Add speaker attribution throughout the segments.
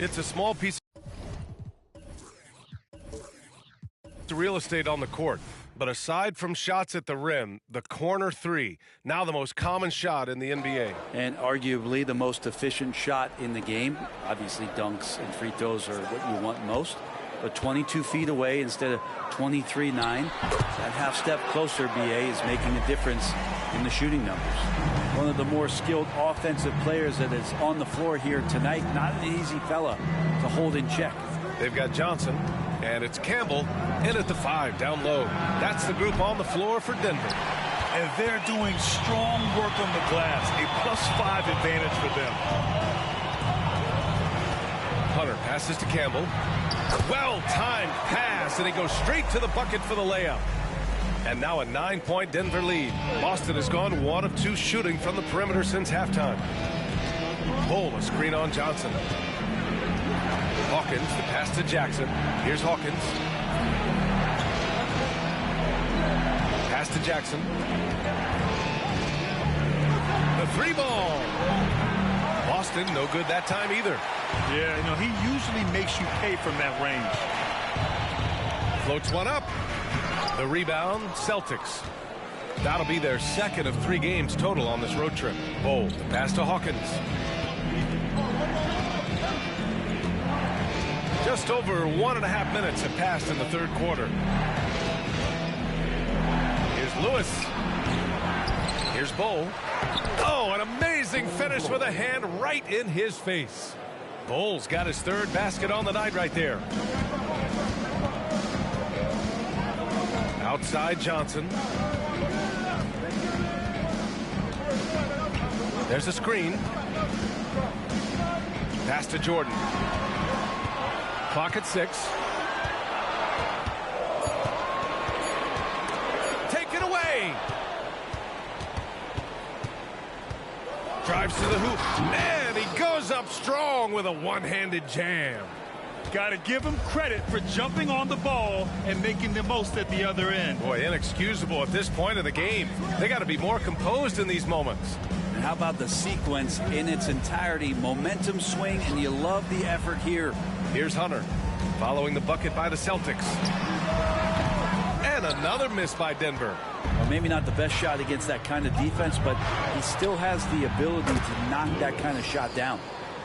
Speaker 1: It's a small piece of real estate on the court, but aside from shots at the rim, the corner three, now the most common shot in the NBA.
Speaker 2: And arguably the most efficient shot in the game. Obviously dunks and free throws are what you want most, but 22 feet away instead of 23-9. That half step closer, BA, is making a difference in the shooting numbers. One of the more skilled offensive players that is on the floor here tonight. Not an easy fella to hold in check.
Speaker 1: They've got Johnson, and it's Campbell in at the 5 down low. That's the group on the floor for Denver.
Speaker 3: And they're doing strong work on the glass. A +5 advantage for them.
Speaker 1: Hunter passes to Campbell. Well-timed pass, and he goes straight to the bucket for the layup. And now a 9-point Denver lead. Boston has gone 1 of 2 shooting from the perimeter since halftime. Bull, a screen on Johnson. Hawkins, the pass to Jackson. Here's Hawkins. Pass to Jackson. The 3-ball. Boston, no good that time either.
Speaker 3: Yeah, you know, he usually makes you pay from that range.
Speaker 1: Floats one up. The rebound, Celtics. That'll be their second of 3 games total on this road trip. Bold, pass to Hawkins. Just over 1.5 minutes have passed in the third quarter. Here's Lewis. Here's Bowl. Oh, an amazing finish with a hand right in his face. Bowles got his 3rd basket on the night right there. Outside Johnson. There's a screen. Pass to Jordan. Clock at 6. Take it away. Drives to the hoop. Man, he goes up strong with a one-handed jam.
Speaker 3: Got to give him credit for jumping on the ball and making the most at the other end.
Speaker 1: Boy, inexcusable at this point of the game. They got to be more composed in these moments.
Speaker 2: And how about the sequence in its entirety? Momentum swing, and you love the effort here.
Speaker 1: Here's Hunter, following the bucket by the Celtics. And another miss by Denver.
Speaker 2: Well, maybe not the best shot against that kind of defense, but he still has the ability to knock that kind of shot down.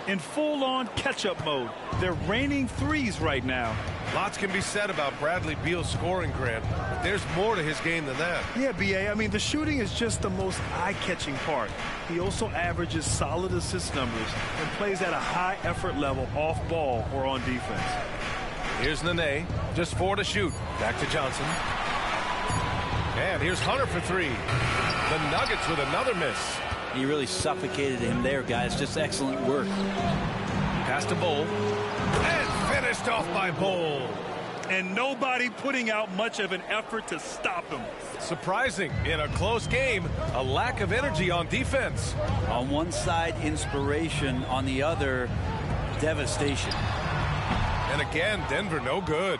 Speaker 3: In full-on catch-up mode. They're raining threes right now.
Speaker 1: Lots can be said about Bradley Beal's scoring, Grant, but there's more to his game than that.
Speaker 3: Yeah, B.A., I mean, the shooting is just the most eye-catching part. He also averages solid assist numbers and plays at a high effort level off ball or on defense.
Speaker 1: Here's Nene, just 4 to shoot. Back to Johnson. And here's Hunter for 3. The Nuggets with another miss.
Speaker 2: He really suffocated him there, guys. Just excellent work.
Speaker 1: Pass to Bowl. And finished off by Bowl.
Speaker 3: and nobody putting out much of an effort to stop him.
Speaker 1: Surprising in a close game, a lack of energy on defense.
Speaker 2: On one side, inspiration. On the other, devastation.
Speaker 1: And again, Denver no good.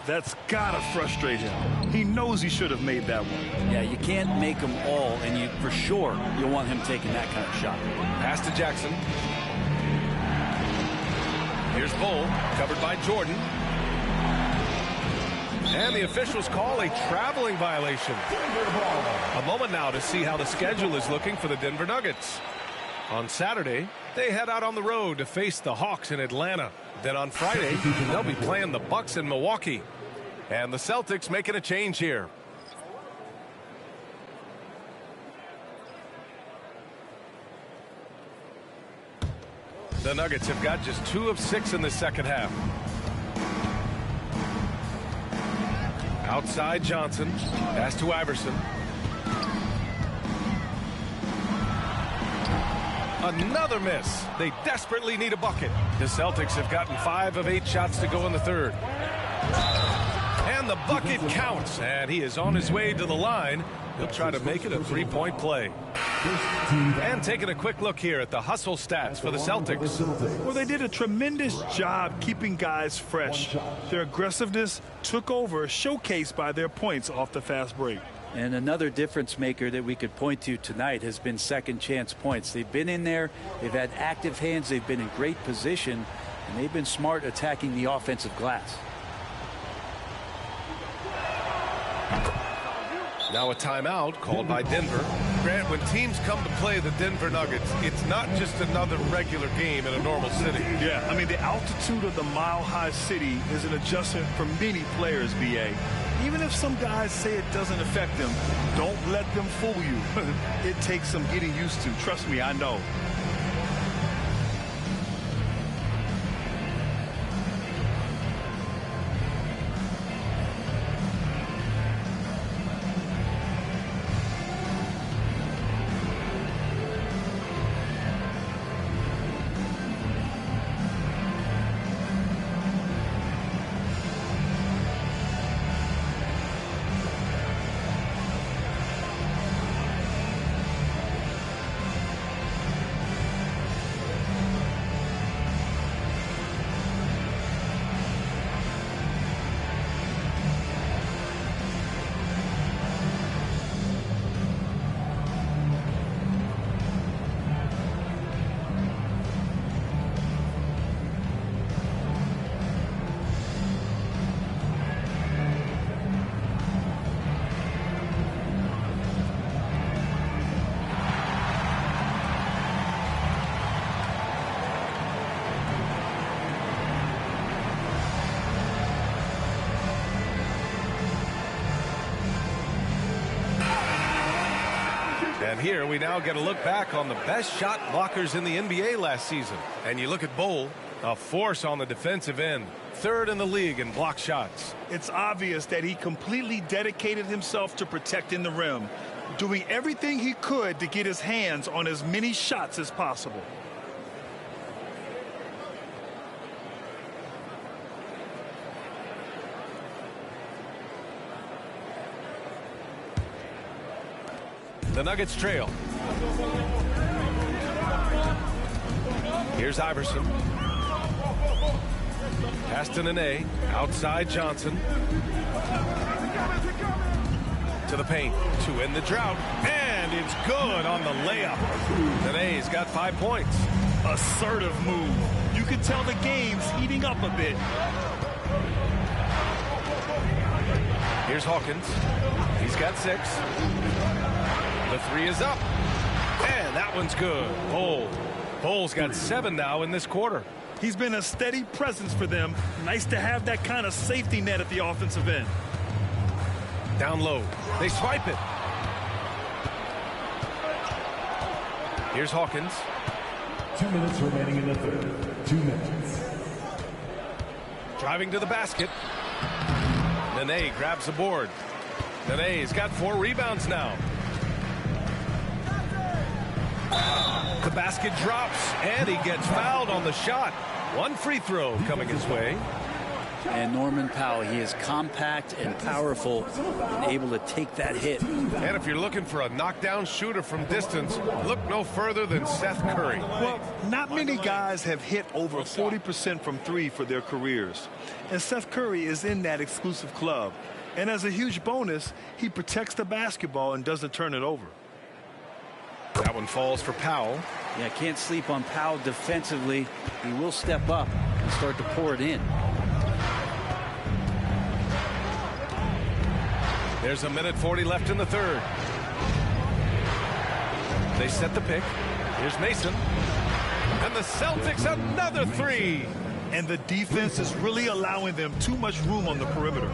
Speaker 3: That's gotta frustrate him. He knows he should have made that one.
Speaker 2: Yeah, you can't make them all, and you for sure you'll want him taking that kind of shot.
Speaker 1: Pass to Jackson. Here's Bull, covered by Jordan. And the officials call a traveling violation. A moment now to see how the schedule is looking for the Denver Nuggets. On Saturday, they head out on the road to face the Hawks in Atlanta. Then on Friday, they'll be playing the Bucks in Milwaukee. And the Celtics making a change here. The Nuggets have got just 2 of 6 in the second half. Outside Johnson. Pass to Iverson. Another miss. They desperately need a bucket. The Celtics have gotten 5 of 8 shots to go in the third. And the bucket counts. And he is on his way to the line. He'll try to make it a 3-point play. And taking a quick look here at the hustle stats for the Celtics.
Speaker 3: Well, they did a tremendous job keeping guys fresh. Their aggressiveness took over, showcased by their points off the fast break.
Speaker 2: And another difference maker that we could point to tonight has been second chance points. They've been in there, they've had active hands, they've been in great position, and they've been smart attacking the offensive glass.
Speaker 1: Now a timeout called by Denver. Grant, when teams come to play the Denver Nuggets, it's not just another regular game in a normal city.
Speaker 3: Yeah, I mean, the altitude of the mile-high city is an adjustment for many players, B.A. Even if some guys say it doesn't affect them, don't let them fool you. It takes some getting used to. Trust me, I know.
Speaker 1: And here we now get a look back on the best shot blockers in the NBA last season. And you look at Bull, a force on the defensive end, 3rd in the league in block shots.
Speaker 3: It's obvious that he completely dedicated himself to protecting the rim, doing everything he could to get his hands on as many shots as possible.
Speaker 1: The Nuggets trail. Here's Iverson. Pass to Nene. Outside Johnson. To the paint. To end the drought. And it's good on the layup. Nene's got 5 points.
Speaker 3: Assertive move. You can tell the game's heating up a bit.
Speaker 1: Here's Hawkins. He's got 6. The 3 is up. And that one's good. Bull's got 7 now in this quarter.
Speaker 3: He's been a steady presence for them. Nice to have that kind of safety net at the offensive end.
Speaker 1: Down low. They swipe it. Here's Hawkins.
Speaker 4: 2 minutes remaining in the third. 2 minutes.
Speaker 1: Driving to the basket. Nene grabs the board. Nene's got 4 rebounds now. The basket drops, and he gets fouled on the shot. 1 free throw coming his way.
Speaker 2: And Norman Powell, he is compact and powerful and able to take that hit.
Speaker 1: And if you're looking for a knockdown shooter from distance, look no further than Seth Curry.
Speaker 3: Well, not many guys have hit over 40% from three for their careers. And Seth Curry is in that exclusive club. And as a huge bonus, he protects the basketball and doesn't turn it over.
Speaker 1: That one falls for Powell.
Speaker 2: Yeah, can't sleep on Powell defensively. He will step up and start to pour it in.
Speaker 1: There's a minute 40 left in the third. They set the pick. Here's Mason. And the Celtics another three.
Speaker 3: And the defense is really allowing them too much room on the perimeter.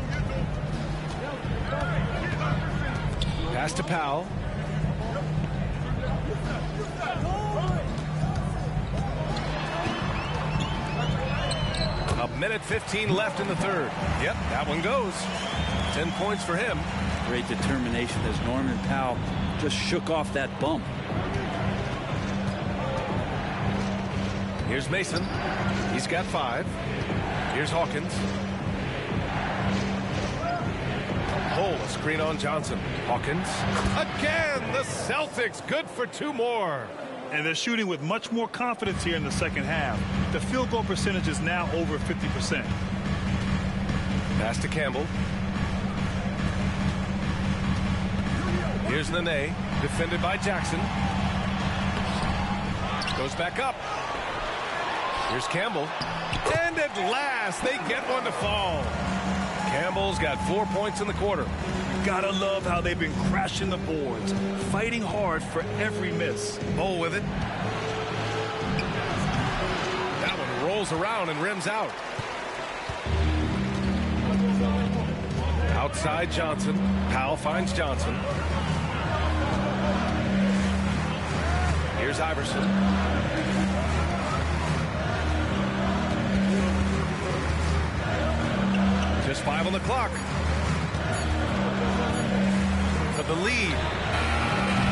Speaker 1: Pass to Powell. A minute 15 left in the third. Yep, that one goes. 10 points for him.
Speaker 2: Great determination as Norman Powell just shook off that bump.
Speaker 1: Here's Mason. He's got 5. Here's Hawkins. A screen on Johnson. Hawkins. Again, the Celtics good for 2 more.
Speaker 3: And they're shooting with much more confidence here in the second half. The field goal percentage is now over 50%.
Speaker 1: Pass to Campbell. Here's Nene, defended by Jackson. Goes back up. Here's Campbell. And at last, they get one to fall. Campbell's got 4 points in the quarter.
Speaker 3: Gotta love how they've been crashing the boards, fighting hard for every miss.
Speaker 1: Bowl with it. That one rolls around and rims out. Outside Johnson. Powell finds Johnson. Here's Iverson. Just 5 on the clock. For the lead.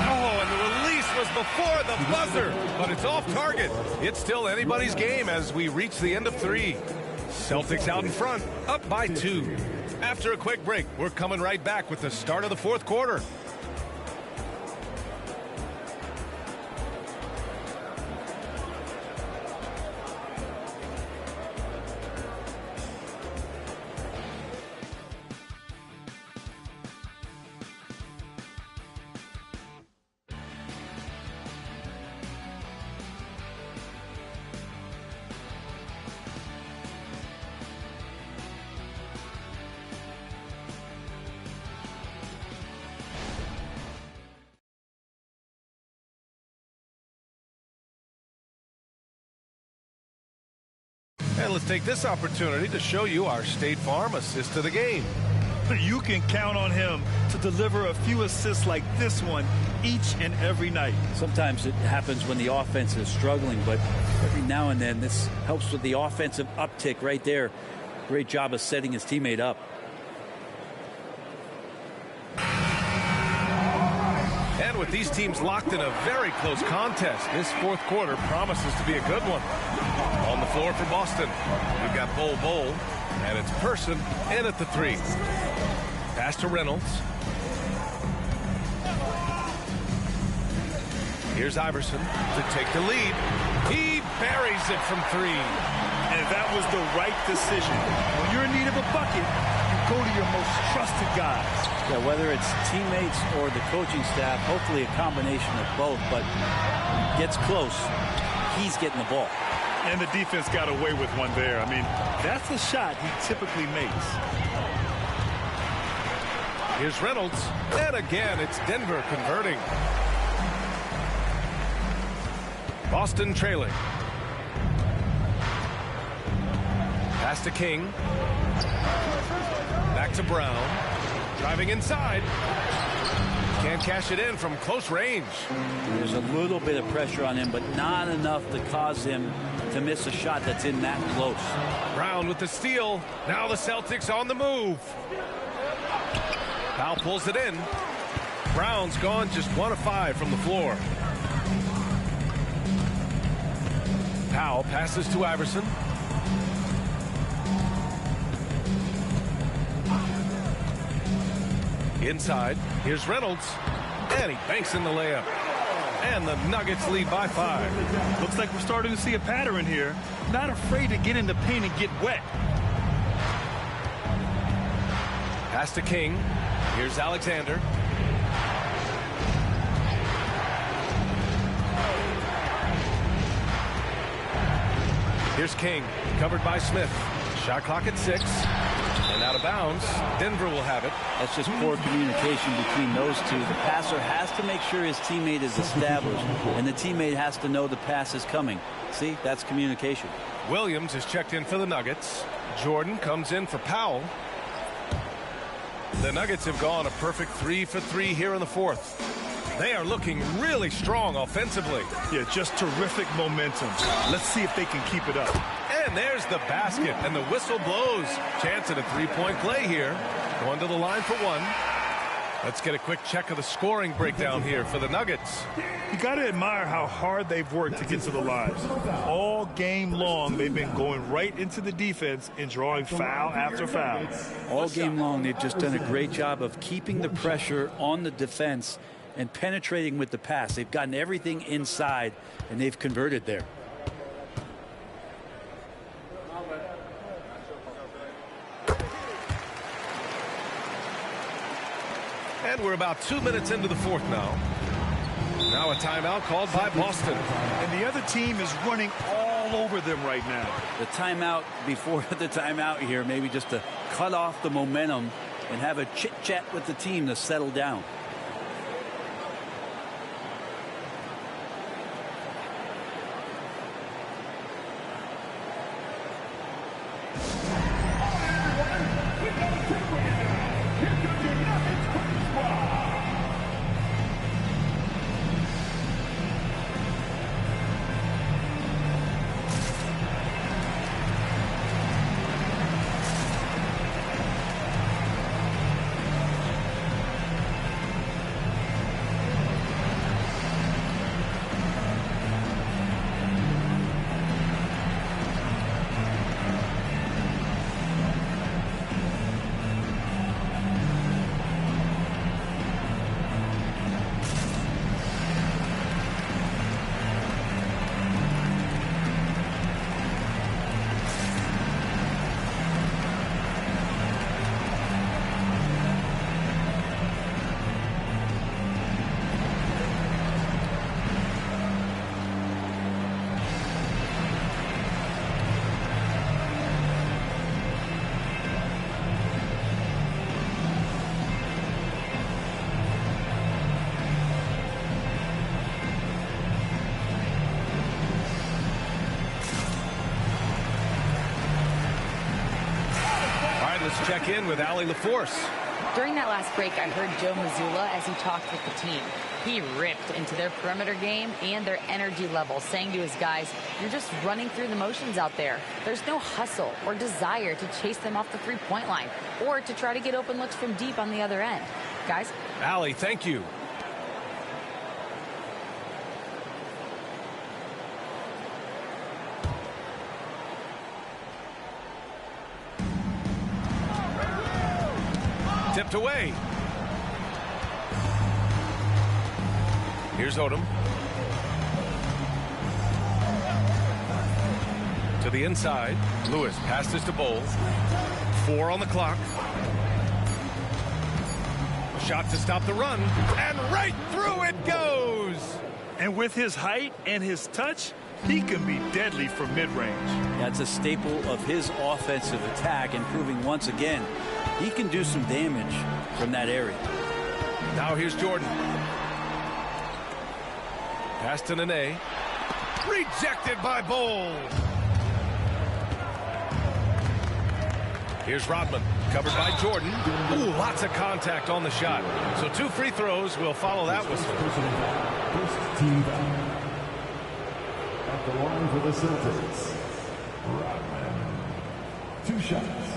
Speaker 1: Oh, and the release was before the buzzer, but it's off target. It's still anybody's game as we reach the end of 3. Celtics out in front, up by 2. After a quick break, we're coming right back with the start of the 4th quarter. And let's take this opportunity to show you our State Farm assist of the game.
Speaker 3: You can count on him to deliver a few assists like this one each and every night.
Speaker 2: Sometimes it happens when the offense is struggling, but every now and then this helps with the offensive uptick right there. Great job of setting his teammate up.
Speaker 1: And with these teams locked in a very close contest, this 4th quarter promises to be a good one. On the floor for Boston, we've got Bol, and it's Person in at the 3. Pass to Reynolds. Here's Iverson to take the lead. He buries it from 3.
Speaker 3: And that was the right decision. When you're in need of a bucket, you go to your most trusted guys.
Speaker 2: Yeah, whether it's teammates or the coaching staff, hopefully a combination of both, but gets close, he's getting the ball.
Speaker 3: And the defense got away with one there. I mean, that's a shot he typically makes.
Speaker 1: Here's Reynolds. And again, it's Denver converting. Boston trailing. Pass to King. Back to Brown. Driving inside. Can't cash it in from close range.
Speaker 2: There's a little bit of pressure on him, but not enough to cause him to miss a shot that's in that close.
Speaker 1: Brown with the steal. Now the Celtics on the move. Powell pulls it in. Brown's gone just 1 of 5 from the floor. Powell passes to Iverson. Inside, here's Reynolds. And he banks in the layup. And the Nuggets lead by 5.
Speaker 3: Looks like we're starting to see a pattern here. Not afraid to get in the paint and get wet.
Speaker 1: Pass to King. Here's Alexander. Here's King, covered by Smith. Shot clock at 6. And out of bounds. Denver will have it.
Speaker 2: That's just poor communication between those two. The passer has to make sure his teammate is established, and the teammate has to know the pass is coming. See, that's communication.
Speaker 1: Williams is checked in for the Nuggets. Jordan comes in for Powell. The Nuggets have gone a perfect 3 for 3 here in the 4th. They are looking really strong offensively.
Speaker 3: Yeah, just terrific momentum. Let's see if they can keep it up.
Speaker 1: And there's the basket, and the whistle blows. Chance at a three-point play here. Going to the line for 1. Let's get a quick check of the scoring breakdown here for the Nuggets.
Speaker 3: You got to admire how hard they've worked to get to the line. All game long, they've been going right into the defense and drawing foul after foul.
Speaker 2: All game long, they've just done a great job of keeping the pressure on the defense and penetrating with the pass. They've gotten everything inside, and they've converted there.
Speaker 1: And we're about 2 minutes into the 4th now. Now a timeout called by Boston.
Speaker 3: And the other team is running all over them right now.
Speaker 2: The timeout before the timeout here, maybe just to cut off the momentum and have a chit-chat with the team to settle down.
Speaker 1: Let's check in with Allie LaForce.
Speaker 5: During that last break, I heard Joe Mazzulla as he talked with the team. He ripped into their perimeter game and their energy level, saying to his guys, you're just running through the motions out there. There's no hustle or desire to chase them off the three-point line or to try to get open looks from deep on the other end. Guys?
Speaker 1: Allie, thank you. Tipped away. Here's Odom. To the inside. Lewis passes to Bowles. 4 on the clock. Shot to stop the run. And right through it goes.
Speaker 3: And with his height and his touch, he can be deadly from mid-range.
Speaker 2: That's a staple of his offensive attack, and proving once again he can do some damage from that area.
Speaker 1: Now here's Jordan. Pass to Nene. Rejected by Bowles. Here's Rodman. Covered by Jordan. Ooh, lots of contact on the shot. So 2 free throws will follow that whistle.
Speaker 4: First team foul. At the line for the Celtics, Rodman. 2 shots.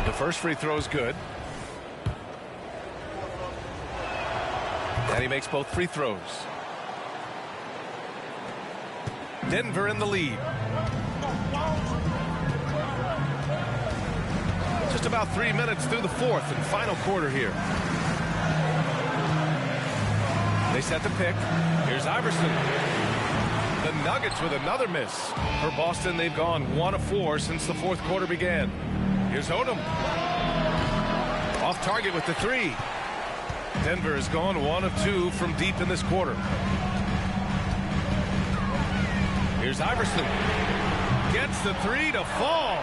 Speaker 1: The first free throw is good. And he makes both free throws. Denver in the lead. Just about 3 minutes through the fourth and final quarter here. They set the pick. Here's Iverson. The Nuggets with another miss. For Boston, they've gone 1 of 4 since the fourth quarter began. Here's Odom. Off target with the three. Denver has gone 1 of 2 from deep in this quarter. Here's Iverson. Gets the three to fall.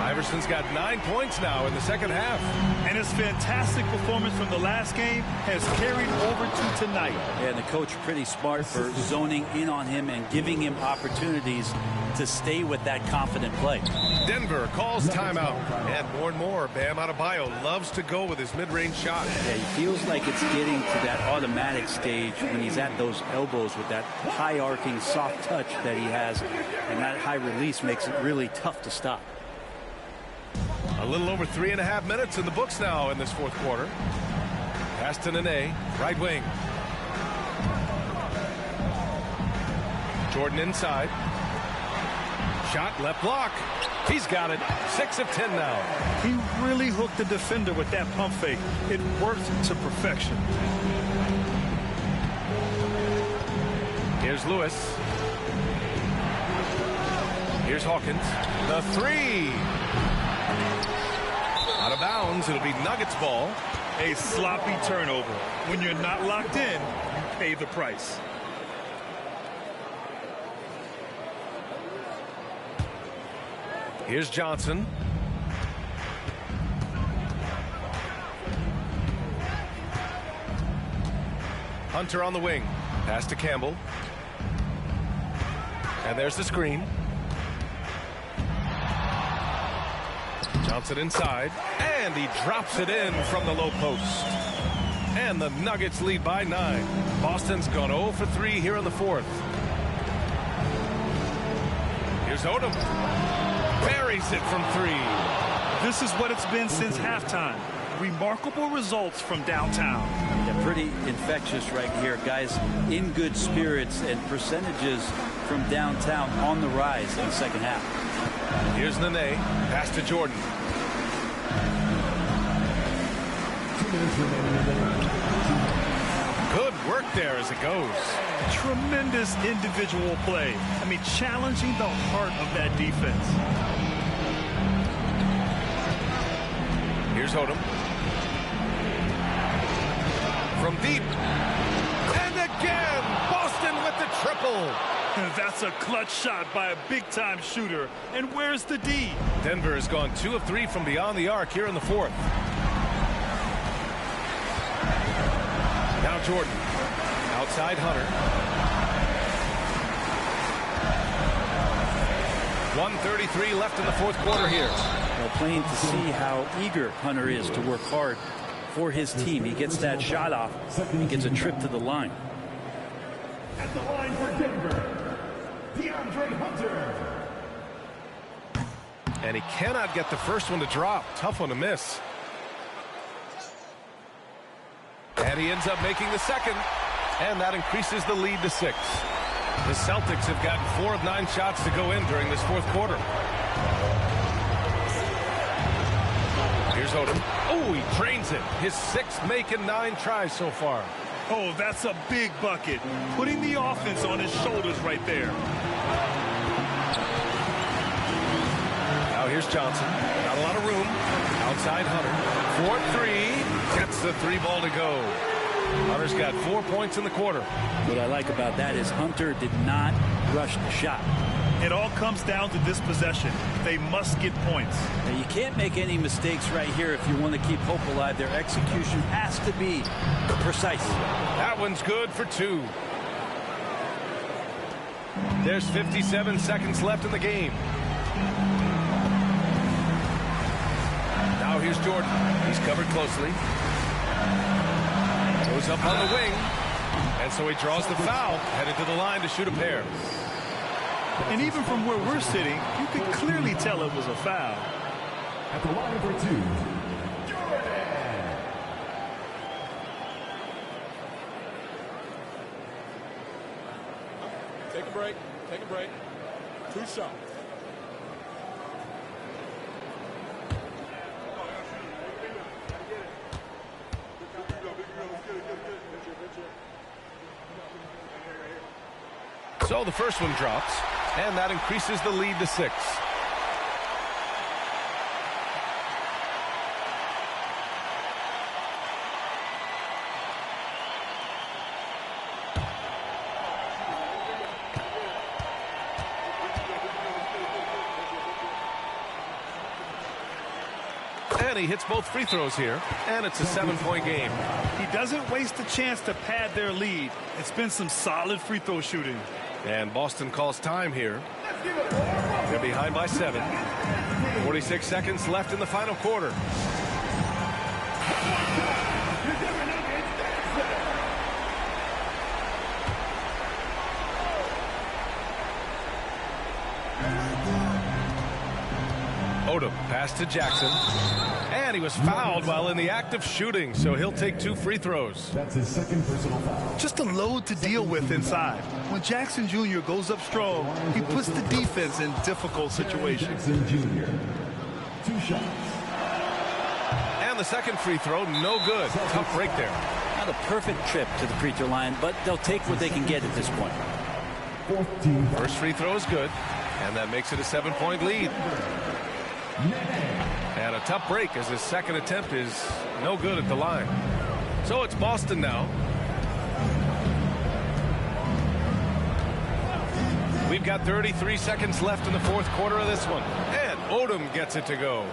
Speaker 1: Iverson's got 9 points now in the second half.
Speaker 3: And his fantastic performance from the last game has carried over to tonight.
Speaker 2: Yeah, and the coach pretty smart for zoning in on him and giving him opportunities to stay with that confident play.
Speaker 1: Denver calls timeout. And more, Bam Adebayo loves to go with his mid-range shot.
Speaker 2: Yeah, he feels like it's getting to that automatic stage when he's at those elbows with that high arcing soft touch that he has, and that high release makes it really tough to stop.
Speaker 1: A little over 3.5 minutes in the books now in this fourth quarter. Pass to Nene, right wing. Jordan inside. Shot, left block. He's got it. 6 of 10 now.
Speaker 3: He really hooked the defender with that pump fake. It worked to perfection.
Speaker 1: Here's Lewis. Here's Hawkins. The three. Out of bounds. It'll be Nuggets ball.
Speaker 3: A sloppy turnover. When you're not locked in, you pay the price.
Speaker 1: Here's Johnson. Hunter on the wing. Pass to Campbell. And there's the screen. Johnson inside. And he drops it in from the low post. And the Nuggets lead by 9. Boston's gone 0 for 3 here in the fourth. Here's Odom. Buries it from 3.
Speaker 3: This is what it's been since halftime. Remarkable results from downtown.
Speaker 2: Yeah, pretty infectious right here. Guys in good spirits, and percentages from downtown on the rise in the second half.
Speaker 1: Here's Nene. Pass to Jordan.
Speaker 4: 2 minutes remaining in the third.
Speaker 1: Good work there as it goes.
Speaker 3: Tremendous individual play. I mean, challenging the heart of that defense.
Speaker 1: Here's Odom. From deep. And again, Boston with the triple.
Speaker 3: That's a clutch shot by a big-time shooter. And where's the D?
Speaker 1: Denver has gone 2 of 3 from beyond the arc here in the fourth. Now Jordan. Outside Hunter. 1:33 left in the fourth quarter here.
Speaker 2: Well, plain to see how eager Hunter is to work hard for his team. He gets that shot off and gets a trip to the line.
Speaker 4: At the line for Denver, DeAndre Hunter.
Speaker 1: And he cannot get the first one to drop. Tough one to miss. And he ends up making the second. And that increases the lead to 6. The Celtics have gotten 4 of 9 shots to go in during this fourth quarter. Here's Odom. Oh, he drains it. His 6th make in 9 tries so far.
Speaker 3: Oh, that's a big bucket. Putting the offense on his shoulders right there.
Speaker 1: Now here's Johnson. Not a lot of room. Outside Hunter. 4-3. Gets the 3 ball to go. Hunter's got 4 points in the quarter.
Speaker 2: What I like about that is Hunter did not rush the shot.
Speaker 3: It all comes down to this possession. They must get points.
Speaker 2: Now, you can't make any mistakes right here if you want to keep hope alive. Their execution has to be precise.
Speaker 1: That one's good for 2. There's 57 seconds left in the game. Now here's Jordan. He's covered closely. Goes up on the wing. And so he draws the foul. Headed to the line to shoot a pair.
Speaker 3: And even from where we're sitting, you can clearly tell it was a foul.
Speaker 4: At the line for 2,
Speaker 6: a break. Take a break. 2 shots.
Speaker 1: So the first one drops, and that increases the lead to 6. And he hits both free throws here, and it's a 7-point game.
Speaker 3: He doesn't waste a chance to pad their lead. It's been some solid free throw shooting.
Speaker 1: And Boston calls time here. They're behind by 7. 46 seconds left in the final quarter. Odom pass to Jackson. And he was fouled while in the act of shooting, so he'll take 2 free throws.
Speaker 4: That's his second personal foul.
Speaker 3: Just a load to deal with inside. When Jackson Jr. goes up strong, he puts the defense in difficult situations.
Speaker 4: Jackson Jr. 2 shots.
Speaker 1: And the second free throw, no good. Tough break there.
Speaker 2: Not a perfect trip to the free throw line, but they'll take what they can get at this point.
Speaker 4: 14.
Speaker 1: First free throw is good, and that makes it a 7-point lead. And a tough break as his second attempt is no good at the line. So it's Boston now. We've got 33 seconds left in the fourth quarter of this one. And Odom gets it to go.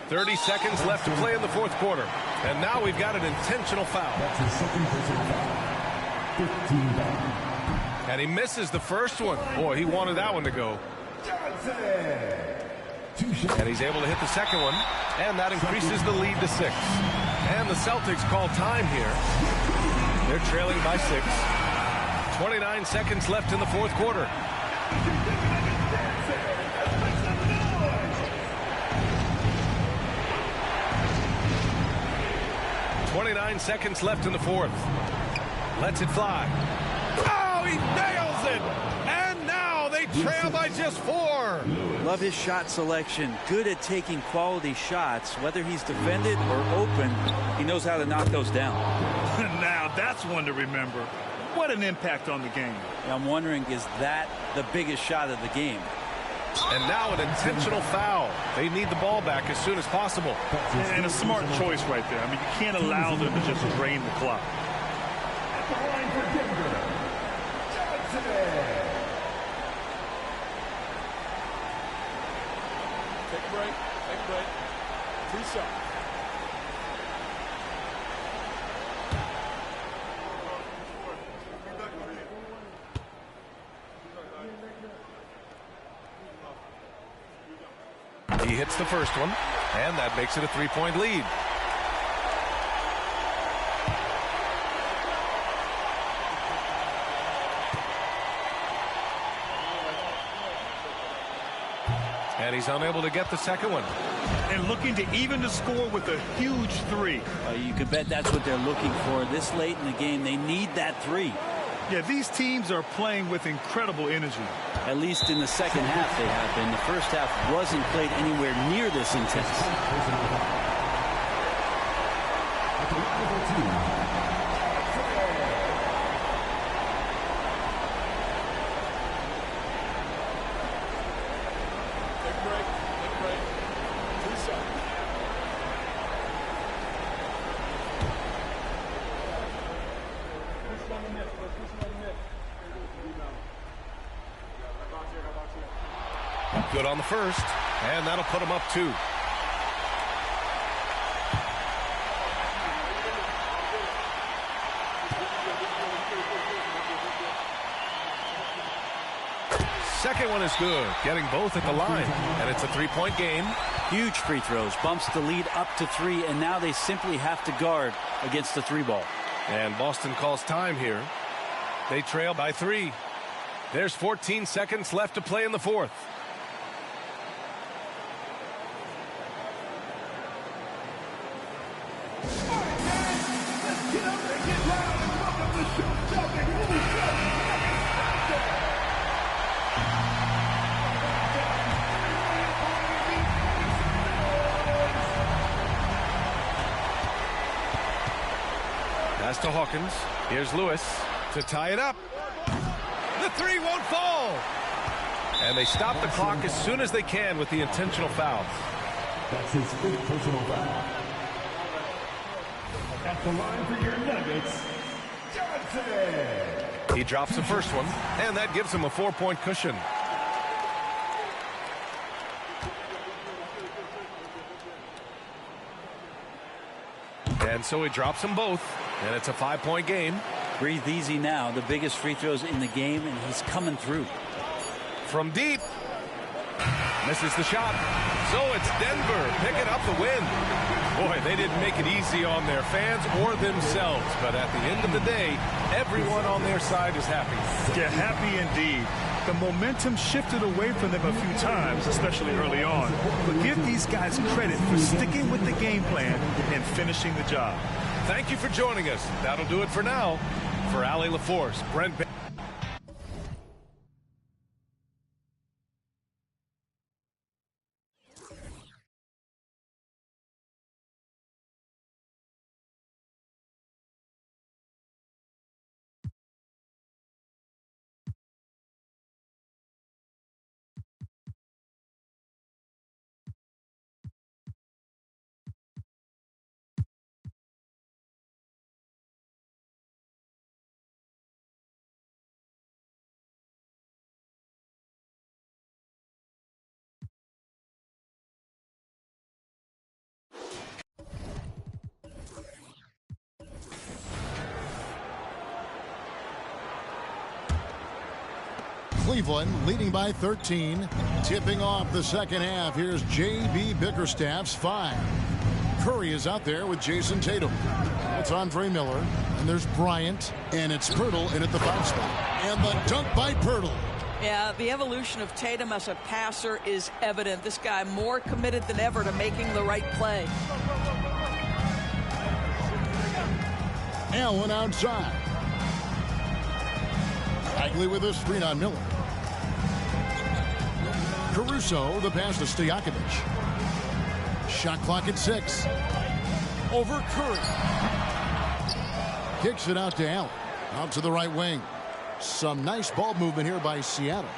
Speaker 1: .30 seconds left to play in the fourth quarter. And now we've got an intentional foul.
Speaker 4: That's his second personal foul. 15 foul.
Speaker 1: And he misses the first one. Boy, he wanted that one to go. And he's able to hit the second one. And that increases the lead to 6. And the Celtics call time here. They're trailing by 6. 29 seconds left in the fourth quarter. .29 seconds left in the fourth. Lets it fly. Oh, he nails it! And now they trail by just 4.
Speaker 2: Love his shot selection. Good at taking quality shots. Whether he's defended or open, he knows how to knock those down.
Speaker 3: Now that's one to remember. What an impact on the game.
Speaker 2: I'm wondering, is that the biggest shot of the game?
Speaker 1: And now an intentional foul. They need the ball back as soon as possible.
Speaker 3: And a smart choice right there. I mean, you can't allow them to just drain the clock.
Speaker 6: Take a break. Take a break. 2 shots.
Speaker 1: He hits the first one, and that makes it a 3-point lead. And he's unable to get the second one.
Speaker 3: And looking to even the score with a huge 3.
Speaker 2: You could bet that's what they're looking for. This late in the game, they need that 3.
Speaker 3: Yeah, these teams are playing with incredible energy.
Speaker 2: At least in the second half they have been. The first half wasn't played anywhere near this intense.
Speaker 6: Take a break. Take a break. 2 shots.
Speaker 1: Good on the first, and that'll put him up 2. Second one is good, getting both at the line, and it's a 3-point game.
Speaker 2: Huge free throws, bumps the lead up to 3, and now they simply have to guard against the 3 ball.
Speaker 1: And Boston calls time here. They trail by 3. There's 14 seconds left to play in the fourth. Pass to Hawkins. Here's Lewis to tie it up. The three won't fall. And they stop the clock as soon as they can with the intentional foul.
Speaker 4: That's his 5th personal foul. At the line for your Nuggets, Johnson.
Speaker 1: He drops the first one, and that gives him a 4-point cushion. And so he drops them both, and it's a 5-point game.
Speaker 2: Breathe easy now. The biggest free throws in the game, and he's coming through.
Speaker 1: From deep. Misses the shot. So it's Denver picking up the win. Boy, they didn't make it easy on their fans or themselves. But at the end of the day, everyone on their side is happy.
Speaker 3: Yeah, happy indeed. The momentum shifted away from them a few times, especially early on. But give these guys credit for sticking with the game plan and finishing the job.
Speaker 1: Thank you for joining us. That'll do it for now. For Allie LaForce, Brent
Speaker 7: Cleveland leading by 13. Tipping off the second half. Here's J.B. Bickerstaff's 5. Curry is out there with Jason Tatum. It's Andre Miller. And there's Bryant. And it's Pirtle in at the 5 spot. And the dunk by Pirtle.
Speaker 8: Yeah, the evolution of Tatum as a passer is evident. This guy more committed than ever to making the right play.
Speaker 7: Allen outside. Bagley with a screen on Miller. Caruso, the pass to Stojakovic. Shot clock at 6. Over Curry. Kicks it out to Allen. Out to the right wing. Some nice ball movement here by Seattle.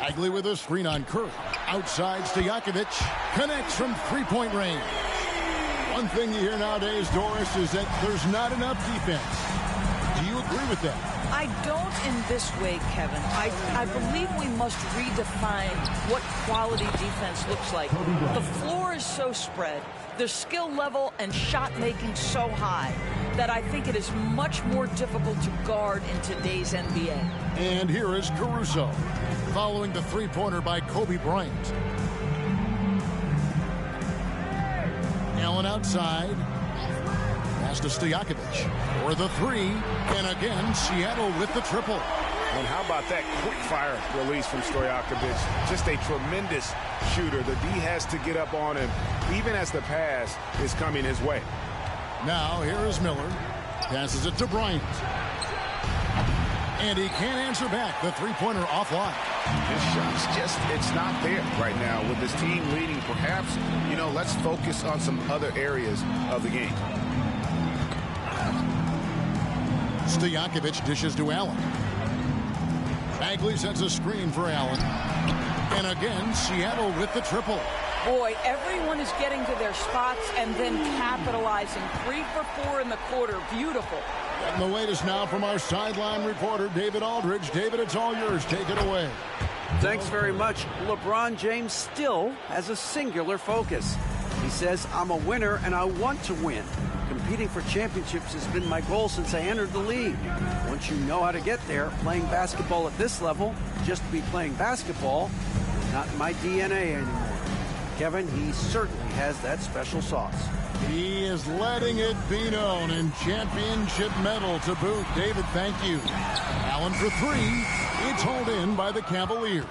Speaker 7: Bagley with a screen on Curry. Outside Stojakovic. Connects from 3-point range. One thing you hear nowadays, Doris, is that there's not enough defense. Do you agree with that?
Speaker 8: I don't in this way, Kevin. I believe we must redefine what quality defense looks like. The floor is so spread, the skill level and shot making so high that I think it is much more difficult to guard in today's NBA.
Speaker 7: And here is Caruso following the 3-pointer by Kobe Bryant. Allen outside. Pass to Stojakovic for the 3. And again, Seattle with the triple.
Speaker 9: And how about that quick fire release from Stojakovic? Just a tremendous shooter. The D has to get up on him, even as the pass is coming his way.
Speaker 7: Now, here is Miller. Passes it to Bryant. And he can't answer back. The 3-pointer offline.
Speaker 9: His shot's it's not there right now with this team leading. Perhaps, let's focus on some other areas of the game.
Speaker 7: Stojakovic dishes to Allen. Bagley sets a screen for Allen. And again, Seattle with the triple.
Speaker 8: Boy, everyone is getting to their spots and then capitalizing. 3 for 4 in the quarter. Beautiful.
Speaker 7: And the latest now from our sideline reporter, David Aldridge. David, it's all yours. Take it away.
Speaker 10: Thanks very much. LeBron James still has a singular focus. He says, I'm a winner and I want to win. Competing for championships has been my goal since I entered the league. Once you know how to get there, playing basketball at this level, just to be playing basketball, is not my DNA anymore. Kevin, he certainly has that special sauce.
Speaker 7: He is letting it be known, in championship medal to boot. David, thank you. Allen for 3. It's hauled in by the Cavaliers.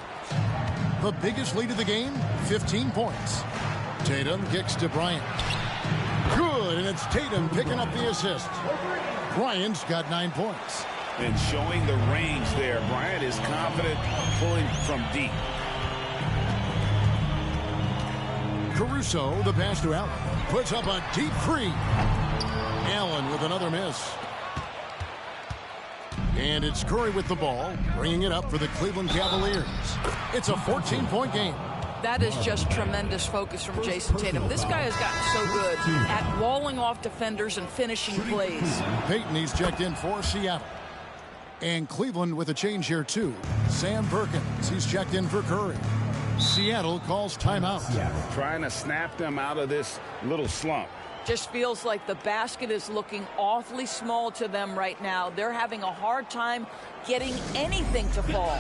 Speaker 7: The biggest lead of the game, 15 points. Tatum kicks to Bryant. Good, and it's Tatum picking up the assist. Bryant's got 9 points.
Speaker 9: And showing the range there. Bryant is confident pulling from deep.
Speaker 7: Caruso, the pass to Allen. Puts up a deep 3. Allen with another miss. And it's Curry with the ball, bringing it up for the Cleveland Cavaliers. It's a 14-point game.
Speaker 8: That is just tremendous focus from Jason Tatum. This guy has gotten so good at walling off defenders and finishing plays.
Speaker 7: Payton, he's checked in for Seattle. And Cleveland with a change here, too. Sam Perkins, he's checked in for Curry. Seattle calls timeout.
Speaker 9: Trying to snap them out of this little slump.
Speaker 8: Just feels like the basket is looking awfully small to them right now. They're having a hard time getting anything to fall.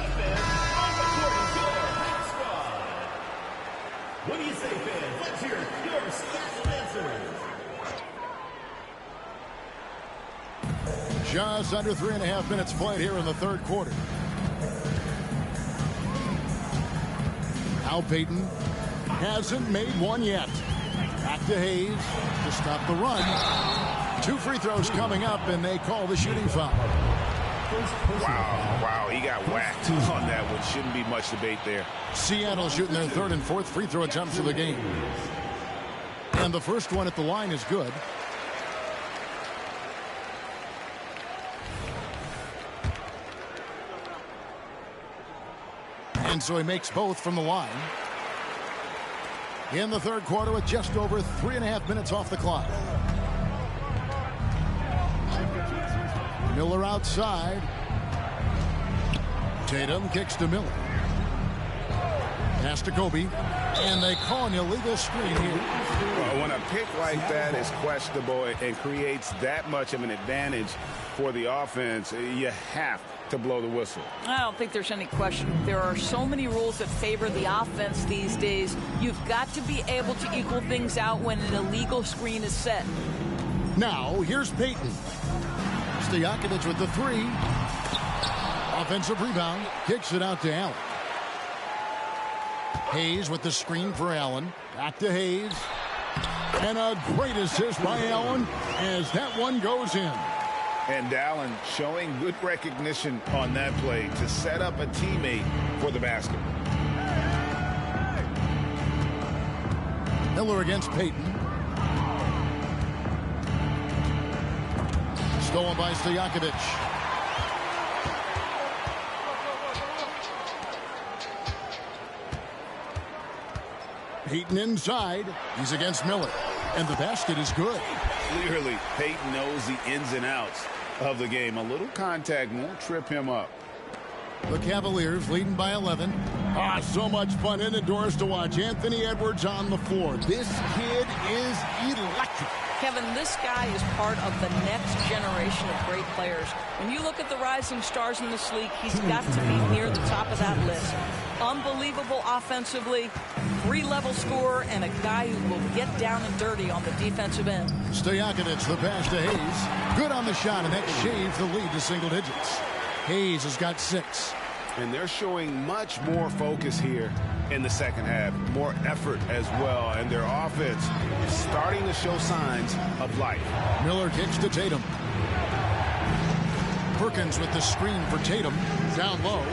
Speaker 4: What do you say, fans? Let's hear your Seattle answers.
Speaker 7: Just under 3.5 minutes played here in the third quarter. Al Payton hasn't made one yet. Back to Hayes to stop the run. 2 free throws coming up, and they call the shooting foul.
Speaker 9: Wow, he got whacked on that one. Shouldn't be much debate there.
Speaker 7: Seattle shooting their 3rd and 4th free throw attempts of the game. And the first one at the line is good. And so he makes both from the line. In the third quarter with just over 3.5 minutes off the clock. Miller outside. Tatum kicks to Miller. Pass to Kobe. And they call an illegal screen here.
Speaker 9: Well, when a pick like that is questionable and creates that much of an advantage for the offense, you have to blow the whistle.
Speaker 8: I don't think there's any question. There are so many rules that favor the offense these days. You've got to be able to equal things out when an illegal screen is set.
Speaker 7: Now, here's Payton. Stojakovic with the 3. Offensive rebound. Kicks it out to Allen. Hayes with the screen for Allen. Back to Hayes. And a great assist by Allen as that one goes in.
Speaker 9: And Allen showing good recognition on that play to set up a teammate for the basket.
Speaker 7: Miller against Payton. Stolen by Stojakovic. Payton inside. He's against Miller. And the basket is good.
Speaker 9: Clearly, Payton knows the ins and outs of the game. A little contact won't trip him up.
Speaker 7: The Cavaliers leading by 11. So much fun indoors to watch. Anthony Edwards on the floor. This kid is electric.
Speaker 8: Kevin, this guy is part of the next generation of great players. When you look at the rising stars in this league, he's got to be near the top of that list. Unbelievable offensively, 3-level scorer, and a guy who will get down and dirty on the defensive end.
Speaker 7: Stojakovic, the pass to Hayes. Good on the shot, and that shaves the lead to single digits. Hayes has got 6.
Speaker 9: And they're showing much more focus here in the second half. More effort as well. And their offense is starting to show signs of life.
Speaker 7: Miller kicks to Tatum. Perkins with the screen for Tatum. Down low.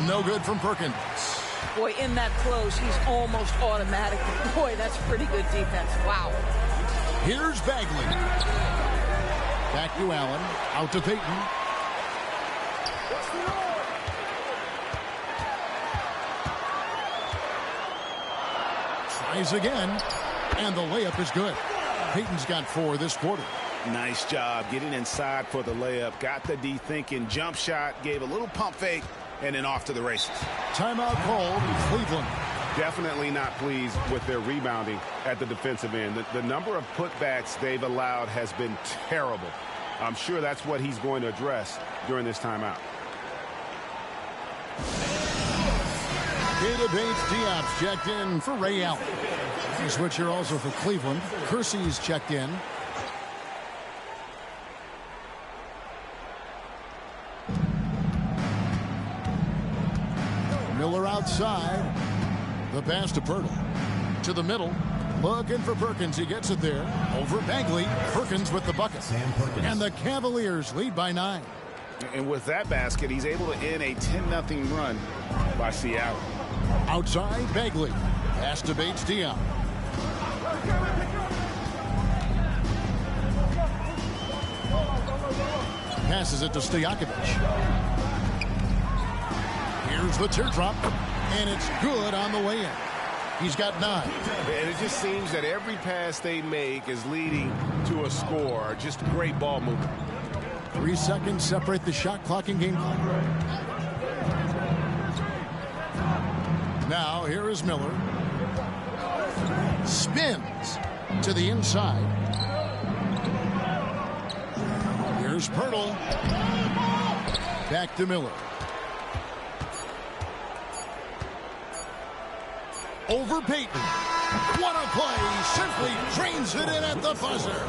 Speaker 7: No good from Perkins.
Speaker 8: Boy, in that close, he's almost automatic. Boy, that's pretty good defense. Wow.
Speaker 7: Here's Bagley. Back to Allen. Out to Payton. Tries again. And the layup is good. Payton's got 4 this quarter.
Speaker 9: Nice job getting inside for the layup. Got the D thinking. Jump shot. Gave a little pump fake. And then off to the races.
Speaker 7: Timeout called Cleveland.
Speaker 9: Definitely not pleased with their rebounding at the defensive end. The number of putbacks they've allowed has been terrible. I'm sure that's what he's going to address during this timeout.
Speaker 7: Keita Bates-Diop's checked in for Ray Allen. The switcher also for Cleveland. Kersey's checked in. Miller outside. The pass to Pirtle. To the middle. Looking for Perkins. He gets it there. Over Bagley. Perkins with the bucket. And the Cavaliers lead by 9.
Speaker 9: And with that basket, he's able to end a 10-0 run by Seattle.
Speaker 7: Outside, Bagley. Pass to Bates-Diop. Passes it to Stojakovic. Here's the teardrop, and it's good on the way in. He's got 9.
Speaker 9: And it just seems that every pass they make is leading to a score. Just great ball movement.
Speaker 7: 3 seconds separate the shot clock and game clock. Now here is Miller. Spins to the inside. Here's Pirtle. Back to Miller. Over Payton. What a play. Simply drains it in at the buzzer.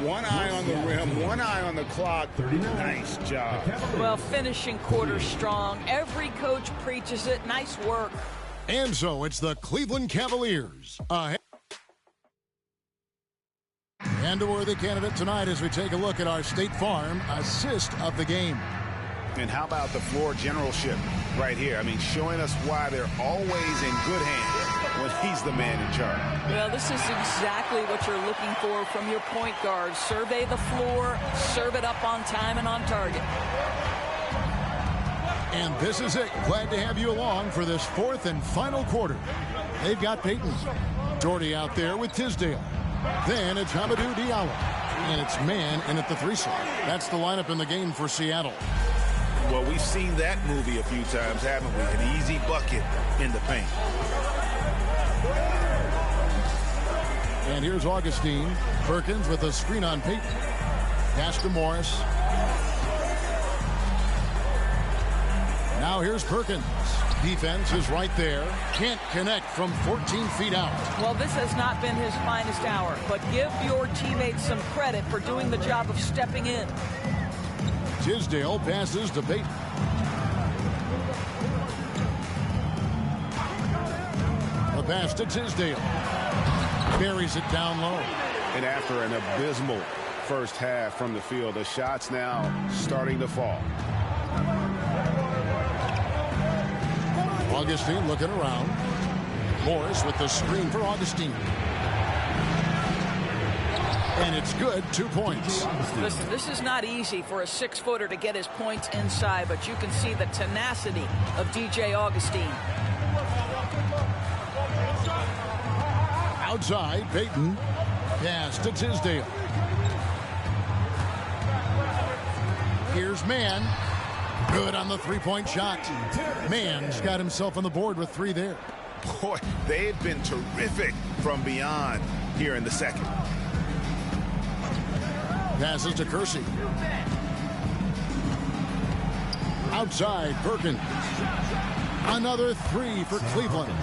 Speaker 9: One eye on the rim, one eye on the clock. Nice job.
Speaker 8: Well, finishing quarter strong. Every coach preaches it. Nice work.
Speaker 7: And so it's the Cleveland Cavaliers ahead. And a worthy candidate tonight as we take a look at our State Farm assist of the game.
Speaker 9: And how about the floor generalship right here? I mean, showing us why they're always in good hands when he's the man in charge.
Speaker 8: Well, this is exactly what you're looking for from your point guard. Survey the floor, serve it up on time and on target.
Speaker 7: And this is it. Glad to have you along for this 4th and final quarter. They've got Payton. Doherty out there with Tisdale. Then it's Hamidou Diallo. And it's man in at the 3 slot. That's the lineup in the game for Seattle.
Speaker 9: Well, we've seen that movie a few times, haven't we? An easy bucket in the paint.
Speaker 7: And here's Augustine. Perkins with a screen on Payton. Pass to Morris. Now here's Perkins. Defense is right there. Can't connect from 14 feet out.
Speaker 8: Well, this has not been his finest hour, but give your teammates some credit for doing the job of stepping in.
Speaker 7: Tisdale passes to Payton. The pass to Tisdale. Buries it down low.
Speaker 9: And after an abysmal first half from the field, the shots now starting to fall.
Speaker 7: Augustine looking around. Morris with the screen for Augustine. And it's good. 2 points.
Speaker 8: Listen, this is not easy for a 6-footer to get his points inside, but you can see the tenacity of DJ Augustine.
Speaker 7: Outside, Payton. Pass to Tisdale. Here's Mann. Good on the 3-point shot. Mann's got himself on the board with 3 there.
Speaker 9: Boy, they've been terrific from beyond here in the second.
Speaker 7: Passes to Kersey. Outside, Perkins. Another 3 for Cleveland.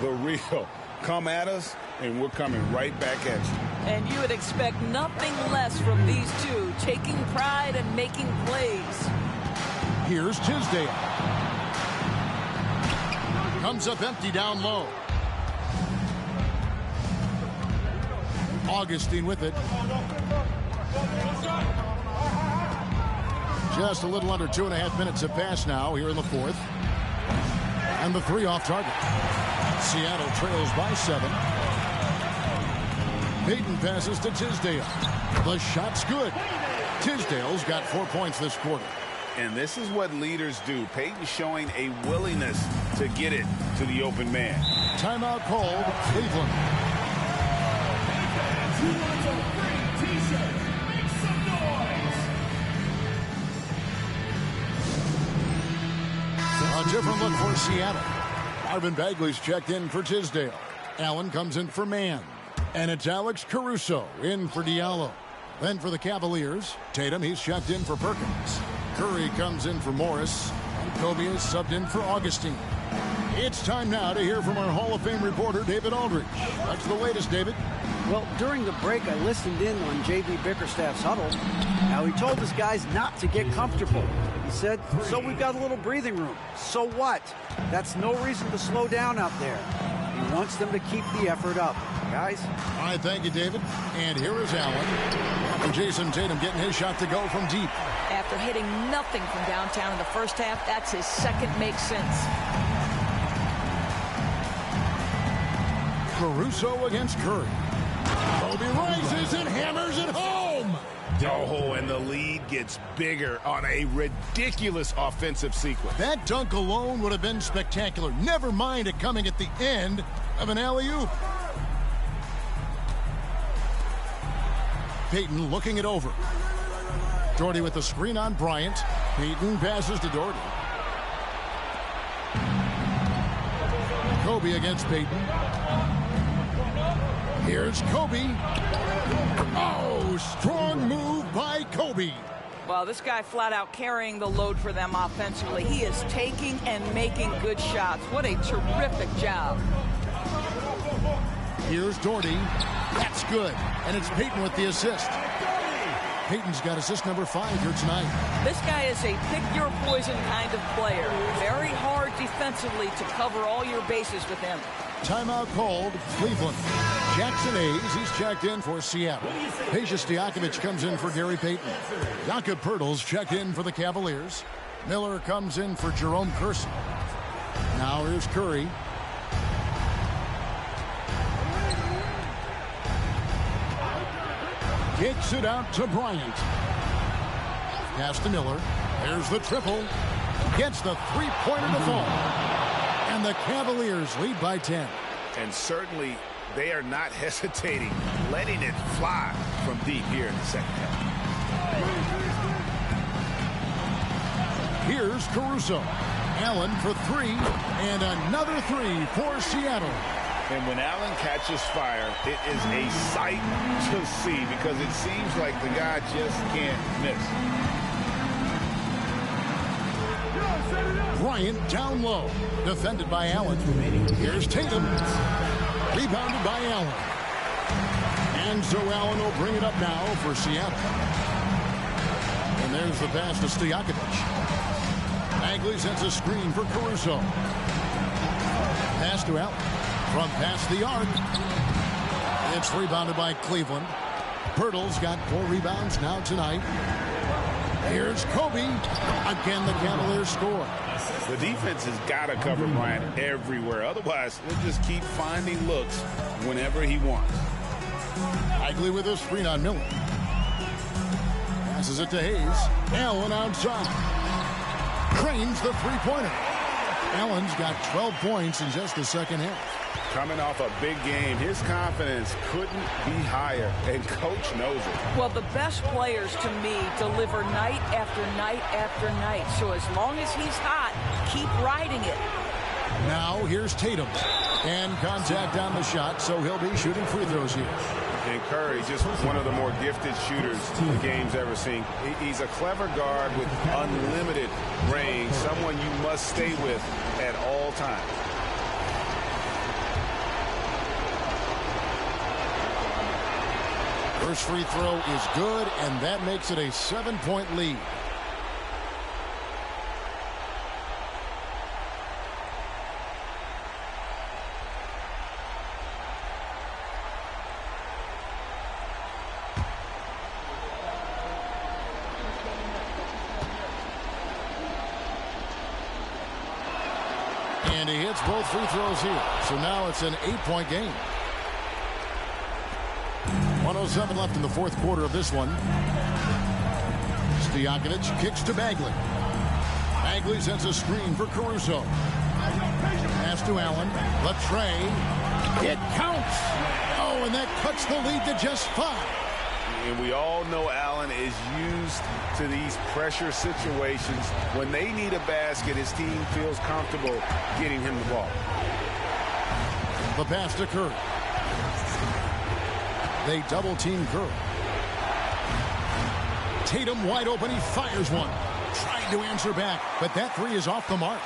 Speaker 9: The real. Come at us, and we're coming right back at you.
Speaker 8: And you would expect nothing less from these two, taking pride and making plays.
Speaker 7: Here's Tisdale. Comes up empty down low. Augustine with it. Just a little under 2.5 minutes have passed now here in the 4th. And the 3 off target. Seattle trails by 7. Payton passes to Tisdale. The shot's good. Tisdale's got 4 points this quarter.
Speaker 9: And this is what leaders do. Payton showing a willingness to get it to the open man.
Speaker 7: Timeout called, Cleveland. A different look for Seattle. Marvin Bagley's checked in for Tisdale. Allen comes in for Mann. And it's Alex Caruso in for Diallo. Then for the Cavaliers, Tatum, he's checked in for Perkins. Curry comes in for Morris. And Kobe is subbed in for Augustine. It's time now to hear from our Hall of Fame reporter, David Aldridge. What's the latest, David?
Speaker 10: Well, during the break, I listened in on J.B. Bickerstaff's huddle. Now, he told his guys not to get comfortable. He said, so we've got a little breathing room. So what? That's no reason to slow down out there. He wants them to keep the effort up. Guys?
Speaker 7: All right, thank you, David. And here is Allen. And Jason Tatum getting his shot to go from deep.
Speaker 8: After hitting nothing from downtown in the first half, that's his second make sense.
Speaker 7: Caruso against Curry. Kobe rises and hammers it home.
Speaker 9: Oh, and the lead gets bigger on a ridiculous offensive sequence.
Speaker 7: That dunk alone would have been spectacular. Never mind it coming at the end of an alley-oop. Payton looking it over. Doherty with the screen on Bryant. Payton passes to Doherty. Kobe against Payton. Here's Kobe. Oh, strong move by Kobe.
Speaker 8: Well, this guy flat out carrying the load for them offensively. He is taking and making good shots. What a terrific job.
Speaker 7: Here's Doherty. That's good. And it's Payton with the assist. Payton's got assist number 5 here tonight.
Speaker 8: This guy is a pick-your-poison kind of player. Very hard defensively to cover all your bases with him.
Speaker 7: Timeout called Cleveland. Jackson Hayes, he's checked in for Seattle. Peja Stojakovic comes in for Gary Payton. Jakob Poeltl's checked in for the Cavaliers. Miller comes in for Jerome Kersey. Now here's Curry. Kicks it out to Bryant. Pass to Miller. There's the triple. Gets the three-pointer to fall. And the Cavaliers lead by 10.
Speaker 9: And certainly they are not hesitating, letting it fly from deep here in the second half.
Speaker 7: Here's Caruso. Allen for 3. And another 3 for Seattle.
Speaker 9: And when Allen catches fire, it is a sight to see because it seems like the guy just can't miss.
Speaker 7: Bryant down low. Defended by Allen. Here's Tatum. Rebounded by Allen. And so Allen will bring it up now for Seattle. And there's the pass to Stojakovic. Bagley sends a screen for Caruso. Pass to Allen. From past the arc. It's rebounded by Cleveland. Poeltl's got 4 rebounds now tonight. Here's Kobe. Again, the Cavaliers score.
Speaker 9: The defense has got to cover Bryant everywhere. Otherwise, they'll just keep finding looks whenever he wants.
Speaker 7: Bagley with a screen on Miller. Passes it to Hayes. Allen outside. Cranes the three-pointer. Allen's got 12 points in just the second half.
Speaker 9: Coming off a big game, his confidence couldn't be higher, and coach knows it.
Speaker 8: Well, the best players, to me, deliver night after night after night. So as long as he's hot, keep riding it.
Speaker 7: Now here's Tatum. And contact on the shot, so he'll be shooting free throws here.
Speaker 9: And Curry, just one of the more gifted shooters the game's ever seen. He's a clever guard with unlimited range, someone you must stay with at all times.
Speaker 7: First free throw is good, and that makes it a 7-point lead. And he hits both free throws here. So now it's an 8-point game. 1:07 left in the fourth quarter of this one. Stojakovic kicks to Bagley. Bagley sends a screen for Caruso. Pass to Allen. Latrey. It counts. Oh, and that cuts the lead to just 5.
Speaker 9: And we all know Allen is used to these pressure situations. When they need a basket, his team feels comfortable getting him the ball.
Speaker 7: The pass to Curry. They double team Curry. Tatum wide open. He fires one. Trying to answer back, but that 3 is off the mark.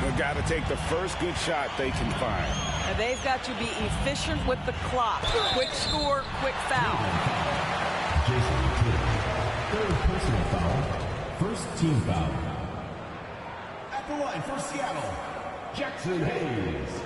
Speaker 9: They've got to take the first good shot they can find.
Speaker 8: And they've got to be efficient with the clock. Quick score, quick foul.
Speaker 4: Jason Tatum. Third personal foul. First team foul. At the line for Seattle, Jackson Hayes.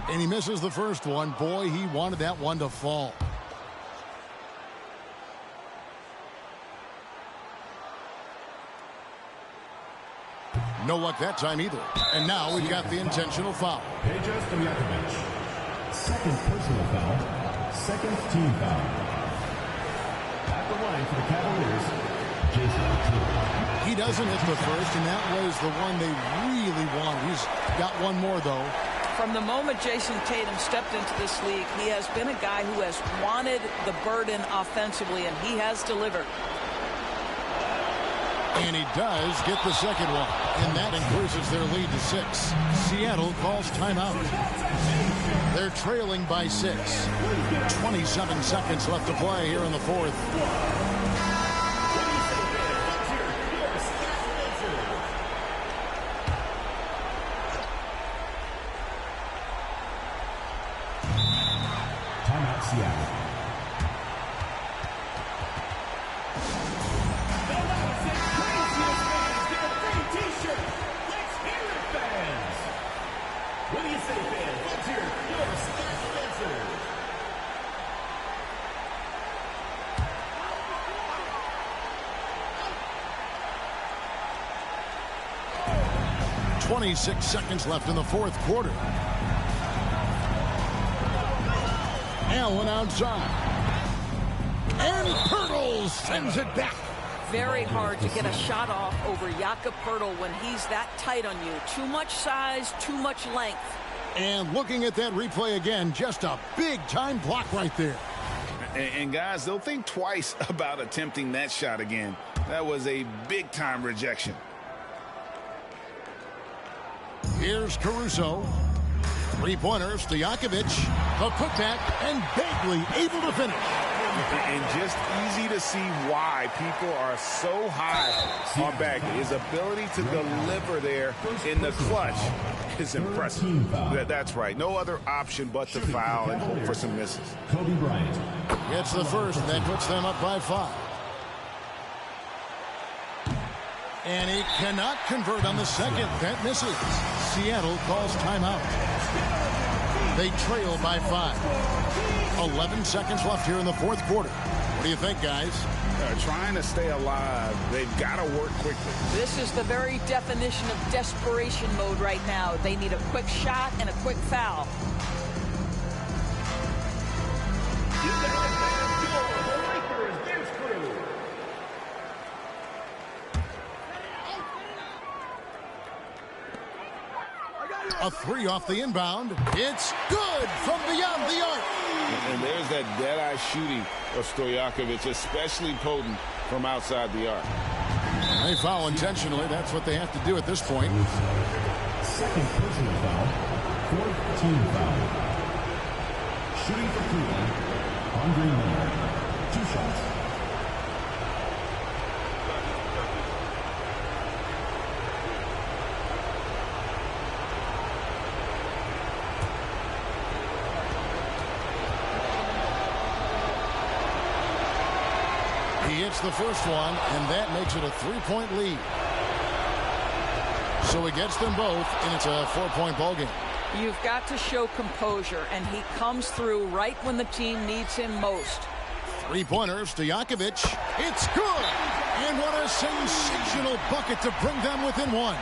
Speaker 7: And he misses the first one. Boy, he wanted that one to fall. No luck that time either. And now we've got the intentional foul.
Speaker 4: Second personal foul. Second team foul. At the line for the Cavaliers, Jason Tatum.
Speaker 7: He doesn't hit the first, and that was the one they really wanted. He's got one more, though.
Speaker 8: From the moment Jason Tatum stepped into this league, he has been a guy who has wanted the burden offensively, and he has delivered.
Speaker 7: And he does get the second one, and that increases their lead to 6. Seattle calls timeout. They're trailing by 6. 27 seconds left to play here in the fourth.
Speaker 4: Timeout, Seattle. What do you say, fans? Let's hear your stats answer.
Speaker 7: 26 seconds left in the fourth quarter. Allen outside. And Pirtle sends it back.
Speaker 8: Very hard to get a shot off over Jakob Pirtle when he's that tight on you. Too much size, too much length.
Speaker 7: And looking at that replay again, just a big-time block right there.
Speaker 11: And guys, they'll think twice about attempting that shot again. That was a big-time rejection.
Speaker 7: Here's Caruso. Three-pointer, Stojakovic. The putback, and Bagley able to finish.
Speaker 11: And just easy to see why people are so high on Bagley. His ability to deliver there in the clutch is impressive. That's right. No other option but to foul and hope for some misses.
Speaker 4: Kobe Bryant
Speaker 7: gets the first, and that puts them up by 5. And he cannot convert on the second. That misses. Seattle calls timeout. They trail by 5. 11 seconds left here in the fourth quarter. What do you think, guys?
Speaker 11: Trying to stay alive. They've got to work quickly.
Speaker 8: This is the very definition of desperation mode right now. They need a quick shot and a quick foul.
Speaker 7: A 3 off the inbound. It's good from beyond the arc.
Speaker 11: And there's that dead-eye shooting of Stojakovic, especially potent from outside the arc.
Speaker 7: They foul intentionally. That's what they have to do at this point.
Speaker 4: Second personal foul. Fourth team foul. Shooting for Cleveland, Andre Miller. 2 shots.
Speaker 7: He hits the first one, and that makes it a 3-point lead. So he gets them both, and it's a 4-point ball game.
Speaker 8: You've got to show composure, and he comes through right when the team needs him most.
Speaker 7: 3-pointer, Stojakovic. It's good! And what a sensational bucket to bring them within 1.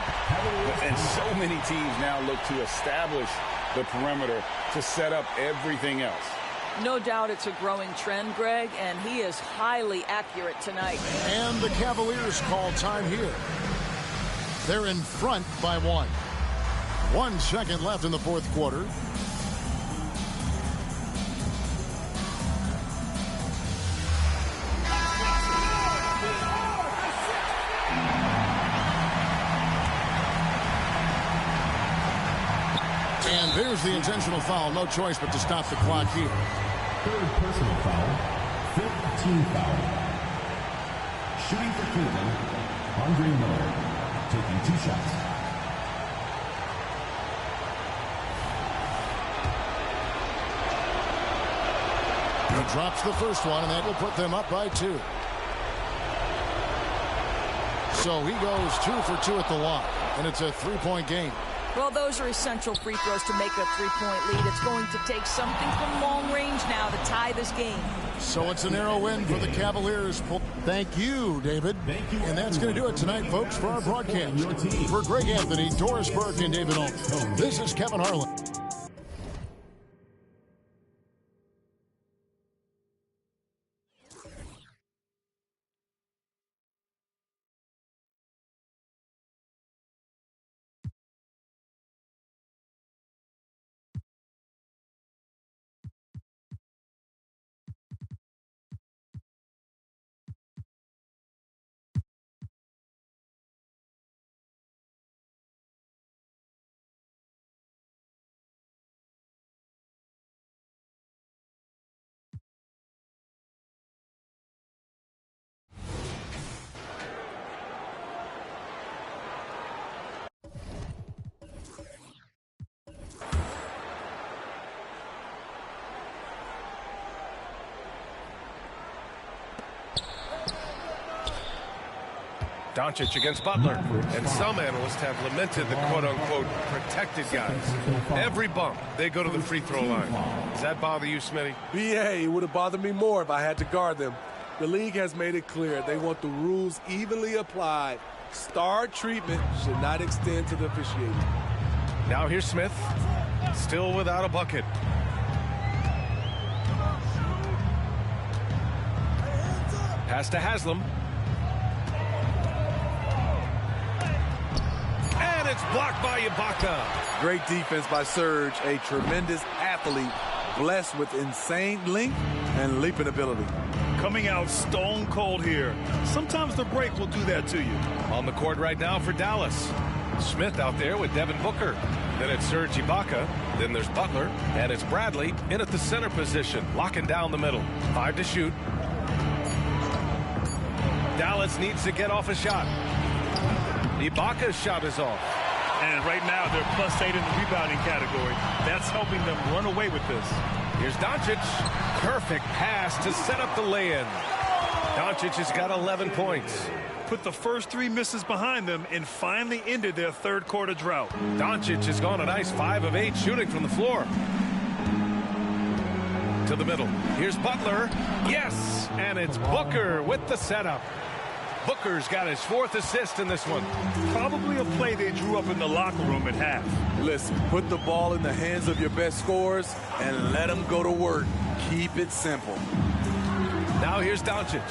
Speaker 11: And so many teams now look to establish the perimeter to set up everything else.
Speaker 8: No doubt it's a growing trend, Greg, and he is highly accurate tonight.
Speaker 7: And the Cavaliers call time here. They're in front by 1. 1 second left in the fourth quarter. And there's the intentional foul. No choice but to stop the clock here.
Speaker 4: Third personal foul. Fifth team foul. Shooting for Cleveland, Andre Miller. Taking 2 shots.
Speaker 7: He drops the first one, and that will put them up by 2. So he goes 2 for 2 at the line, and it's a 3-point game.
Speaker 8: Well, those are essential free throws to make a 3-point lead. It's going to take something from long range now to tie this game.
Speaker 7: So it's a narrow win for the Cavaliers. Thank you, David.
Speaker 4: Thank you.
Speaker 7: And that's going to do it tonight, folks, for our broadcast. For Greg Anthony, Doris Burke, and David Olin, this is Kevin Harlan.
Speaker 1: Doncic against Butler. And some analysts have lamented the quote-unquote protected guys. Every bump, they go to the free throw line. Does that bother you, Smitty?
Speaker 6: BA, it would have bothered me more if I had to guard them. The league has made it clear they want the rules evenly applied. Star treatment should not extend to the officiating.
Speaker 1: Now here's Smith, still without a bucket. Pass to Haslam. And it's blocked by Ibaka.
Speaker 6: Great defense by Serge, a tremendous athlete, blessed with insane length and leaping ability.
Speaker 3: Coming out stone cold here. Sometimes the break will do that to you.
Speaker 1: On the court right now for Dallas. Smith out there with Devin Booker. Then it's Serge Ibaka. Then there's Butler. And it's Bradley in at the center position, locking down the middle. 5 to shoot. Dallas needs to get off a shot. Ibaka's shot is off.
Speaker 3: And right now they're +8 in the rebounding category. That's helping them run away with this.
Speaker 1: Here's Doncic. Perfect pass to set up the lay-in. Doncic has got 11 points.
Speaker 3: Put the first 3 misses behind them and finally ended their third quarter drought.
Speaker 1: Doncic has gone a nice 5 of 8 shooting from the floor. To the middle. Here's Butler. Yes! And it's Booker with the setup. Booker's got his 4th assist in this one.
Speaker 3: Probably a play they drew up in the locker room at half.
Speaker 6: Listen, put the ball in the hands of your best scorers and let them go to work. Keep it simple.
Speaker 1: Now here's Doncic.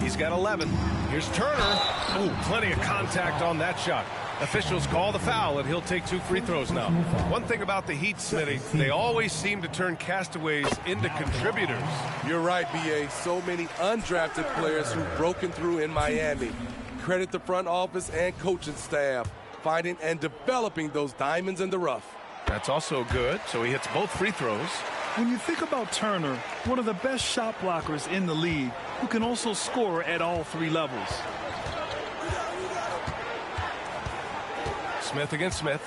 Speaker 1: He's got 11. Here's Turner. Ooh, plenty of contact on that shot. Officials call the foul, and he'll take 2 free throws now. One thing about the Heat, Smitty, they always seem to turn castaways into contributors.
Speaker 6: You're right, B.A. So many undrafted players who've broken through in Miami. Credit the front office and coaching staff, finding and developing those diamonds in the rough.
Speaker 1: That's also good, so he hits both free throws.
Speaker 3: When you think about Turner, one of the best shot blockers in the league, who can also score at all 3 levels.
Speaker 1: Smith against Smith.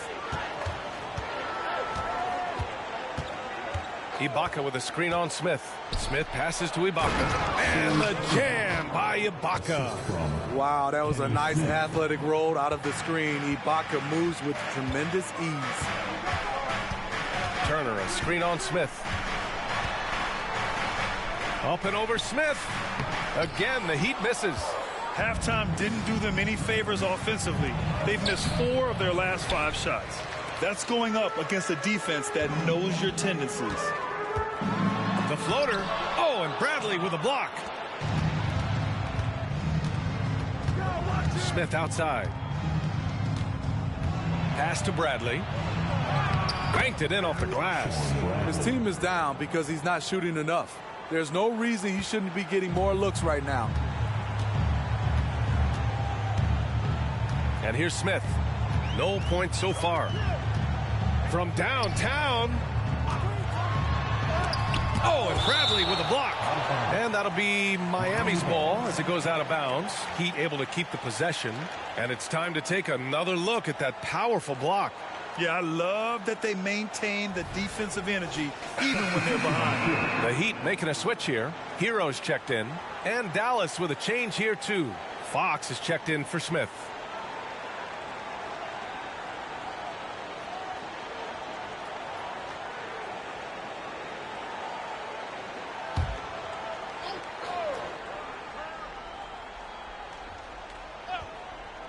Speaker 1: Ibaka with a screen on Smith. Smith passes to Ibaka. And the jam by Ibaka.
Speaker 6: Wow, that was a nice athletic roll out of the screen. Ibaka moves with tremendous ease.
Speaker 1: Turner, a screen on Smith. Up and over Smith. Again, the Heat misses.
Speaker 3: Halftime didn't do them any favors offensively. They've missed 4 of their last 5 shots. That's going up against a defense that knows your tendencies.
Speaker 1: The floater. Oh, and Bradley with a block. Smith outside. Pass to Bradley. Banked it in off the glass.
Speaker 6: His team is down because he's not shooting enough. There's no reason he shouldn't be getting more looks right now.
Speaker 1: And here's Smith. No points so far. From downtown. Oh, and Bradley with a block. And that'll be Miami's ball as it goes out of bounds. Heat able to keep the possession. And it's time to take another look at that powerful block.
Speaker 3: Yeah, I love that they maintain the defensive energy even when they're behind.
Speaker 1: The Heat making a switch here. Heroes checked in. And Dallas with a change here too. Fox is checked in for Smith.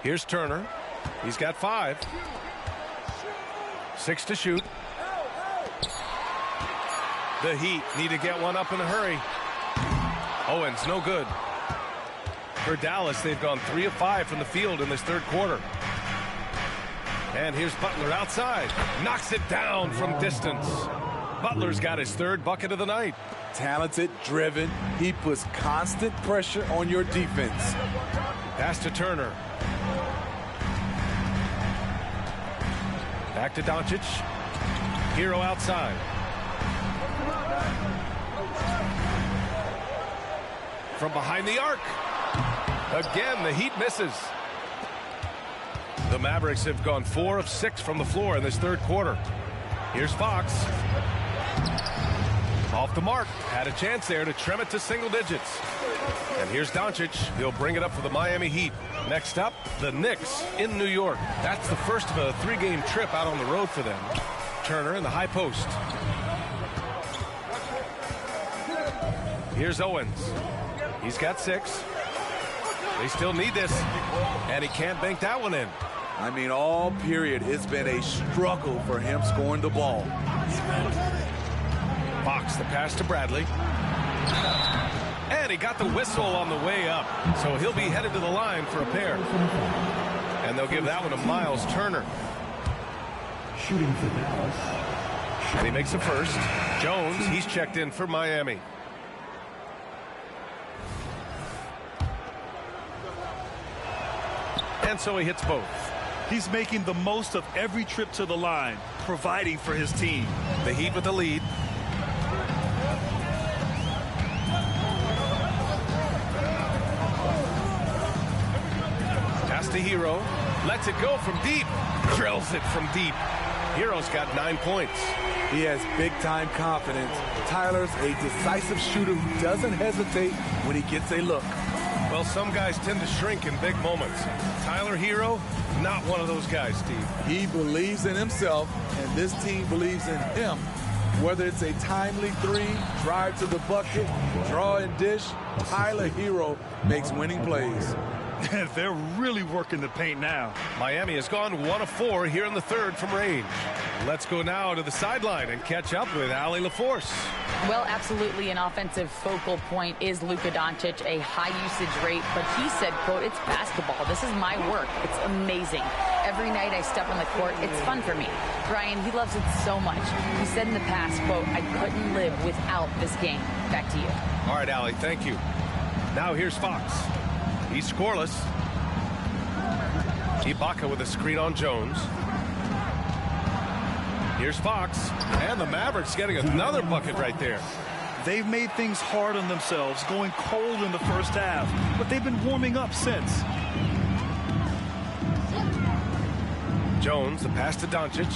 Speaker 1: Here's Turner. He's got 5. 6 to shoot. The Heat need to get one up in a hurry. Owens, no good. For Dallas, they've gone 3 of 5 from the field in this third quarter. And here's Butler outside. Knocks it down from distance. Butler's got his 3rd bucket of the night.
Speaker 12: Talented, driven. He puts constant pressure on your defense.
Speaker 1: Pass to Turner. Back to Doncic. Hero outside. From behind the arc. Again, the Heat misses. The Mavericks have gone 4 of 6 from the floor in this third quarter. Here's Fox. Off the mark. Had a chance there to trim it to single digits. And here's Doncic. He'll bring it up for the Miami Heat. Next up, the Knicks in New York. That's the first of a 3-game trip out on the road for them. Turner in the high post. Here's Owens. He's got 6. They still need this. And he can't bank that one in.
Speaker 12: I mean, all period, it's been a struggle for him scoring the ball.
Speaker 1: Fox, the pass to Bradley. And he got the whistle on the way up. So he'll be headed to the line for a pair. And they'll give that one to Miles Turner.
Speaker 4: Shooting for Dallas.
Speaker 1: And he makes the first. Jones, he's checked in for Miami. And so he hits both.
Speaker 3: He's making the most of every trip to the line, providing for his team.
Speaker 1: The Heat with the lead. Pass to Hero. Lets it go from deep. Drills it from deep. Hero's got 9 points.
Speaker 12: He has big-time confidence. Tyler's a decisive shooter who doesn't hesitate when he gets a look.
Speaker 1: Well, some guys tend to shrink in big moments. Tyler Hero, not one of those guys, Steve.
Speaker 12: He believes in himself, and this team believes in him. Whether it's a timely 3, drive to the bucket, draw and dish, Tyler Hero makes winning plays.
Speaker 3: They're really working the paint now.
Speaker 1: Miami has gone 1 of 4 here in the third from range. Let's go now to the sideline and catch up with Allie LaForce.
Speaker 5: Well, absolutely an offensive focal point is Luka Doncic, a high usage rate, but he said, quote, it's basketball. This is my work. It's amazing. Every night I step on the court, it's fun for me. Brian, he loves it so much. He said in the past, quote, I couldn't live without this game. Back to you.
Speaker 1: All right, Allie, thank you. Now here's Fox. He's scoreless. Ibaka with a screen on Jones. Here's Fox. And the Mavericks getting another bucket right there.
Speaker 3: They've made things hard on themselves, going cold in the first half, but they've been warming up since.
Speaker 1: Jones, the pass to Doncic.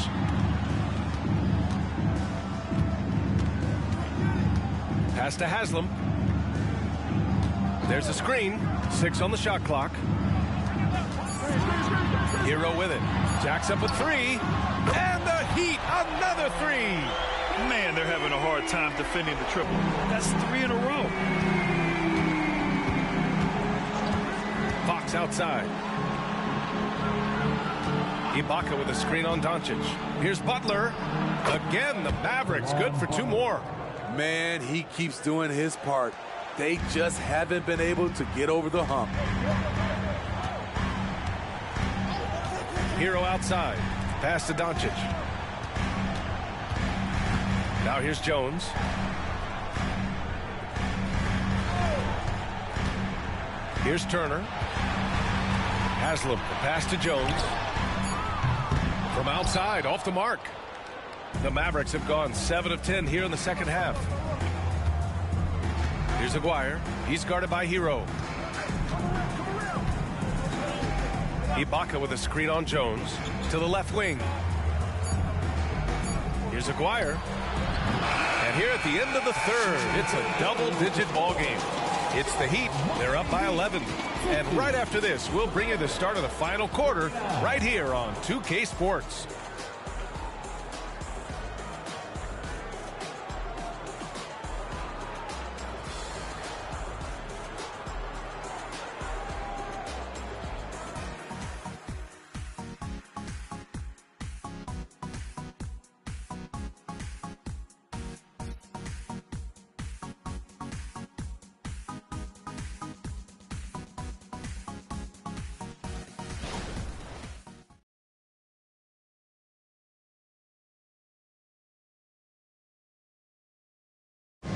Speaker 1: Pass to Haslam. There's a screen. 6 on the shot clock. Hero with it. Jacks up a 3. And the Heat, another 3.
Speaker 3: Man, they're having a hard time defending the triple. That's 3 in a row.
Speaker 1: Fox outside. Ibaka with a screen on Doncic. Here's Butler. Again, the Mavericks good for 2 more.
Speaker 12: Man, he keeps doing his part. They just haven't been able to get over the hump.
Speaker 1: Hero outside. Pass to Doncic. Now here's Jones. Here's Turner. Haslam, the pass to Jones. From outside, off the mark. The Mavericks have gone 7 of 10 here in the second half. Here's Aguirre. He's guarded by Hero. Ibaka with a screen on Jones. To the left wing. Here's Aguirre. And here at the end of the third, it's a double-digit ball game. It's the Heat. They're up by 11. And right after this, we'll bring you the start of the final quarter right here on 2K Sports.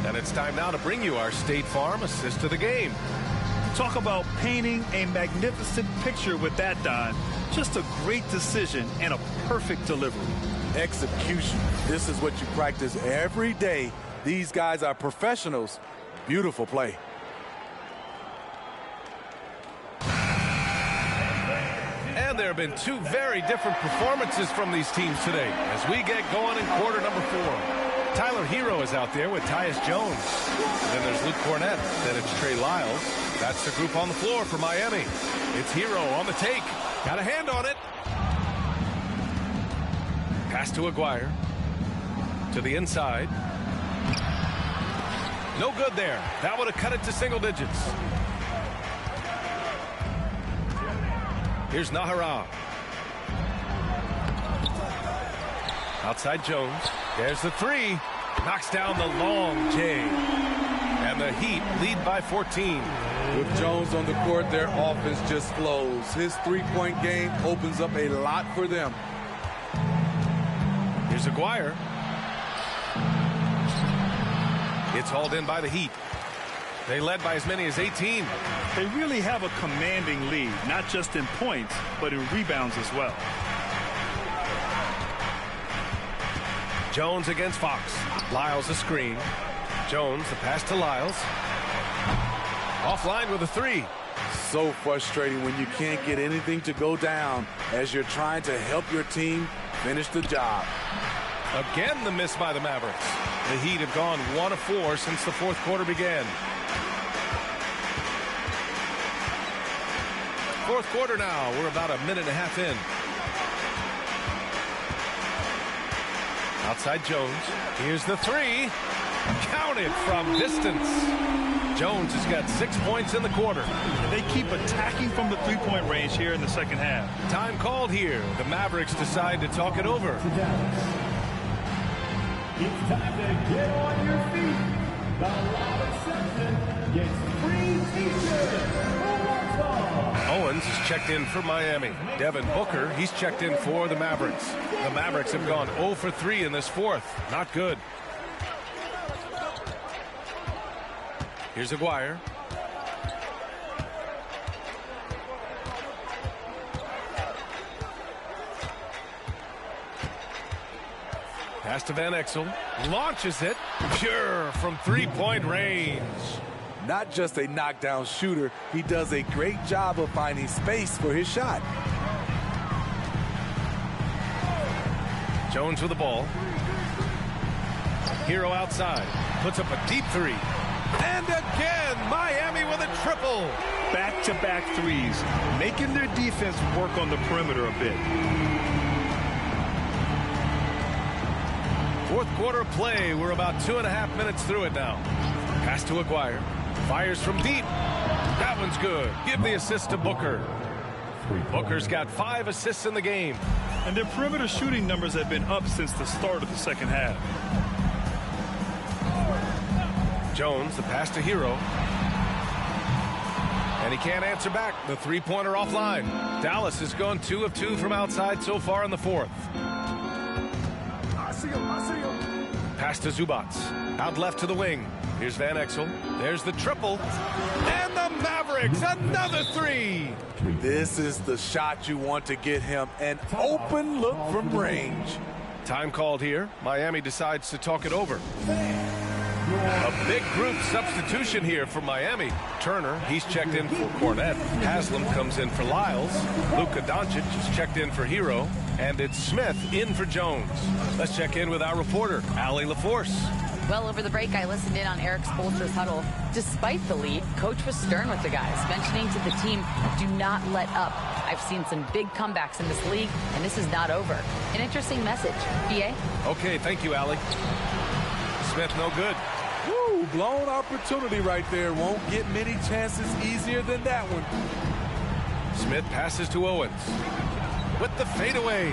Speaker 1: And it's time now to bring you our State Farm assist to the game.
Speaker 3: Talk about painting a magnificent picture with that, Don. Just a great decision and a perfect delivery.
Speaker 12: Execution. This is what you practice every day. These guys are professionals. Beautiful play.
Speaker 1: And there have been two very different performances from these teams today as we get going in quarter number 4. Tyler Hero is out there with Tyus Jones. Then there's Luke Cornett. Then it's Trey Lyles. That's the group on the floor for Miami. It's Hero on the take. Got a hand on it. Pass to Aguirre. To the inside. No good there. That would have cut it to single digits. Here's Nahara. Outside Jones. There's the 3. Knocks down the long J. And the Heat lead by 14.
Speaker 12: With Jones on the court, their offense just flows. His three-point game opens up a lot for them.
Speaker 1: Here's Aguirre. It's hauled in by the Heat. They led by as many as 18.
Speaker 3: They really have a commanding lead, not just in points, but in rebounds as well.
Speaker 1: Jones against Fox. Lyles a screen. Jones, the pass to Lyles. Offline with a 3.
Speaker 12: So frustrating when you can't get anything to go down as you're trying to help your team finish the job.
Speaker 1: Again, the miss by the Mavericks. The Heat have gone 1 of 4 since the fourth quarter began. Fourth quarter now. We're about a minute and a half in. Outside Jones. Here's the 3. Counted from distance. Jones has got 6 points in the quarter.
Speaker 3: They keep attacking from the three-point range here in the second half.
Speaker 1: Time called here. The Mavericks decide to talk it over.
Speaker 4: It's time to get on your feet. The Loud Section gets free t-shirts.
Speaker 1: Owens is checked in for Miami. Devin Booker, he's checked in for the Mavericks. The Mavericks have gone 0 for 3 in this fourth. Not good. Here's Aguirre. Pass to Van Exel. Launches it. Pure from three-point range.
Speaker 12: Not just a knockdown shooter, he does a great job of finding space for his shot.
Speaker 1: Jones with the ball. Hero outside. Puts up a deep 3. And again, Miami with a triple.
Speaker 3: Back-to-back threes, making their defense work on the perimeter a bit.
Speaker 1: Fourth quarter of play. We're about 2.5 minutes through it now. Pass to Aguirre. Fires from deep. That one's good. Give the assist to Booker. Booker's got 5 assists in the game.
Speaker 3: And their perimeter shooting numbers have been up since the start of the second half.
Speaker 1: Jones, the pass to Hero. And he can't answer back. The three-pointer offline. Dallas has gone 2 of 2 from outside so far in the fourth. Pass to Zubats. Out left to the wing. Here's Van Exel. There's the triple. And the Mavericks, another 3.
Speaker 12: This is the shot you want to get him. An open look from range.
Speaker 1: Time called here. Miami decides to talk it over. A big group substitution here for Miami. Turner, he's checked in for Cornett. Haslam comes in for Lyles. Luka Doncic is checked in for Hero. And it's Smith in for Jones. Let's check in with our reporter, Allie LaForce.
Speaker 5: Well, over the break, I listened in on Eric Spoelstra's huddle. Despite the lead, Coach was stern with the guys, mentioning to the team, do not let up. I've seen some big comebacks in this league, and this is not over. An interesting message. BA?
Speaker 1: Okay, thank you, Allie. Smith, no good.
Speaker 12: Woo, blown opportunity right there. Won't get many chances easier than that one.
Speaker 1: Smith passes to Owens. With the fadeaway.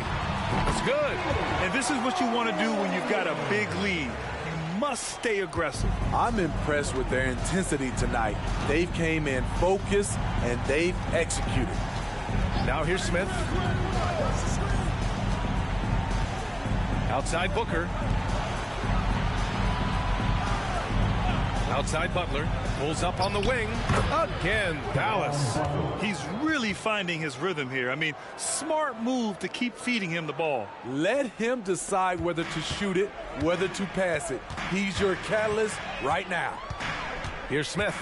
Speaker 1: It's good.
Speaker 3: And this is what you want to do when you've got a big lead. Must stay aggressive.
Speaker 12: I'm impressed with their intensity tonight. They've came in focused and they've executed.
Speaker 1: Now here's Smith. Outside Booker. Outside Butler. Pulls up on the wing. Again, Dallas.
Speaker 3: He's really finding his rhythm here. I mean, smart move to keep feeding him the ball.
Speaker 6: Let him decide whether to shoot it, whether to pass it. He's your catalyst right now.
Speaker 1: Here's Smith.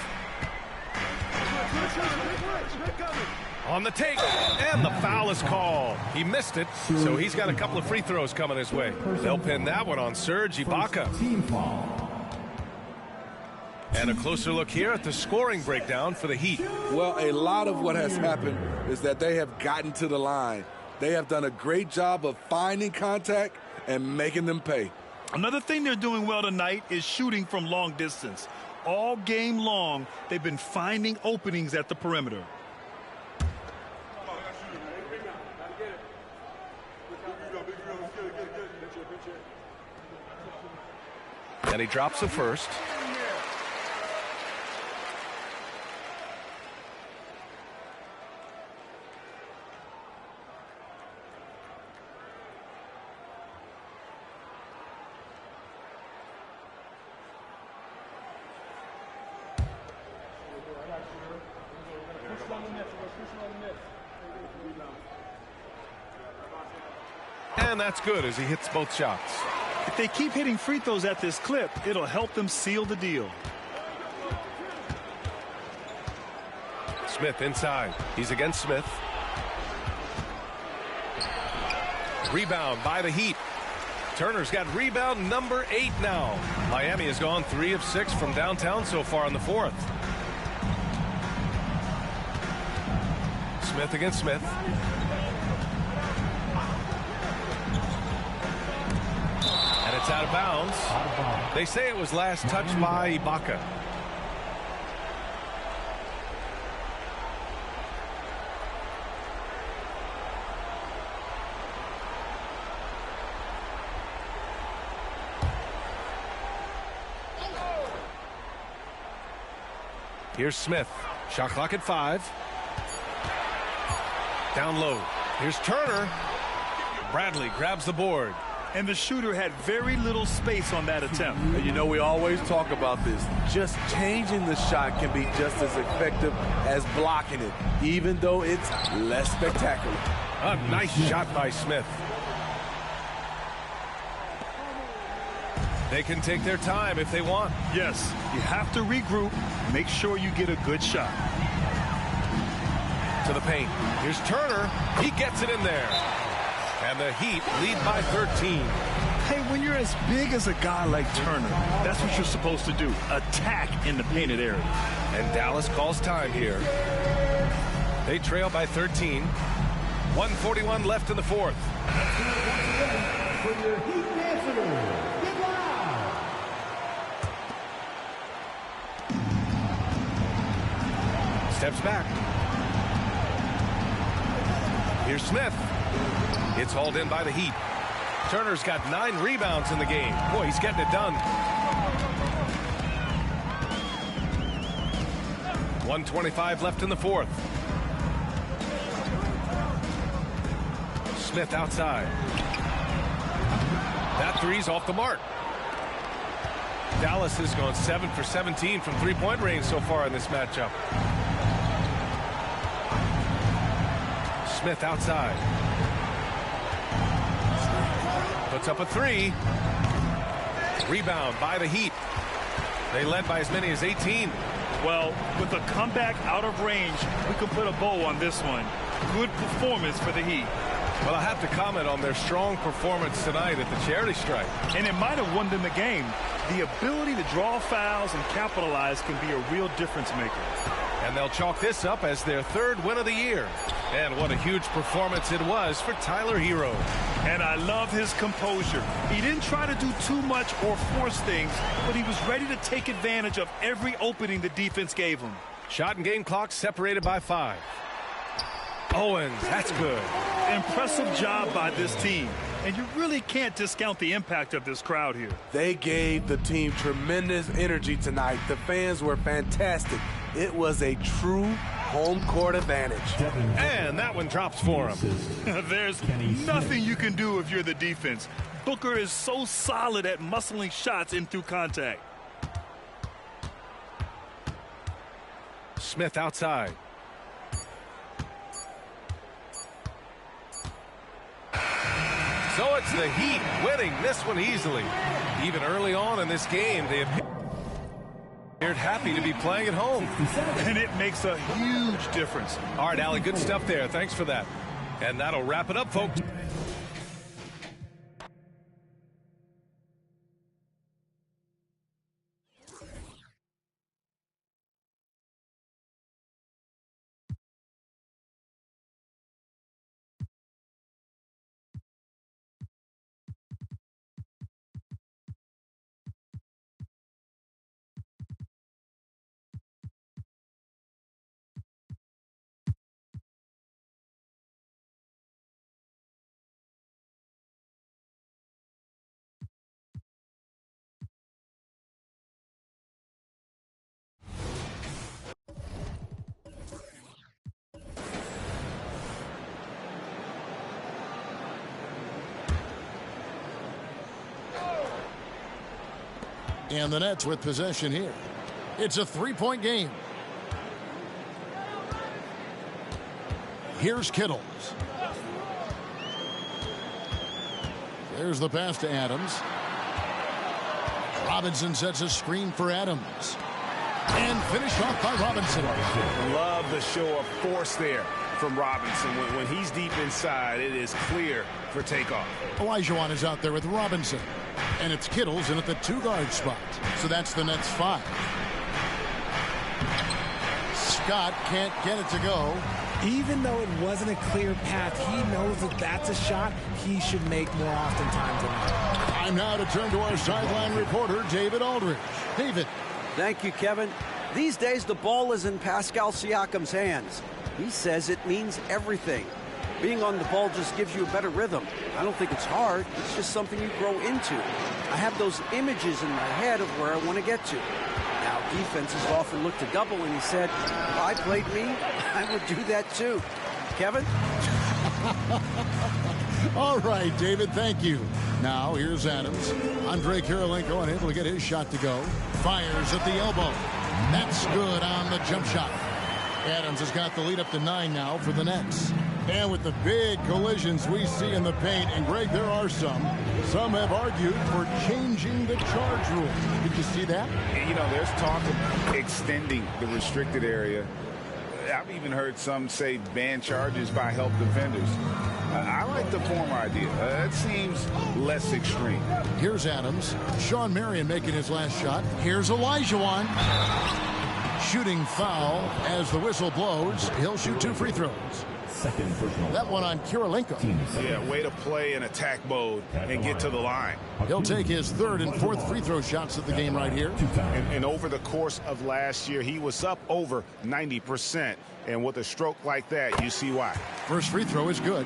Speaker 1: On the take, and the foul is called. He missed it, so he's got a couple of free throws coming his way. They'll pin that one on Serge Ibaka.
Speaker 4: Team foul.
Speaker 1: And a closer look here at the scoring breakdown for the Heat.
Speaker 6: Well, a lot of what has happened is that they have gotten to the line. They have done a great job of finding contact and making them pay.
Speaker 3: Another thing they're doing well tonight is shooting from long distance. All game long, they've been finding openings at the perimeter.
Speaker 1: And he drops the first. And that's good as he hits both shots.
Speaker 3: If they keep hitting free throws at this clip, it'll help them seal the deal.
Speaker 1: Smith inside. He's against Smith. Rebound by the Heat. Turner's got rebound number 8 now. Miami has gone 3 of 6 from downtown so far in the fourth. Smith against Smith. And it's out of bounds. They say it was last touched by Ibaka. Here's Smith. Shot clock at 5. Down low. Here's Turner. Bradley grabs the board.
Speaker 3: And the shooter had very little space on that attempt.
Speaker 6: And you know, we always talk about this. Just changing the shot can be just as effective as blocking it, even though it's less spectacular.
Speaker 1: A nice shot by Smith. They can take their time if they want.
Speaker 3: Yes, you have to regroup. Make sure you get a good shot.
Speaker 1: To the paint. Here's Turner. He gets it in there. And the Heat lead by 13.
Speaker 3: Hey, when you're as big as a guy like Turner, that's what you're supposed to do. Attack in the painted area.
Speaker 1: And Dallas calls time here. They trail by 13. 1:41 left in the fourth.
Speaker 4: For your Heat answer.
Speaker 1: Steps back. Here's Smith. It's hauled in by the Heat. Turner's got 9 rebounds in the game. Boy, he's getting it done. 1:25 left in the fourth. Smith outside. That three's off the mark. Dallas has gone 7 for 17 from three-point range so far in this matchup. Smith outside. Puts up a 3. Rebound by the Heat. They led by as many as 18.
Speaker 3: Well, with a comeback out of range, we can put a bow on this one. Good performance for the Heat.
Speaker 1: Well, I have to comment on their strong performance tonight at the charity strike.
Speaker 3: And it might have won them the game. The ability to draw fouls and capitalize can be a real difference maker.
Speaker 1: And they'll chalk this up as their 3rd win of the year. And what a huge performance it was for Tyler Hero.
Speaker 3: And I love his composure. He didn't try to do too much or force things, but he was ready to take advantage of every opening the defense gave him.
Speaker 1: Shot and game clock separated by 5. Owens, that's good.
Speaker 3: Impressive job by this team. And you really can't discount the impact of this crowd here.
Speaker 6: They gave the team tremendous energy tonight. The fans were fantastic. It was a true home court advantage.
Speaker 1: And that one drops for him.
Speaker 3: There's nothing you can do if you're the defense. Booker is so solid at muscling shots in through contact.
Speaker 1: Smith outside. So it's the Heat winning this one easily. Even early on in this game, they appeared happy to be playing at home.
Speaker 3: And it makes a huge difference.
Speaker 1: All right, Allie, good stuff there. Thanks for that. And that'll wrap it up, folks.
Speaker 7: And the Nets with possession here. It's a three-point game. Here's Kittles. There's the pass to Adams. Robinson sets a screen for Adams. And finished off by Robinson.
Speaker 11: Love the show of force there from Robinson. When he's deep inside, it is clear for takeoff.
Speaker 7: Olajuwon is out there with Robinson. And it's Kittles in at the two-guard spot. So that's the Nets 5. Scott can't get it to go.
Speaker 13: Even though it wasn't a clear path, he knows that that's a shot he should make more often times than not.
Speaker 7: Time now to turn to our sideline reporter, David Aldridge. David.
Speaker 10: Thank you, Kevin. These days, the ball is in Pascal Siakam's hands. He says it means everything. Being on the ball just gives you a better rhythm. I don't think it's hard. It's just something you grow into. I have those images in my head of where I want to get to. Now, defenses often look to double, and he said, if I played me, I would do that too. Kevin?
Speaker 7: All right, David, thank you. Now, here's Adams. Andrei Kirilenko unable to get his shot to go. Fires at the elbow. That's good on the jump shot. Adams has got the lead up to 9 now for the Nets. And with the big collisions we see in the paint, and Greg, there are some have argued for changing the charge rule. Did you see that?
Speaker 11: You know, there's talk of extending the restricted area. I've even heard some say ban charges by help defenders. I like the former idea. It seems less extreme.
Speaker 7: Here's Adams. Sean Marion making his last shot. Here's Olajuwon. Shooting foul as the whistle blows. He'll shoot 2 free throws.
Speaker 4: Second personal.
Speaker 7: That one on Kirilenko.
Speaker 11: Yeah, way to play in attack mode and get to the line.
Speaker 7: He'll take his 3rd and 4th free throw shots of the game right here.
Speaker 11: And over the course of last year, he was up over 90%. And with a stroke like that, you see why.
Speaker 7: First free throw is good.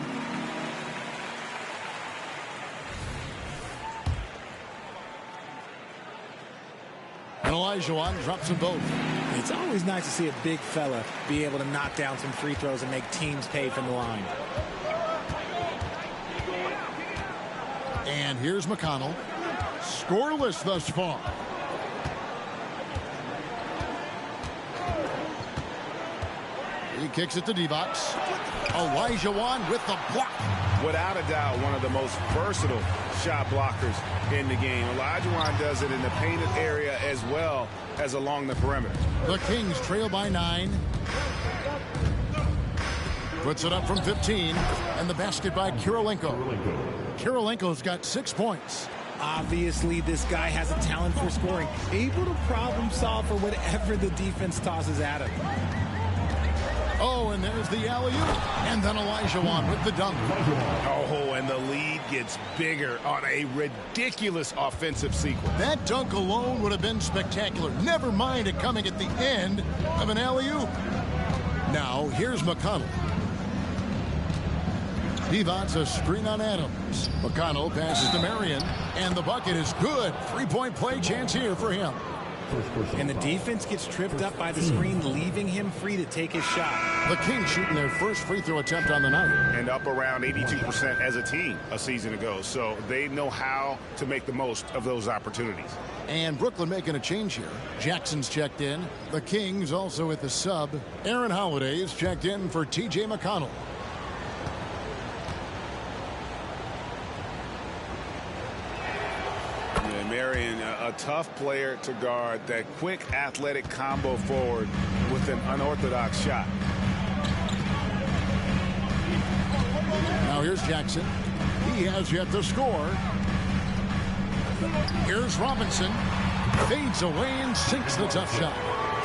Speaker 7: And Olajuwon drops them both.
Speaker 13: It's always nice to see a big fella be able to knock down some free throws and make teams pay from the line.
Speaker 7: And here's McConnell. Scoreless thus far. He kicks it to D-Box. Olajuwon with the block.
Speaker 11: Without a doubt, one of the most versatile shot blockers in the game. Olajuwon does it in the painted area as well as along the perimeter.
Speaker 7: The Kings trail by 9. Puts it up from 15. And the basket by Kirilenko. Kirilenko's got 6 points.
Speaker 13: Obviously, this guy has a talent for scoring. Able to problem solve for whatever the defense tosses at him.
Speaker 7: Oh, and there's the alley-oop. And then Olajuwon with the dunk.
Speaker 11: Oh, and the lead gets bigger on a ridiculous offensive sequence.
Speaker 7: That dunk alone would have been spectacular. Never mind it coming at the end of an alley-oop. Now, here's McConnell. Divac a screen on Adams. McConnell passes to Marion. And the bucket is good. 3-point play chance here for him.
Speaker 13: And the defense gets tripped up by the screen, leaving him free to take his shot.
Speaker 7: The Kings shooting their first free throw attempt on the night.
Speaker 11: And up around 82% as a team a season ago. So they know how to make the most of those opportunities.
Speaker 7: And Brooklyn making a change here. Jackson's checked in. The Kings also at the sub. Aaron Holiday is checked in for T.J. McConnell.
Speaker 11: Marion, a tough player to guard. That quick athletic combo forward with an unorthodox shot.
Speaker 7: Now here's Jackson. He has yet to score. Here's Robinson. Fades away and sinks the tough shot.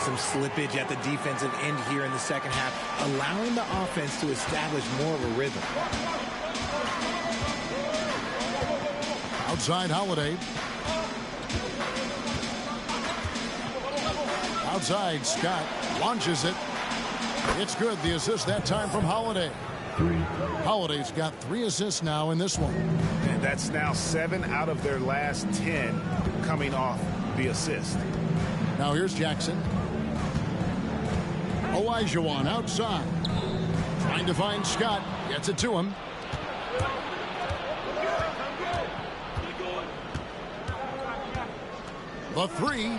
Speaker 13: Some slippage at the defensive end here in the second half, allowing the offense to establish more of a rhythm.
Speaker 7: Outside Holiday. Outside, Scott launches it. It's good. The assist that time from Holiday. Holiday's got 3 assists now in this one.
Speaker 11: And that's now 7 out of their last 10 coming off the assist.
Speaker 7: Now here's Jackson. Olajuwon outside. Trying to find Scott. Gets it to him. The 3.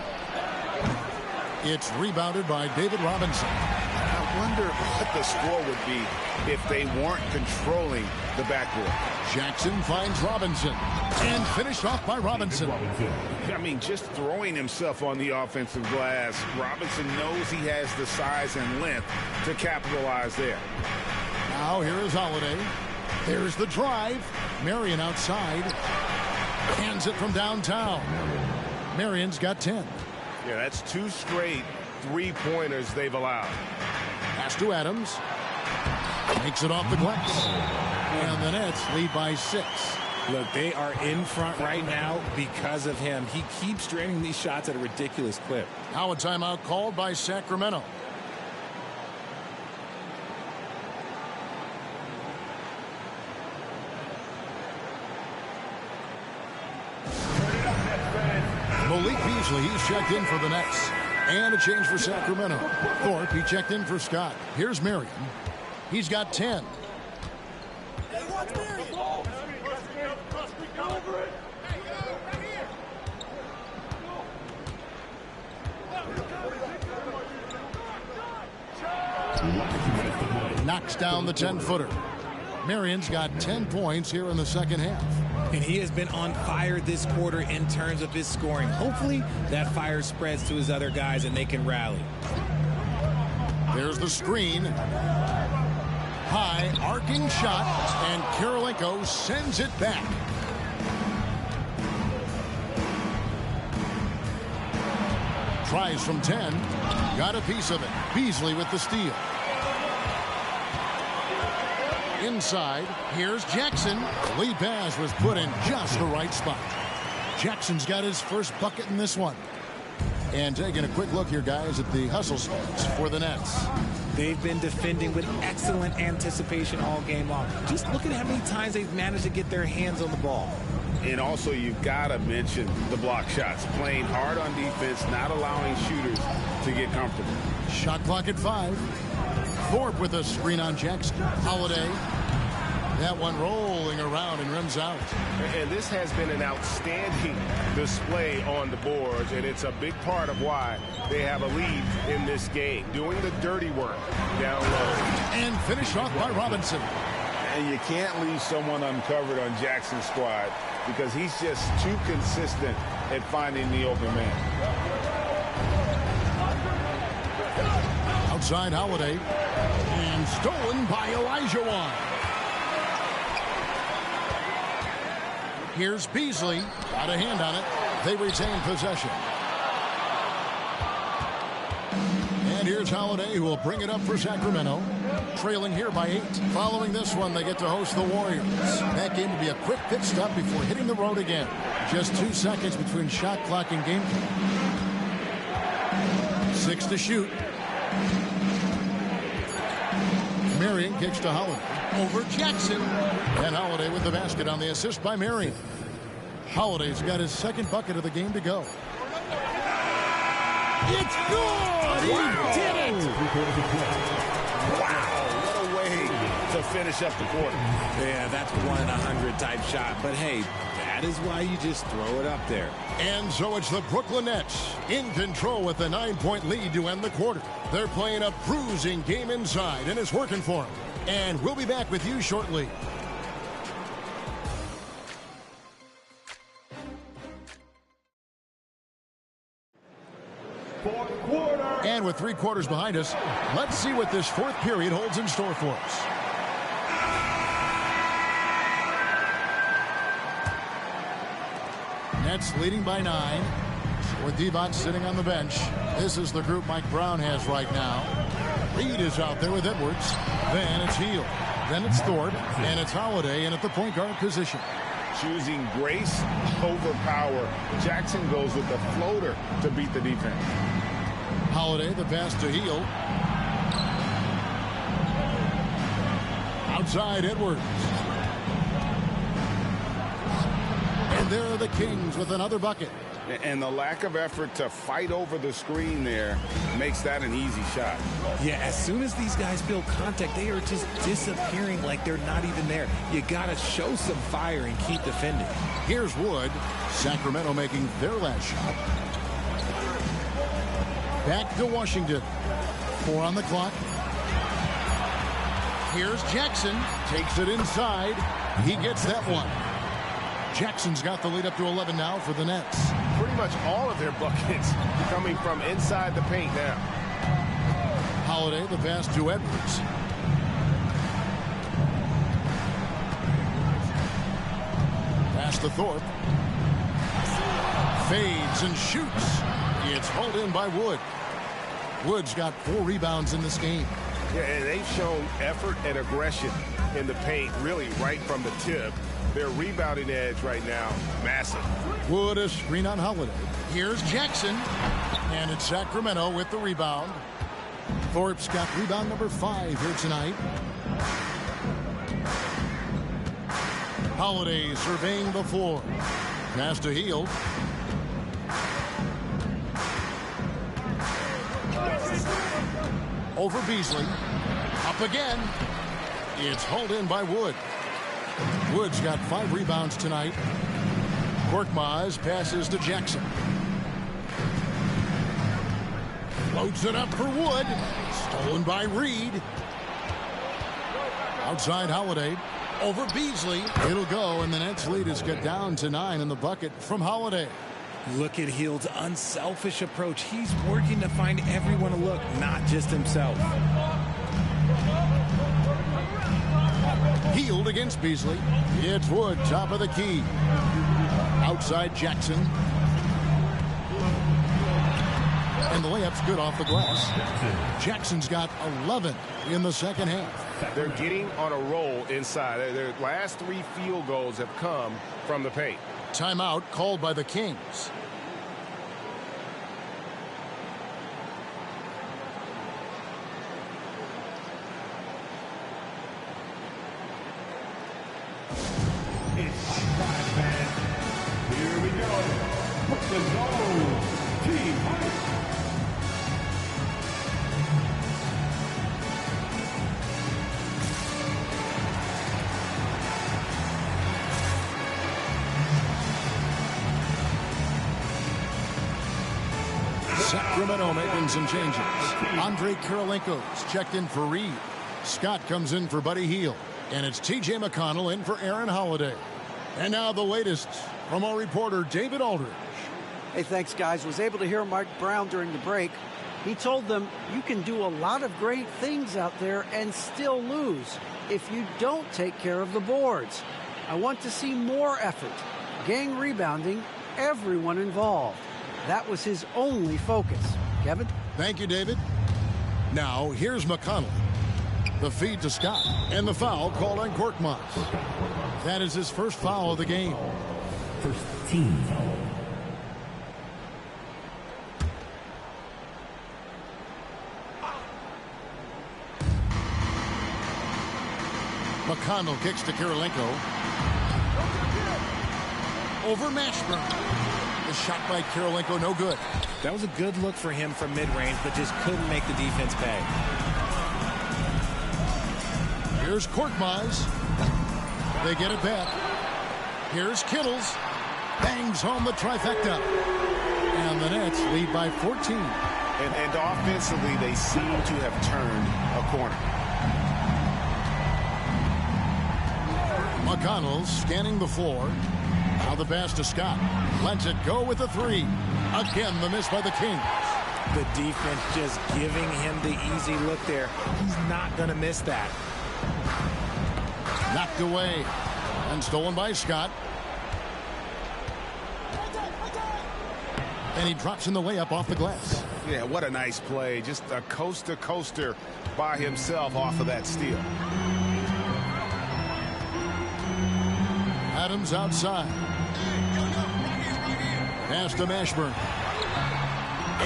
Speaker 7: It's rebounded by David Robinson.
Speaker 11: I wonder what the score would be if they weren't controlling the backboard.
Speaker 7: Jackson finds Robinson and finished off by Robinson.
Speaker 11: I mean, just throwing himself on the offensive glass. Robinson knows he has the size and length to capitalize there.
Speaker 7: Now here is Holiday. There's the drive. Marion outside. Hands it from downtown. Marion's got 10.
Speaker 11: Yeah, that's 2 straight 3-pointers they've allowed.
Speaker 7: Pass to Adams. Makes it off the glass. And the Nets lead by 6.
Speaker 13: Look, they are in front right now because of him. He keeps draining these shots at a ridiculous clip.
Speaker 7: Now a timeout called by Sacramento. Malik Beasley, he's checked in for the Nets. And a change for Sacramento. Thorpe, he checked in for Scott. Here's Marion. He's got 10. Knocks down the 10-footer. Marion's got 10 points here in the second half.
Speaker 13: And he has been on fire this quarter in terms of his scoring. Hopefully that fire spreads to his other guys and they can rally.
Speaker 7: There's the screen. High arcing shot, and Kirilenko sends it back. Tries from 10. Got a piece of it. Beasley with the steal. Inside, here's Jackson. The lead pass was put in just the right spot. Jackson's got his first bucket in this one. And taking a quick look here, guys, at the hustle spots for the Nets.
Speaker 13: They've been defending with excellent anticipation all game long. Just look at how many times they've managed to get their hands on the ball.
Speaker 11: And also, you've got to mention the block shots. Playing hard on defense, not allowing shooters to get comfortable.
Speaker 7: Shot clock at 5. Thorpe with a screen on Jackson. Holiday. That one rolling around and rims out.
Speaker 11: And this has been an outstanding display on the boards, and it's a big part of why they have a lead in this game. Doing the dirty work down low.
Speaker 7: And finished off by Robinson.
Speaker 11: And you can't leave someone uncovered on Jackson's squad because he's just too consistent at finding the open man.
Speaker 7: Outside Holiday. And stolen by Olajuwon. Here's Beasley. Got a hand on it. They retain possession. And here's Holiday, who will bring it up for Sacramento. Trailing here by 8. Following this one, they get to host the Warriors. That game will be a quick pit stop before hitting the road again. Just 2 seconds between shot clock and game clock. 6 to shoot. Marion kicks to Holiday. Over Jackson. And Holiday with the basket on the assist by Marion. Holiday's got his second bucket of the game to go. It's good!
Speaker 11: Wow.
Speaker 7: He did it!
Speaker 11: Wow, what a way to finish up the quarter.
Speaker 13: Yeah, that's 1 in 100 type shot. But hey, that is why you just throw it up there.
Speaker 7: And so it's the Brooklyn Nets in control with a 9-point lead to end the quarter. They're playing a bruising game inside, and it's working for them. And we'll be back with you shortly. And with 3 quarters behind us, let's see what this fourth period holds in store for us. Nets leading by 9. With Divac sitting on the bench. This is the group Mike Brown has right now. Reed is out there with Edwards. Then it's Hield. Then it's Thorpe. And it's Holiday in at the point guard position.
Speaker 11: Choosing grace over power. Jackson goes with the floater to beat the defense.
Speaker 7: Holiday, the pass to Hield. Outside Edwards. And there are the Kings with another bucket.
Speaker 11: And the lack of effort to fight over the screen there makes that an easy shot.
Speaker 13: Yeah, as soon as these guys build contact, they are just disappearing like they're not even there. You got to show some fire and keep defending.
Speaker 7: Here's Wood. Sacramento making their last shot. Back to Washington. 4 on the clock. Here's Jackson. Takes it inside. He gets that one. Jackson's got the lead up to 11 now for the Nets.
Speaker 11: Pretty much all of their buckets coming from inside the paint now.
Speaker 7: Holiday, the pass to Edwards. Pass to Thorpe. Fades and shoots. It's hauled in by Wood. Wood's got 4 rebounds in this game.
Speaker 11: Yeah, and they've shown effort and aggression in the paint, really right from the tip. Their rebounding edge right now, massive.
Speaker 7: Wood a screen on Holiday. Here's Jackson. And it's Sacramento with the rebound. Thorpe's got rebound number 5 here tonight. Holiday surveying the floor. Pass to Hield. Over Beasley. Up again. It's hauled in by Wood. Wood's got 5 rebounds tonight. Korkmaz passes to Jackson. Floats it up for Wood. Stolen by Reed. Outside Holiday. Over Beasley. It'll go, and the Nets lead is cut down to 9 in the bucket from Holiday.
Speaker 13: Look at Hield's unselfish approach. He's working to find everyone to look, not just himself.
Speaker 7: Hield against Beasley. It's Wood, top of the key. Outside Jackson. And the layup's good off the glass. Jackson's got 11 in the second half.
Speaker 11: They're getting on a roll inside. Their last 3 field goals have come from the paint.
Speaker 7: Timeout called by the Kings.
Speaker 4: Here we go. Brooklyn Zone. Team fight.
Speaker 7: Sacramento making some changes. Andre Kirilenko's checked in for Reed. Scott comes in for Buddy Hield. And it's T.J. McConnell in for Aaron Holiday. And now the latest from our reporter, David Aldridge.
Speaker 10: Hey, thanks, guys. Was able to hear Mike Brown during the break. He told them you can do a lot of great things out there and still lose if you don't take care of the boards. I want to see more effort, gang rebounding, everyone involved. That was his only focus. Kevin?
Speaker 7: Thank you, David. Now, here's McConnell. The feed to Scott. And the foul called on Korkmaz. That is his first foul of the game.
Speaker 4: First team foul.
Speaker 7: McConnell kicks to Kirilenko. Over Mashburn. The shot by Kirilenko, no good.
Speaker 13: That was a good look for him from mid-range, but just couldn't make the defense pay.
Speaker 7: Here's Korkmaz. They get it back. Here's Kittles. Bangs home the trifecta. And the Nets lead by 14.
Speaker 9: And offensively, they seem to have turned a corner.
Speaker 7: McConnell scanning the floor. Now the pass to Scott. Lets it go with the three. Again, the miss by the Kings.
Speaker 13: The defense just giving him the easy look there. He's not going to miss that.
Speaker 7: Knocked away. And stolen by Scott. And he drops in the layup off the glass.
Speaker 9: Yeah, what a nice play. Just a coaster by himself off of that steal.
Speaker 7: Adams outside. Pass to Mashburn.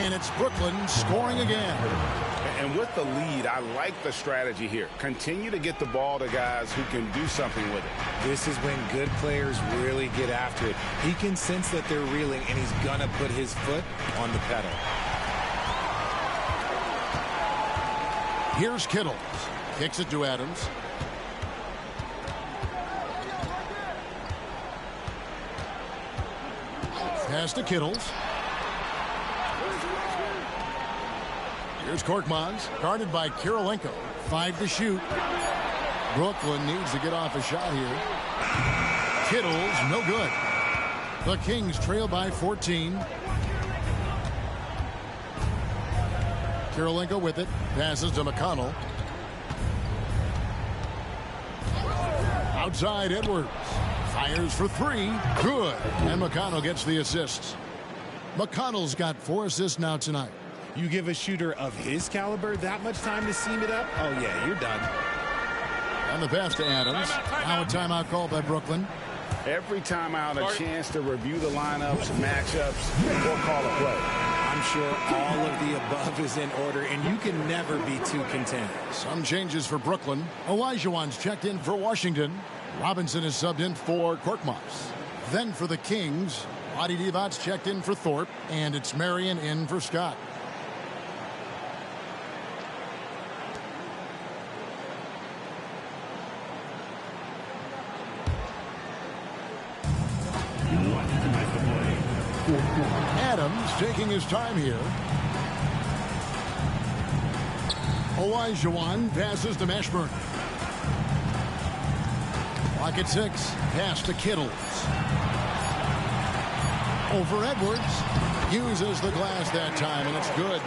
Speaker 7: And it's Brooklyn scoring again.
Speaker 9: And with the lead, I like the strategy here. Continue to get the ball to guys who can do something with it.
Speaker 13: This is when good players really get after it. He can sense that they're reeling, and he's going to put his foot on the pedal.
Speaker 7: Here's Kittle. Kicks it to Adams. Pass to Kittles. Here's Korkmaz, guarded by Kirilenko. 5 to shoot. Brooklyn needs to get off a shot here. Kittles, no good. The Kings trail by 14. Kirilenko with it. Passes to McConnell. Outside Edwards. Fires for 3. Good. And McConnell gets the assists. McConnell's got 4 assists now tonight.
Speaker 13: You give a shooter of his caliber that much time to seam it up? Oh, yeah, you're done.
Speaker 7: And the pass to Adams. Now a timeout called by Brooklyn.
Speaker 9: Every timeout, a chance to review the lineups, matchups, or call a play.
Speaker 13: I'm sure all of the above is in order, and you can never be too content.
Speaker 7: Some changes for Brooklyn. Olajuwon's checked in for Washington. Robinson is subbed in for Korkmaz. Then for the Kings, Adi Divot's checked in for Thorpe, and it's Marion in for Scott. Adams taking his time here. Olajuwon passes to Mashburn. Clock at 6. Pass to Kittles. Over Edwards. Uses the glass that time, and it's good.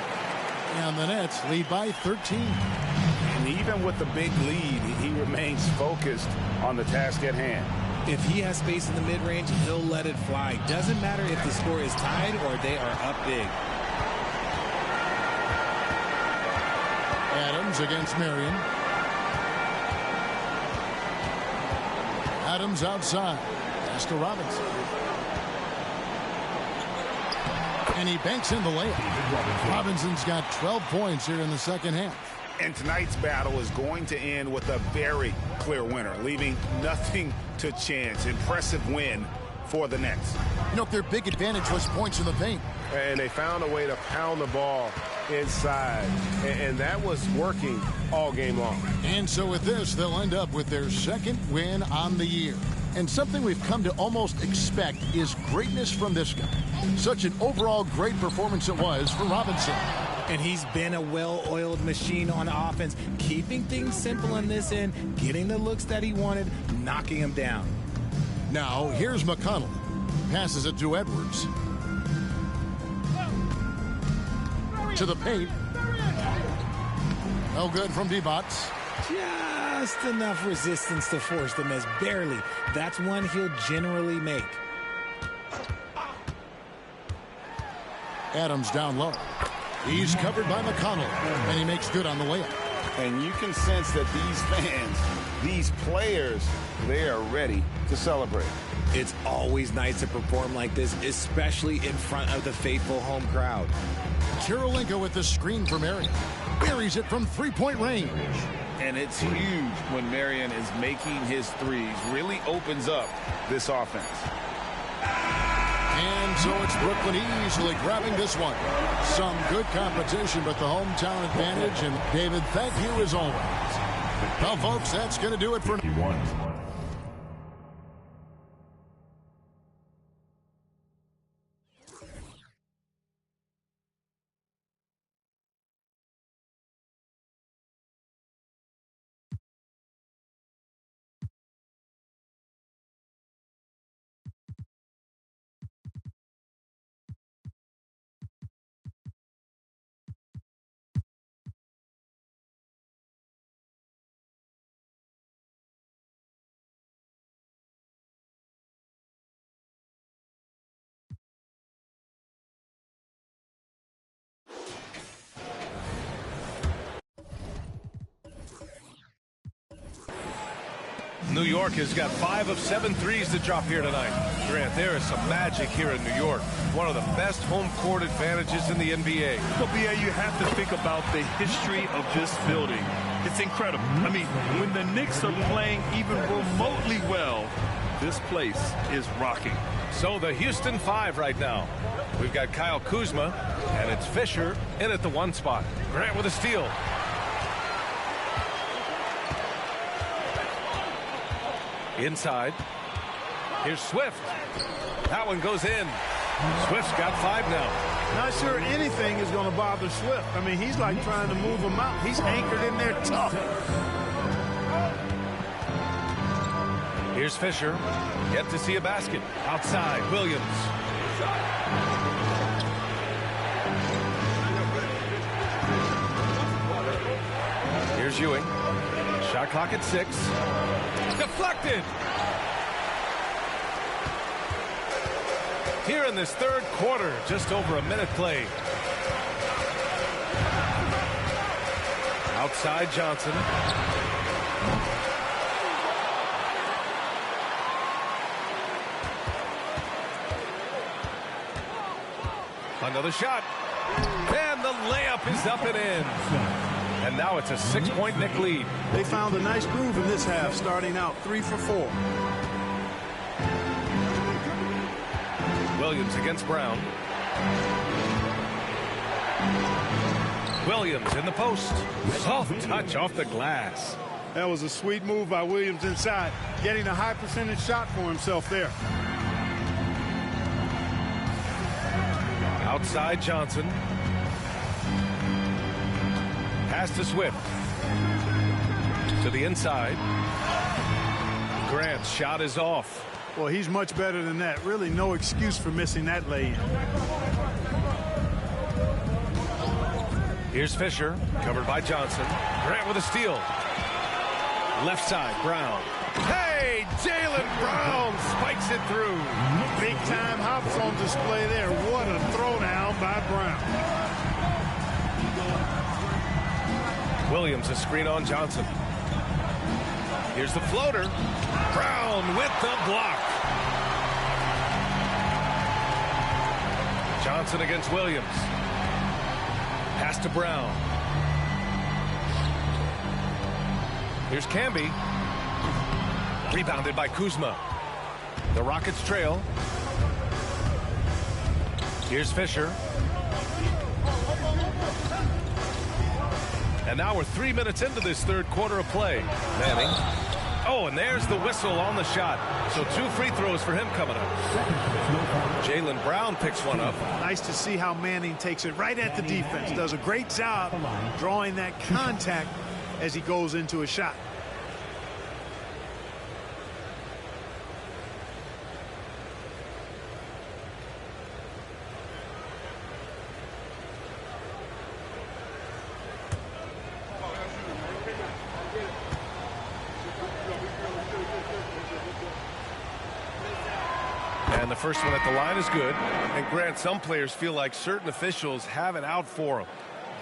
Speaker 7: And the Nets lead by 13.
Speaker 9: And even with the big lead, he remains focused on the task at hand.
Speaker 13: If he has space in the mid-range, he'll let it fly. Doesn't matter if the score is tied or they are up big.
Speaker 7: Adams against Marion. Adams outside. Pass to Robinson. And he banks in the layup. Robinson's got 12 points here in the second half.
Speaker 9: And tonight's battle is going to end with a very clear winner, leaving nothing to chance. Impressive win for the Nets.
Speaker 7: You know, their big advantage was points in the paint.
Speaker 11: And they found a way to pound the ball inside. And that was working all game long.
Speaker 7: And so with this, they'll end up with their second win on the year. And something we've come to almost expect is greatness from this guy. Such an overall great performance it was for Robinson.
Speaker 13: And he's been a well-oiled machine on offense, keeping things simple in this end, getting the looks that he wanted, knocking him down.
Speaker 7: Now, here's McConnell. Passes it to Edwards. To the paint. No good from Divac.
Speaker 13: Just enough resistance to force the miss. Barely. That's one he'll generally make.
Speaker 7: Adams down low. He's covered by McConnell, and he makes good on the layup.
Speaker 9: And you can sense that these fans, these players, they are ready to celebrate.
Speaker 13: It's always nice to perform like this, especially in front of the faithful home crowd.
Speaker 7: Kirilenko with the screen for Marion. Buries it from three-point range.
Speaker 11: And it's huge when Marion is making his threes. Really opens up this offense.
Speaker 7: And And so it's Brooklyn easily grabbing this one. Some good competition, but the hometown advantage. And David, thank you as always. Well, folks, that's going to do it for...
Speaker 1: New York has got 5 of 7 threes to drop here tonight. Grant, there is some magic here in New York. One of the best home court advantages in the NBA.
Speaker 3: Well, BA, you have to think about the history of this building. It's incredible. I mean, when the Knicks are playing even remotely well, this place is rocking.
Speaker 1: So the Houston 5 right now. We've got Kyle Kuzma, and it's Fisher in at the 1 spot. Grant with a steal. Inside. Here's Swift. That one goes in. Swift's got 5 now.
Speaker 14: Not sure anything is going to bother Swift. I mean, he's like trying to move him out. He's anchored in there tough.
Speaker 1: Here's Fisher. Yet to see a basket. Outside, Williams. Here's Ewing. Shot clock at 6. Deflected. Here in this third quarter, just over a minute played. Outside Johnson. Another shot. And the layup is up and in. And now it's a 6-point Knick lead.
Speaker 14: They found a nice groove in this half, starting out 3 for 4.
Speaker 1: Williams against Brown. Williams in the post. Soft touch off the glass.
Speaker 14: That was a sweet move by Williams inside, getting a high percentage shot for himself there.
Speaker 1: Outside Johnson. Pass to Swift. To the inside. Grant's shot is off.
Speaker 14: Well, he's much better than that. Really no excuse for missing that lay-in.
Speaker 1: Here's Fisher, covered by Johnson. Grant with a steal. Left side, Brown. Hey, Jaylen Brown spikes it through.
Speaker 14: Big time hops on display there. What a throwdown by Brown.
Speaker 1: Williams, a screen on Johnson. Here's the floater. Brown with the block. Johnson against Williams. Pass to Brown. Here's Camby. Rebounded by Kuzma. The Rockets trail. Here's Fisher. And now we're 3 minutes into this third quarter of play. Manning. Oh, and there's the whistle on the shot. So 2 free throws for him coming up. Jaylen Brown picks one up.
Speaker 14: Nice to see how Manning takes it right at the defense. Does a great job drawing that contact as he goes into a shot.
Speaker 1: And the first one at the line is good. And Grant, some players feel like certain officials have it out for them.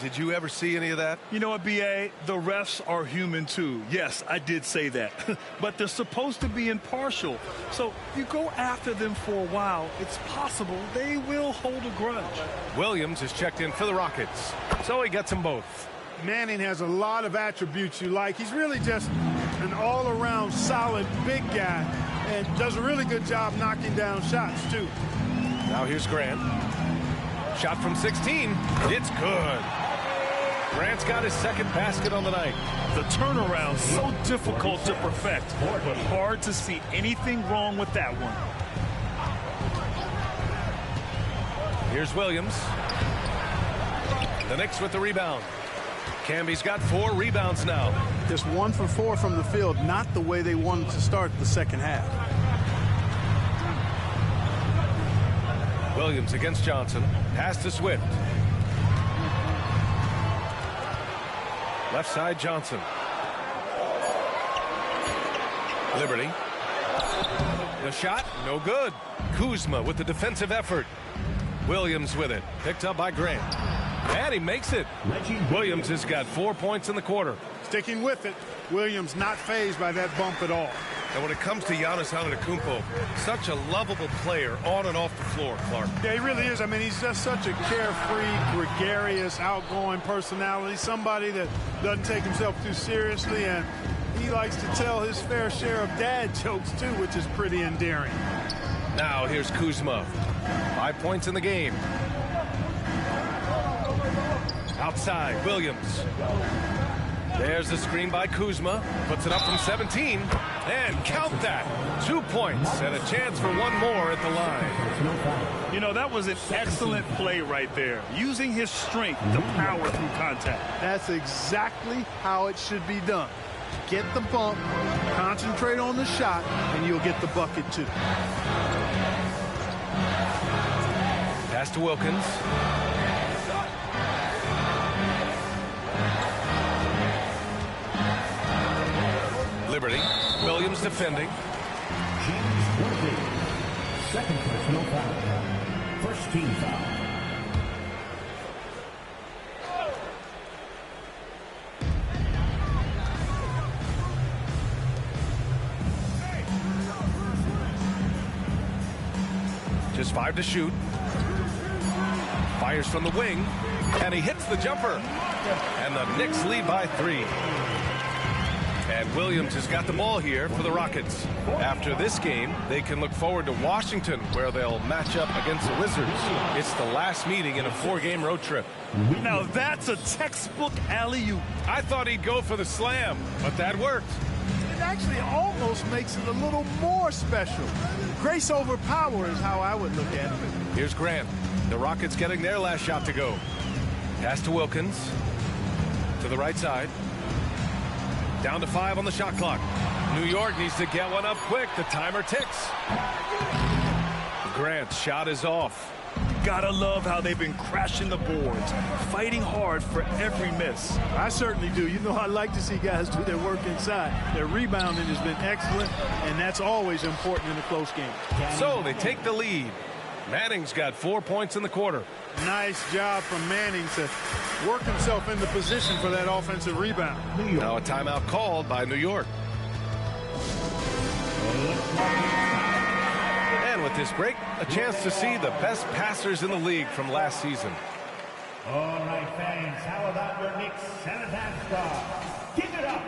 Speaker 1: Did you ever see any of that?
Speaker 3: You know what, B.A.? The refs are human, too. Yes, I did say that. But they're supposed to be impartial. So you go after them for a while, it's possible they will hold a grudge.
Speaker 1: Williams is checked in for the Rockets. So he gets them both.
Speaker 14: Manning has a lot of attributes you like. He's really just an all-around solid big guy and does a really good job knocking down shots, too.
Speaker 1: Now here's Grant. Shot from 16. It's good. Grant's got his second basket on the night.
Speaker 3: The turnaround so difficult to perfect, but hard to see anything wrong with that one.
Speaker 1: Here's Williams. The Knicks with the rebound. Camby's got 4 rebounds now.
Speaker 14: Just 1 for 4 from the field, not the way they wanted to start the second half.
Speaker 1: Williams against Johnson. Pass to Swift. Left side Johnson. Liberty. The shot, no good. Kuzma with the defensive effort. Williams with it. Picked up by Grant. And he makes it. Williams has got 4 points in the quarter.
Speaker 14: Sticking with it. Williams not fazed by that bump at all.
Speaker 1: And when it comes to Giannis Antetokounmpo, such a lovable player on and off the floor, Clark.
Speaker 14: Yeah, he really is. I mean, he's just such a carefree, gregarious, outgoing personality. Somebody that doesn't take himself too seriously, and he likes to tell his fair share of dad jokes, too, which is pretty endearing.
Speaker 1: Now here's Kuzma. 5 points in the game. Outside, Williams. There's the screen by Kuzma. Puts it up from 17. And count that. 2 points and a chance for one more at the line.
Speaker 3: You know, that was an excellent play right there. Using his strength to power through contact.
Speaker 14: That's exactly how it should be done. Get the bump, concentrate on the shot, and you'll get the bucket too.
Speaker 1: Pass to Wilkins. Liberty. Williams defending.
Speaker 4: James Worthy. Second personal foul. First team foul.
Speaker 1: Just 5 to shoot. Fires from the wing. And he hits the jumper. And the Knicks lead by 3. And Williams has got the ball here for the Rockets. After this game, they can look forward to Washington, where they'll match up against the Wizards. It's the last meeting in a 4-game road trip.
Speaker 3: Now that's a textbook alley-oop.
Speaker 1: I thought he'd go for the slam, but that worked.
Speaker 14: It actually almost makes it a little more special. Grace over power is how I would look at it.
Speaker 1: Here's Grant. The Rockets getting their last shot to go. Pass to Wilkins. To the right side. Down to 5 on the shot clock. New York needs to get one up quick. The timer ticks. Grant's shot is off.
Speaker 3: Gotta love how they've been crashing the boards, fighting hard for every miss.
Speaker 14: I certainly do. You know, I like to see guys do their work inside. Their rebounding has been excellent, and that's always important in a close game.
Speaker 1: So they take the lead. Manning's got 4 points in the quarter.
Speaker 14: Nice job from Manning to work himself into position for that offensive rebound.
Speaker 1: Now a timeout called by New York. And with this break, a chance to see the best passers in the league from last season.
Speaker 4: All right, fans, how about your Knicks center dance star? Give it up.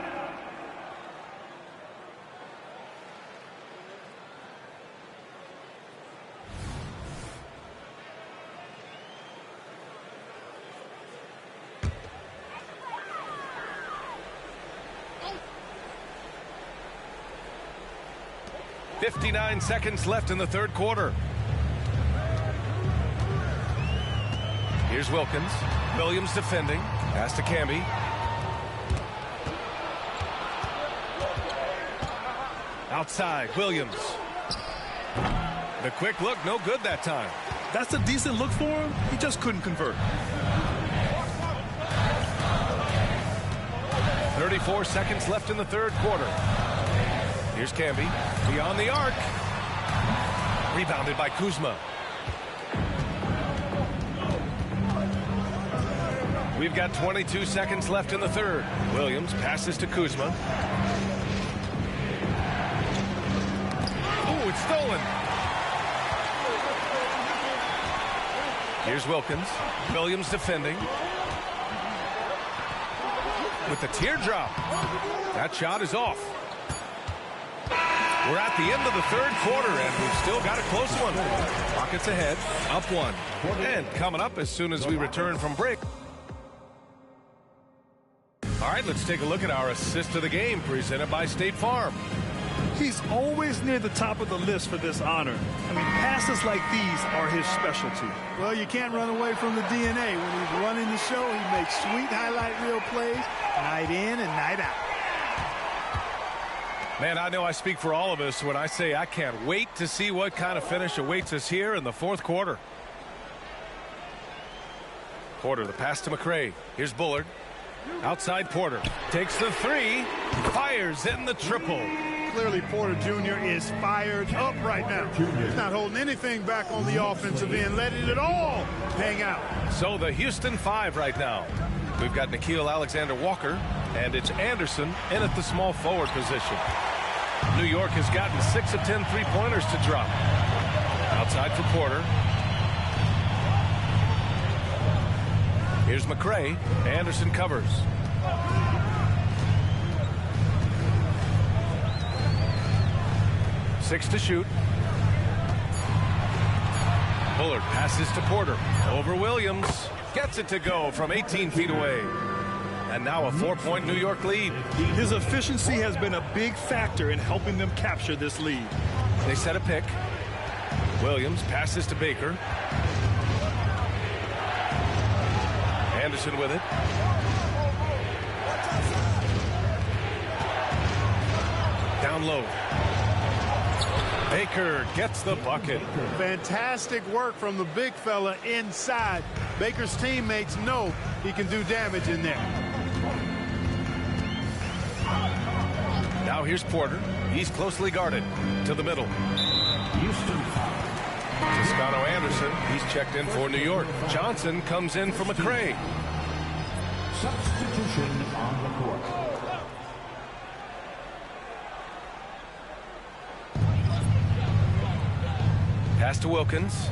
Speaker 1: .59 seconds left in the third quarter. Here's Wilkins. Williams defending. Pass to Camby. Outside, Williams. The quick look, no good that time.
Speaker 3: That's a decent look for him. He just couldn't convert.
Speaker 1: 34 seconds left in the third quarter. Here's Camby. Beyond the arc. Rebounded by Kuzma. We've got 22 seconds left in the third. Williams passes to Kuzma. Ooh, it's stolen. Here's Wilkins. Williams defending. With the teardrop. That shot is off. We're at the end of the third quarter, and we've still got a close one. Rockets ahead, up one. And coming up as soon as we return from break. All right, let's take a look at our assist of the game presented by State Farm.
Speaker 3: He's always near the top of the list for this honor. I mean, passes like these are his specialty.
Speaker 14: Well, you can't run away from the DNA. When he's running the show, he makes sweet highlight reel plays night in and night out.
Speaker 1: Man, I know I speak for all of us when I say I can't wait to see what kind of finish awaits us here in the fourth quarter. Porter, the pass to McCray. Here's Bullard. Outside Porter. Takes the three. Fires in the triple.
Speaker 14: Clearly, Porter Jr. is fired up right now. He's not holding anything back on the offensive end, letting it all hang out.
Speaker 1: So the Houston 5 right now. We've got Nickeil Alexander-Walker, and it's Anderson in at the small forward position. New York has gotten 6 of 10 three-pointers to drop. Outside for Porter. Here's McCray. Anderson covers. Six to shoot. Bullard passes to Porter. Over Williams. Gets it to go from 18 feet away. And now a 4-point New York lead.
Speaker 3: His efficiency has been a big factor in helping them capture this lead.
Speaker 1: They set a pick. Williams passes to Baker. Anderson with it. Down low. Baker gets the bucket.
Speaker 14: Fantastic work from the big fella inside. Baker's teammates know he can do damage in there.
Speaker 1: Now here's Porter. He's closely guarded to the middle.
Speaker 4: Houston foul.
Speaker 1: Toscano Anderson. He's checked in for New York. Johnson comes in for McCray.
Speaker 4: Substitution on the court.
Speaker 1: Pass to Wilkins.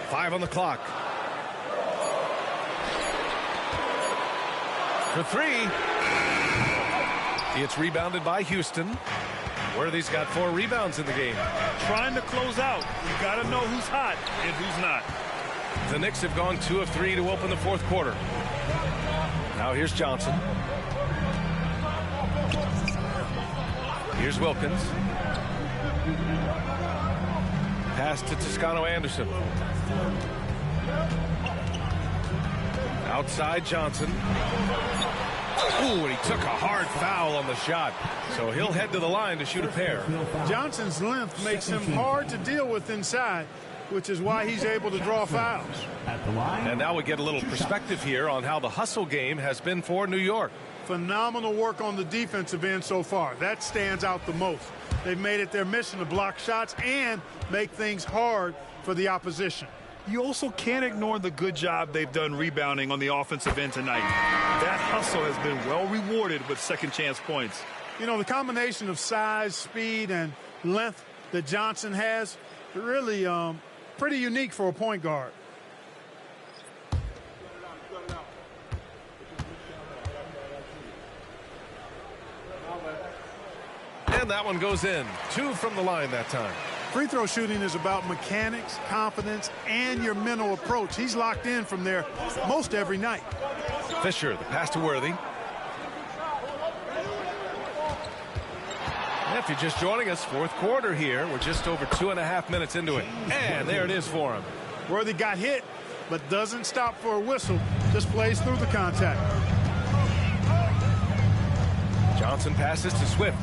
Speaker 1: Five on the clock. For three. It's rebounded by Houston. Worthy's got 4 rebounds in the game.
Speaker 3: Trying to close out. You got to know who's hot and who's not.
Speaker 1: The Knicks have gone 2 of 3 to open the fourth quarter. Now here's Johnson. Here's Wilkins. Pass to Toscano Anderson. Outside Johnson. Ooh, and he took a hard foul on the shot. So he'll head to the line to shoot a pair.
Speaker 14: Johnson's length makes him hard to deal with inside, which is why he's able to draw fouls.
Speaker 1: And now we get a little perspective here on how the hustle game has been for New York.
Speaker 14: Phenomenal work on the defensive end so far. That stands out the most. They've made it their mission to block shots and make things hard for the opposition.
Speaker 3: You also can't ignore the good job they've done rebounding on the offensive end tonight. That hustle has been well rewarded with second chance points.
Speaker 14: You know, the combination of size, speed, and length that Johnson has, really pretty unique for a point guard.
Speaker 1: And that one goes in. 2 from the line that time.
Speaker 14: Free throw shooting is about mechanics, confidence, and your mental approach. He's locked in from there most every night.
Speaker 1: Fisher, the pass to Worthy. And if you're just joining us, fourth quarter here. We're just over 2.5 minutes into it. And there it is for him.
Speaker 14: Worthy got hit, but doesn't stop for a whistle. Just plays through the contact.
Speaker 1: Johnson passes to Swift.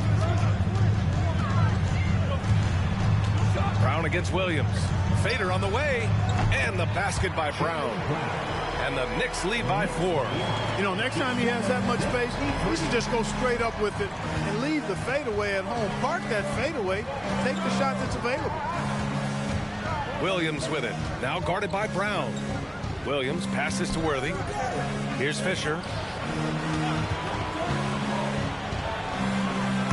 Speaker 1: Brown against Williams. Fader on the way. And the basket by Brown. And the Knicks lead by 4.
Speaker 14: You know, next time he has that much space, he should just go straight up with it and leave the fadeaway at home. Park that fadeaway. Take the shot that's available.
Speaker 1: Williams with it. Now guarded by Brown. Williams passes to Worthy. Here's Fisher.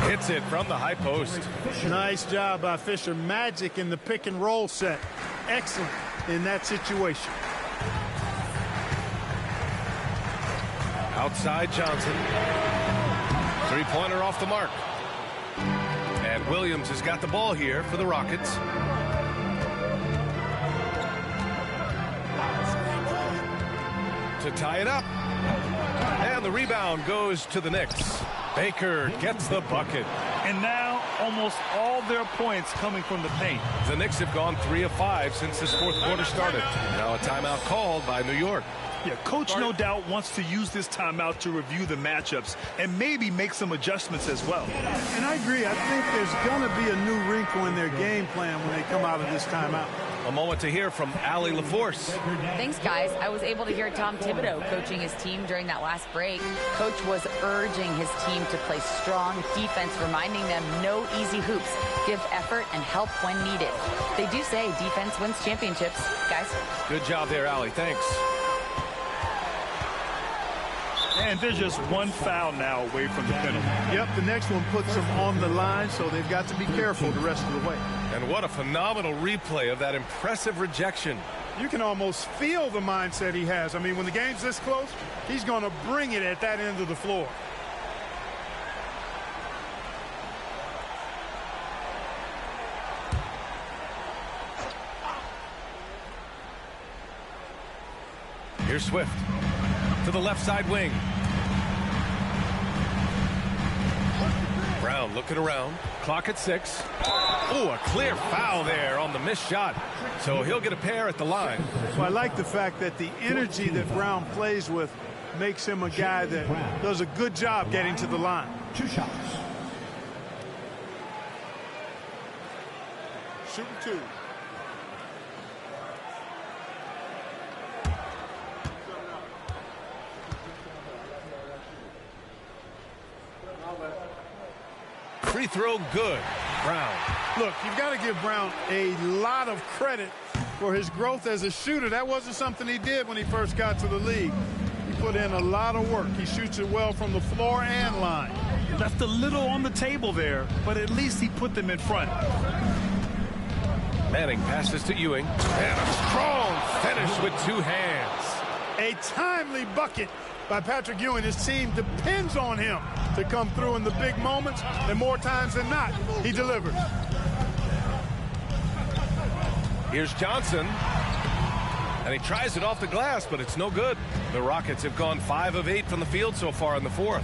Speaker 1: Hits it from the high post.
Speaker 14: Nice job by Fisher. Magic in the pick and roll set. Excellent in that situation.
Speaker 1: Outside Johnson. Three-pointer off the mark. And Williams has got the ball here for the Rockets. To tie it up. And the rebound goes to the Knicks. Baker gets the bucket.
Speaker 3: And now almost all their points coming from the paint.
Speaker 1: The Knicks have gone 3 of 5 since this fourth quarter started. Now a timeout called by New York.
Speaker 3: Yeah, coach no doubt wants to use this timeout to review the matchups and maybe make some adjustments as well.
Speaker 14: And I agree. I think there's going to be a new wrinkle in their game plan when they come out of this timeout.
Speaker 1: A moment to hear from Allie LaForce.
Speaker 5: Thanks, guys. I was able to hear Tom Thibodeau coaching his team during that last break. Coach was urging his team to play strong defense, reminding them no easy hoops. Give effort and help when needed. They do say defense wins championships, guys.
Speaker 1: Good job there, Allie. Thanks.
Speaker 3: And there's just one foul now away from the penalty.
Speaker 14: Yep, the next one puts them on the line, so they've got to be careful the rest of the way.
Speaker 1: And what a phenomenal replay of that impressive rejection.
Speaker 14: You can almost feel the mindset he has. I mean, when the game's this close, he's going to bring it at that end of the floor.
Speaker 1: Here's Swift to the left side wing. Brown looking around. Clock at 6. Oh, a clear foul there on the missed shot. So he'll get a pair at the line.
Speaker 14: Well, I like the fact that the energy that Brown plays with makes him a guy that does a good job getting to the line.
Speaker 4: 2 shots.
Speaker 14: Shooting 2.
Speaker 1: Free throw good. Brown.
Speaker 14: Look, you've got to give Brown a lot of credit for his growth as a shooter. That wasn't something he did when he first got to the league. He put in a lot of work. He shoots it well from the floor and line.
Speaker 3: Left a little on the table there, but at least he put them in front.
Speaker 1: Manning passes to Ewing. And a strong finish with 2 hands.
Speaker 14: A timely bucket by Patrick Ewing. His team depends on him to come through in the big moments, and more times than not, he delivers.
Speaker 1: Here's Johnson. And he tries it off the glass, but it's no good. The Rockets have gone 5 of 8 from the field so far in the fourth.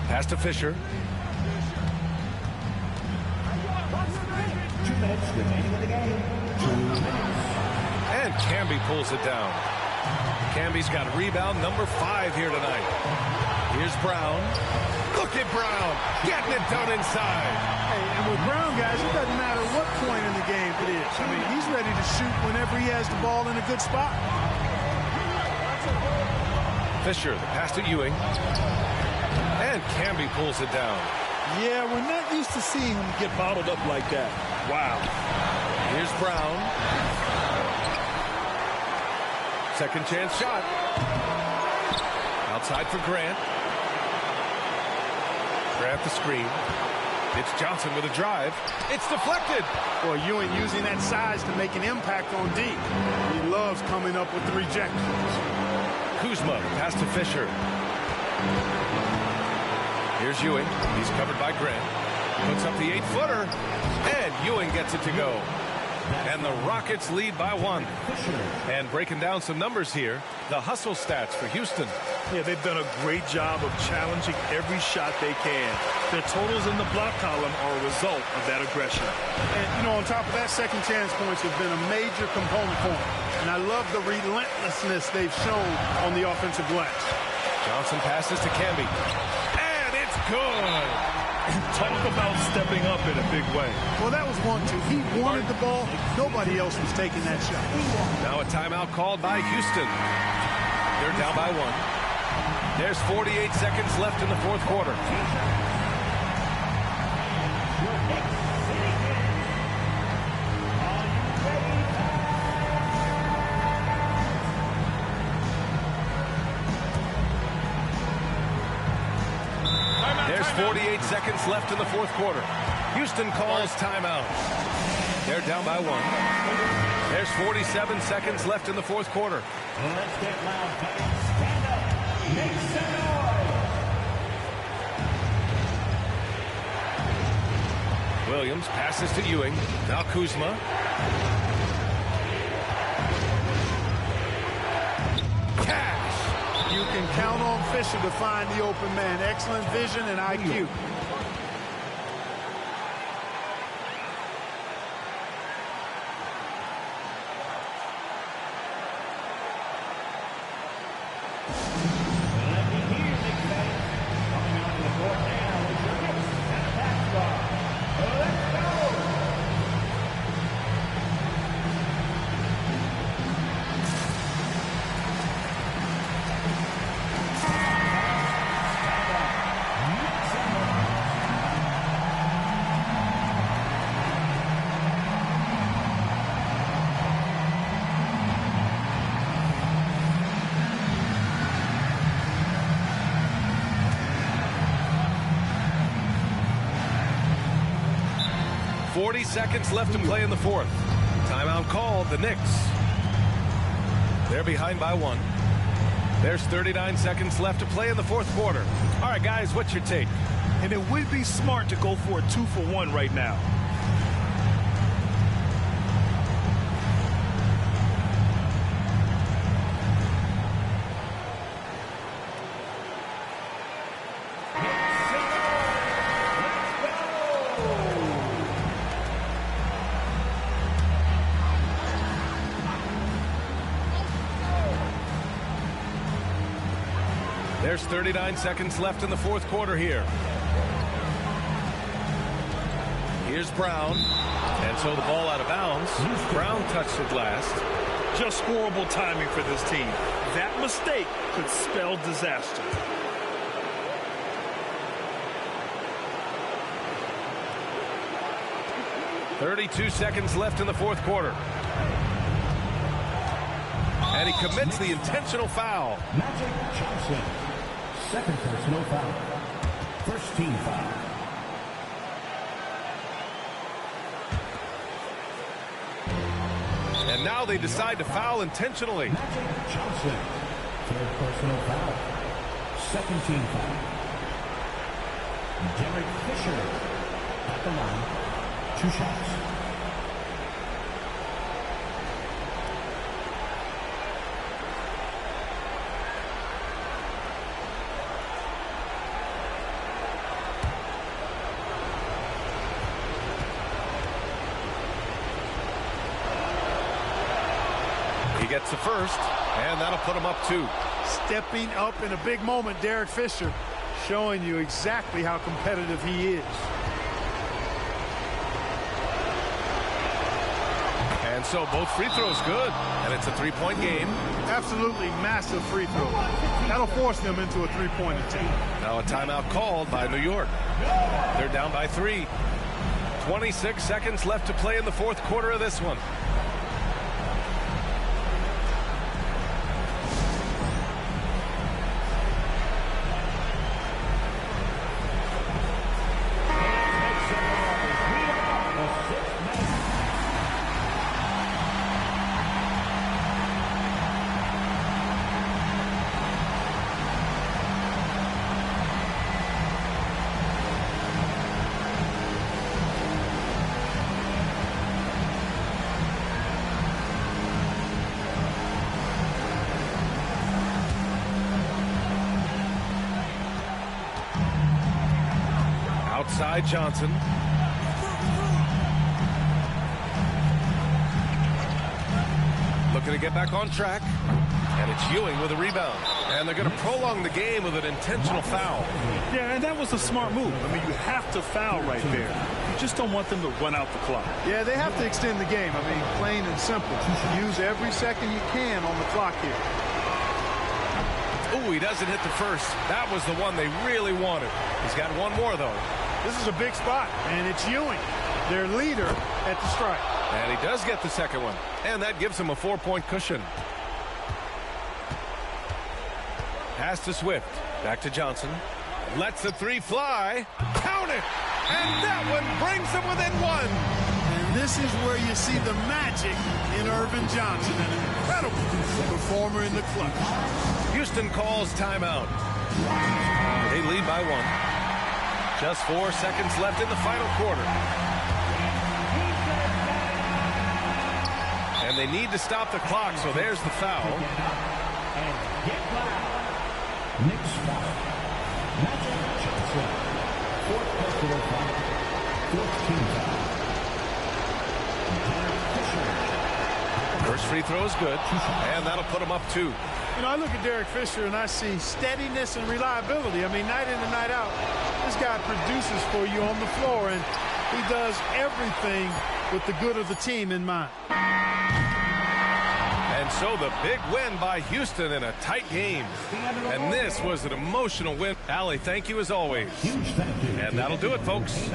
Speaker 1: Pass to Fisher.
Speaker 4: 2 minutes remaining in the game. 2 minutes.
Speaker 1: And Camby pulls it down. Camby's got rebound number 5 here tonight. Here's Brown. Look at Brown getting it done inside.
Speaker 14: Hey, and with Brown, guys, it doesn't matter what point in the game it is. I mean, he's ready to shoot whenever he has the ball in a good spot.
Speaker 1: Fisher, the pass to Ewing. And Camby pulls it down.
Speaker 3: Yeah, we're not used to seeing him get bottled up like that. Wow.
Speaker 1: Here's Brown. Second chance shot. Outside for Grant. Grant the screen. It's Johnson with a drive. It's deflected.
Speaker 14: Boy, Ewing using that size to make an impact on D. He loves coming up with the rejections.
Speaker 1: Kuzma, pass to Fisher. Here's Ewing. He's covered by Grant. Puts up the 8-footer. And Ewing gets it to go. And the Rockets lead by 1. And breaking down some numbers here, the hustle stats for Houston.
Speaker 3: Yeah, they've done a great job of challenging every shot they can. Their totals in the block column are a result of that aggression.
Speaker 14: And, you know, on top of that, second chance points have been a major component for them. And I love the relentlessness they've shown on the offensive glass.
Speaker 1: Johnson passes to Camby. And it's good.
Speaker 3: Talk about stepping up in a big way.
Speaker 14: Well, that was 1-2. He wanted the ball. Nobody else was taking that shot.
Speaker 1: Now a timeout called by Houston. They're down by 1. There's 48 seconds left in the fourth quarter. There's 48 seconds left in the fourth quarter. Houston calls timeout. They're down by 1. There's 47 seconds left in the fourth quarter.
Speaker 4: Let's get loud, fans. Stand up. Make some noise.
Speaker 1: Williams passes to Ewing. Now Kuzma.
Speaker 14: You can count on Fisher to find the open man. Excellent vision and IQ.
Speaker 1: Seconds left to play in the fourth. Timeout called. The Knicks. They're behind by 1. There's 39 seconds left to play in the fourth quarter. All right, guys, what's your take?
Speaker 3: And it would be smart to go for a 2-for-1 right now.
Speaker 1: There's 39 seconds left in the fourth quarter here. Here's Brown. And so the ball out of bounds. Brown touched it last.
Speaker 3: Just scoreable timing for this team. That mistake could spell disaster.
Speaker 1: .32 seconds left in the fourth quarter. And he commits the intentional foul.
Speaker 4: Magic Johnson. Second personal foul. First team foul.
Speaker 1: And now they decide to foul intentionally.
Speaker 4: Magic Johnson. Third personal foul. Second team foul. Derek Fisher. At the line. 2 shots.
Speaker 1: Gets the first, and that'll put him up 2.
Speaker 14: Stepping up in a big moment, Derek Fisher, showing you exactly how competitive he is.
Speaker 1: And so both free throws good, and it's a 3-point game.
Speaker 14: Absolutely massive free throw. That'll force them into a 3-point attempt.
Speaker 1: Now a timeout called by New York. They're down by 3. 26 seconds left to play in the fourth quarter of this one. Outside Johnson. Looking to get back on track. And it's Ewing with a rebound. And they're going to prolong the game with an intentional foul.
Speaker 3: Yeah, and that was a smart move. I mean, you have to foul right there. You just don't want them to run out the clock.
Speaker 14: Yeah, they have to extend the game. I mean, plain and simple. Use every second you can on the clock here.
Speaker 1: Oh, he doesn't hit the first. That was the one they really wanted. He's got one more, though.
Speaker 14: This is a big spot, and it's Ewing, their leader at the strike.
Speaker 1: And he does get the second one, and that gives him a 4-point cushion. Pass to Swift. Back to Johnson. Lets the 3 fly. Count it! And that one brings them within 1.
Speaker 14: And this is where you see the magic in Irvin Johnson, an incredible performer in the clutch.
Speaker 1: Houston calls timeout. They lead by 1. Just 4 seconds left in the final quarter. And they need to stop the clock, so there's the foul.
Speaker 4: And get loud. Next foul. Magic Johnson. Fourth personal foul. Fourth team foul.
Speaker 1: First free throw is good, and that'll put him up 2.
Speaker 14: You know, I look at Derek Fisher and I see steadiness and reliability. I mean, night in and night out, this guy produces for you on the floor, and he does everything with the good of the team in mind.
Speaker 1: And so the big win by Houston in a tight game. And this was an emotional win. Allie, thank you as always.
Speaker 4: Huge thank you.
Speaker 1: And that'll do it, folks.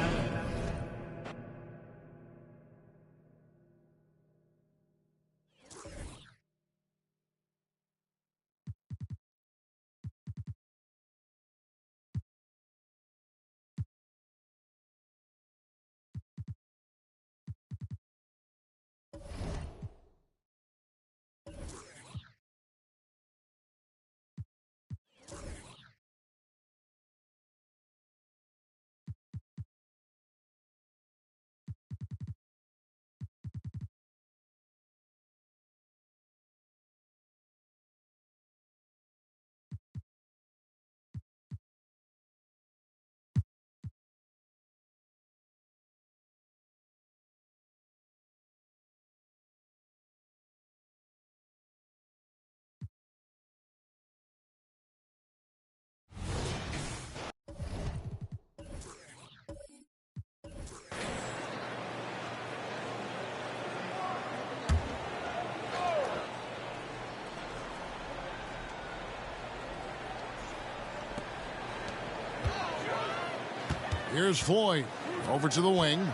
Speaker 7: Here's Floyd over to the wing.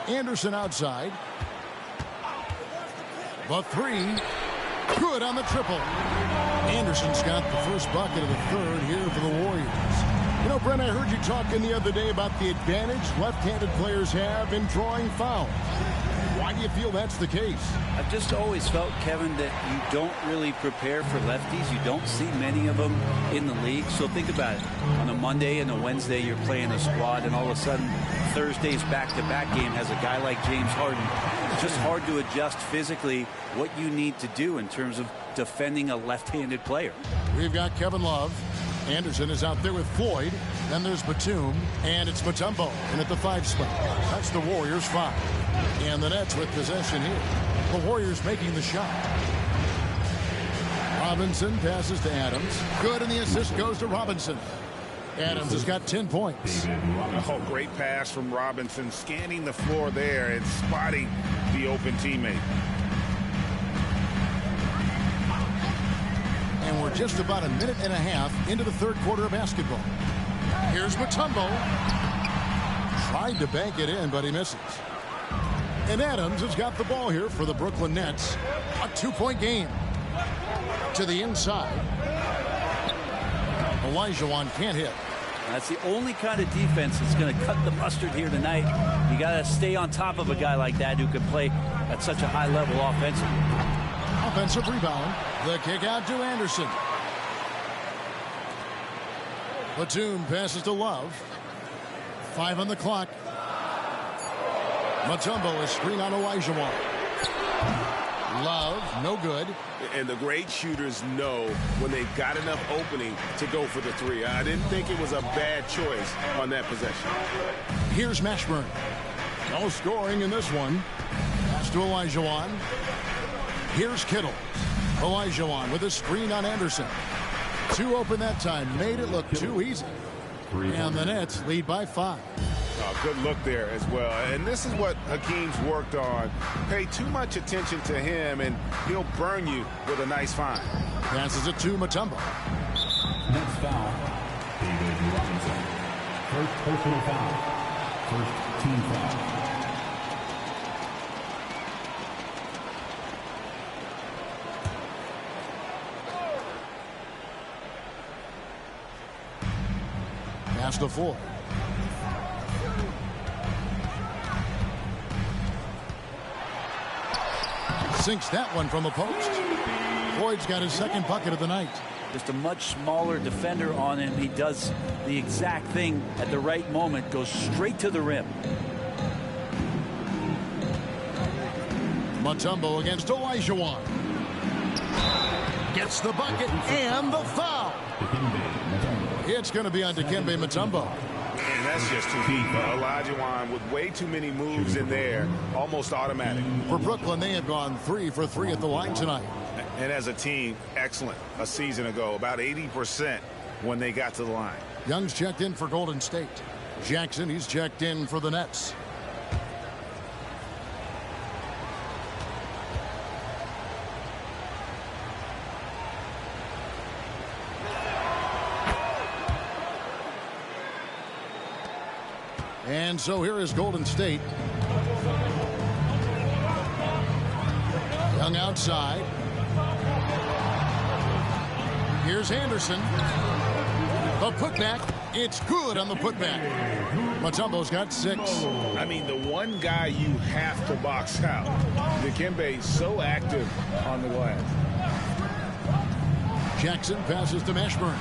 Speaker 7: Anderson outside. The three. Good on the triple. Anderson's got the first bucket of the third here for the Warriors. You know, Brent, I heard you talking the other day about the advantage left-handed players have in drawing fouls. Why do you feel that's the case?
Speaker 2: I've just always felt, Kevin, that you don't really prepare for lefties. You don't see many of them in the league. So think about it. On a Monday and a Wednesday, you're playing a squad, and all of a sudden, Thursday's back-to-back game has a guy like James Harden. It's just hard to adjust physically what you need to do in terms of defending a left-handed player.
Speaker 7: We've got Kevin Love. Anderson is out there with Floyd. Then there's Batum, and it's Mutombo in at the 5 spot. That's the Warriors 5. And the Nets with possession here. The Warriors making the shot. Robinson passes to Adams. Good, and the assist goes to Robinson. Adams has got 10 points.
Speaker 11: Oh, great pass from Robinson, scanning the floor there and spotting the open teammate.
Speaker 7: And we're just about a minute and a half into the third quarter of basketball. Here's Mutombo. Tried to bank it in, but he misses. And Adams has got the ball here for the Brooklyn Nets. A 2-point game. To the inside. Olajuwon can't hit.
Speaker 2: That's the only kind of defense that's going to cut the mustard here tonight. You got to stay on top of a guy like that who can play at such a high level offensively.
Speaker 7: Offensive rebound. The kick out to Anderson. Batum passes to Love. 5 on the clock. Mutombo is screen on Olajuwon. Love, no good.
Speaker 11: And the great shooters know when they've got enough opening to go for the three. I didn't think it was a bad choice on that possession.
Speaker 7: Here's Mashburn. No scoring in this one. Pass to Olajuwon. Here's Kittle. Olajuwon with a screen on Anderson. 2 open that time. Made it look too easy. And the Nets lead by 5.
Speaker 11: Good look there as well. And this is what Hakeem's worked on. Pay too much attention to him, and he'll burn you with a nice find.
Speaker 7: Passes it to Mutombo.
Speaker 4: Next foul, David Robinson. First personal foul. First team foul.
Speaker 7: Pass to Floyd. Sinks that one from the post. Floyd's got his second bucket of the night.
Speaker 2: Just a much smaller defender on him. He does the exact thing at the right moment. Goes straight to the rim.
Speaker 7: Mutombo against Olajuwon. Gets the bucket and the foul. It's going to be on Dikembe Mutombo.
Speaker 11: And that's just too deep. Olajuwon with way too many moves in there, almost automatic.
Speaker 7: For Brooklyn, they have gone 3 for 3 at the line tonight.
Speaker 11: And as a team, excellent. A season ago, about 80% when they got to the line.
Speaker 7: Young's checked in for Golden State. Jackson, he's checked in for the Nets. And so here is Golden State. Young outside. Here's Anderson. The putback. It's good on the putback. Mutombo's got 6.
Speaker 11: I mean, the one guy you have to box out. Dikembe so active on the glass.
Speaker 7: Jackson passes to Mashburn.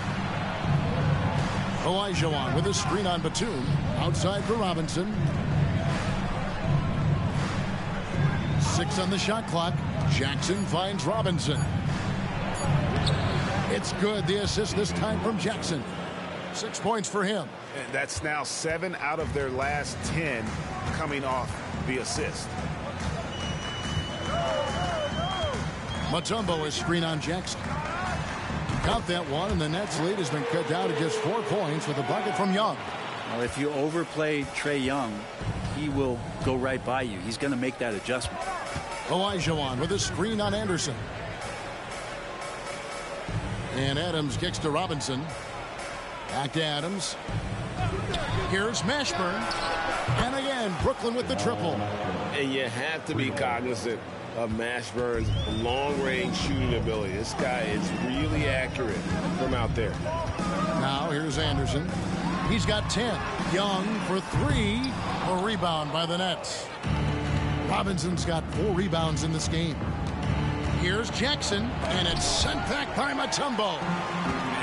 Speaker 7: Olajuwon with a screen on Batum. Outside for Robinson. 6 on the shot clock. Jackson finds Robinson. It's good. The assist this time from Jackson. 6 points for him.
Speaker 11: And that's now 7 out of their last 10 coming off the assist.
Speaker 7: Mutombo is screen on Jackson. Count that one, and the Nets lead has been cut down to just 4 points with a bucket from Young.
Speaker 2: Well, if you overplay Trae Young, he will go right by you. He's going to make that adjustment.
Speaker 7: Olajuwon with a screen on Anderson. And Adams kicks to Robinson. Back to Adams. Here's Mashburn. And again, Brooklyn with the triple.
Speaker 15: And you have to be cognizant of Mashburn's long-range shooting ability. This guy is really accurate from out there.
Speaker 7: Now here's Anderson. He's got 10. Young for 3. A rebound by the Nets. Robinson's got 4 rebounds in this game. Here's Jackson, and it's sent back by Mutombo.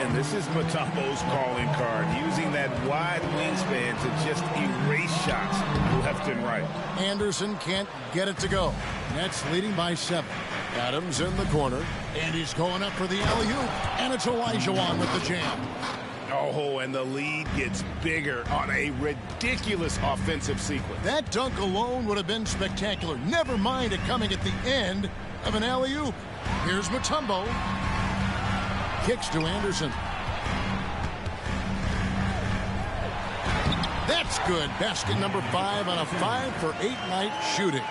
Speaker 11: And this is Mutombo's calling card, using that wide wingspan to just erase shots left and right.
Speaker 7: Anderson can't get it to go. Nets leading by 7. Adams in the corner, and he's going up for the alley-oop, and it's Olajuwon with the jam.
Speaker 11: Oh, and the lead gets bigger on a ridiculous offensive sequence.
Speaker 7: That dunk alone would have been spectacular. Never mind it coming at the end of an alley-oop. Here's Mutombo. Kicks to Anderson. That's good. Basket number 5 on a 5 for 8 night shooting.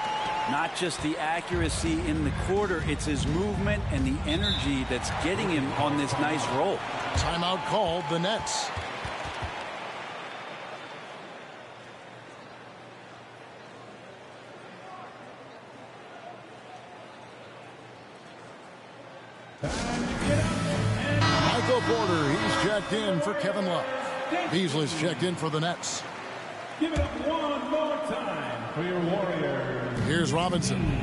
Speaker 2: Not just the accuracy in the quarter, it's his movement and the energy that's getting him on this nice roll.
Speaker 7: Timeout called, the Nets. Michael Porter, he's checked in for Kevin Love. Beasley's checked in for the Nets.
Speaker 4: Give it up one more time for your Warriors.
Speaker 7: Here's Robinson.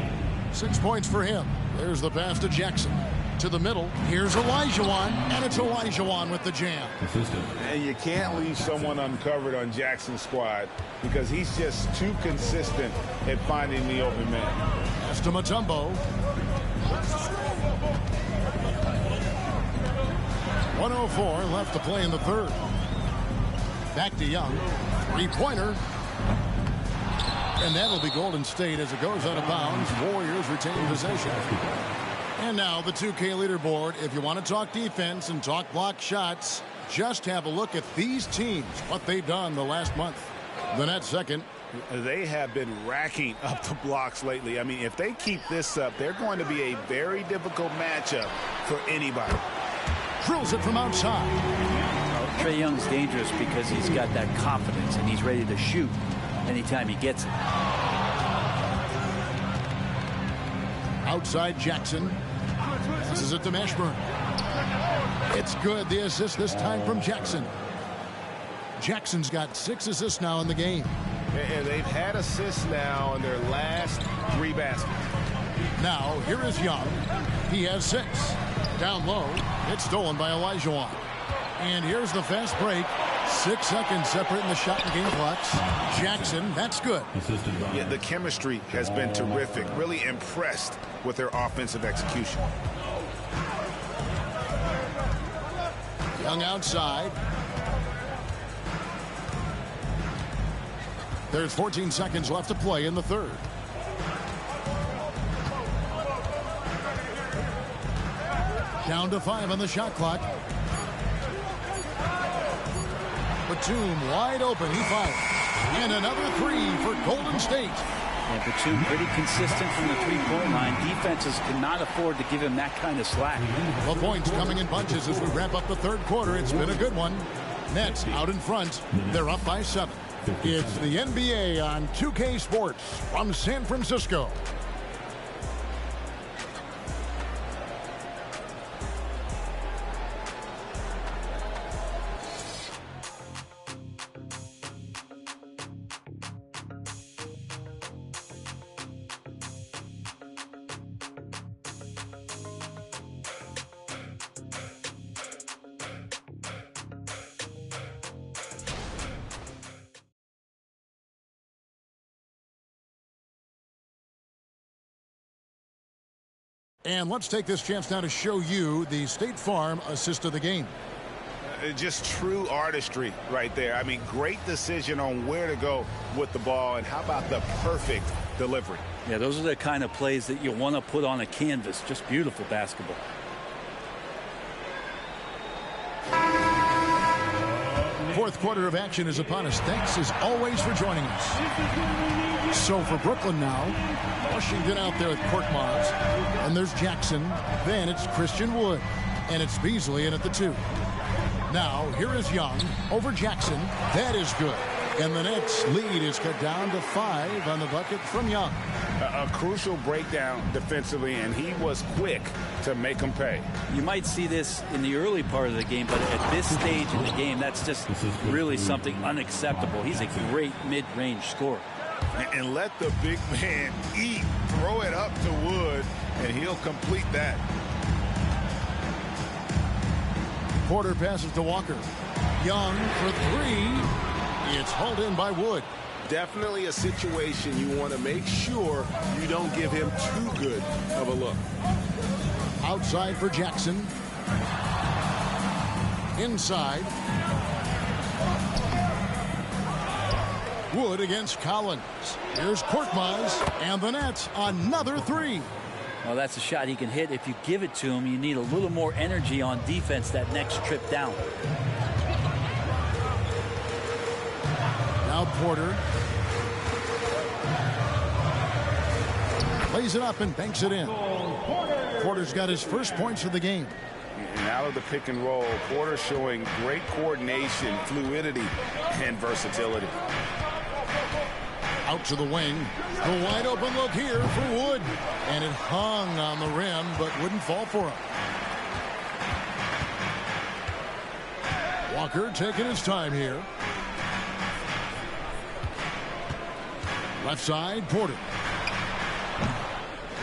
Speaker 7: 6 points for him. There's the pass to Jackson. To the middle. Here's Olajuwon, and it's Olajuwon with the jam.
Speaker 11: And you can't leave someone uncovered on Jackson's squad because he's just too consistent at finding the open man.
Speaker 7: Pass to Mutombo. 1:04 left to play in the third. Back to Young. 3-pointer. And that'll be Golden State as it goes out of bounds. Warriors retain possession. And now the 2K leaderboard. If you want to talk defense and talk block shots, just have a look at these teams, what they've done the last month. The Nets second.
Speaker 11: They have been racking up the blocks lately. I mean, if they keep this up, they're going to be a very difficult matchup for anybody.
Speaker 7: Drills it from outside.
Speaker 2: Trae Young's dangerous because he's got that confidence and he's ready to shoot anytime he gets it.
Speaker 7: Outside Jackson. Passes it to Mashburn. It's good. The assist this time from Jackson. Jackson's got 6 assists now in the game.
Speaker 11: And they've had assists now in their last 3 baskets.
Speaker 7: Now, here is Young. He has 6. Down low. It's stolen by Olajuwon. And here's the fast break. 6 seconds separating the shot and game clocks. Jackson, that's good.
Speaker 11: Yeah, the chemistry has been terrific. Really impressed with their offensive execution.
Speaker 7: Young outside. There's 14 seconds left to play in the third. Down to 5 on the shot clock. Batum wide open. He fires. And another 3 for Golden State.
Speaker 2: Yeah, Batum pretty consistent from the three-point line. Defenses cannot afford to give him that kind of slack.
Speaker 7: The points coming in bunches as we wrap up the third quarter. It's been a good one. Nets out in front. They're up by 7. It's the NBA on 2K Sports from San Francisco. And let's take this chance now to show you the State Farm assist of the game.
Speaker 11: Just true artistry right there. I mean, great decision on where to go with the ball, and how about the perfect delivery?
Speaker 2: Yeah, those are the kind of plays that you want to put on a canvas. Just beautiful basketball.
Speaker 7: Fourth quarter of action is upon us. Thanks as always for joining us. So for Brooklyn now, Washington out there with Korkmaz, and there's Jackson. Then it's Christian Wood, and it's Beasley in at the 2. Now here is Young over Jackson. That is good. And the Nets lead is cut down to 5 on the bucket from Young.
Speaker 11: A crucial breakdown defensively, and he was quick to make them pay.
Speaker 2: You might see this in the early part of the game, but at this stage in the game, that's just really something unacceptable. He's a great mid-range scorer.
Speaker 11: And let the big man eat. Throw it up to Wood, and he'll complete that.
Speaker 7: Porter passes to Walker. Young for 3. It's hauled in by Wood.
Speaker 15: Definitely a situation you want to make sure you don't give him too good of a look.
Speaker 7: Outside for Jackson. Inside. Wood against Collins. Here's Korkmaz, and the Nets another 3.
Speaker 2: Well, that's a shot he can hit. If you give it to him, you need a little more energy on defense that next trip down.
Speaker 7: Now Porter. Lays it up and banks it in. Porter's got his first points of the game.
Speaker 11: And out of the pick and roll, Porter showing great coordination, fluidity, and versatility.
Speaker 7: Out to the wing. The wide open look here for Wood. And it hung on the rim, but wouldn't fall for him. Walker taking his time here. Left side, Porter.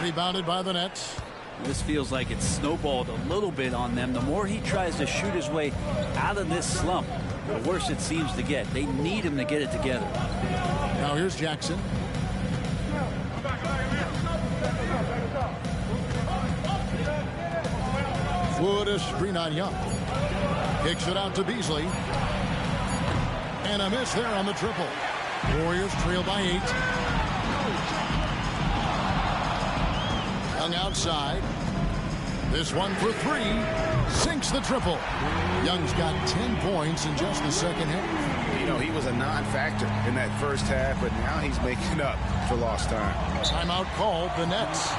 Speaker 7: Rebounded by the Nets.
Speaker 2: This feels like it's snowballed a little bit on them. The more he tries to shoot his way out of this slump, the worse it seems to get. They need him to get it together.
Speaker 7: Now here's Jackson. Wood a screen on Young. Kicks it out to Beasley. And a miss there on the triple. Warriors trail by 8. Young outside. This one for 3. Sinks the triple. Young's got 10 points in just the second half.
Speaker 11: You know, he was a non-factor in that first half, but now he's making up for lost time.
Speaker 7: Timeout called the Nets.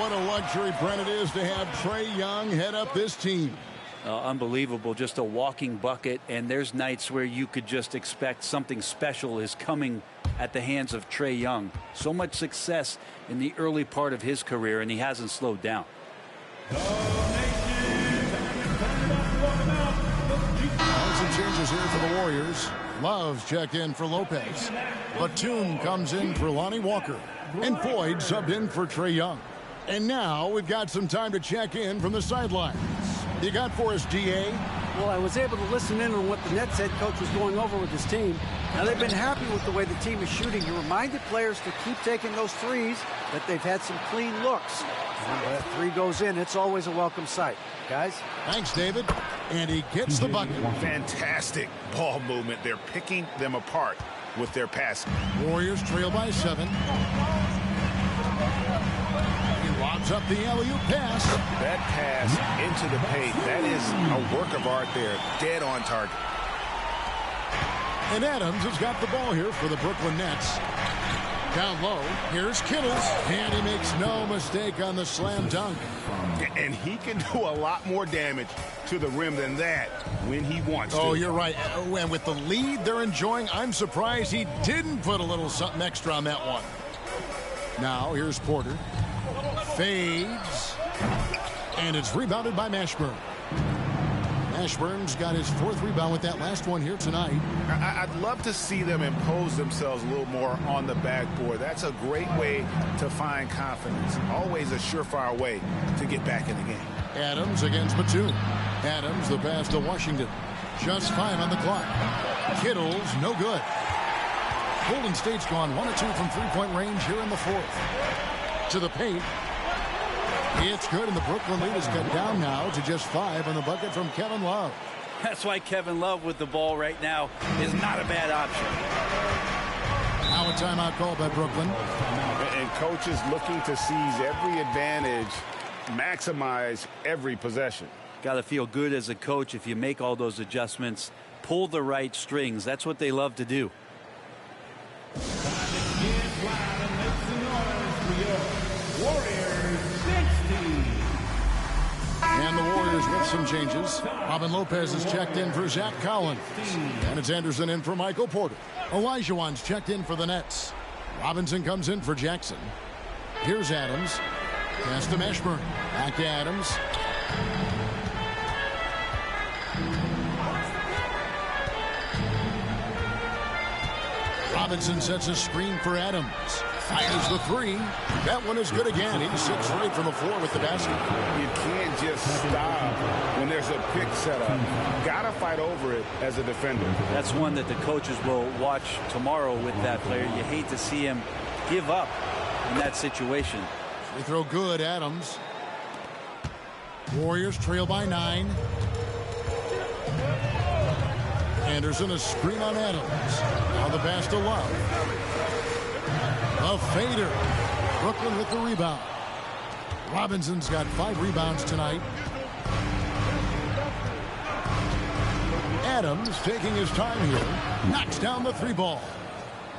Speaker 7: What a luxury, Brent, it is to have Trae Young head up this team.
Speaker 2: Unbelievable, just a walking bucket, and there's nights where you could just expect something special is coming at the hands of Trae Young. So much success in the early part of his career, and he hasn't slowed down.
Speaker 7: Some changes here for the Warriors. Love's checked in for Lopez. Batum comes in for Lonnie Walker. And Floyd subbed in for Trae Young. And now we've got some time to check in from the sidelines. You got for us, DA?
Speaker 10: Well, I was able to listen in on what the Nets head coach was going over with his team. Now, they've been happy with the way the team is shooting. He reminded players to keep taking those threes, that they've had some clean looks. And when that three goes in, it's always a welcome sight. Guys?
Speaker 7: Thanks, David. And he gets the bucket.
Speaker 11: Fantastic ball movement. They're picking them apart with their passing.
Speaker 7: Warriors trail by 7. He lobs up the alley-oop pass.
Speaker 11: That pass into the paint, that is a work of art there. Dead on target.
Speaker 7: And Adams has got the ball here for the Brooklyn Nets. Down low, here's Kittles, and he makes no mistake on the slam dunk.
Speaker 11: And he can do a lot more damage to the rim than that when he wants to.
Speaker 7: Oh, you're right. And with the lead they're enjoying, I'm surprised he didn't put a little something extra on that one. Now, here's Porter. Fades. And it's rebounded by Mashburn. Mashburn's got his 4th rebound with that last one here tonight.
Speaker 11: I'd love to see them impose themselves a little more on the backboard. That's a great way to find confidence. Always a surefire way to get back in the game.
Speaker 7: Adams against Batum. Adams, the pass to Washington. Just 5 on the clock. Kittles, no good. Golden State's gone 1 of 2 from three-point range here in the 4th. To the paint. It's good, and the Brooklyn lead is cut down now to just 5 on the bucket from Kevin Love.
Speaker 2: That's why Kevin Love with the ball right now is not a bad option.
Speaker 7: Now a timeout call by Brooklyn.
Speaker 11: And coaches looking to seize every advantage, maximize every possession.
Speaker 2: Got to feel good as a coach if you make all those adjustments, pull the right strings. That's what they love to do.
Speaker 7: And the Warriors with some changes. Robin Lopez is checked in for Zach Collins. And it's Anderson in for Michael Porter. Olajuwon's checked in for the Nets. Robinson comes in for Jackson. Here's Adams. Pass to Mashburn. Back to Adams. Robinson sets a screen for Adams. Fires the 3. That one is good again. He sits right from the floor with the basket.
Speaker 11: You can't just stop when there's a pick set up. Gotta fight over it as a defender.
Speaker 2: That's one that the coaches will watch tomorrow with that player. You hate to see him give up in that situation.
Speaker 7: They throw good, Adams. Warriors trail by 9. Anderson, a screen on Adams. Now the pass to Love. A fader. Brooklyn with the rebound. Robinson's got 5 rebounds tonight. Adams taking his time here. Knocks down the 3 ball.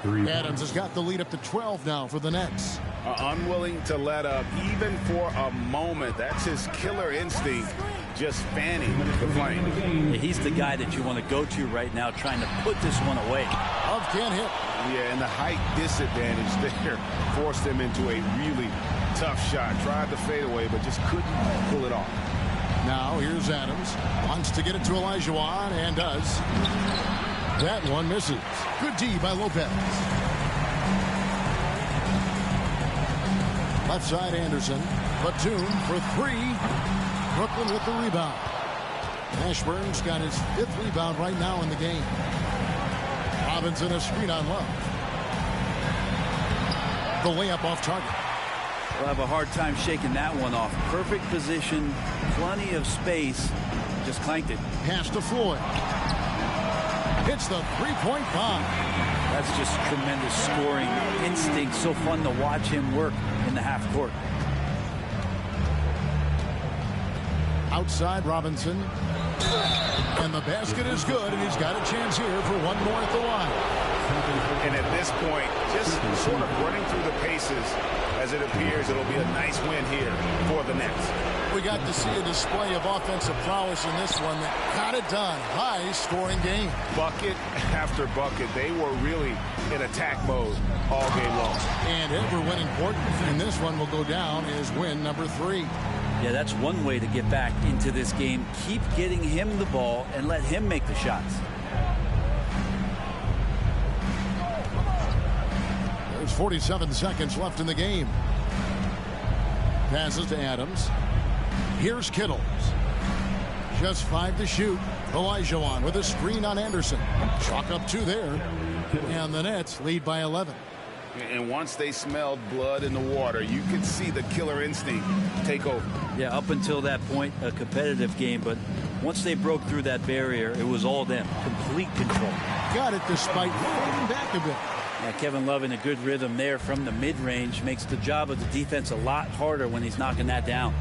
Speaker 7: Adams has got the lead up to 12 now for the Nets.
Speaker 11: Unwilling to let up even for a moment. That's his killer instinct. Just fanning the flame.
Speaker 2: Yeah, he's the guy that you want to go to right now, trying to put this one away.
Speaker 7: Love can't hit.
Speaker 11: Yeah, and the height disadvantage there forced him into a really tough shot. Tried to fade away, but just couldn't pull it off.
Speaker 7: Now here's Adams. Wants to get it to Olajuwon, and does. That one misses. Good D by Lopez. Left side Anderson. Batum for 3. Brooklyn with the rebound. Mashburn's got his 5th rebound right now in the game. Robinson a screen on Love. The layup off target.
Speaker 2: We'll have a hard time shaking that one off. Perfect position, plenty of space. Just clanked it.
Speaker 7: Pass to Floyd. Hits the 3-point bomb.
Speaker 2: That's just tremendous scoring instinct. So fun to watch him work in the half court.
Speaker 7: Outside Robinson. And the basket is good, and he's got a chance here for one more at the line.
Speaker 11: And at this point, just sort of running through the paces as it appears it'll be a nice win here for the Nets.
Speaker 7: We got to see a display of offensive prowess in this one that got it done. High-scoring game.
Speaker 11: Bucket after bucket. They were really in attack mode all game long.
Speaker 7: And every win important. And this one will go down as win number 3.
Speaker 2: Yeah, that's one way to get back into this game. Keep getting him the ball and let him make the shots.
Speaker 7: There's 47 seconds left in the game. Passes to Adams. Here's Kittles. Just 5 to shoot. Olajuwon with a screen on Anderson. Chalk up 2 there. And the Nets lead by 11.
Speaker 11: And once they smelled blood in the water, you could see the killer instinct take over.
Speaker 2: Yeah, up until that point, a competitive game. But once they broke through that barrier, it was all them. Complete control.
Speaker 7: Got it despite fading back a bit.
Speaker 2: Yeah, Kevin Love in a good rhythm there from the mid-range. Makes the job of the defense a lot harder when he's knocking that down.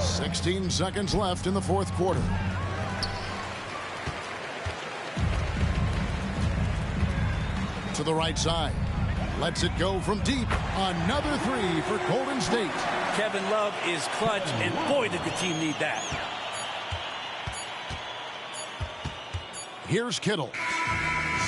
Speaker 7: 16 seconds left in the fourth quarter. To the right side. Lets it go from deep. Another 3 for Golden State.
Speaker 2: Kevin Love is clutch, and boy, did the team need that.
Speaker 7: Here's Kittle.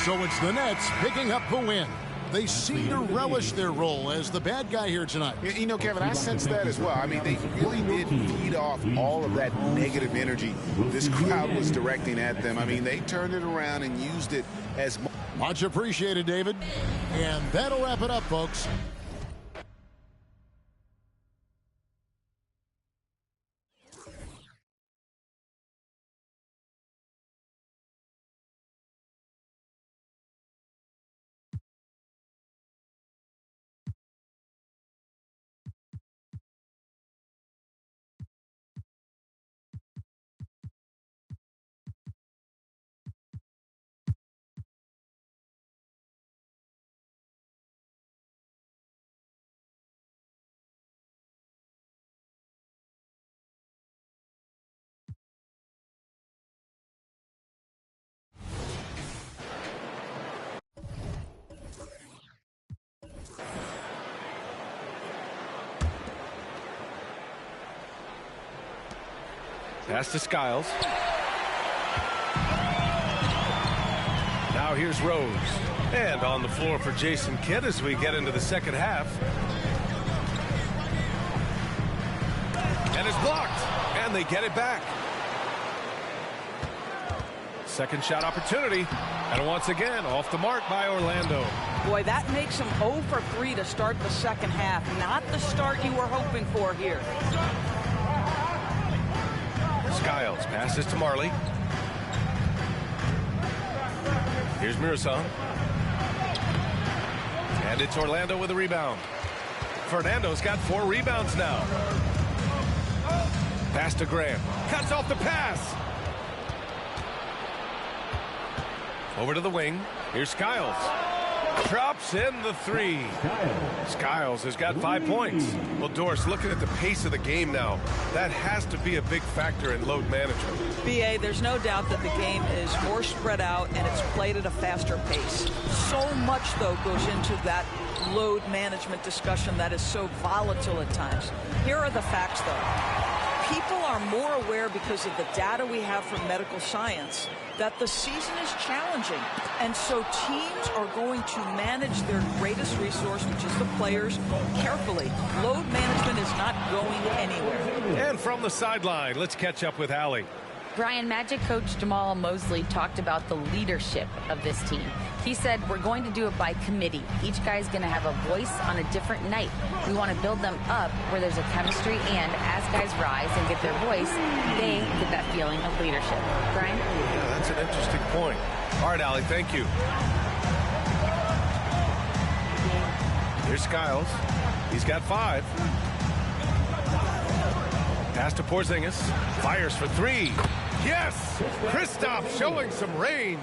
Speaker 7: So it's the Nets picking up the win. They seem to relish their role as the bad guy here tonight.
Speaker 11: You know, Kevin, I sense that as well. I mean, they really did feed off all of that negative energy this crowd was directing at them. I mean, they turned it around and used it as
Speaker 7: much appreciated, David. And that'll wrap it up, folks.
Speaker 1: Pass to Skiles. Now here's Rose. And on the floor for Jason Kidd as we get into the second half. And it's blocked. And they get it back. Second shot opportunity. And once again, off the mark by Orlando.
Speaker 8: Boy, that makes them 0 for 3 to start the second half. Not the start you were hoping for here.
Speaker 1: Skiles passes to Marley. Here's Mirasan. And it's Orlando with a rebound. Fernando's got 4 rebounds now. Pass to Graham. Cuts off the pass. Over to the wing. Here's Skiles. Drops in the 3. Skiles has got 5 points. Well, Doris, looking at the pace of the game now, that has to be a big factor in load management.
Speaker 8: BA, there's no doubt that the game is more spread out and it's played at a faster pace. So much, though, goes into that load management discussion that is so volatile at times. Here are the facts, though. People are more aware because of the data we have from medical science that the season is challenging. And so teams are going to manage their greatest resource, which is the players, carefully. Load management is not going anywhere.
Speaker 1: And from the sideline, let's catch up with Allie.
Speaker 5: Brian, Magic coach Jamal Mosley talked about the leadership of this team. He said, we're going to do it by committee. Each guy's going to have a voice on a different night. We want to build them up where there's a chemistry, and as guys rise and get their voice, they get that feeling of leadership. Brian?
Speaker 1: Yeah, that's an interesting point. All right, Allie, thank you. Here's Skiles. He's got 5. Pass to Porzingis. Fires for 3. Yes! Kristaps showing some range.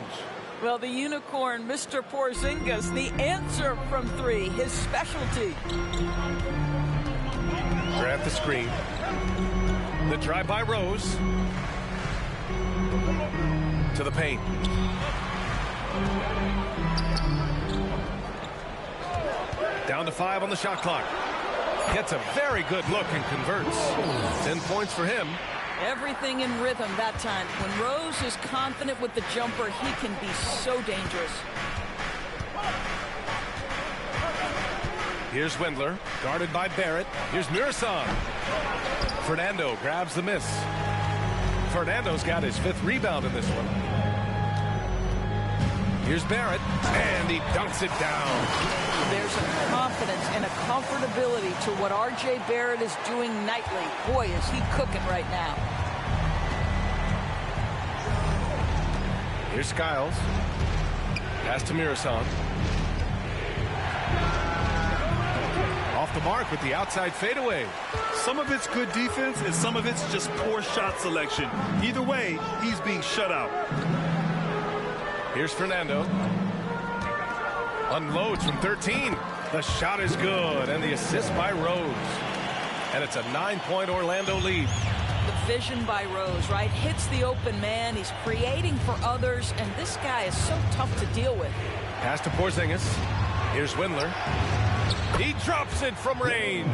Speaker 8: Well, the unicorn, Mr. Porzingis, the answer from 3, his specialty.
Speaker 1: Grant the screen. The drive by Rose. To the paint. Down to 5 on the shot clock. Gets a very good look and converts. 10 points for him.
Speaker 8: Everything in rhythm that time. When Rose is confident with the jumper, he can be so dangerous.
Speaker 1: Here's Wendler, guarded by Barrett. Here's Mirasan. Fernando grabs the miss. Fernando's got his 5th rebound in this one. Here's Barrett, and he dunks it down.
Speaker 8: There's a confidence and a comfortability to what R.J. Barrett is doing nightly. Boy, is he cooking right now.
Speaker 1: Here's Skiles. Pass to Mirasan. Off the mark with the outside fadeaway.
Speaker 3: Some of it's good defense, and some of it's just poor shot selection. Either way, he's being shut out.
Speaker 1: Here's Fernando. Unloads from 13. The shot is good, and the assist by Rose. And it's a 9-point Orlando lead.
Speaker 8: The vision by Rose, right? Hits the open man. He's creating for others, and this guy is so tough to deal with.
Speaker 1: Pass to Porzingis. Here's Windler. He drops it from range.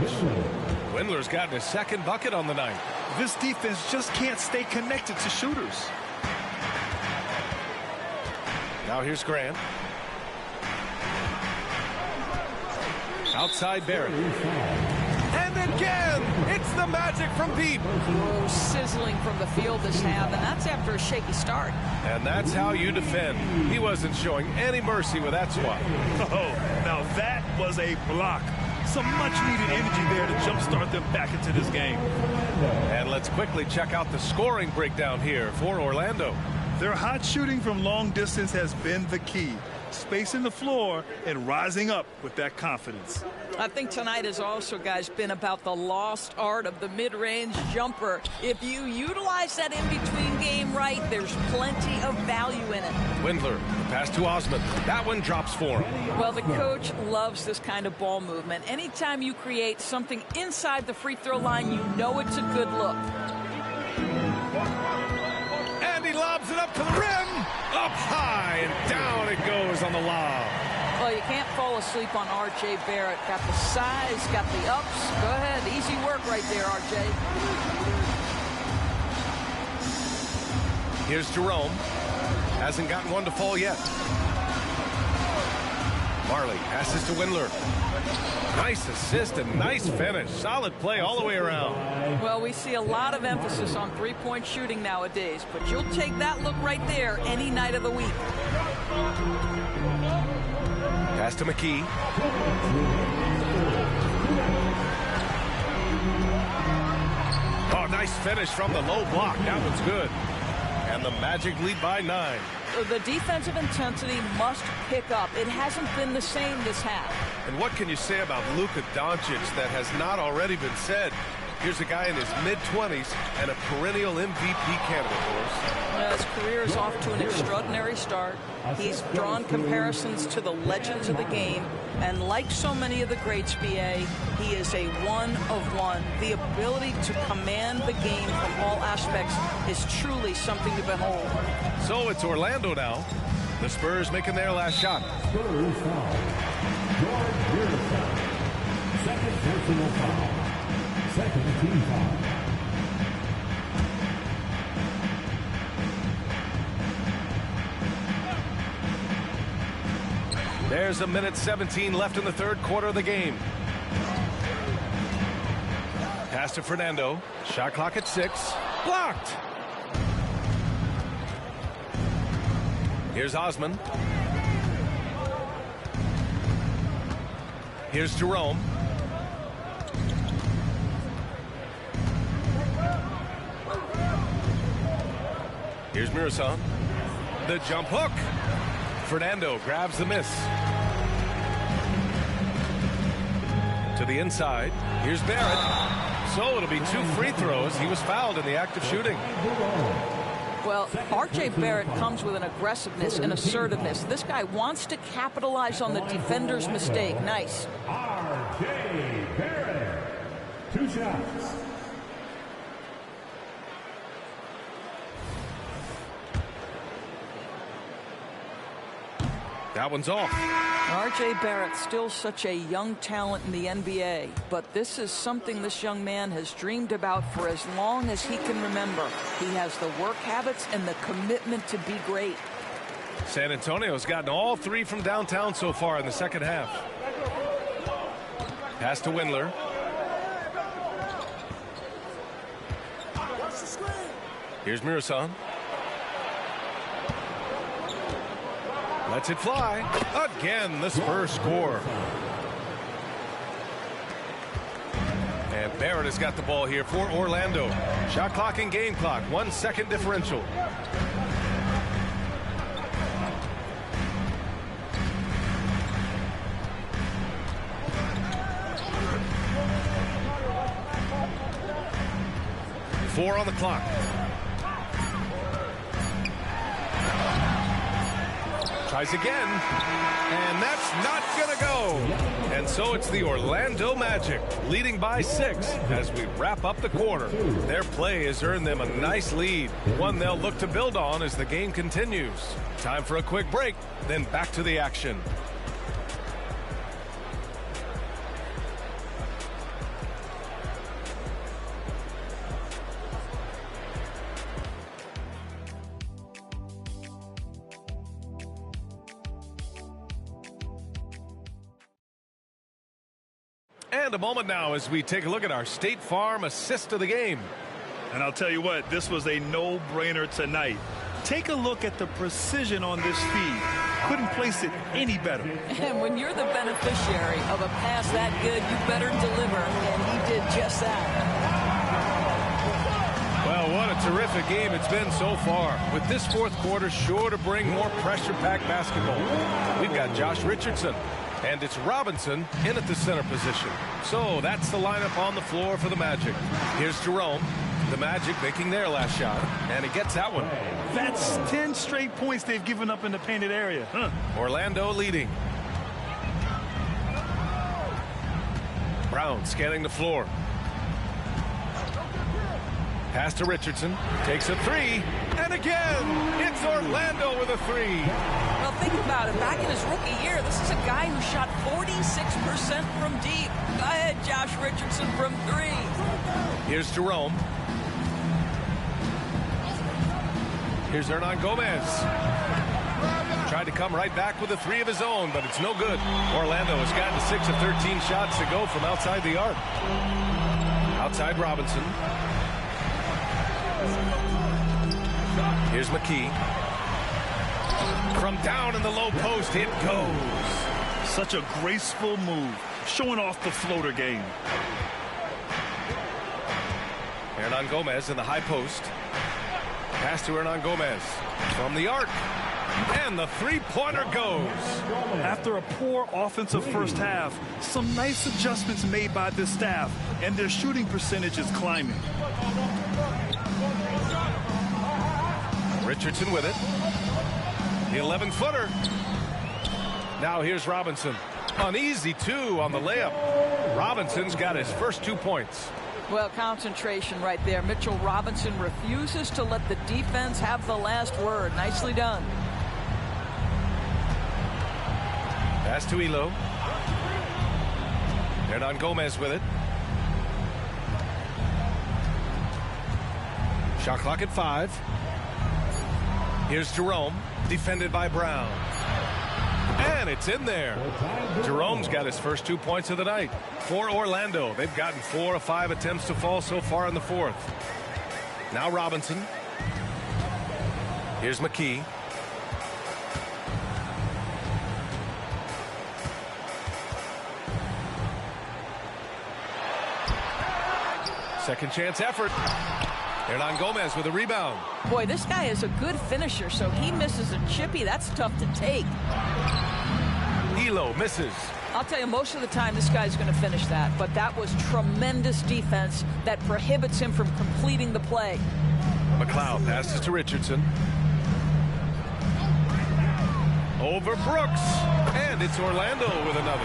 Speaker 1: Windler's gotten his second bucket on the night.
Speaker 3: This defense just can't stay connected to shooters.
Speaker 1: Now here's Grant. Outside Barrett. And again, it's the magic from deep.
Speaker 8: Oh, sizzling from the field this half, and that's after a shaky start.
Speaker 1: And that's how you defend. He wasn't showing any mercy with that swat.
Speaker 3: Oh, now that was a block. Some much-needed energy there to jumpstart them back into this game.
Speaker 1: And let's quickly check out the scoring breakdown here for Orlando.
Speaker 3: Their hot shooting from long distance has been the key. Spacing the floor and rising up with that confidence.
Speaker 8: I think tonight has also, guys, been about the lost art of the mid-range jumper. If you utilize that in-between game right, there's plenty of value in it.
Speaker 1: Windler, pass to Osman. That one drops for him.
Speaker 8: Well, the coach loves this kind of ball movement. Anytime you create something inside the free throw line, you know it's a good look.
Speaker 1: And he lobs it up to the rim. Up high, and down it goes on the lob.
Speaker 8: Well, you can't fall asleep on R.J. Barrett. Got the size, got the ups. Go ahead. Easy work right there, R.J.
Speaker 1: Here's Jerome. Hasn't gotten one to fall yet. Marley passes to Windler. Nice assist and nice finish. Solid play all the way around.
Speaker 8: Well, we see a lot of emphasis on three-point shooting nowadays, but you'll take that look right there any night of the week.
Speaker 1: Pass to McKee. Oh, nice finish from the low block. That one's good. And the Magic lead by 9.
Speaker 8: The defensive intensity must pick up. It hasn't been the same this half.
Speaker 1: And what can you say about Luka Doncic that has not already been said? Here's a guy in his mid-20s and a perennial MVP candidate for us.
Speaker 8: His career is off to an extraordinary start. He's drawn comparisons to the legends of the game. And like so many of the greats, B.A., he is a one-of-one. The ability to command the game from all aspects is truly something to behold.
Speaker 1: So it's Orlando now. The Spurs making their last shot.
Speaker 4: Spurs foul. George Mirasan. Second personal foul. Second team foul.
Speaker 1: There's a minute 17 left in the third quarter of the game. Pass to Fernando. Shot clock at 6. Blocked. Here's Osman. Here's Jerome. Here's Mirasan. The jump hook. Fernando grabs the miss. To the inside. Here's Barrett. So it'll be 2 free throws. He was fouled in the act of shooting.
Speaker 8: Well, R.J. Barrett comes with an aggressiveness and assertiveness. This guy wants to capitalize on the defender's mistake. Nice.
Speaker 4: R.J. Barrett. 2 shots.
Speaker 1: That one's off.
Speaker 8: R.J. Barrett, still such a young talent in the NBA, but this is something this young man has dreamed about for as long as he can remember. He has the work habits and the commitment to be great.
Speaker 1: San Antonio's gotten all 3 from downtown so far in the second half. Pass to Windler. Here's Mirasan. Lets it fly. Again, the Spurs score. And Barrett has got the ball here for Orlando. Shot clock and game clock. 1 second differential. Four on the clock. Tries again, and that's not gonna go. And so it's the Orlando Magic leading by 6 as we wrap up the quarter. Their play has earned them a nice lead, one they'll look to build on as the game continues. Time for a quick break, then back to the action. And a moment now as we take a look at our State Farm assist of the game.
Speaker 3: And I'll tell you what, this was a no-brainer tonight. Take a look at the precision on this feed. Couldn't place it any better.
Speaker 8: And when you're the beneficiary of a pass that good, you better deliver. And he did just that.
Speaker 1: Well, what a terrific game it's been so far. With this fourth quarter sure to bring more pressure-packed basketball. We've got Josh Richardson. And it's Robinson in at the center position. So that's the lineup on the floor for the Magic. Here's Jerome. The Magic making their last shot. And he gets that one.
Speaker 3: That's 10 straight points they've given up in the painted area.
Speaker 1: Orlando leading. Brown scanning the floor. Pass to Richardson. Takes a three. And again, it's Orlando with a three.
Speaker 8: Well, think about it. Back in his rookie year, this is a guy who shot 46% from deep. Go ahead, Josh Richardson from 3.
Speaker 1: Here's Jerome. Here's Hernan Gomez. Tried to come right back with a 3 of his own, but it's no good. Orlando has gotten to 6 of 13 shots to go from outside the arc. Outside Robinson. Here's McKee. From down in the low post, it goes.
Speaker 3: Such a graceful move, showing off the floater game.
Speaker 1: Hernan Gomez in the high post. Pass to Hernan Gomez from the arc. And the three-pointer goes.
Speaker 3: After a poor offensive first half, some nice adjustments made by this staff, and their shooting percentage is climbing.
Speaker 1: Richardson with it. The 11-footer. Now here's Robinson. An easy 2 on the layup. Robinson's got his first 2 points.
Speaker 8: Well, concentration right there. Mitchell Robinson refuses to let the defense have the last word. Nicely done.
Speaker 1: Pass to Elo. Hernan Gomez with it. Shot clock at 5. Here's Jerome, defended by Brown. And it's in there. Jerome's got his first 2 points of the night. For Orlando, they've gotten 4 of 5 attempts to fall so far in the fourth. Now Robinson. Here's McKee. Second chance effort. Hernan Gomez with a rebound.
Speaker 8: Boy, this guy is a good finisher, so he misses a chippy. That's tough to take.
Speaker 1: Elo misses.
Speaker 8: I'll tell you, most of the time this guy's going to finish that, but that was tremendous defense that prohibits him from completing the play.
Speaker 1: McLeod passes to Richardson. Over Brooks. And it's Orlando with another.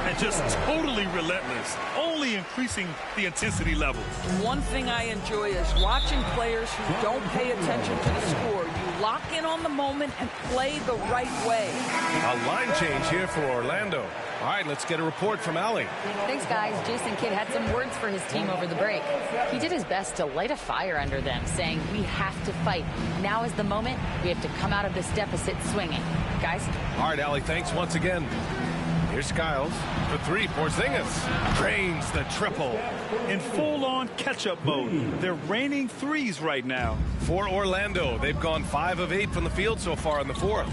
Speaker 3: And just totally relentless, only increasing the intensity level.
Speaker 8: One thing I enjoy is watching players who don't pay attention to the score. You lock in on the moment and play the right way.
Speaker 1: A line change here for Orlando. All right, let's get a report from Allie.
Speaker 5: Thanks, guys. Jason Kidd had some words for his team over the break. He did his best to light a fire under them, saying, we have to fight. Now is the moment. We have to come out of this deficit swinging. Guys?
Speaker 1: All right, Allie, thanks once again. Here's Skiles. The 3, Porzingis drains the triple.
Speaker 3: In full-on catch-up mode. They're raining threes right now.
Speaker 1: For Orlando, they've gone 5 of 8 from the field so far in the fourth.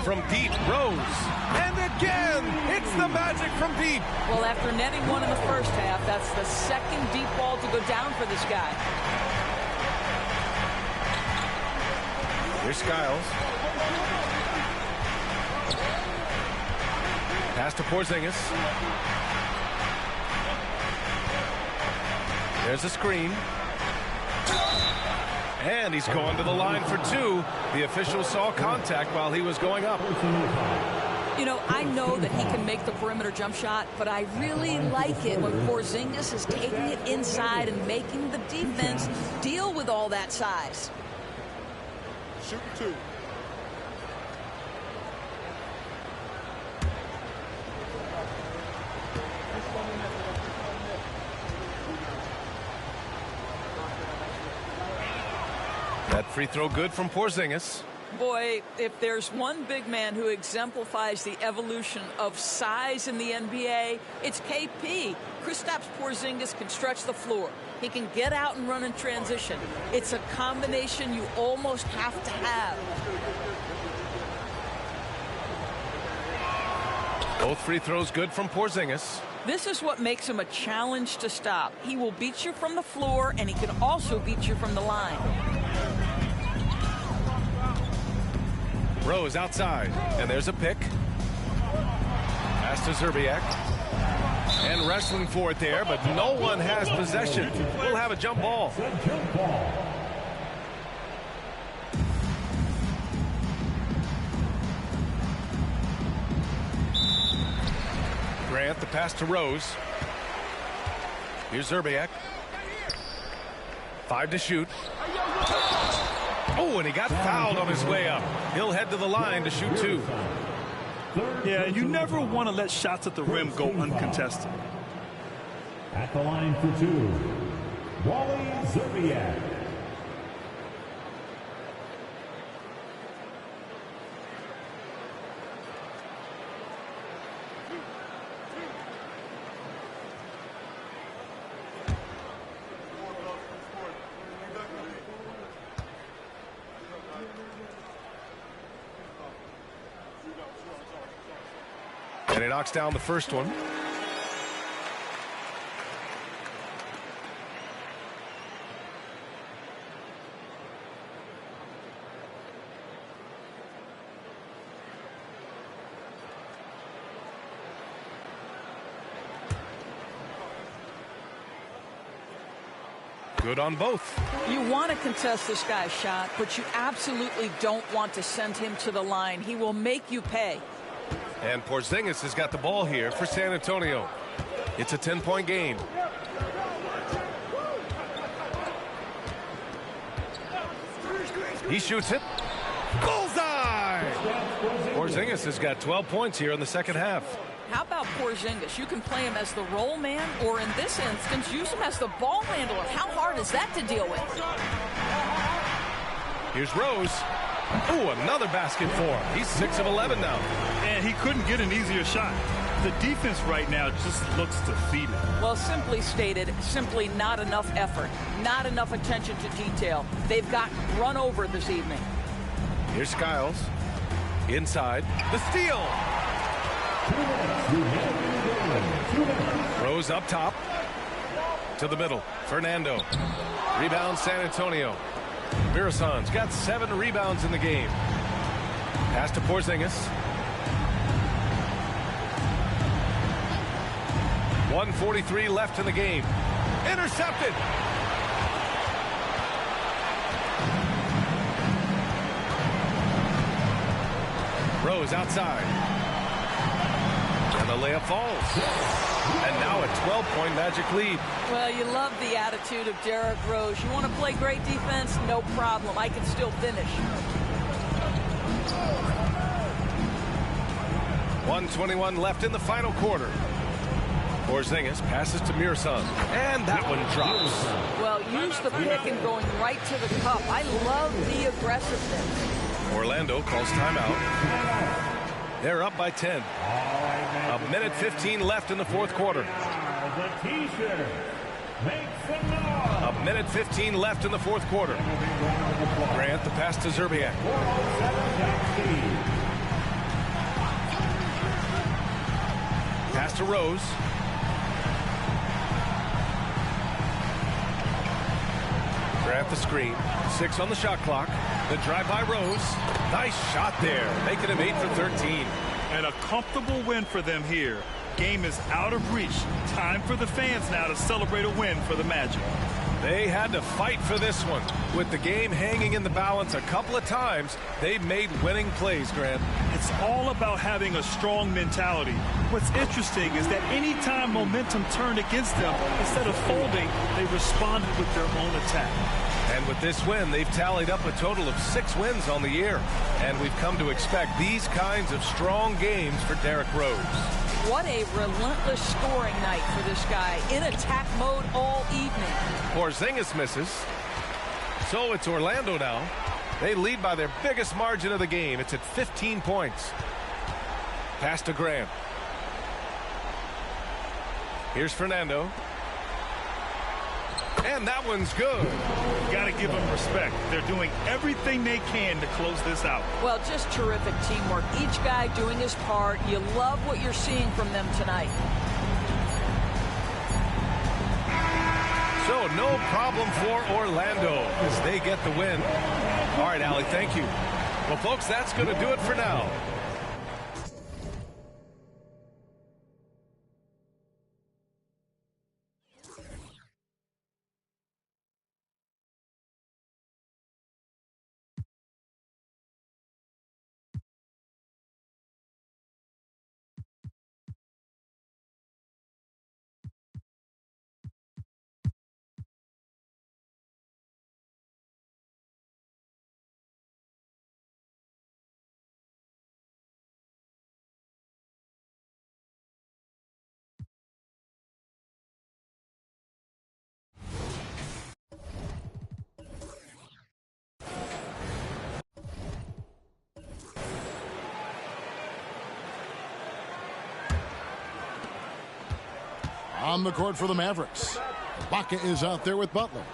Speaker 1: from deep. Rose. And again, it's the magic from deep.
Speaker 8: Well, after netting one in the first half, that's the second deep ball to go down for this guy.
Speaker 1: Here's Skiles. Pass to Porzingis. There's a screen. And he's going to the line for two. The official saw contact while he was going up.
Speaker 8: You know, I know that he can make the perimeter jump shot, but I really like it when Porzingis is taking it inside and making the defense deal with all that size.
Speaker 3: Shoot two.
Speaker 1: That free throw good from Porzingis.
Speaker 8: Boy, if there's one big man who exemplifies the evolution of size in the NBA, it's KP. Kristaps Porzingis can stretch the floor. He can get out and run in transition. It's a combination you almost have to have.
Speaker 1: Both free throws good from Porzingis.
Speaker 8: This is what makes him a challenge to stop. He will beat you from the floor, and he can also beat you from the line.
Speaker 1: Rose outside, and there's a pick. Pass to Zerbiak. And wrestling for it there, but no one has possession. We'll have a jump ball. Grant, the pass to Rose. Here's Zerbiak. 5 to shoot. Oh, and he got fouled on his way up. He'll head to the line to shoot 2.
Speaker 3: Yeah, you never want to let shots at the rim go uncontested.
Speaker 4: At the line for 2, Wally Zerbiak.
Speaker 1: And he knocks down the first one. Good on both.
Speaker 8: You want to contest this guy's shot, but you absolutely don't want to send him to the line. He will make you pay.
Speaker 1: And Porzingis has got the ball here for San Antonio. It's a 10-point game. He shoots it. Bullseye! Porzingis has got 12 points here in the second half.
Speaker 8: How about Porzingis? You can play him as the roll man, or in this instance, use him as the ball handler. How hard is that to deal with?
Speaker 1: Here's Rose. Ooh, another basket for him. He's 6 of 11 now.
Speaker 3: And he couldn't get an easier shot. The defense right now just looks defeated.
Speaker 8: Well, simply stated, simply not enough effort, not enough attention to detail. They've gotten run over this evening.
Speaker 1: Here's Skiles. Inside. The steal. Rose up top. To the middle. Fernando. Rebound San Antonio. Mirasan's got 7 rebounds in the game. Pass to Porzingis. 1:43 left in the game. Intercepted. Rose outside. And the layup falls. And now a 12-point Magic lead.
Speaker 8: Well, you love the attitude of Derrick Rose. You want to play great defense? No problem. I can still finish.
Speaker 1: 1:21 left in the final quarter. Porzingis passes to Mirasan. And that one drops.
Speaker 8: Well, use the pick and going right to the cup. I love the aggressiveness.
Speaker 1: Orlando calls timeout. They're up by 10. A minute 15 left in the fourth quarter. A minute 15 left in the fourth quarter. Grant the pass to Zerbiak. pass to Rose. Grant the screen. 6 on the shot clock. The drive by Rose. Nice shot there, making him 8 for 13.
Speaker 3: And a comfortable win for them here. Game is out of reach. Time for the fans now to celebrate a win for the Magic.
Speaker 1: They had to fight for this one. With the game hanging in the balance a couple of times, they made winning plays, Grant.
Speaker 3: It's all about having a strong mentality. What's interesting is that anytime momentum turned against them, instead of folding, they responded with their own attack.
Speaker 1: And with this win, they've tallied up a total of 6 wins on the year. And we've come to expect these kinds of strong games for Derrick Rose.
Speaker 8: What a relentless scoring night for this guy. In attack mode all evening.
Speaker 1: Porzingis misses. So it's Orlando now. They lead by their biggest margin of the game. It's at 15 points. Pass to Grant. Here's Fernando. And that one's good.
Speaker 3: Got to give them respect. They're doing everything they can to close this out.
Speaker 8: Well, just terrific teamwork. Each guy doing his part. You love what you're seeing from them tonight.
Speaker 1: So no problem for Orlando as they get the win. All right, Allie, thank you. Well, folks, that's going to do it for now.
Speaker 7: On the court for the Mavericks, Ibaka is out there with Butler.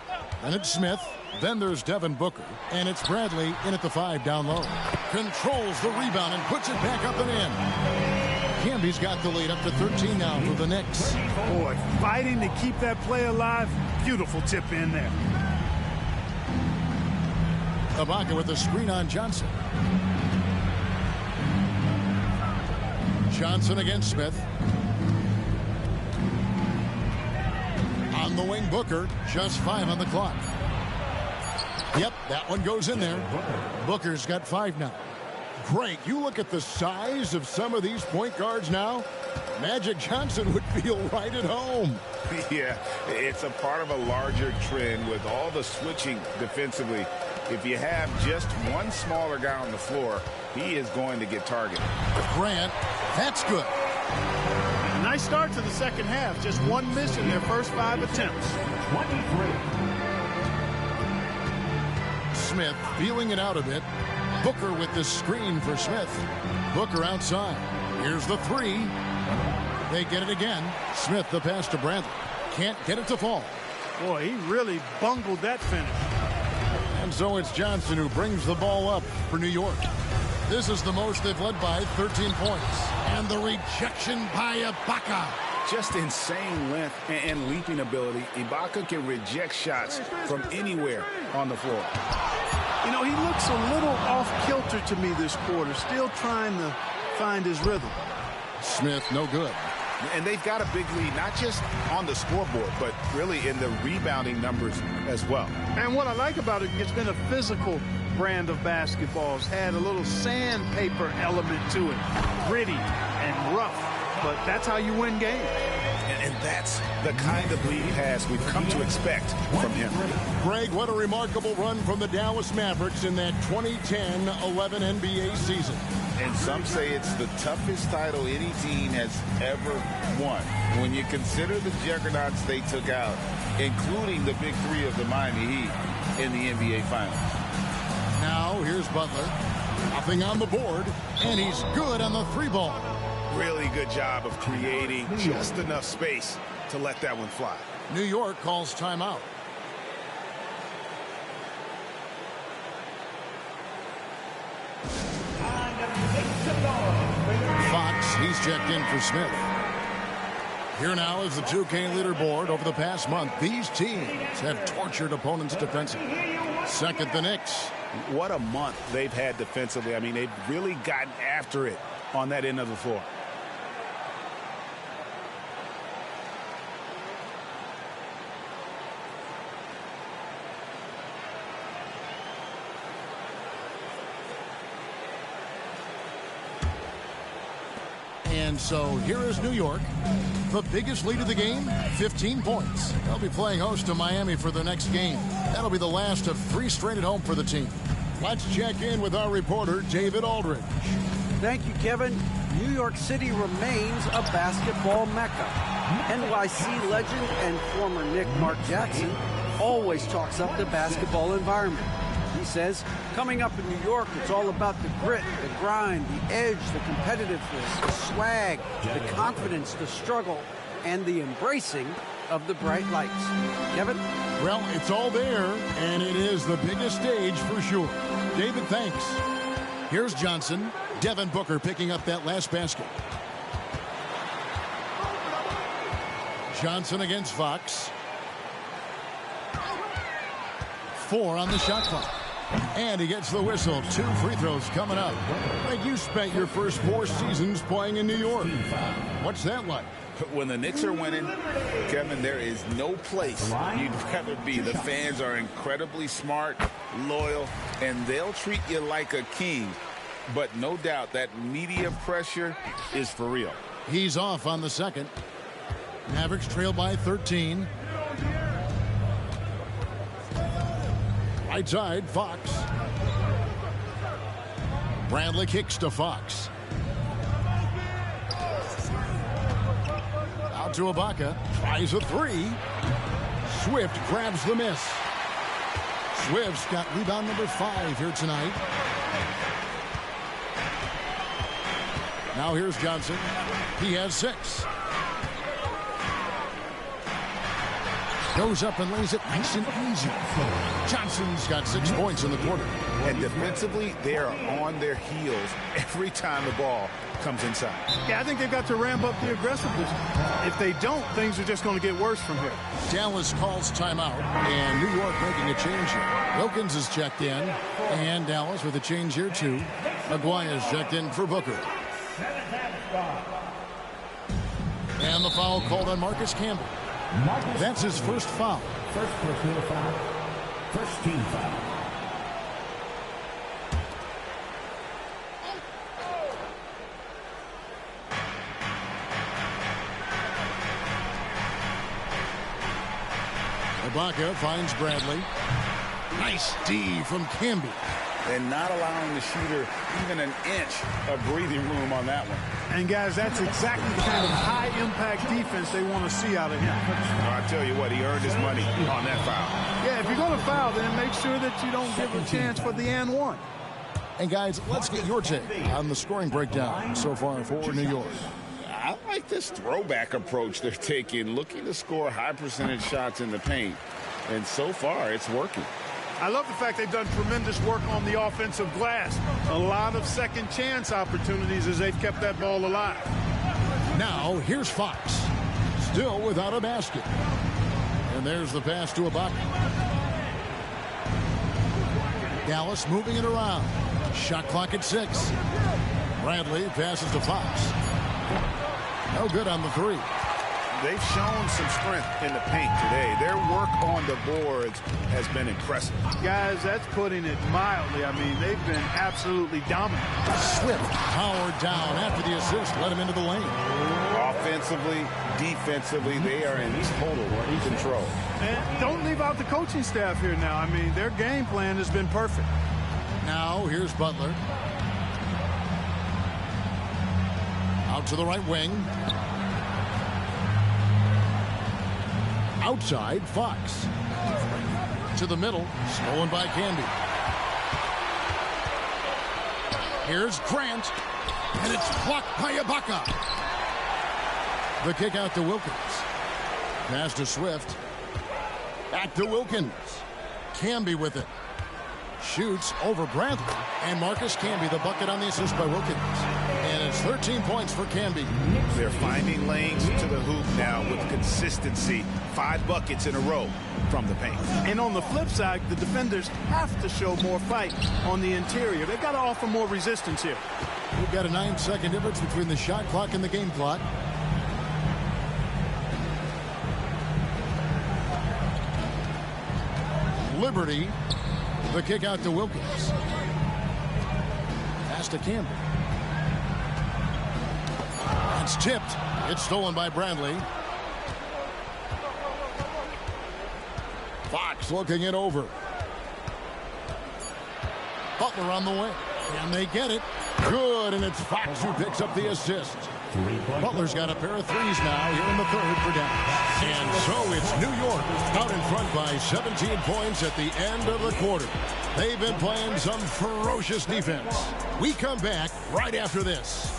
Speaker 7: Then it's Smith. Then there's Devin Booker. And it's Bradley in at the 5 down low. Controls the rebound and puts it back up and in. Camby's got the lead up to 13 now for the Knicks.
Speaker 14: Boy, fighting to keep that play alive. Beautiful tip in there.
Speaker 7: Ibaka with the screen on Johnson. Johnson against Smith. On the wing, Booker, just 5 on the clock. Yep, that one goes in there. Booker's got 5 now. Greg, you look at the size of some of these point guards now. Magic Johnson would feel right at home.
Speaker 11: Yeah, it's a part of a larger trend with all the switching defensively. If you have just one smaller guy on the floor, he is going to get targeted.
Speaker 7: Grant, that's good.
Speaker 14: Nice start to the second half. Just 1 miss in their first 5 attempts.
Speaker 4: 23.
Speaker 7: Smith feeling it out a bit. Booker with the screen for Smith. Booker outside. Here's the 3. They get it again. Smith the pass to Bradley. Can't get it to fall.
Speaker 14: Boy, he really bungled that finish.
Speaker 7: And so it's Johnson who brings the ball up for New York. This is the most they've led by 13 points. And the rejection by Ibaka.
Speaker 11: Just insane length and leaping ability. Ibaka can reject shots from anywhere on the floor.
Speaker 14: You know, he looks a little off-kilter to me this quarter. Still trying to find his rhythm.
Speaker 7: Smith, no good.
Speaker 11: And they've got a big lead, not just on the scoreboard, but really in the rebounding numbers as well.
Speaker 14: And what I like about it, it's been a physical brand of basketball. It's had a little sandpaper element to it. Gritty and rough, but that's how you win games.
Speaker 11: And that's the kind of lead pass we've come to expect from him.
Speaker 7: Greg, what a remarkable run from the Dallas Mavericks in that 2010-11 NBA season.
Speaker 11: And some say it's the toughest title any team has ever won. When you consider the juggernauts they took out, including the big 3 of the Miami Heat in the NBA Finals.
Speaker 7: Now here's Butler. Nothing on the board, and he's good on the 3-ball.
Speaker 11: Really good job of creating just enough space to let that one fly.
Speaker 7: New York calls timeout. Fox, he's checked in for Smith. Here now is the 2K leaderboard. Over the past month, these teams have tortured opponents defensively. Second, the Knicks.
Speaker 11: What a month they've had defensively. I mean, they've really gotten after it on that end of the floor.
Speaker 7: And so here is New York. The biggest lead of the game, 15 points. They'll be playing host to Miami for their next game. That'll be the last of 3 straight at home for the team. Let's check in with our reporter, David Aldridge.
Speaker 10: Thank you, Kevin. New York City remains a basketball mecca. NYC legend and former Knick Mark Jackson always talks up the basketball environment. He says, coming up in New York, it's all about the grit, the grind, the edge, the competitiveness, the swag, the confidence, the struggle, and the embracing of the bright lights. Kevin?
Speaker 7: Well, it's all there, and it is the biggest stage for sure. David, thanks. Here's Johnson. Devin Booker picking up that last basket. Johnson against Fox. 4 on the shot clock. And he gets the whistle. 2 free throws coming up. Like you spent your first 4 seasons playing in New York. What's that like?
Speaker 11: When the Knicks are winning, Kevin, there is no place you'd rather be. The fans are incredibly smart, loyal, and they'll treat you like a king. But no doubt that media pressure is for real.
Speaker 7: He's off on the second. Mavericks trail by 13. Right side, Fox. Bradley kicks to Fox. Out to Ibaka. Tries a 3. Swift grabs the miss. Swift's got rebound number 5 here tonight. Now here's Johnson. He has 6. Goes up and lays it nice and easy. Johnson's got 6 points in the quarter.
Speaker 11: And defensively, they are on their heels every time the ball comes inside.
Speaker 14: Yeah, I think they've got to ramp up the aggressiveness. If they don't, things are just going to get worse from here.
Speaker 7: Dallas calls timeout, and New York making a change here. Wilkins is checked in, and Dallas with a change here too. Maguire's checked in for Booker. And the foul called on Marcus Campbell. That's his first foul.
Speaker 4: First personal foul. First team foul.
Speaker 7: Ibaka finds Bradley. Nice D from Camby.
Speaker 11: And not allowing the shooter even an inch of breathing room on that one.
Speaker 14: And, guys, that's exactly the kind of high-impact defense they want to see out of him.
Speaker 11: I tell you what, he earned his money on that foul.
Speaker 14: Yeah, if you're going to foul, then make sure that you don't give a chance for the and one.
Speaker 7: And, guys, let's get your take on the scoring breakdown so far for New York.
Speaker 11: I like this throwback approach they're taking, looking to score high percentage shots in the paint. And so far, it's working.
Speaker 14: I love the fact they've done tremendous work on the offensive glass. A lot of second chance opportunities as they've kept that ball alive.
Speaker 7: Now, here's Fox. Still without a basket. And there's the pass to Ibaka. Dallas moving it around. Shot clock at 6. Bradley passes to Fox. No good on the 3.
Speaker 11: They've shown some strength in the paint today. Their work on the boards has been impressive.
Speaker 14: Guys, that's putting it mildly. I mean, they've been absolutely dominant.
Speaker 7: Swift powered down after the assist, let him into the lane.
Speaker 11: Offensively, defensively, they are in total control.
Speaker 14: And don't leave out the coaching staff here now. I mean, their game plan has been perfect.
Speaker 7: Now, here's Butler. Out to the right wing. Outside, Fox. To the middle, stolen by Candy. Here's Grant, and it's blocked by Ibaka. The kick out to Wilkins. Pass to Swift. Back to Wilkins. Camby with it. Shoots over Bradley, and Marcus Camby, the bucket on the assist by Wilkins. And it's It's 13 points for Canby.
Speaker 11: They're finding lanes to the hoop now with consistency. 5 buckets in a row from the paint.
Speaker 14: And on the flip side, the defenders have to show more fight on the interior. They've got to offer more resistance here.
Speaker 7: We've got a 9-second difference between the shot clock and the game clock. Liberty. The kick out to Wilkins. Pass to Campbell. It's tipped. It's stolen by Bradley. Fox looking it over. Butler on the way. And they get it. Good, and it's Fox who picks up the assist. Butler's got a pair of threes now here in the third for Dallas. And so it's New York out in front by 17 points at the end of the quarter. They've been playing some ferocious defense. We come back right after this.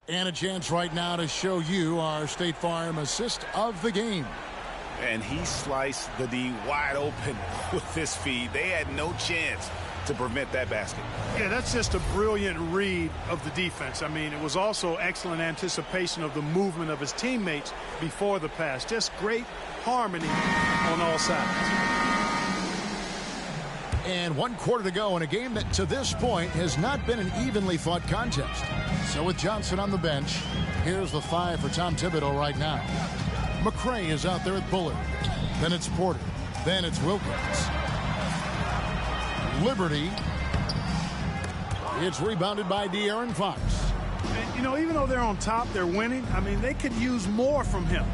Speaker 7: And a chance right now to show you our State Farm assist of the game.
Speaker 11: And he sliced the D wide open with this feed. They had no chance to prevent that basket.
Speaker 14: Yeah, that's just a brilliant read of the defense. I mean, it was also excellent anticipation of the movement of his teammates before the pass. Just great harmony on all sides.
Speaker 7: And 1 quarter to go in a game that to this point has not been an evenly fought contest. So with Johnson on the bench, here's the 5 for Tom Thibodeau right now. McCray is out there at Bullard. Then it's Porter. Then it's Wilkins. Liberty. It's rebounded by De'Aaron Fox.
Speaker 14: And, you know, even though they're on top, they're winning. I mean, they could use more from him.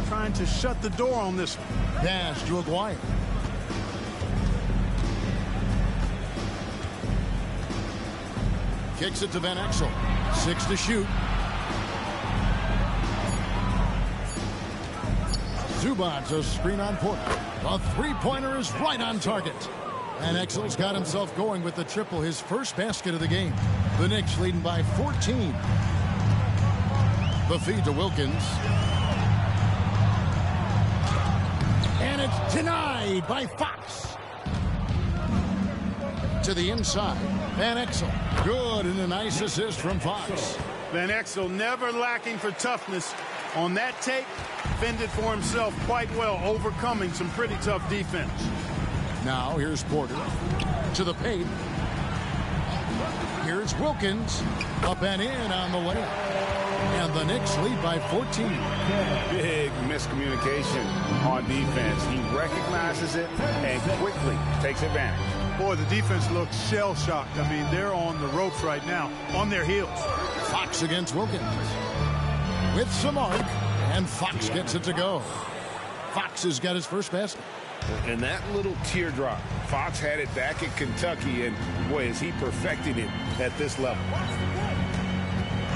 Speaker 14: Trying to shut the door on this one.
Speaker 7: Pass to Aguirre. Kicks it to Van Exel. 6 to shoot. Zubac's a screen on Porter. A three-pointer is right on target. Van Exel's got himself going with the triple, his first basket of the game. The Knicks leading by 14. The feed to Wilkins. And it's denied by Fox. To the inside. Van Exel. Good, and a nice assist from Fox.
Speaker 14: Van Exel never lacking for toughness. On that tape, fended for himself quite well, overcoming some pretty tough defense.
Speaker 7: Now here's Porter to the paint. Here's Wilkins. Up and in on the way. And the Knicks lead by 14.
Speaker 11: Big miscommunication on defense. He recognizes it and quickly takes advantage.
Speaker 14: Boy, the defense looks shell-shocked. I mean, they're on the ropes right now, on their heels.
Speaker 7: Fox against Wilkins. With some arc, and Fox gets it to go. Fox has got his first basket.
Speaker 11: And that little teardrop, Fox had it back in Kentucky, and boy, is he perfecting it at this level.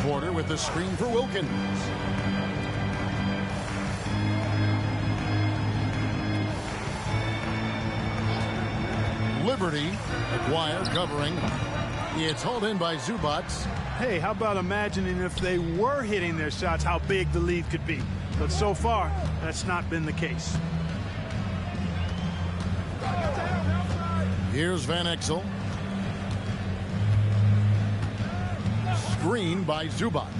Speaker 7: Porter with the screen for Wilkins. Liberty. Aguirre covering. It's hauled in by Zubac.
Speaker 14: Hey, how about imagining if they were hitting their shots, how big the lead could be. But so far, that's not been the case.
Speaker 7: Here's Van Exel. Screen by Zubac.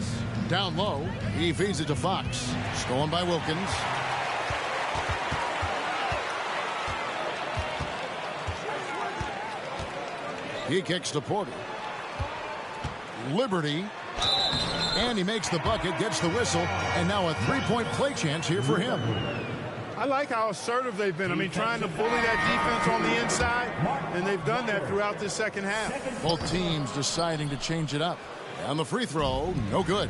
Speaker 7: Down low. He feeds it to Fox. Stolen by Wilkins. He kicks to Porter. Liberty. And he makes the bucket, gets the whistle, and now a three-point play chance here for him.
Speaker 14: I like how assertive they've been. I mean, trying to bully that defense on the inside, and they've done that throughout this second half.
Speaker 7: Both teams deciding to change it up. And the free throw, no good.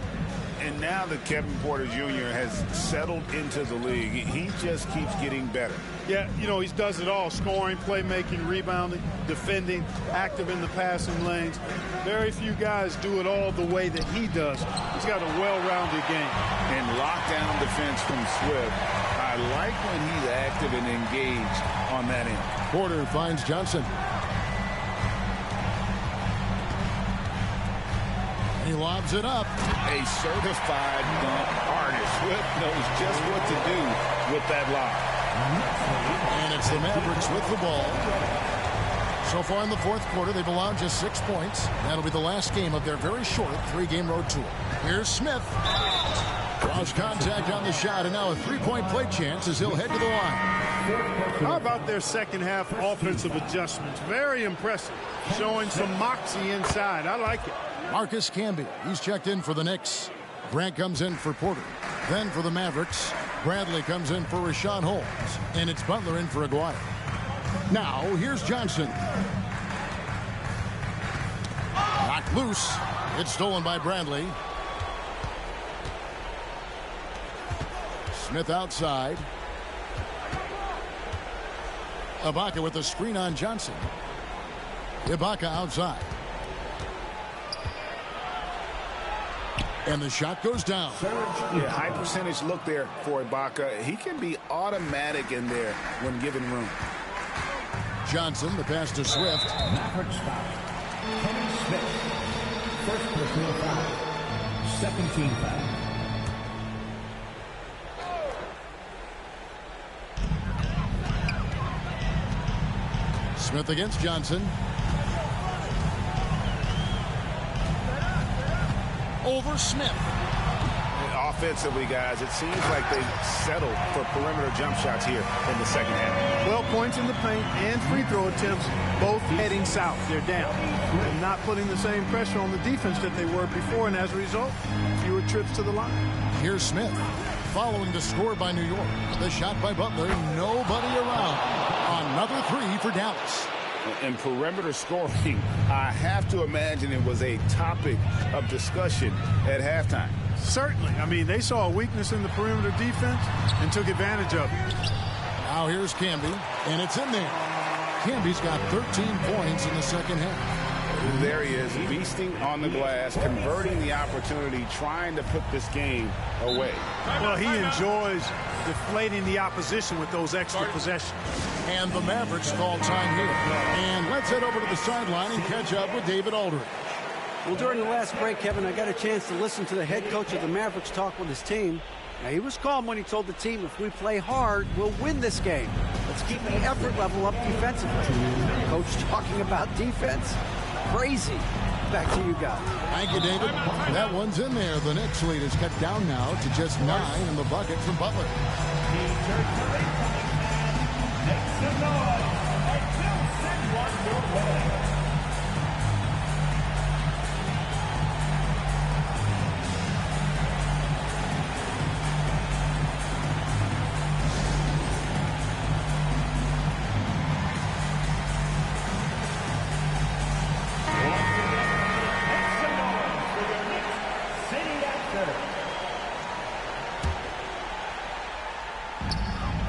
Speaker 11: And now that Kevin Porter Jr. has settled into the league, he just keeps getting better.
Speaker 14: Yeah, you know, he does it all: scoring, playmaking, rebounding, defending, active in the passing lanes. Very few guys do it all the way that he does. He's got a well-rounded game.
Speaker 11: And lockdown defense from Swift. I like when he's active and engaged on that end.
Speaker 7: Porter finds Johnson. He lobs it up.
Speaker 11: A certified dunk artist. Swift knows just what to do with that lob.
Speaker 7: And it's the Mavericks with the ball. So far in the fourth quarter, they've allowed just 6 points. That'll be the last game of their very short 3-game road tour. Here's Smith. Draws contact on the shot, and now a 3-point play chance as he'll head to the line.
Speaker 14: How about their second half offensive adjustments? Very impressive. Showing some moxie inside. I like it.
Speaker 7: Marcus Camby, he's checked in for the Knicks. Grant comes in for Porter. Then for the Mavericks, Bradley comes in for Rashawn Holmes. And it's Butler in for Aguirre. Now, here's Johnson. Knocked loose. It's stolen by Bradley. Smith outside. Ibaka with a screen on Johnson. Ibaka outside. And the shot goes down.
Speaker 11: Yeah, high percentage look there for Ibaka. He can be automatic in there when given room.
Speaker 7: Johnson, the pass to Swift.
Speaker 4: Mavericks foul. Kenny Smith. First personal foul. Second team foul.
Speaker 7: Smith against Johnson. Over Smith.
Speaker 11: Offensively, guys, it seems like they settled for perimeter jump shots here in the second half.
Speaker 14: 12 points in the paint and free throw attempts, both heading south. They're down. And not putting the same pressure on the defense that they were before, and as a result, fewer trips to the line.
Speaker 7: Here's Smith. Following the score by New York. The shot by Butler. Nobody around. Another 3 for Dallas.
Speaker 11: And perimeter scoring, I have to imagine it was a topic of discussion at halftime.
Speaker 14: Certainly. I mean, they saw a weakness in the perimeter defense and took advantage of it.
Speaker 7: Now here's Camby, and it's in there. Camby's got 13 points in the second half.
Speaker 11: There he is, beasting on the glass, converting the opportunity, trying to put this game away.
Speaker 14: Well, he enjoys deflating the opposition with those extra possessions.
Speaker 7: And the Mavericks call time here. And let's head over to the sideline and catch up with David Aldridge.
Speaker 10: Well, during the last break, Kevin, I got a chance to listen to the head coach of the Mavericks talk with his team. Now, he was calm when he told the team, if we play hard, we'll win this game. Let's keep the effort level up defensively. Coach talking about defense. Crazy. Back to you guys.
Speaker 7: Thank you, David. That one's in there. The Knicks lead is cut down now to just 9 in the bucket from Butler.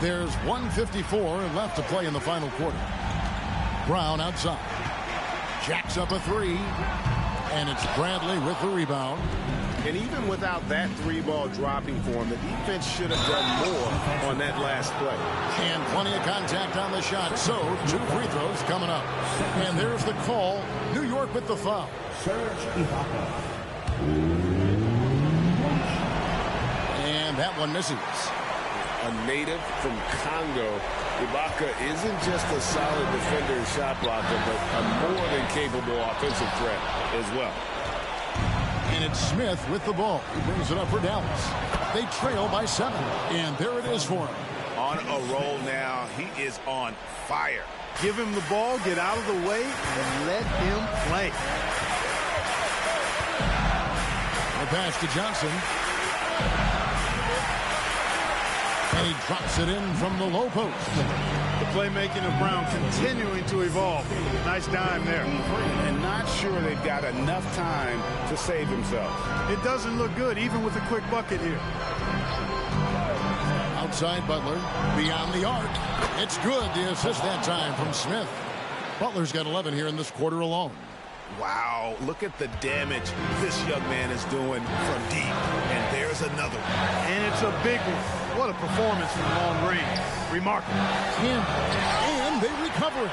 Speaker 7: There's 1:54 left to play in the final quarter. Brown outside. Jacks up a 3. And it's Bradley with the rebound.
Speaker 11: And even without that 3-ball dropping for him, the defense should have done more on that last play.
Speaker 7: And plenty of contact on the shot. So 2 free throws coming up. And there's the call. New York with the foul. And that one misses.
Speaker 15: A native from Congo, Ibaka isn't just a solid defender and shot blocker, but a more than capable offensive threat as well.
Speaker 7: And it's Smith with the ball. He brings it up for Dallas. They trail by 7. And there it is for him.
Speaker 11: On a roll now. He is on fire.
Speaker 14: Give him the ball, get out of the way, and let him play.
Speaker 7: The pass to Johnson. And he drops it in from the low post.
Speaker 14: The playmaking of Brown continuing to evolve. Nice dime there.
Speaker 11: And not sure they've got enough time to save themselves.
Speaker 14: It doesn't look good, even with a quick bucket here.
Speaker 7: Outside Butler, beyond the arc. It's good, the assist that time from Smith. Butler's got 11 here in this quarter alone.
Speaker 11: Wow, look at the damage this young man is doing from deep. And there's another one.
Speaker 14: And it's a big one. What a performance from long range. Remarkable.
Speaker 7: And they recover it.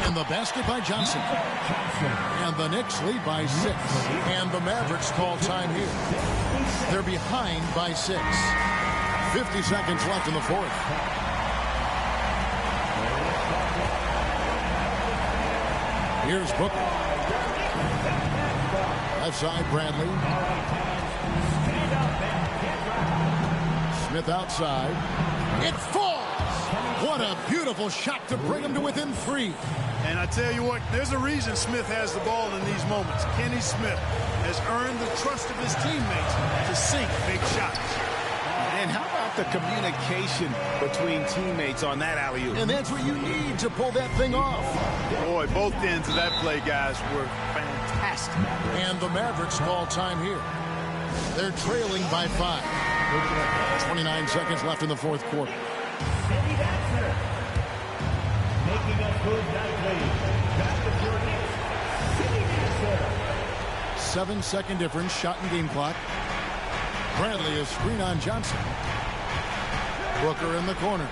Speaker 7: And the basket by Johnson. And the Knicks lead by 6. And the Mavericks call time here. They're behind by 6. 50 seconds left in the fourth. Here's Booker. Left side, Bradley. Smith outside. It falls! What a beautiful shot to bring him to within 3.
Speaker 14: And I tell you what, there's a reason Smith has the ball in these moments. Kenny Smith has earned the trust of his teammates to sink big shots.
Speaker 11: And how about the communication between teammates on that alley-oop?
Speaker 7: And that's what you need to pull that thing off.
Speaker 14: Boy, both ends of that play, guys, were fantastic.
Speaker 7: And the Mavericks call time here. They're trailing by 5. 29 seconds left in the fourth quarter.
Speaker 4: Making a good night, ladies. Back to your Knicks.
Speaker 7: 7-second difference, shot and game clock. Bradley, a screen on Johnson. Booker in the corner.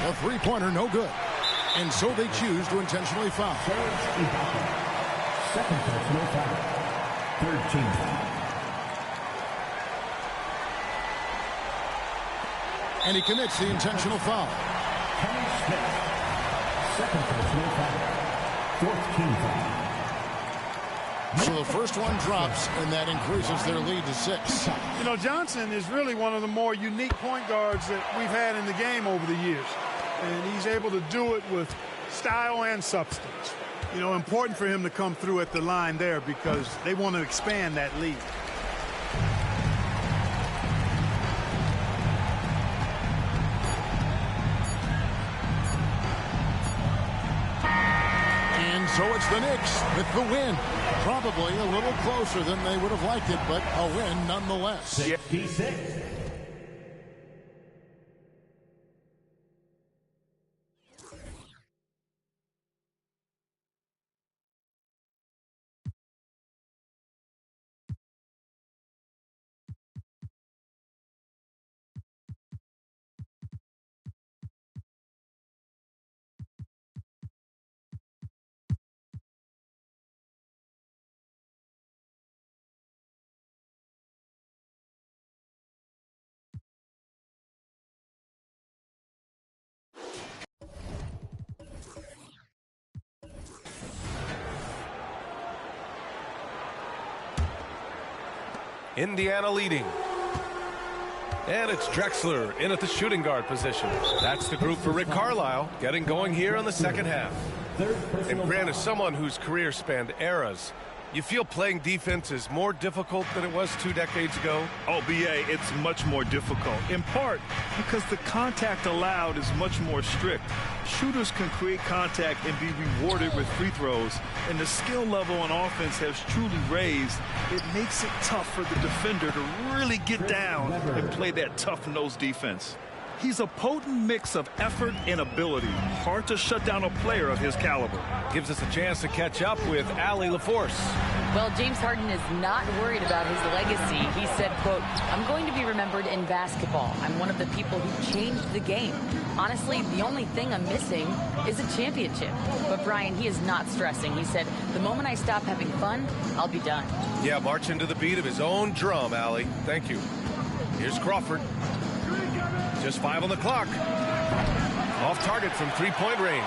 Speaker 7: A three-pointer, no good. And so they choose to intentionally foul.
Speaker 4: Second personal foul. Third team foul.
Speaker 7: And he commits the intentional foul.
Speaker 4: Kenny Smith. Second personal foul. Fourth team foul.
Speaker 7: So the first one drops, and that increases their lead to 6.
Speaker 14: You know, Johnson is really one of the more unique point guards that we've had in the game over the years. And he's able to do it with style and substance. You know, important for him to come through at the line there because they want to expand that lead.
Speaker 7: And so it's the Knicks with the win. Probably a little closer than they would have liked it, but a win nonetheless.
Speaker 4: 66.
Speaker 1: Indiana leading. And it's Drexler in at the shooting guard position. That's the group for Rick Carlisle getting going here in the second half. And Grant, as someone whose career spanned eras, you feel playing defense is more difficult than it was 2 decades ago?
Speaker 3: Oh, B.A., it's much more difficult, in part because the contact allowed is much more strict. Shooters can create contact and be rewarded with free throws, and the skill level on offense has truly raised. It makes it tough for the defender to really get down and play that tough-nosed defense. He's a potent mix of effort and ability. Hard to shut down a player of his caliber.
Speaker 1: Gives us a chance to catch up with Allie LaForce.
Speaker 5: Well, James Harden is not worried about his legacy. He said, quote, "I'm going to be remembered in basketball. I'm one of the people who changed the game. Honestly, the only thing I'm missing is a championship." But Brian, he is not stressing. He said, "The moment I stop having fun, I'll be done."
Speaker 1: Yeah, marching to the beat of his own drum, Allie. Thank you. Here's Crawford. Just 5 on the clock. Off target from three-point range.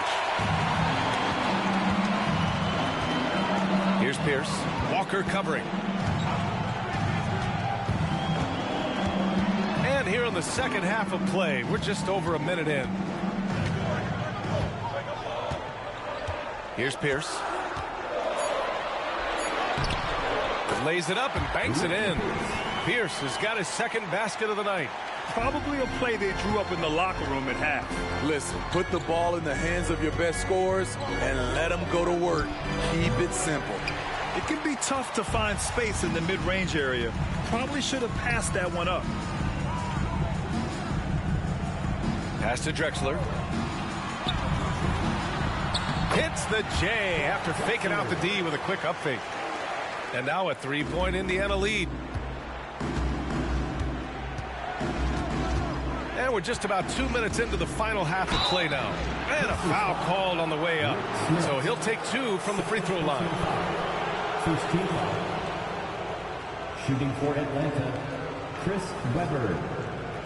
Speaker 1: Here's Pierce. Walker covering. And here in the second half of play, we're just over a minute in. Here's Pierce. Lays it up and banks it in. Pierce has got his second basket of the night.
Speaker 3: Probably a play they drew up in the locker room at half.
Speaker 12: Listen, put the ball in the hands of your best scorers and let them go to work. Keep it simple.
Speaker 3: It can be tough to find space in the mid-range area. Probably should have passed that one up.
Speaker 1: Pass to Drexler. Hits the J after faking out the D with a quick up fake. And now a 3-point Indiana lead. And we're just about 2 minutes into the final half of play now. And a foul called on the way up. So he'll take 2 from the free throw line.
Speaker 4: First team foul. Shooting for Atlanta, Chris Webber,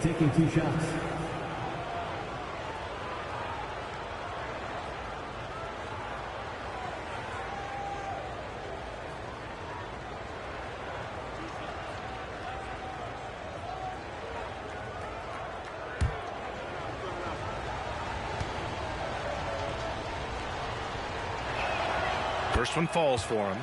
Speaker 4: taking 2 shots.
Speaker 1: First one falls for him.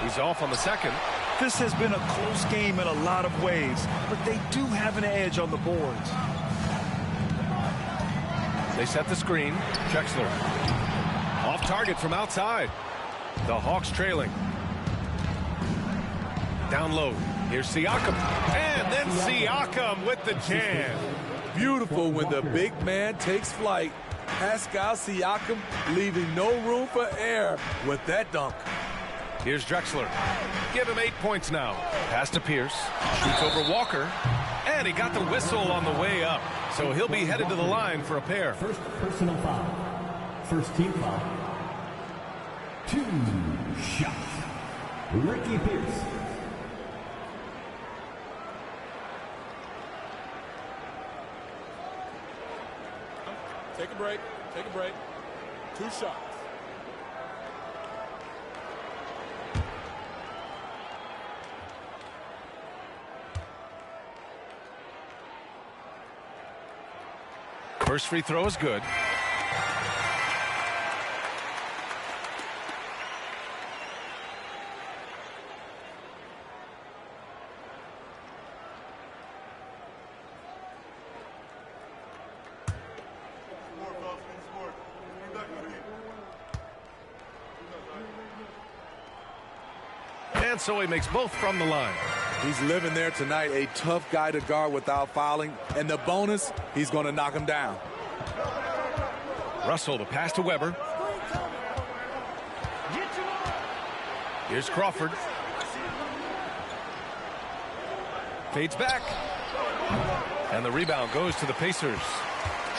Speaker 1: He's off on the second.
Speaker 3: This has been a close game in a lot of ways, but they do have an edge on the boards.
Speaker 1: They set the screen. Drexler. Off target from outside. The Hawks trailing. Down low. Here's Siakam. And then Siakam with the jam.
Speaker 12: Beautiful when the big man takes flight. Pascal Siakam leaving no room for error with that dunk.
Speaker 1: Here's Drexler. Give him 8 points now. Pass to Pierce. Shoots over Walker. And he got the whistle on the way up. So he'll be headed to the line for a pair.
Speaker 4: First personal foul. First team foul. 2 shots. Ricky Pierce.
Speaker 12: Take a break. Take a break. 2 shots.
Speaker 1: First free throw is good. And so he makes both from the line.
Speaker 12: He's living there tonight, a tough guy to guard without fouling. And the bonus, he's going to knock him down.
Speaker 1: Russell, the pass to Weber. Here's Crawford. Fades back. And the rebound goes to the Pacers.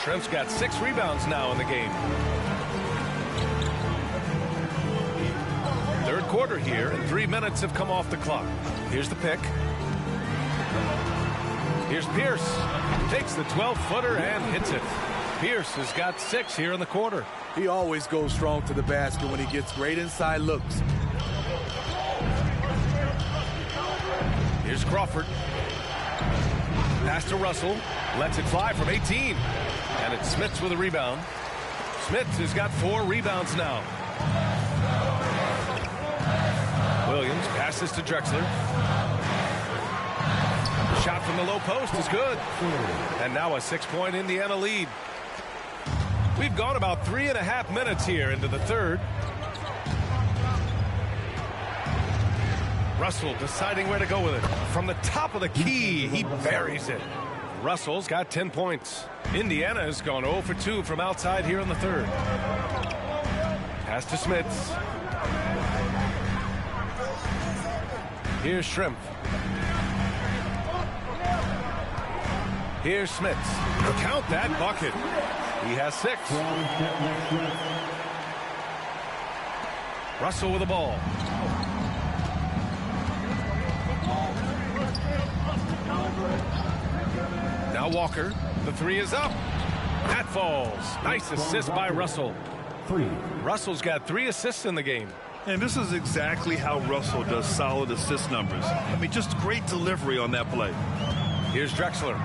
Speaker 1: Trent's got 6 rebounds now in the game. Third quarter here, and 3 minutes have come off the clock. Here's the pick. Here's Pierce. Takes the 12-footer and hits it. Pierce has got 6 here in the quarter.
Speaker 12: He always goes strong to the basket when he gets great inside looks.
Speaker 1: Here's Crawford. Pass to Russell. Lets it fly from 18. And it's Smits with a rebound. Smits has got 4 rebounds now. Williams passes to Drexler. Shot from the low post is good. And now a 6-point Indiana lead. We've gone about 3.5 minutes here into the third. Russell deciding where to go with it. From the top of the key, he buries it. Russell's got 10 points. Indiana has gone 0 for 2 from outside here in the third. Pass to Smits. Here's Shrimp. Here's Smits. Count that bucket. He has 6. Russell with the ball. Now Walker. The 3 is up. That falls. Nice assist by Russell.
Speaker 4: 3.
Speaker 1: Russell's got 3 assists in the game.
Speaker 3: And this is exactly how Russell does solid assist numbers. I mean, just great delivery on that play.
Speaker 1: Here's Drexler.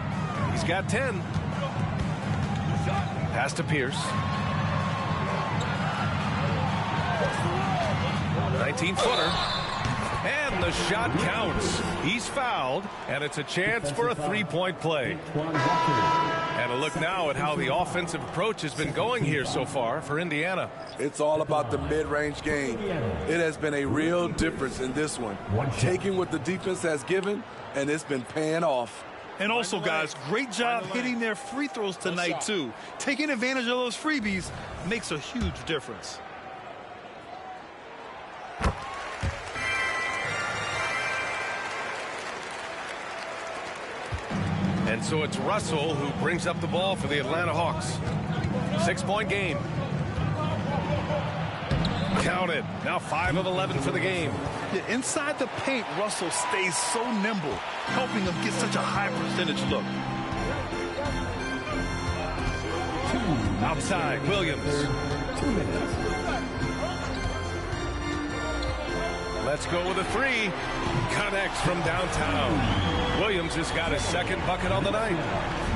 Speaker 1: He's got 10. Pass to Pierce. 19-footer. And the shot counts. He's fouled, and it's a chance for a three-point play. And a look now at how the offensive approach has been going here so far for Indiana.
Speaker 6: It's all about the mid-range game. It has been a real difference in this one. Taking what the defense has given, and it's been paying off.
Speaker 3: And also, guys, great job hitting their free throws tonight, too. Taking advantage of those freebies makes a huge difference.
Speaker 1: And so it's Russell who brings up the ball for the Atlanta Hawks. 6-point game. Counted. Now 5 of 11 for the game.
Speaker 3: Yeah, inside the paint, Russell stays so nimble, helping them get such a high percentage look.
Speaker 1: Outside, Williams.
Speaker 4: 2 minutes.
Speaker 1: Let's go with a 3. Connects from downtown. Williams has got his second bucket on the night.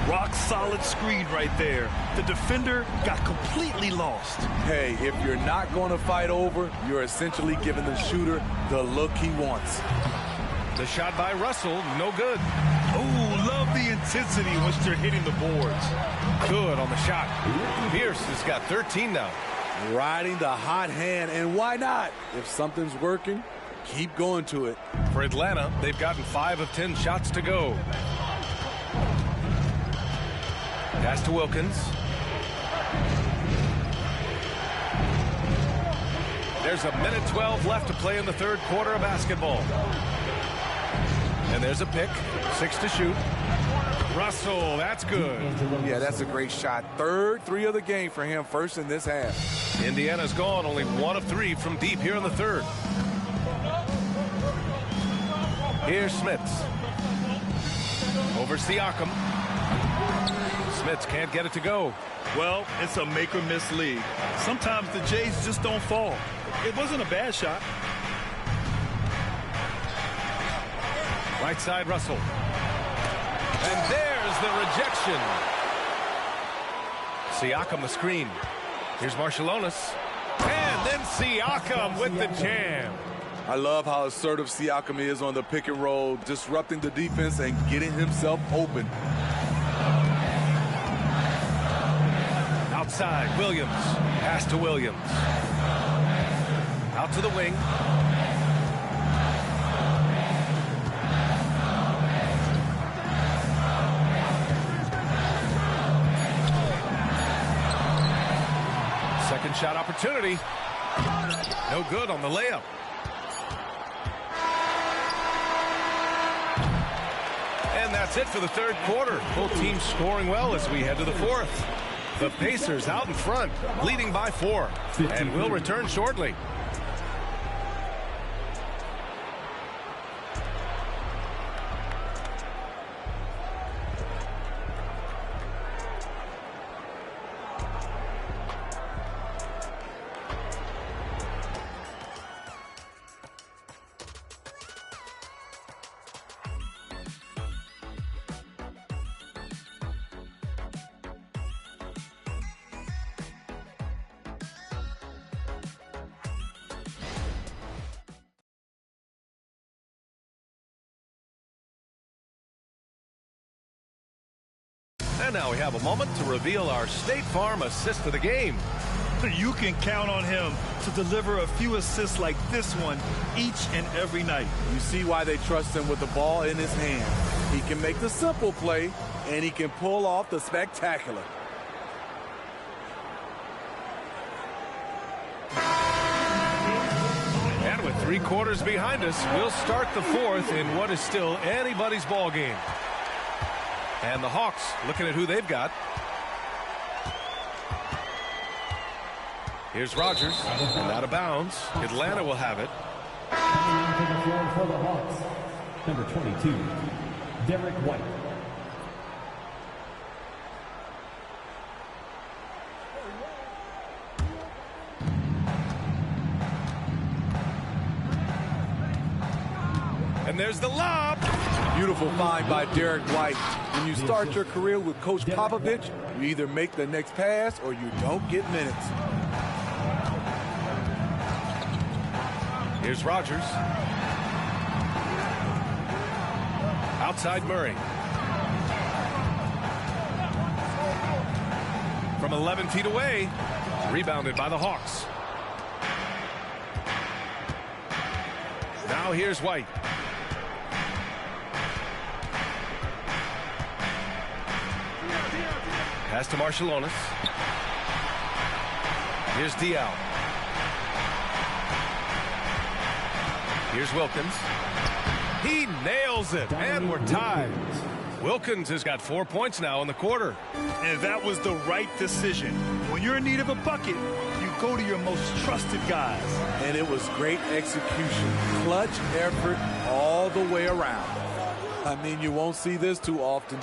Speaker 3: Rock solid screen right there. The defender got completely lost.
Speaker 6: Hey, if you're not going to fight over, you're essentially giving the shooter the look he wants.
Speaker 1: The shot by Russell, no good.
Speaker 3: Oh, love the intensity once they're hitting the boards.
Speaker 1: Good on the shot. Pierce has got 13 now.
Speaker 6: Riding the hot hand, and why not? If something's working, keep going to it.
Speaker 1: For Atlanta, they've gotten 5 of 10 shots to go. Pass to Wilkins. There's a minute 12 left to play in the third quarter of basketball. And there's a pick. 6 to shoot. Russell, that's good.
Speaker 6: Yeah, that's a great shot. Third 3 of the game for him, first in this half.
Speaker 1: Indiana's gone only 1 of 3 from deep here in the third. Here's Smits. Over Siakam. Smits can't get it to go.
Speaker 3: Well, it's a make-or-miss league. Sometimes the Jays just don't fall. It wasn't a bad shot.
Speaker 1: Right side, Russell. And there's the rejection. Siakam the screen. Here's Marciulionis. And then Siakam with the jam.
Speaker 6: I love how assertive Siakam is on the pick and roll, disrupting the defense and getting himself open.
Speaker 1: Outside, Williams. Pass to Williams. Out to the wing. Second shot opportunity. No good on the layup. And that's it for the third quarter. Both teams scoring well as we head to the fourth. The Pacers out in front, leading by 4. And we'll return shortly. And now we have a moment to reveal our State Farm assist of the game.
Speaker 3: You can count on him to deliver a few assists like this one each and every night.
Speaker 6: You see why they trust him with the ball in his hand. He can make the simple play, and he can pull off the spectacular.
Speaker 1: And with 3 quarters behind us, we'll start the fourth in what is still anybody's ball game. And the Hawks looking at who they've got. Here's Rogers, and out of bounds. Atlanta will have it.
Speaker 4: Coming onto the floor for the Hawks, number 22, Derek White.
Speaker 1: Here's the lob.
Speaker 12: Beautiful find by Derek White. When you start your career with Coach Popovich, you either make the next pass or you don't get minutes.
Speaker 1: Here's Rodgers. Outside Murray. From 11 feet away. Rebounded by the Hawks. Now here's White. Pass to Marshallonis. Here's Diaw. Here's Wilkins. He nails it, and we're tied. Wilkins has got 4 points now in the quarter.
Speaker 3: And that was the right decision. When you're in need of a bucket, you go to your most trusted guys.
Speaker 12: And it was great execution. Clutch effort all the way around. I mean, you won't see this too often.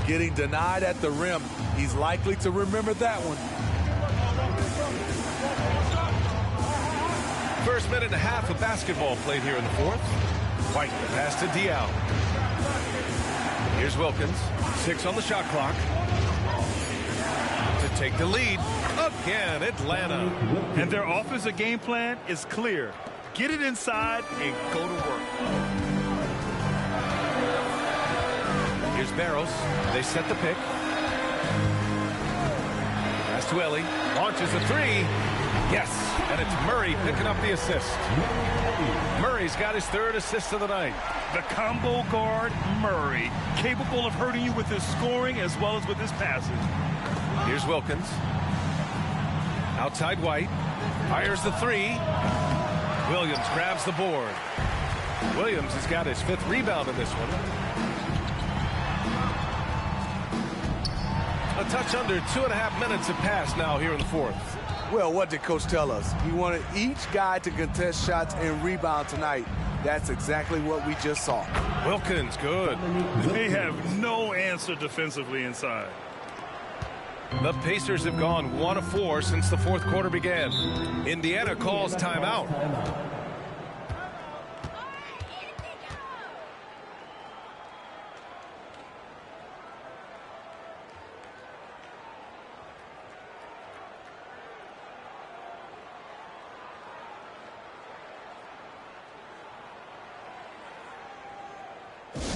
Speaker 12: Getting denied at the rim. He's likely to remember that one.
Speaker 1: First minute and a half of basketball played here in the fourth. White pass to Diaw. Here's Wilkins. 6 on the shot clock. To take the lead. Again, Atlanta.
Speaker 3: And their offensive game plan is clear. Get it inside and go to work.
Speaker 1: Here's Barros. They set the pick. Pass to Ellie. Launches a three. Yes, and it's Murray picking up the assist. Murray's got his 3rd assist of the night.
Speaker 3: The combo guard, Murray, capable of hurting you with his scoring as well as with his passing.
Speaker 1: Here's Wilkins. Outside White. Fires the three. Williams grabs the board. Williams has got his 5th rebound in this one. A touch under 2.5 minutes have passed now here in the fourth.
Speaker 12: Well, what did Coach tell us? He wanted each guy to contest shots and rebound tonight. That's exactly what we just saw.
Speaker 1: Wilkins, good.
Speaker 3: They have no answer defensively inside.
Speaker 1: The Pacers have gone 1 of 4 since the fourth quarter began. Indiana calls timeout.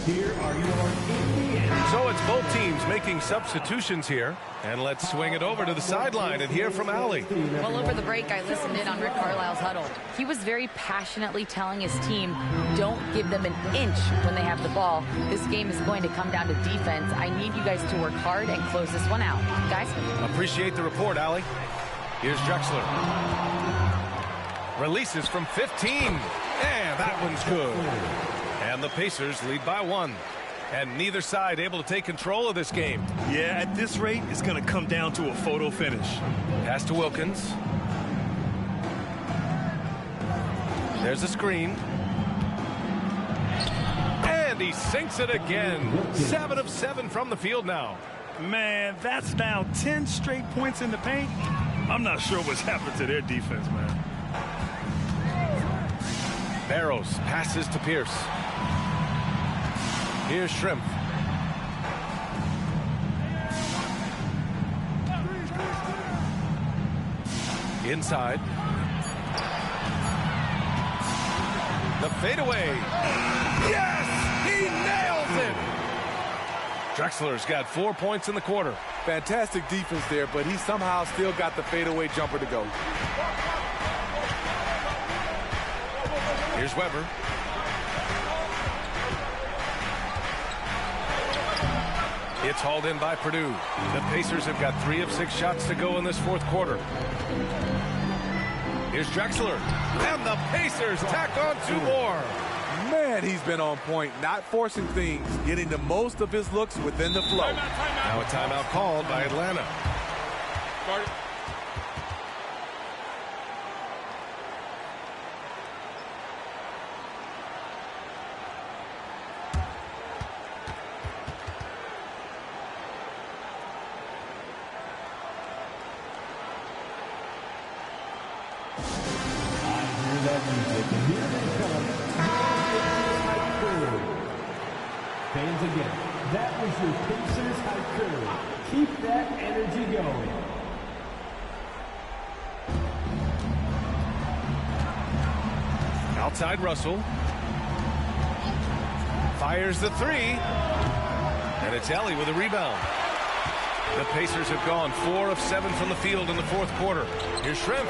Speaker 4: Here are your Indiana.
Speaker 1: So it's both teams making substitutions here. And let's swing it over to the sideline and hear from Allie.
Speaker 5: Well, over the break, I listened in on Rick Carlisle's huddle. He was very passionately telling his team, don't give them an inch when they have the ball. This game is going to come down to defense. I need you guys to work hard and close this one out. Guys?
Speaker 1: Appreciate the report, Allie. Here's Drexler. Releases from 15. And that one's good. And the Pacers lead by 1. And neither side able to take control of this game.
Speaker 3: Yeah, at this rate, it's going to come down to a photo finish.
Speaker 1: Pass to Wilkins. There's a screen. And he sinks it again. 7 of 7 from the field now.
Speaker 3: Man, that's now 10 straight points in the paint. I'm not sure what's happened to their defense, man.
Speaker 1: Barros passes to Pierce. Here's Shrimp. Inside. The fadeaway. Yes! He nails it! Drexler's got 4 points in the quarter.
Speaker 12: Fantastic defense there, but he somehow still got the fadeaway jumper to go.
Speaker 1: Here's Weber. It's hauled in by Purdue. The Pacers have got 3 of 6 shots to go in this fourth quarter. Here's Drexler. And the Pacers tack on 2 more.
Speaker 12: Man, he's been on point, not forcing things, getting the most of his looks within the flow.
Speaker 1: Now a timeout called by Atlanta.
Speaker 4: That music, and here they come. Fans again, that was your Pacers haiku. Keep that energy going.
Speaker 1: Outside Russell. Fires the three. And it's Ellie with a rebound. The Pacers have gone 4 of 7 from the field in the fourth quarter. Here's Shrimp.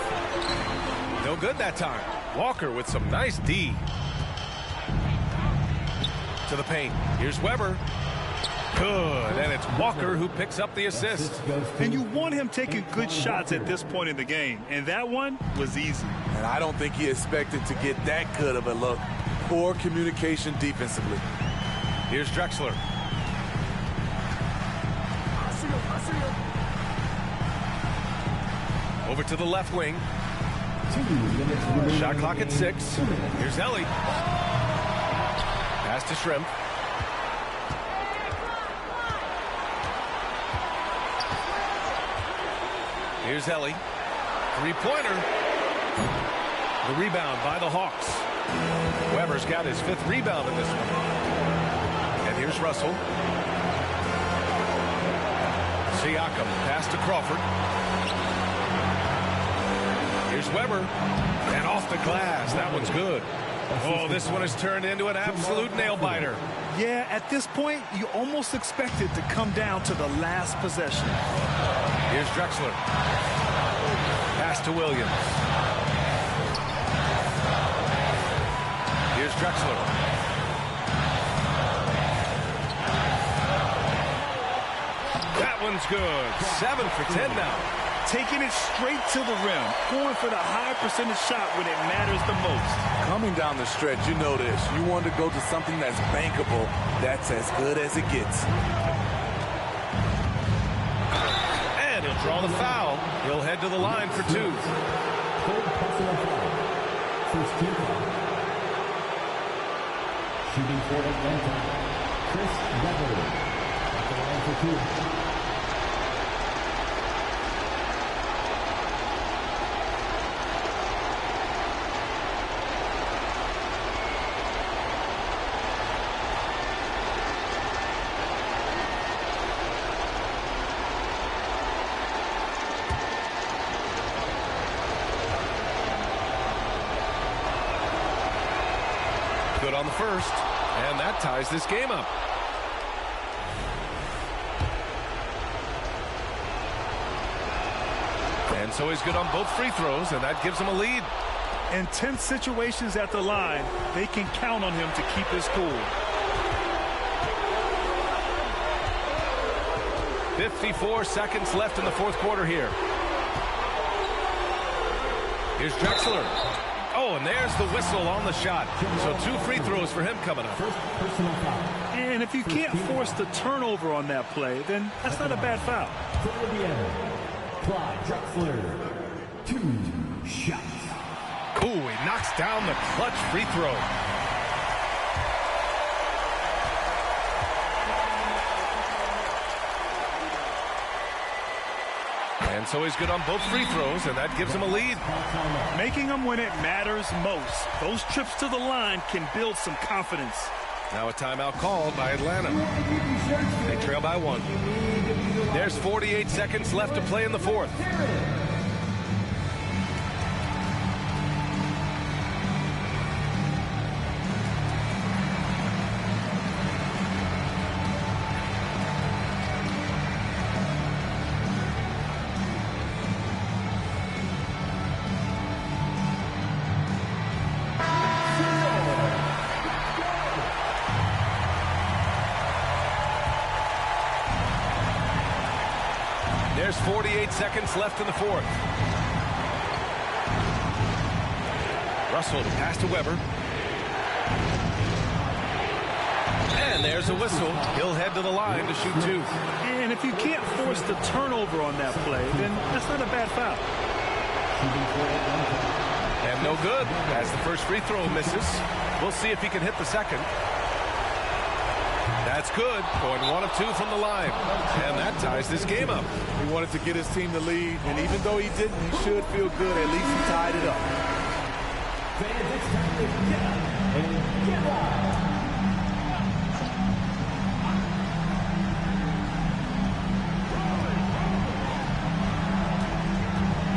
Speaker 1: No good that time. Walker with some nice D. To the paint. Here's Weber. Good. And it's Walker who picks up the assist.
Speaker 3: And you want him taking good shots at this point in the game. And that one was easy.
Speaker 12: And I don't think he expected to get that good of a look. Poor communication defensively.
Speaker 1: Here's Drexler. Over to the left wing. Shot clock at 6. Here's Ellie. Pass to Shrimp. Here's Ellie. Three-pointer. The rebound by the Hawks. Weber's got his 5th rebound in this one. And here's Russell. Siakam. Pass to Crawford. Here's Weber. And off the glass. That one's good. Oh, this one has turned into an absolute nail-biter.
Speaker 3: Yeah, at this point, you almost expect it to come down to the last possession.
Speaker 1: Here's Drexler. Pass to Williams. Here's Drexler. That one's good. 7 for 10 now.
Speaker 3: Taking it straight to the rim. Going for the high percentage shot when it matters the most.
Speaker 12: Coming down the stretch, you know this. You want to go to something that's bankable. That's as good as it gets.
Speaker 1: And he'll draw the foul. He'll head to the line for 2.
Speaker 4: Third personal foul. First team foul. Shooting for Atlanta, Chris Webber at the line for 2.
Speaker 1: Good on the first, and that ties this game up. And so he's good on both free throws, and that gives him a lead.
Speaker 3: In tense situations at the line, they can count on him to keep his cool.
Speaker 1: 54 seconds left in the fourth quarter here. Here's Drexler. Oh, and there's the whistle on the shot. So 2 free throws for him coming up.
Speaker 3: And if you can't force the turnover on that play, then that's not a bad foul.
Speaker 4: For the end, Clyde Drexler, 2 shots.
Speaker 1: Ooh, he knocks down the clutch free throw. And so he's good on both free throws, and that gives him a lead.
Speaker 3: Making them when it matters most. Those trips to the line can build some confidence.
Speaker 1: Now a timeout called by Atlanta. They trail by 1. There's 48 seconds left to play in the fourth. There's 48 seconds left in the fourth. Russell to pass to Weber. And there's a whistle. He'll head to the line to shoot 2.
Speaker 3: And if you can't force the turnover on that play, then that's not a bad foul.
Speaker 1: And no good as the first free throw misses. We'll see if he can hit the second. That's good. Going 1 of 2 from the line. And that ties this game up.
Speaker 12: He wanted to get his team to lead, and even though he didn't, he should feel good. At least he tied it up.
Speaker 4: Fans, it's time to get up and get live.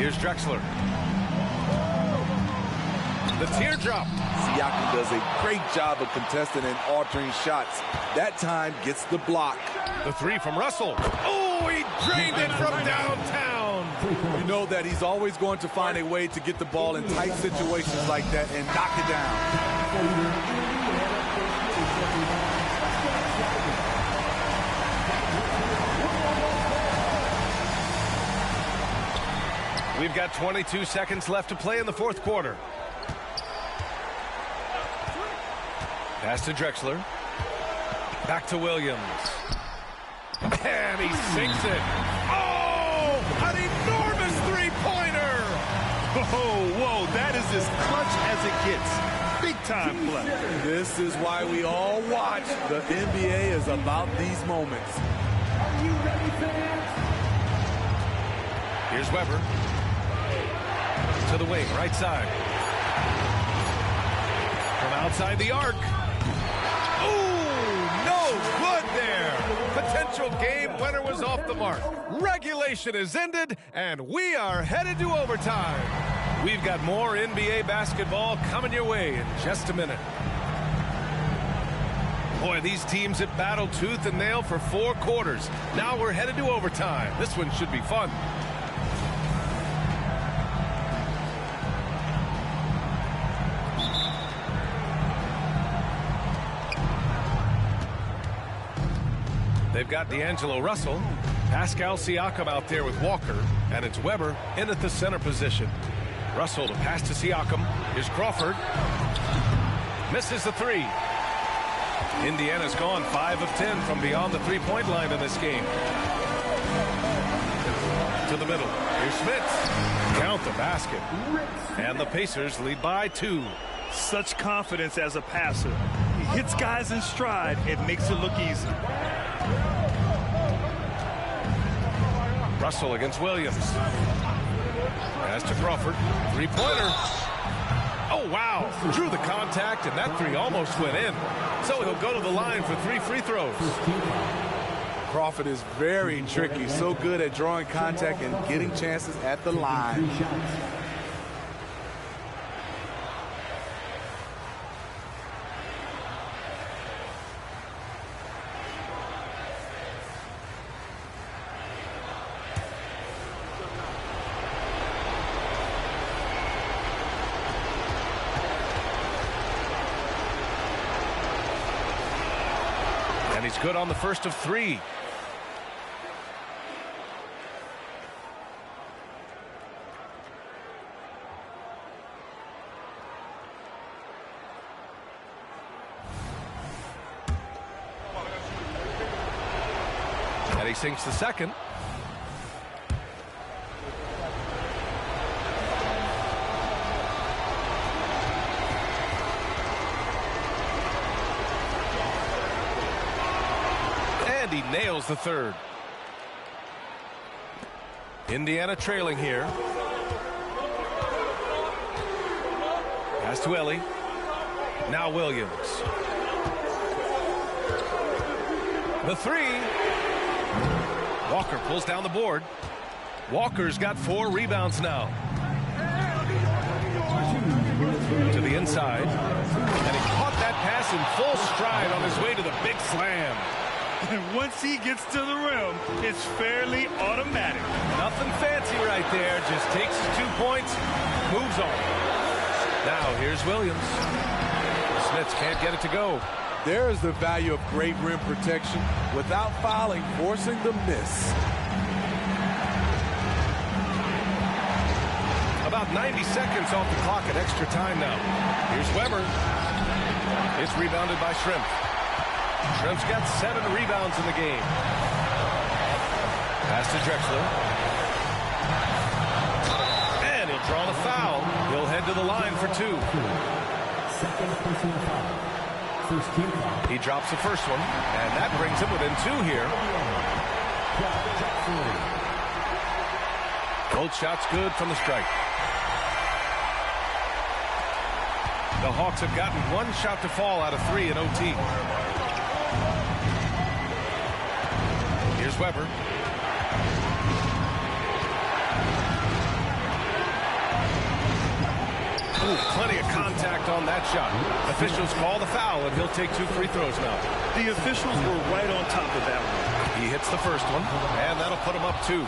Speaker 1: Here's Drexler. The teardrop.
Speaker 12: Siakam does a great job of contesting and altering shots. That time gets the block.
Speaker 1: The three from Russell. Oh, he drained it from downtown.
Speaker 12: You know that he's always going to find a way to get the ball in tight situations like that and knock it down.
Speaker 1: We've got 22 seconds left to play in the fourth quarter. Pass to Drexler. Back to Williams. And he sinks it. Oh, an enormous three-pointer.
Speaker 3: Whoa, that is as clutch as it gets. Big time play.
Speaker 12: This is why we all watch. The NBA is about these moments.
Speaker 4: Are you ready, fans?
Speaker 1: Here's Weber. To the wing, right side. From outside the arc. Ooh, no good there. Potential game winner was off the mark. Regulation is ended, and we are headed to overtime. We've got more NBA basketball coming your way in just a minute. Boy, these teams have battled tooth and nail for 4 quarters. Now we're headed to overtime. This one should be fun. They've got D'Angelo Russell, Pascal Siakam out there with Walker, and it's Weber in at the center position. Russell to pass to Siakam. Here's Crawford. Misses the three. Indiana's gone 5 of 10 from beyond the three-point line in this game. To the middle. Here's Smith. Count the basket. And the Pacers lead by 2.
Speaker 3: Such confidence as a passer. He hits guys in stride. It makes it look easy.
Speaker 1: Russell against Williams. Pass to Crawford. Three-pointer. Oh, wow. Drew the contact, and that three almost went in. So he'll go to the line for 3 free throws.
Speaker 12: Crawford is very tricky. So good at drawing contact and getting chances at the line.
Speaker 1: He's good on the first of 3. And he sinks the second. He nails the third. Indiana trailing here. Pass to Ellie. Now Williams. The three. Walker pulls down the board. Walker's got 4 rebounds now. To the inside. And he caught that pass in full stride on his way to the big slam.
Speaker 3: And once he gets to the rim, it's fairly automatic.
Speaker 1: Nothing fancy right there. Just takes his 2 points, moves on. Now here's Williams. The Smiths can't get it to go.
Speaker 12: There is the value of great rim protection without fouling, forcing the miss.
Speaker 1: About 90 seconds off the clock at extra time now. Here's Weber. It's rebounded by Shrimp. Shrimp's got 7 rebounds in the game. Pass to Drexler. And he'll draw the foul. He'll head to the line for 2.
Speaker 4: Second personal foul. First team foul.
Speaker 1: He drops the first one, and that brings him within 2 here. Both shots good from the strike. The Hawks have gotten 1 shot to fall out of 3 in OT. Here's Weber. impact on that shot. Officials call the foul, and he'll take 2 free throws now.
Speaker 3: The officials were right on top of that one.
Speaker 1: He hits the first one, and that'll put him up 2.
Speaker 4: 2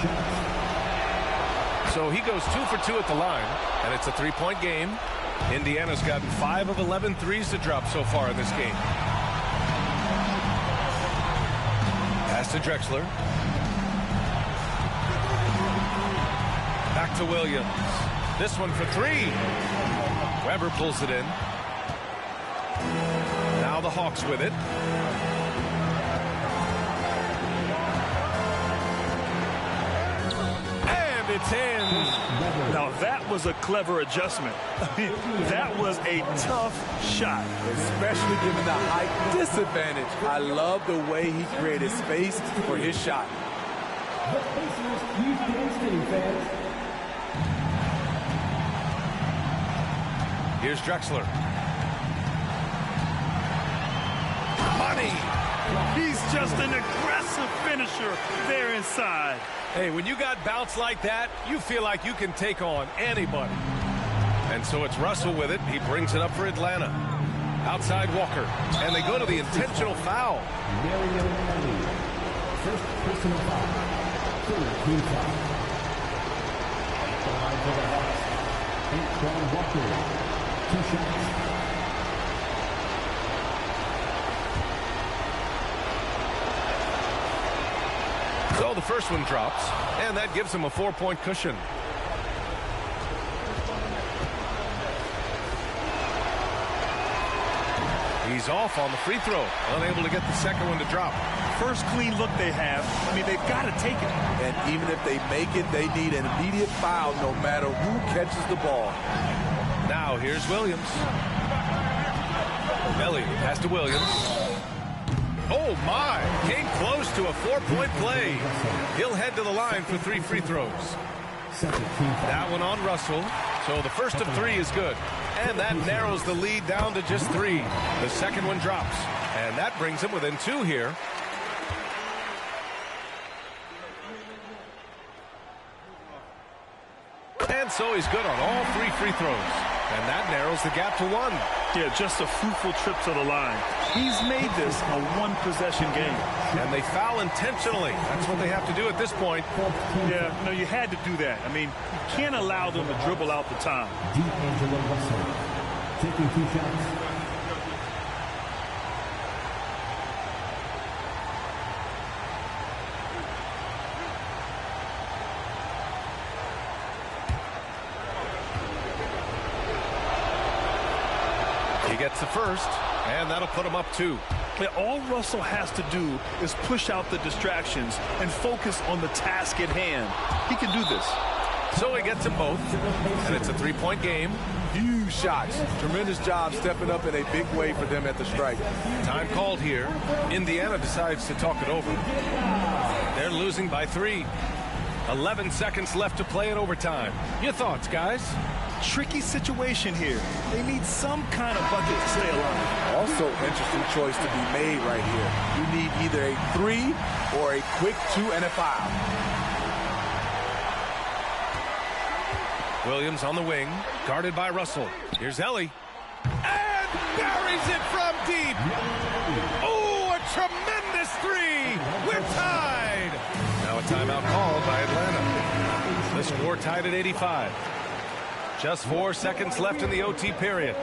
Speaker 4: shots.
Speaker 1: So he goes 2 for 2 at the line, and it's a 3-point game. Indiana's gotten 5 of 11 threes to drop so far in this game. Pass to Drexler. Back to Williams. This one for 3. Weber pulls it in. Now the Hawks with it. And it's in.
Speaker 3: Now that was a clever adjustment. That was a tough shot.
Speaker 12: Especially given the height disadvantage. I love the way he created space for his shot.
Speaker 4: The Pacers use State fans.
Speaker 1: Here's Drexler. Money!
Speaker 3: He's just an aggressive finisher there inside.
Speaker 1: Hey, when you got bounce like that, you feel like you can take on anybody. And so it's Russell with it. He brings it up for Atlanta. Outside Walker. And they go to the intentional foul.
Speaker 4: First personal foul. Third team foul. Line for the Hawks. Antoine Walker. 2 shots.
Speaker 1: So the first one drops, and that gives him a 4-point cushion. He's off on the free throw, unable to get the second one to drop.
Speaker 3: First clean look they have. I mean, they've got to take it.
Speaker 12: And even if they make it, they need an immediate foul no matter who catches the ball.
Speaker 1: Now here's Williams. Belly pass to Williams. Oh my, came close to a 4-point play. He'll head to the line for 3 free throws. That one on Russell. So the first of 3 is good. And that narrows the lead down to just 3. The second one drops. And that brings him within 2 here. And so he's good on all 3 free throws. And that narrows the gap to 1.
Speaker 3: Yeah, just a fruitful trip to the line. He's made this a 1-possession game.
Speaker 1: And they foul intentionally. That's what they have to do at this point.
Speaker 3: Yeah, no, you had to do that. I mean, you can't allow them to dribble out the time.
Speaker 4: D'Angelo Russell taking 2 shots.
Speaker 1: He gets the first, and that'll put him up 2.
Speaker 3: All Russell has to do is push out the distractions and focus on the task at hand. He can do this.
Speaker 1: So he gets them both, and it's a 3-point game.
Speaker 12: Huge shots. Tremendous job stepping up in a big way for them at the strike.
Speaker 1: Time called here. Indiana decides to talk it over. They're losing by 3. 11 seconds left to play in overtime. Your thoughts, guys?
Speaker 3: Tricky situation here. They need some kind of bucket to stay alive.
Speaker 12: Also, interesting choice to be made right here. You need either a 3 or a quick 2 and a foul.
Speaker 1: Williams on the wing, guarded by Russell. Here's Ellie. And buries it from deep. Oh, a tremendous 3. We're tied. Now a timeout called by Atlanta. The score tied at 85. Just 4 seconds left in the OT period.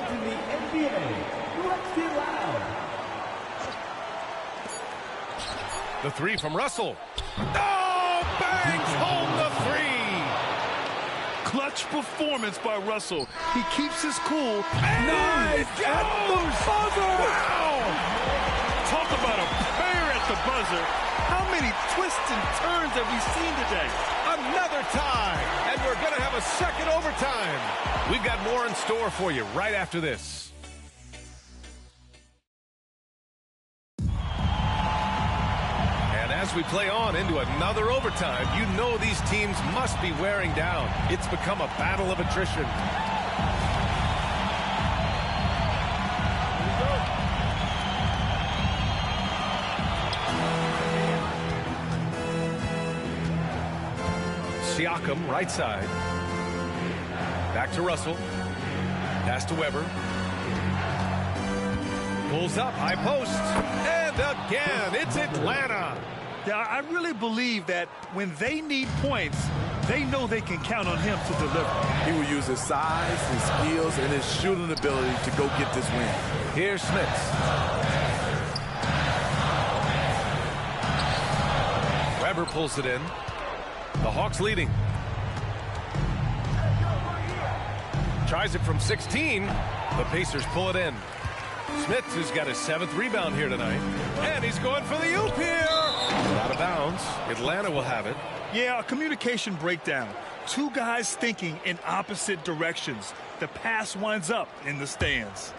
Speaker 1: The 3 from Russell. Oh, bangs home the 3.
Speaker 3: Clutch performance by Russell. He keeps his cool.
Speaker 1: Nice. Get the buzzer. Wow.
Speaker 3: Talk about a prayer at the buzzer. How many twists and turns have we seen today?
Speaker 1: Another tie, and we're going to have a second overtime. We've got more in store for you right after this. And as we play on into another overtime, you know these teams must be wearing down. It's become a battle of attrition. Siakam, right side. Back to Russell. Pass to Weber. Pulls up, high post. And again, it's Atlanta.
Speaker 3: Yeah, I really believe that when they need points, they know they can count on him to deliver.
Speaker 12: He will use his size, his skills, and his shooting ability to go get this win.
Speaker 1: Here's Smith. Weber pulls it in. The Hawks leading. Tries it from 16. The Pacers pull it in. Smith has got his 7th rebound here tonight. And he's going for the oop here. Out of bounds. Atlanta will have it.
Speaker 3: Yeah, a communication breakdown. Two guys thinking in opposite directions. The pass winds up in the stands.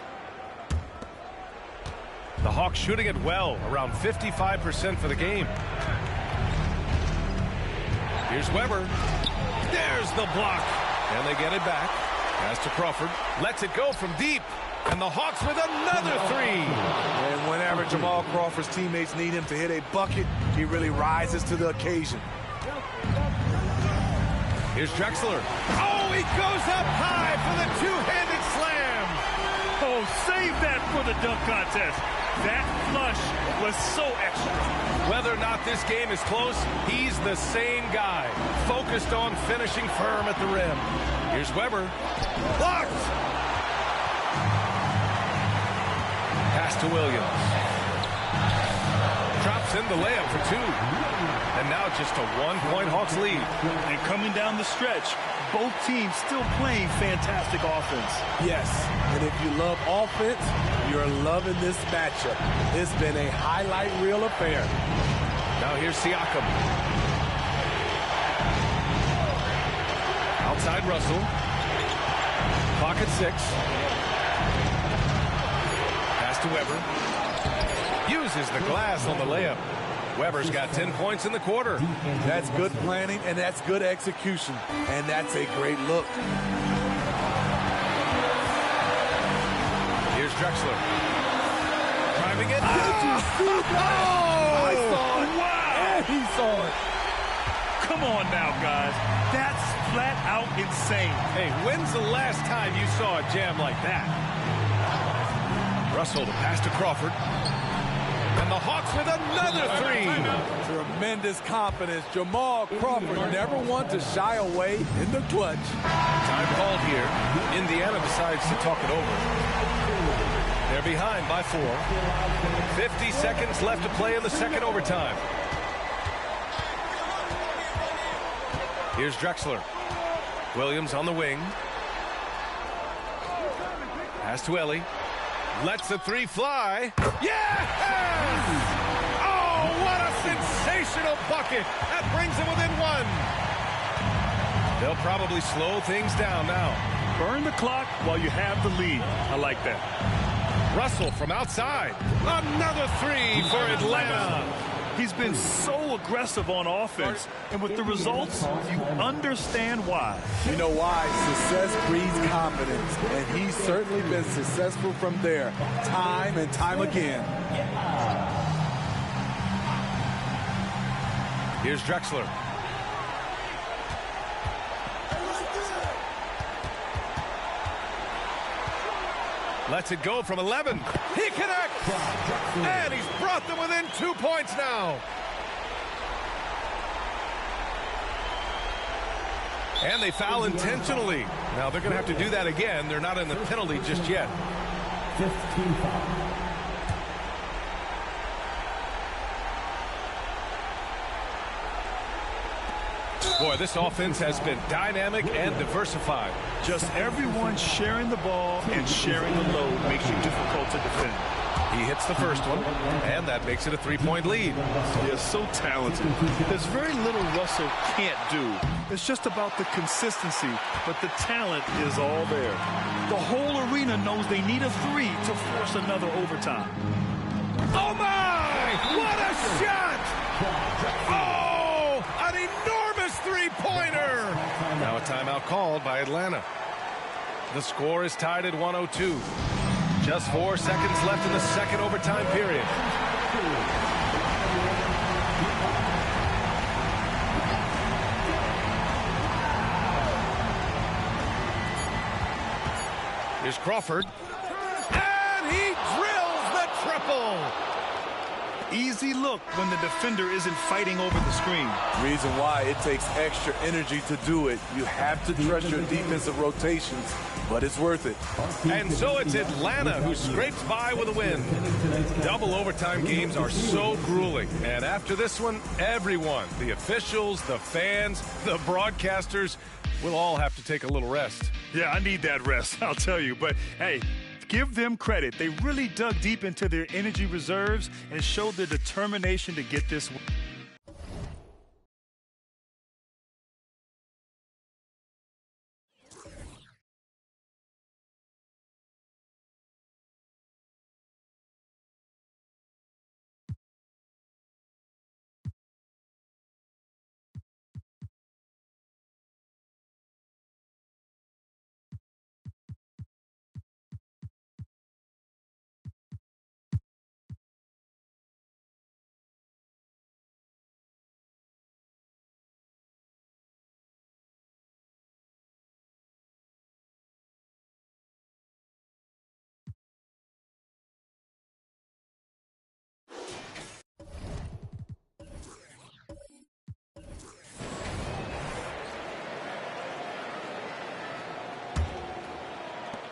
Speaker 1: The Hawks shooting it well, around 55% for the game. Here's Weber. There's the block. And they get it back. Pass to Crawford. Lets it go from deep. And the Hawks with another three.
Speaker 12: And whenever Jamal Crawford's teammates need him to hit a bucket, he really rises to the occasion.
Speaker 1: Here's Drexler. Oh, he goes up high for the two-handed slam.
Speaker 3: Oh, save that for the dunk contest. That flush was so extra.
Speaker 1: Whether or not this game is close, he's the same guy. Focused on finishing firm at the rim. Here's Weber. Blocked. Pass to Williams. Drops in the layup for two. And now just a 1-point Hawks lead.
Speaker 3: And coming down the stretch, both teams still playing fantastic offense.
Speaker 12: Yes, and if you love offense, you're loving this matchup. It's been a highlight reel affair.
Speaker 1: Now here's Siakam. Outside Russell. Clock at 6. Pass to Weber. Uses the glass on the layup. Weber's got 10 points in the quarter.
Speaker 12: That's good planning, and that's good execution. And that's a great look.
Speaker 1: Here's Drexler. Driving it.
Speaker 12: I saw it.
Speaker 3: Wow.
Speaker 12: And he saw it.
Speaker 3: Come on now, guys. That's flat out insane.
Speaker 1: Hey, when's the last time you saw a jam like that? Russell to pass to Crawford. And the Hawks with another three.
Speaker 12: Tremendous confidence. Jamal Crawford never want to shy away in the clutch.
Speaker 1: Time called here. Indiana decides to talk it over. They're behind by 4. 50 seconds left to play in the second overtime. Here's Drexler. Williams on the wing. Pass to Ellie. Lets the three fly. Yes! Oh, what a sensational bucket. That brings them within 1. They'll probably slow things down now.
Speaker 3: Burn the clock while you have the lead. I like that.
Speaker 1: Russell from outside. Another three for Atlanta.
Speaker 3: He's been so aggressive on offense, and with the results, you understand why.
Speaker 12: You know why? Success breeds confidence, and he's certainly been successful from there, time and time again.
Speaker 1: Here's Drexler. Lets it go from 11. He connects! And he's brought them within 2 points now. And they foul intentionally. Now they're going to have to do that again. They're not in the penalty just yet.
Speaker 4: 15 foul.
Speaker 1: Boy, this offense has been dynamic and diversified.
Speaker 3: Just everyone sharing the ball and sharing the load makes you difficult to defend.
Speaker 1: He hits the first one, and that makes it a 3-point lead.
Speaker 3: They're so talented. There's very little Russell can't do. It's just about the consistency, but the talent is all there. The whole arena knows they need a 3 to force another overtime.
Speaker 1: Oh, my! What a shot! Oh, an enormous three-pointer! Now a timeout called by Atlanta. The score is tied at 102. Just 4 seconds left in the second overtime period. Here's Crawford. And he drills the triple.
Speaker 3: Easy look when the defender isn't fighting over the screen.
Speaker 12: Reason why it takes extra energy to do it. You have to trust your defensive rotations, but it's worth it.
Speaker 1: And so it's Atlanta who scrapes by with a win. Double overtime games are so grueling. And after this one, everyone, the officials, the fans, the broadcasters, will all have to take a little rest.
Speaker 3: Yeah, I need that rest, I'll tell you. But, hey, give them credit. They really dug deep into their energy reserves and showed their determination to get this win.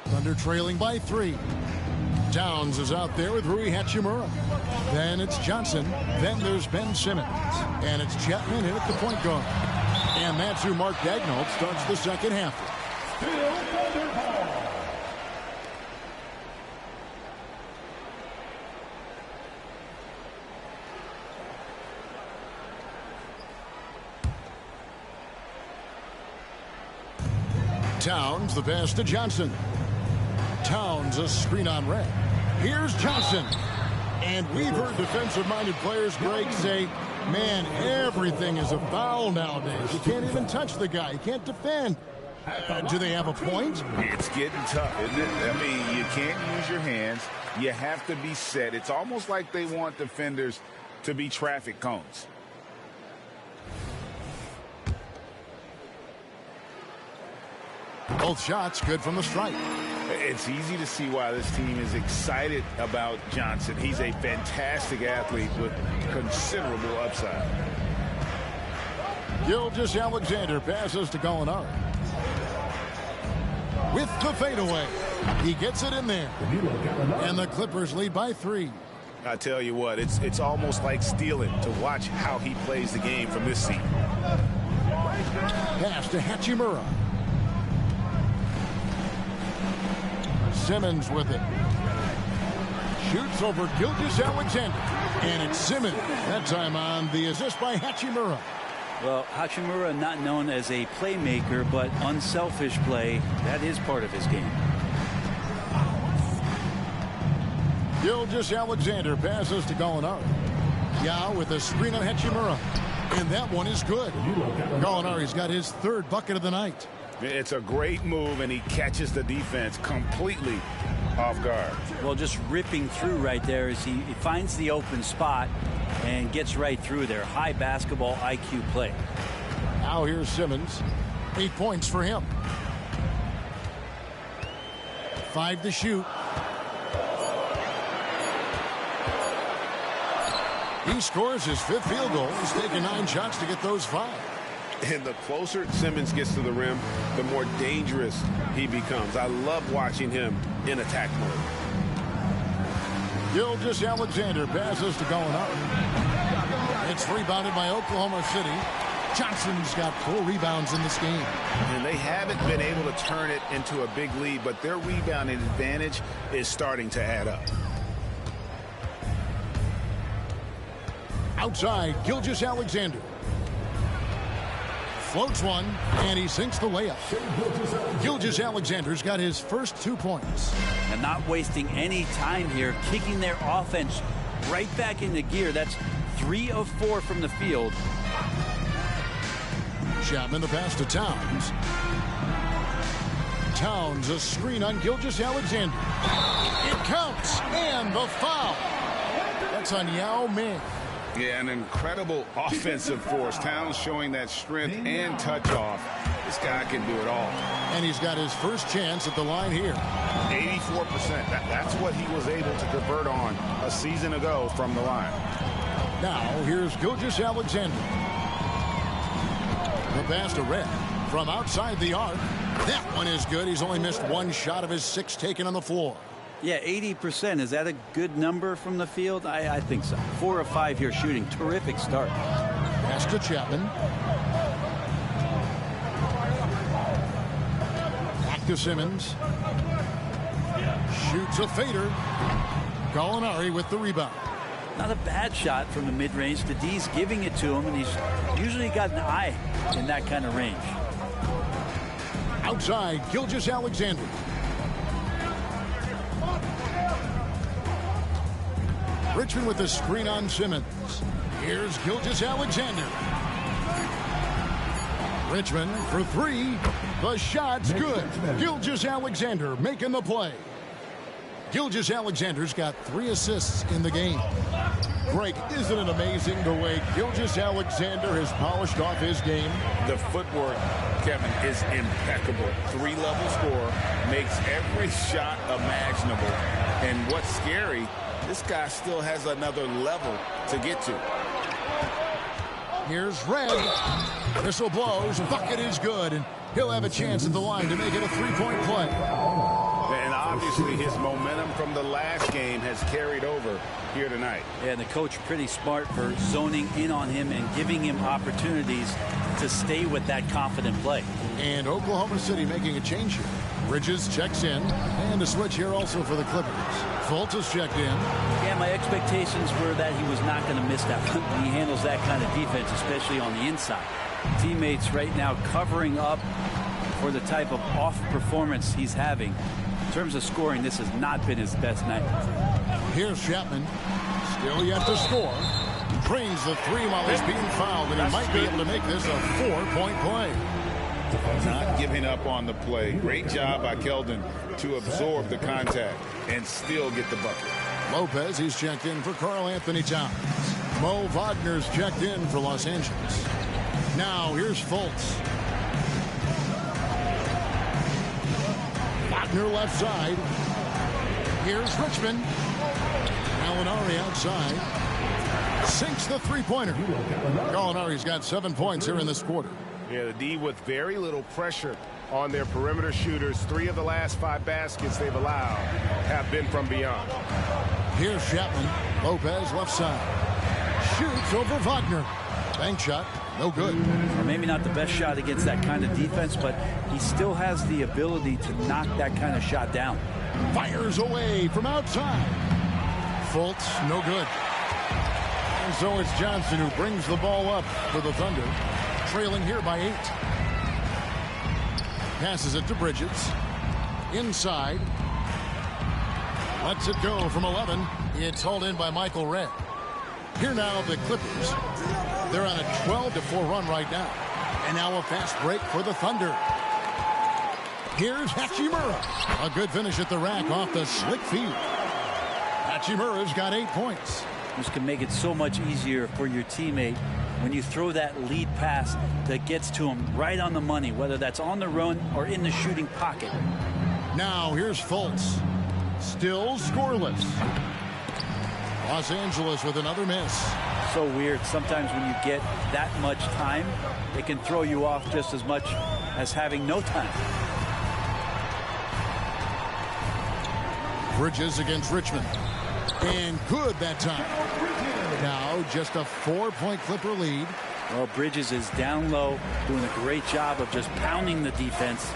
Speaker 7: Thunder trailing by 3. Towns is out there with Rui Hachimura. Then it's Johnson. Then there's Ben Simmons. And it's Chapman in at the point guard. And that's who Mark Daigneault starts the second half with. Towns, the pass to Johnson. Towns, a screen on red. Here's Johnson. And we've heard defensive-minded players, Greg, say, man, everything is a foul nowadays. You can't even touch the guy. You can't defend. Do they have a point?
Speaker 11: It's getting tough, isn't it? I mean, you can't use your hands. You have to be set. It's almost like they want defenders to be traffic cones.
Speaker 7: Both shots good from the stripe.
Speaker 11: It's easy to see why this team is excited about Johnson. He's a fantastic athlete with considerable upside.
Speaker 7: Gilgeous-Alexander passes to Gallinari. With the fadeaway. He gets it in there. And the Clippers lead by 3.
Speaker 11: I tell you what, it's almost like stealing to watch how he plays the game from this seat.
Speaker 7: Pass to Hachimura. Simmons with it. Shoots over Gilgeous-Alexander. And it's Simmons. That time on the assist by Hachimura.
Speaker 2: Well, Hachimura not known as a playmaker, but unselfish play. That is part of his game.
Speaker 7: Gilgeous-Alexander passes to Gallinari. Yao with a screen on Hachimura. And that one is good. Gallinari's got his 3rd bucket of the night.
Speaker 11: It's a great move, and he catches the defense completely off guard.
Speaker 2: Well, just ripping through right there as he finds the open spot and gets right through there. High basketball IQ play.
Speaker 7: Now here's Simmons. 8 points for him. 5 to shoot. He scores his 5th field goal. He's taken 9 shots to get those 5.
Speaker 9: And the closer Simmons gets to the rim, the more dangerous he becomes. I love watching him in attack mode.
Speaker 7: Gilgeous-Alexander passes to Gallinari. It's rebounded by Oklahoma City. Johnson's got 4 rebounds in this game.
Speaker 11: And they haven't been able to turn it into a big lead, but their rebounding advantage is starting to add up.
Speaker 7: Outside, Gilgeous-Alexander. Floats one, and he sinks the layup. Gilgeous-Alexander's got his first 2 points.
Speaker 2: And not wasting any time here, kicking their offense right back into gear. That's 3 of 4 from the field.
Speaker 7: Chapman the pass to Towns. Towns a screen on Gilgeous-Alexander. It counts, and the foul. That's on Yao Ming.
Speaker 11: Yeah, an incredible offensive force. Towns showing that strength and touch off. This guy can do it all.
Speaker 7: And he's got his first chance at the line here.
Speaker 9: 84%. That's what he was able to convert on a season ago from the line.
Speaker 7: Now, here's Gilgeous-Alexander. The pass to Red from outside the arc. That one is good. He's only missed one shot of his 6 taken on the floor.
Speaker 2: Yeah, 80%. Is that a good number from the field? I think so. 4 of 5 here shooting. Terrific start.
Speaker 7: Pass to Chapman. Back to Simmons. Shoots a fader. Gallinari with the rebound.
Speaker 2: Not a bad shot from the mid-range. The D's giving it to him, and he's usually got an eye in that kind of range.
Speaker 7: Outside, Gilgeous-Alexander. Richmond with the screen on Simmons. Here's Gilgeous-Alexander. Richmond for 3. The shot's good. Gilgeous-Alexander making the play. Gilgeous-Alexander's got 3 assists in the game. Greg, isn't it amazing the way Gilgeous-Alexander has polished off his game?
Speaker 11: The footwork, Kevin, is impeccable. 3-level scorer, makes every shot imaginable. And what's scary, this guy still has another level to get to.
Speaker 7: Here's Red. Whistle blows. Bucket is good. And he'll have a chance at the line to make it a 3-point play.
Speaker 9: And obviously his momentum from the last game has carried over here tonight.
Speaker 2: Yeah, and the coach pretty smart for zoning in on him and giving him opportunities to stay with that confident play.
Speaker 7: And Oklahoma City making a change here. Bridges checks in. And a switch here also for the Clippers. Fultz is checked in.
Speaker 2: Yeah, my expectations were that he was not going to miss that one. He handles that kind of defense, especially on the inside. Teammates right now covering up for the type of off performance he's having. In terms of scoring, this has not been his best night.
Speaker 7: Here's Chapman. Still yet to score. Drains the 3 while he's being fouled, and he might be able to make this a 4-point play.
Speaker 11: Not giving up on the play. Great job by Keldon to absorb the contact and still get the bucket.
Speaker 7: Lopez, he's checked in for Karl Anthony Towns. Mo Wagner's checked in for Los Angeles. Now here's Fultz. Wagner left side. Here's Richmond. Gallinari outside. Sinks the 3-pointer. Gallinari's got 7 points here in this quarter.
Speaker 9: Yeah, the D with very little pressure on their perimeter shooters. 3 of the last 5 baskets they've allowed have been from beyond.
Speaker 7: Here's Chapman. Lopez left side. Shoots over Wagner. Bank shot. No good.
Speaker 2: Or maybe not the best shot against that kind of defense, but he still has the ability to knock that kind of shot down.
Speaker 7: Fires away from outside. Fultz, no good. And so it's Johnson who brings the ball up for the Thunder. Trailing here by 8. Passes it to Bridges. Inside. Lets it go from 11. It's hauled in by Michael Red. Here now the Clippers. They're on a 12-4 run right now. And now a fast break for the Thunder. Here's Hachimura. A good finish at the rack off the slick feed. Hachimura's got 8 points.
Speaker 2: This can make it so much easier for your teammate when you throw that lead pass that gets to him right on the money, whether that's on the run or in the shooting pocket.
Speaker 7: Now here's Fultz. Still scoreless. Los Angeles with another miss.
Speaker 2: So weird. Sometimes when you get that much time, it can throw you off just as much as having no time.
Speaker 7: Bridges against Richmond. And good that time. Now just a 4-point Clipper lead.
Speaker 2: Well, Bridges is down low, doing a great job of just pounding the defense.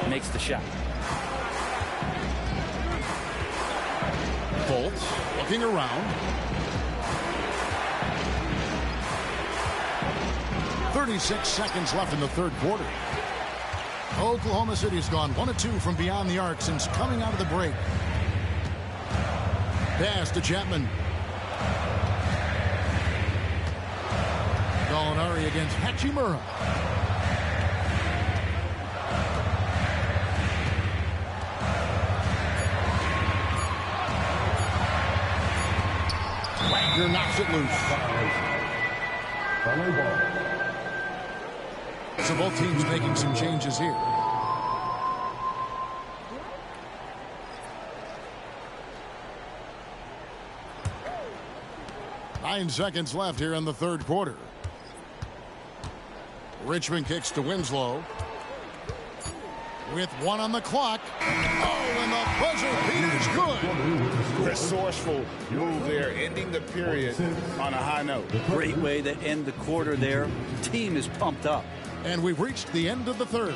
Speaker 2: Makes the shot.
Speaker 7: Fultz looking around. 36 seconds left in the third quarter. Oklahoma City's gone 1 of 2 from beyond the arc since coming out of the break. Pass to Chapman. Gallinari against Hachimura. Wagner knocks it loose. So both teams making some changes here. 9 seconds left here in the third quarter. Richmond kicks to Winslow. With 1 on the clock. Oh, and the buzzer beater is good.
Speaker 11: Resourceful move there, ending the period on a high note.
Speaker 2: Great way to end the quarter there. Team is pumped up.
Speaker 7: And we've reached the end of the third.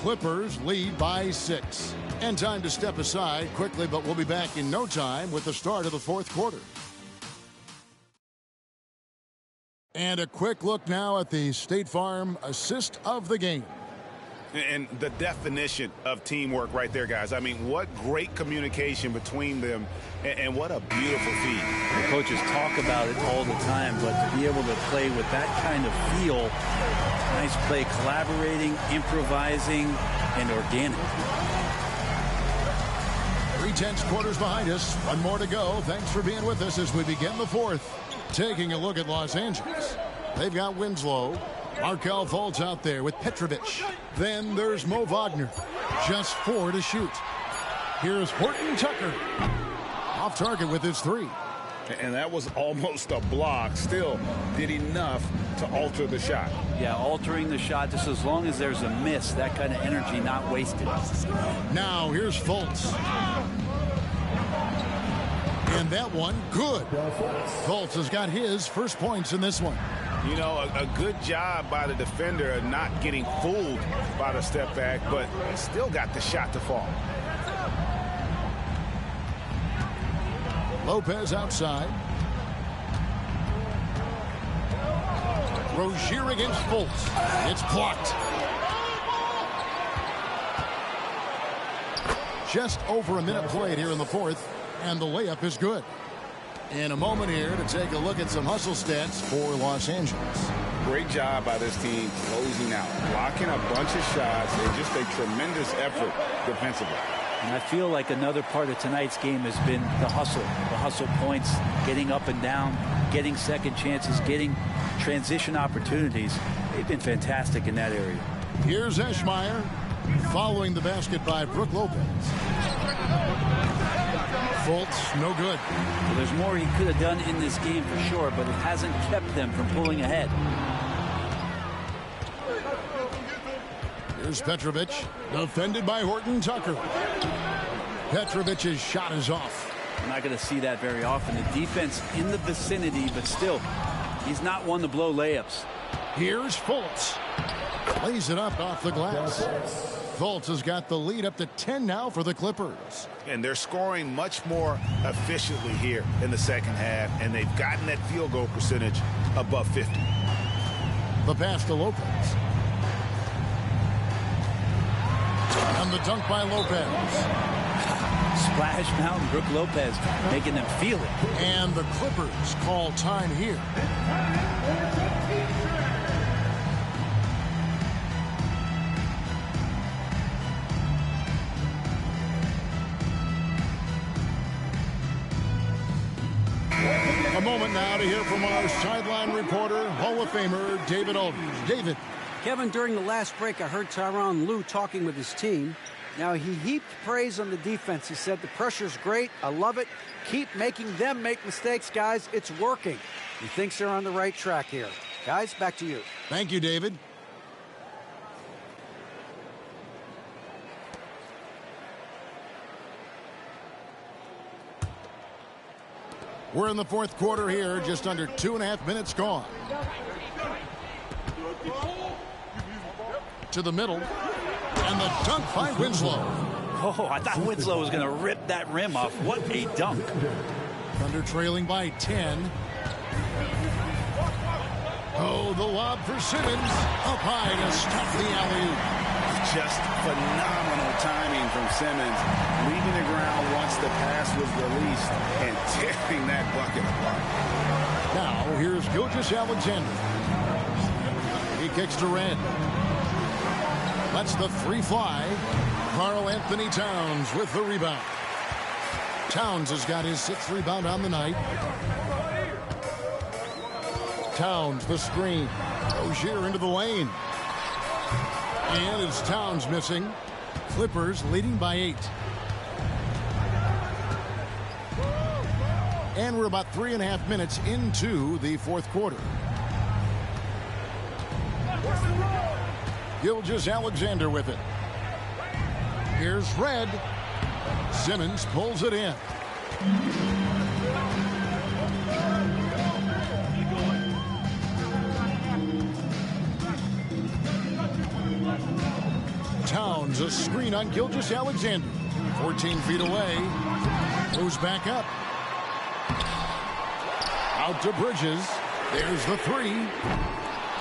Speaker 7: Clippers lead by 6. And time to step aside quickly, but we'll be back in no time with the start of the fourth quarter. And a quick look now at the State Farm assist of the game.
Speaker 11: And the definition of teamwork right there, guys. I mean, what great communication between them, and what a beautiful feat.
Speaker 2: The coaches talk about it all the time, but to be able to play with that kind of feel, nice play, collaborating, improvising, and organic.
Speaker 7: 3/10 quarters behind us. 1 more to go. Thanks for being with us as we begin the fourth. Taking a look at Los Angeles. They've got Winslow. Markel Fultz out there with Petrovic. Then there's Mo Wagner. Just 4 to shoot. Here's Horton Tucker. Off target with his 3.
Speaker 11: And that was almost a block. Still did enough to alter the shot.
Speaker 2: Yeah, altering the shot just as long as there's a miss. That kind of energy not wasted.
Speaker 7: Now here's Fultz. And that one, good. Fultz has got his first points in this one.
Speaker 11: You know, a good job by the defender of not getting fooled by the step back, but still got the shot to fall.
Speaker 7: Lopez outside. Rozier against Fultz. It's blocked. Just over a minute played here in the fourth, and the layup is good. In a moment here to take a look at some hustle stats for Los Angeles.
Speaker 11: Great job by this team closing out, blocking a bunch of shots, and just a tremendous effort defensively.
Speaker 2: And I feel like another part of tonight's game has been the hustle points, getting up and down, getting second chances, getting transition opportunities. They've been fantastic in that area.
Speaker 7: Here's Eschmeyer following the basket by Brook Lopez. Fultz, no good.
Speaker 2: Well, there's more he could have done in this game for sure, but it hasn't kept them from pulling ahead.
Speaker 7: Here's Petrovic, defended by Horton Tucker. Petrovic's shot is off.
Speaker 2: We're not going to see that very often. The defense in the vicinity, but still, he's not one to blow layups.
Speaker 7: Here's Fultz. Lays it up off the glass. Fultz has got the lead up to 10 now for the Clippers.
Speaker 11: And they're scoring much more efficiently here in the second half, and they've gotten that field goal percentage above 50.
Speaker 7: The pass to Lopez. And the dunk by Lopez.
Speaker 2: Splash Mountain, Brook Lopez making them feel it.
Speaker 7: And the Clippers call time here. A moment now to hear from our sideline reporter, Hall of Famer David Aldridge. David.
Speaker 10: Kevin, during the last break, I heard Tyronn Lue talking with his team. Now, he heaped praise on the defense. He said, the pressure's great. I love it. Keep making them make mistakes, guys. It's working. He thinks they're on the right track here. Guys, back to you.
Speaker 7: Thank you, David. We're in the fourth quarter here, just under 2.5 minutes gone. To the middle, and the dunk by Winslow.
Speaker 2: Oh, I thought Winslow was going to rip that rim off. What a dunk.
Speaker 7: Thunder trailing by 10. Oh, the lob for Simmons. Up high to stop the alley-oop.
Speaker 11: Just phenomenal timing from Simmons, leaving the ground once the pass was released and tearing that bucket apart.
Speaker 7: Now, here's Gilgeous-Alexander. He kicks to Red. That's the 3 fly. Karl Anthony Towns with the rebound. Towns has got his 6th rebound on the night. Towns, the screen. Rozier into the lane. And it's Towns missing. Clippers leading by 8. And we're about 3.5 minutes into the fourth quarter. Gilgeous-Alexander with it. Here's Red. Simmons pulls it in. Towns, a screen on Gilgeous-Alexander. 14 feet away. Moves back up. Out to Bridges. There's the three.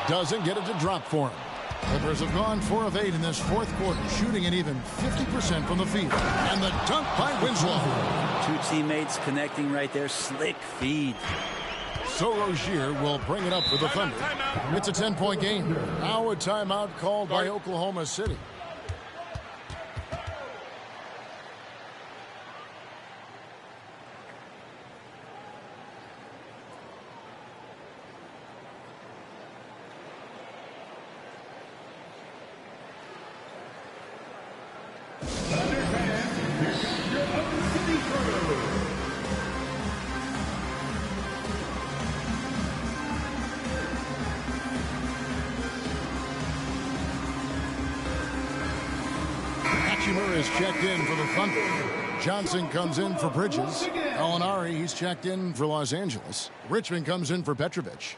Speaker 7: Doesn't get it to drop for him. Clippers have gone 4 of 8 in this fourth quarter, shooting an even 50% from the field. And the dunk by Winslow.
Speaker 2: Two teammates connecting right there. Slick feed.
Speaker 7: So Rozier will bring it up for the Thunder. It's a 10-point game. Now a timeout called by Oklahoma City. Is checked in for the Thunder. Johnson comes in for Bridges. Alinari, he's checked in for Los Angeles. Richmond comes in for Petrovic.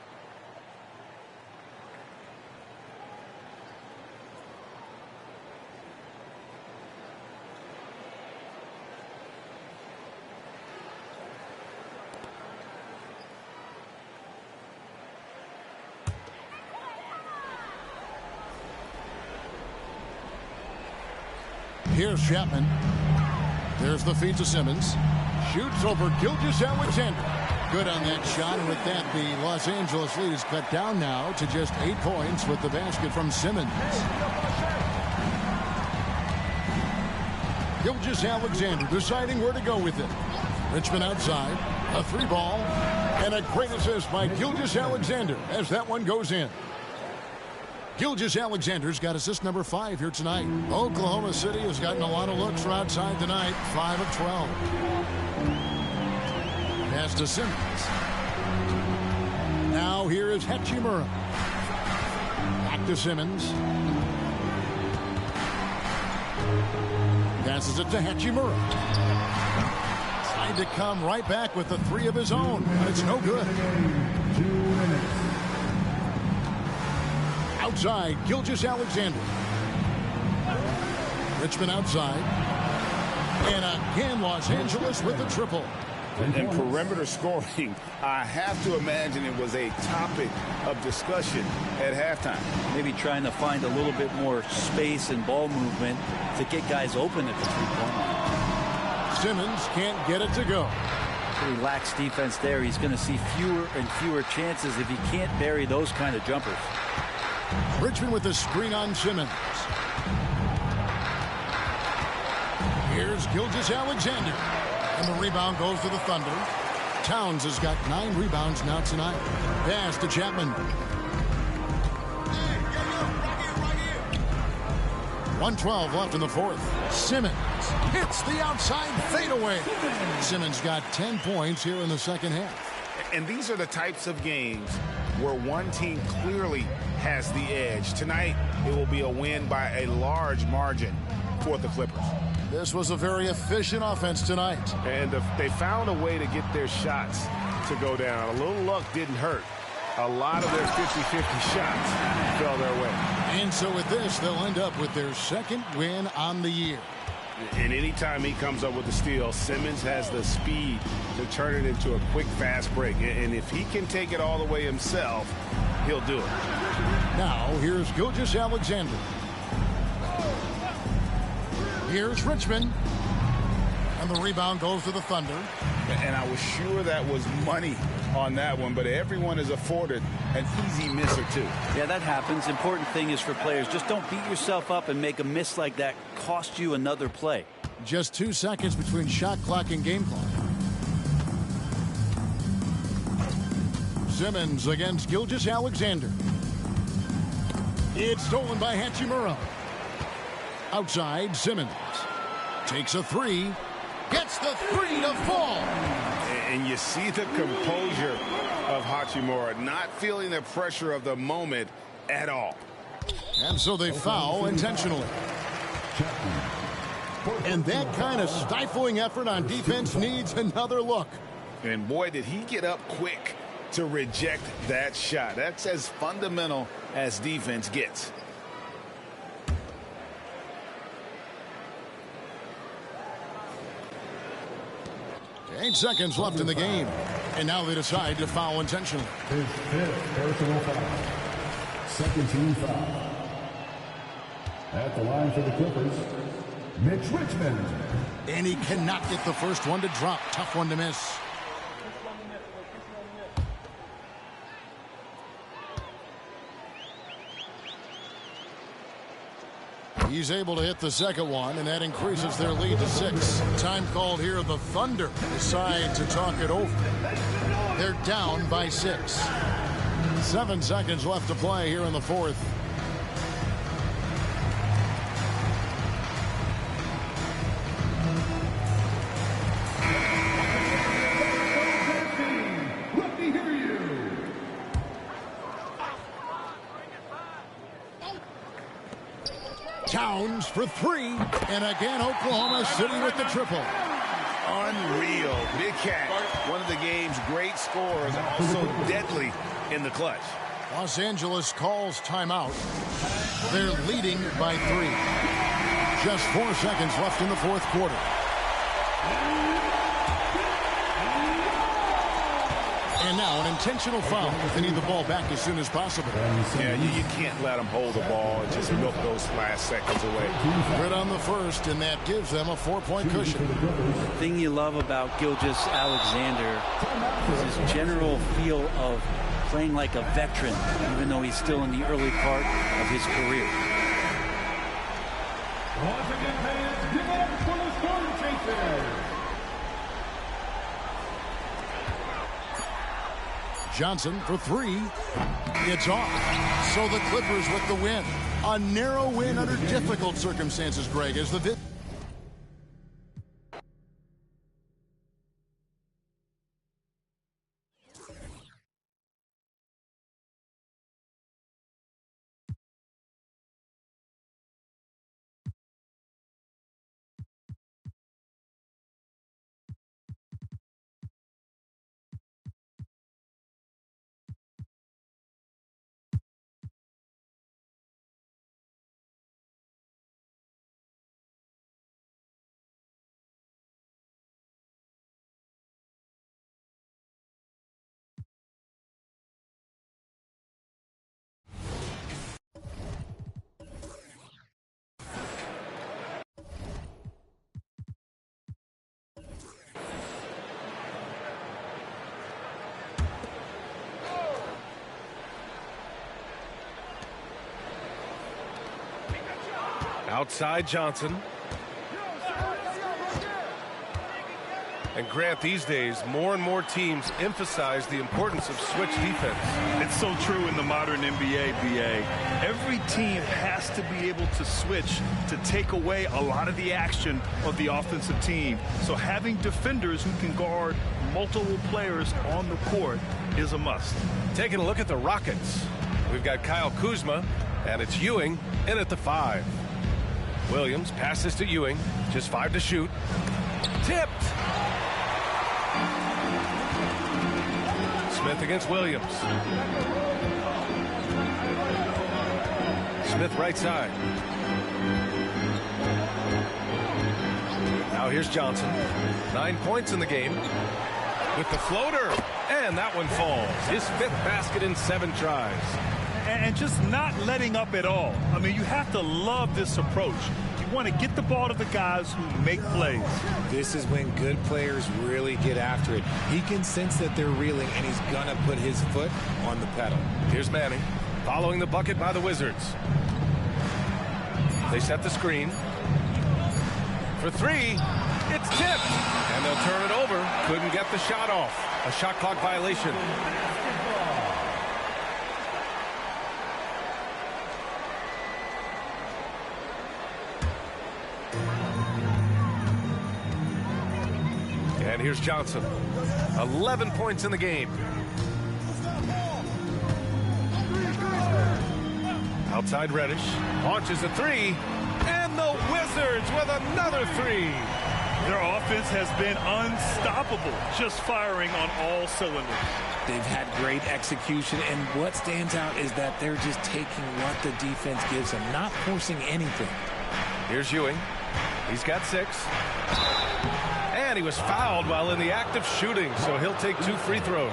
Speaker 7: Here's Chapman. There's the feed to Simmons. Shoots over Gilgeous-Alexander. Good on that shot. And with that, the Los Angeles lead is cut down now to just 8 points with the basket from Simmons. Gilgeous-Alexander deciding where to go with it. Richmond outside. A 3-ball. And a great assist by Gilgeous-Alexander as that one goes in. Gilgeous-Alexander's got assist number 5 here tonight. Oklahoma City has gotten a lot of looks from outside tonight. 5 of 12. Pass to Simmons. Now here is Hachimura. Back to Simmons. Passes it to Hachimura. Tried to come right back with the 3 of his own, but it's no good. Outside, Gilgeous-Alexander. Richmond outside. And again, Los Angeles with the triple.
Speaker 11: And perimeter scoring, I have to imagine it was a topic of discussion at halftime.
Speaker 2: Maybe trying to find a little bit more space and ball movement to get guys open at the three-point line.
Speaker 7: Simmons can't get it to go.
Speaker 2: Pretty lax defense there. He's going to see fewer and fewer chances if he can't bury those kind of jumpers.
Speaker 7: Richmond with the screen on Simmons. Here's Gilgeous-Alexander. And the rebound goes to the Thunder. Towns has got 9 rebounds now tonight. Pass to Chapman. 1:12 left in the fourth. Simmons hits the outside fadeaway. Simmons got 10 points here in the second half.
Speaker 11: And these are the types of games where one team clearly has the edge. Tonight, it will be a win by a large margin for the Clippers.
Speaker 7: This was a very efficient offense tonight.
Speaker 11: And they found a way to get their shots to go down. A little luck didn't hurt. A lot of their 50-50 shots fell their way.
Speaker 7: And so with this, they'll end up with their second win on the year.
Speaker 11: And anytime he comes up with a steal, Simmons has the speed to turn it into a quick, fast break. And if he can take it all the way himself, he'll do it.
Speaker 7: Now, here's Gilgeous-Alexander. Here's Richmond. And the rebound goes to the Thunder.
Speaker 11: And I was sure that was money on that one, but everyone is afforded an easy miss or two.
Speaker 2: Yeah, that happens. Important thing is for players, just don't beat yourself up and make a miss like that cost you another play.
Speaker 7: Just 2 seconds between shot clock and game clock. Simmons against Gilgeous-Alexander. It's stolen by Hachimura. Outside, Simmons takes a 3. Gets the 3 to fall.
Speaker 11: And you see the composure of Hachimura, not feeling the pressure of the moment at all.
Speaker 7: And so they foul intentionally. And that kind of stifling effort on defense needs another look.
Speaker 11: And boy, did he get up quick to reject that shot. That's as fundamental as defense gets.
Speaker 7: Eight seconds left in the game. And now they decide to foul intentionally.
Speaker 4: His fifth personal foul. Second team foul. At the line for the Clippers, Mitch Richmond.
Speaker 7: And he cannot get the first one to drop. Tough one to miss. He's able to hit the second one, and that increases their lead to 6. Time called here. The Thunder decide to talk it over. They're down by 6. 7 seconds left to play here in the fourth. Towns for 3, and again Oklahoma City with the triple.
Speaker 11: Unreal. Big Cat, one of the game's great scorers, also deadly in the clutch.
Speaker 7: Los Angeles calls timeout. They're leading by 3. Just 4 seconds left in the fourth quarter. And now an intentional foul. They need the ball back as soon as possible.
Speaker 11: Yeah, you can't let them hold the ball and just milk those last seconds away.
Speaker 7: Good on the first, and that gives them a 4-point cushion.
Speaker 2: The thing you love about Gilgeous-Alexander is his general feel of playing like a veteran, even though he's still in the early part of his career.
Speaker 4: Once again, fans, give it up for the Storm Chasers.
Speaker 7: Johnson for 3. It's off. So the Clippers with the win. A narrow win under difficult circumstances, Greg, as the
Speaker 1: Outside Johnson. And Grant, these days, more and more teams emphasize the importance of switch defense.
Speaker 3: It's so true in the modern NBA, BA. Every team has to be able to switch to take away a lot of the action of the offensive team. So having defenders who can guard multiple players on the court is a must.
Speaker 1: Taking a look at the Rockets. We've got Kyle Kuzma, and it's Ewing in at the 5. Williams passes to Ewing. Just 5 to shoot. Tipped. Smith against Williams. Smith right side. Now here's Johnson. 9 points in the game. With the floater. And that one falls. His 5th basket in 7 tries.
Speaker 3: And just not letting up at all. I mean, you have to love this approach. You want to get the ball to the guys who make plays.
Speaker 13: This is when good players really get after it. He can sense that they're reeling, and he's going to put his foot on the pedal.
Speaker 1: Here's Manning, following the bucket by the Wizards. They set the screen. For 3, it's tipped. And they'll turn it over. Couldn't get the shot off. A shot clock violation. And And here's Johnson. 11 points in the game. Outside Reddish. Launches a three. And the Wizards with another three.
Speaker 3: Their offense has been unstoppable, just firing on all cylinders.
Speaker 13: They've had great execution, and what stands out is that they're just taking what the defense gives them, not forcing anything.
Speaker 1: Here's Ewing. He's got 6. And he was fouled while in the act of shooting, so he'll take 2 free throws.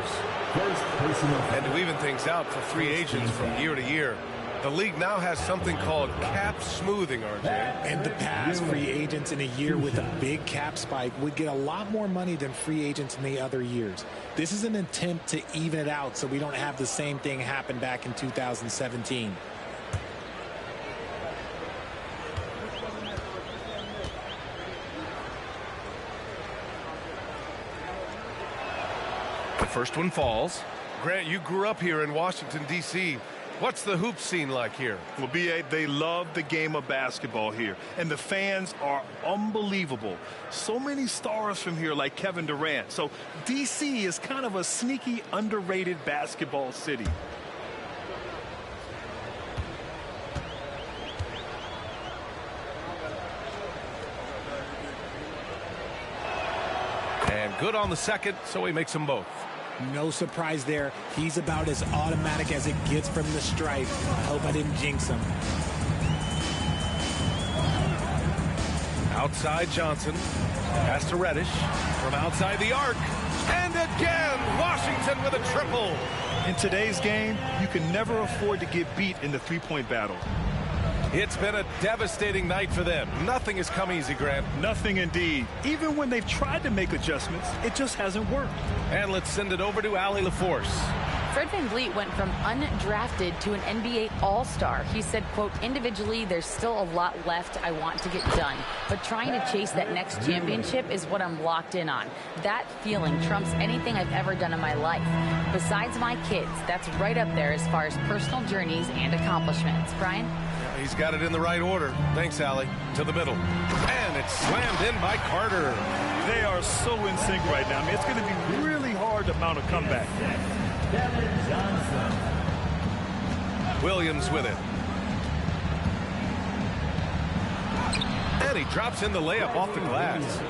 Speaker 1: And to even things out for free agents from year to year, the league now has something called cap smoothing, RJ.
Speaker 13: In the past, free agents in a year with a big cap spike would get a lot more money than free agents in the other years. This is an attempt to even it out so we don't have the same thing happen back in 2017.
Speaker 1: The first one falls. Grant, you grew up here in Washington, D.C. What's the hoop scene like here?
Speaker 3: Well, B.A., they love the game of basketball here, and the fans are unbelievable. So many stars from here like Kevin Durant. So D.C. is kind of a sneaky, underrated basketball city.
Speaker 1: And good on the second, so he makes them both.
Speaker 13: No surprise there. He's about as automatic as it gets from the stripe. I hope I didn't jinx him.
Speaker 1: Outside Johnson. Pass to Reddish. From outside the arc. And again, Washington with a triple.
Speaker 3: In today's game, you can never afford to get beat in the three-point battle.
Speaker 1: It's been a devastating night for them. Nothing has come easy, Grant.
Speaker 3: Nothing indeed. Even when they've tried to make adjustments, it just hasn't worked.
Speaker 1: And let's send it over to Allie LaForce.
Speaker 5: Fred VanVleet went from undrafted to an NBA All-Star. He said, quote, individually, there's still a lot left I want to get done. But trying to chase that next championship is what I'm locked in on. That feeling trumps anything I've ever done in my life. Besides my kids, that's right up there as far as personal journeys and accomplishments. Brian?
Speaker 1: He's got it in the right order. Thanks, Allie. To the middle. And it's slammed in by Carter.
Speaker 3: They are so in sync right now. I mean, it's going to be really hard to mount a comeback.
Speaker 1: Williams with it. And he drops in the layup off the glass.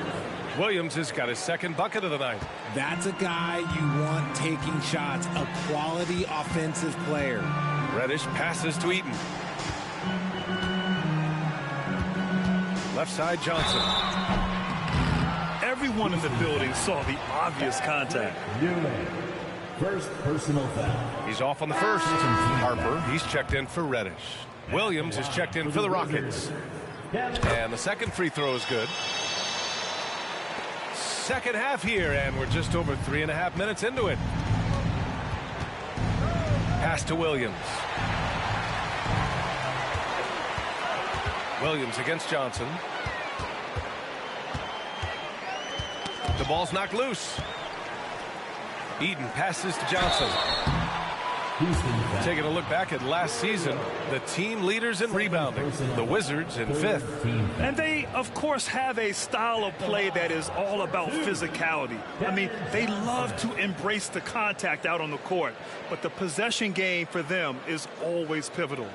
Speaker 1: Williams has got his second bucket of the night.
Speaker 13: That's a guy you want taking shots, a quality offensive player.
Speaker 1: Reddish passes to Eaton. Left side, Johnson.
Speaker 3: Everyone in the building saw the obvious contact.
Speaker 4: First personal foul.
Speaker 1: He's off on the first. Harper, he's checked in for Reddish. Williams is checked in for the Rockets. And the second free throw is good. Second half here, and we're just over 3.5 minutes into it. Pass to Williams. Williams against Johnson. The ball's knocked loose. Eaton passes to Johnson. Taking a look back at last season, the team leaders in rebounding, the Wizards in 5th.
Speaker 3: And they, of course, have a style of play that is all about physicality. I mean, they love to embrace the contact out on the court, but the possession game for them is always pivotal.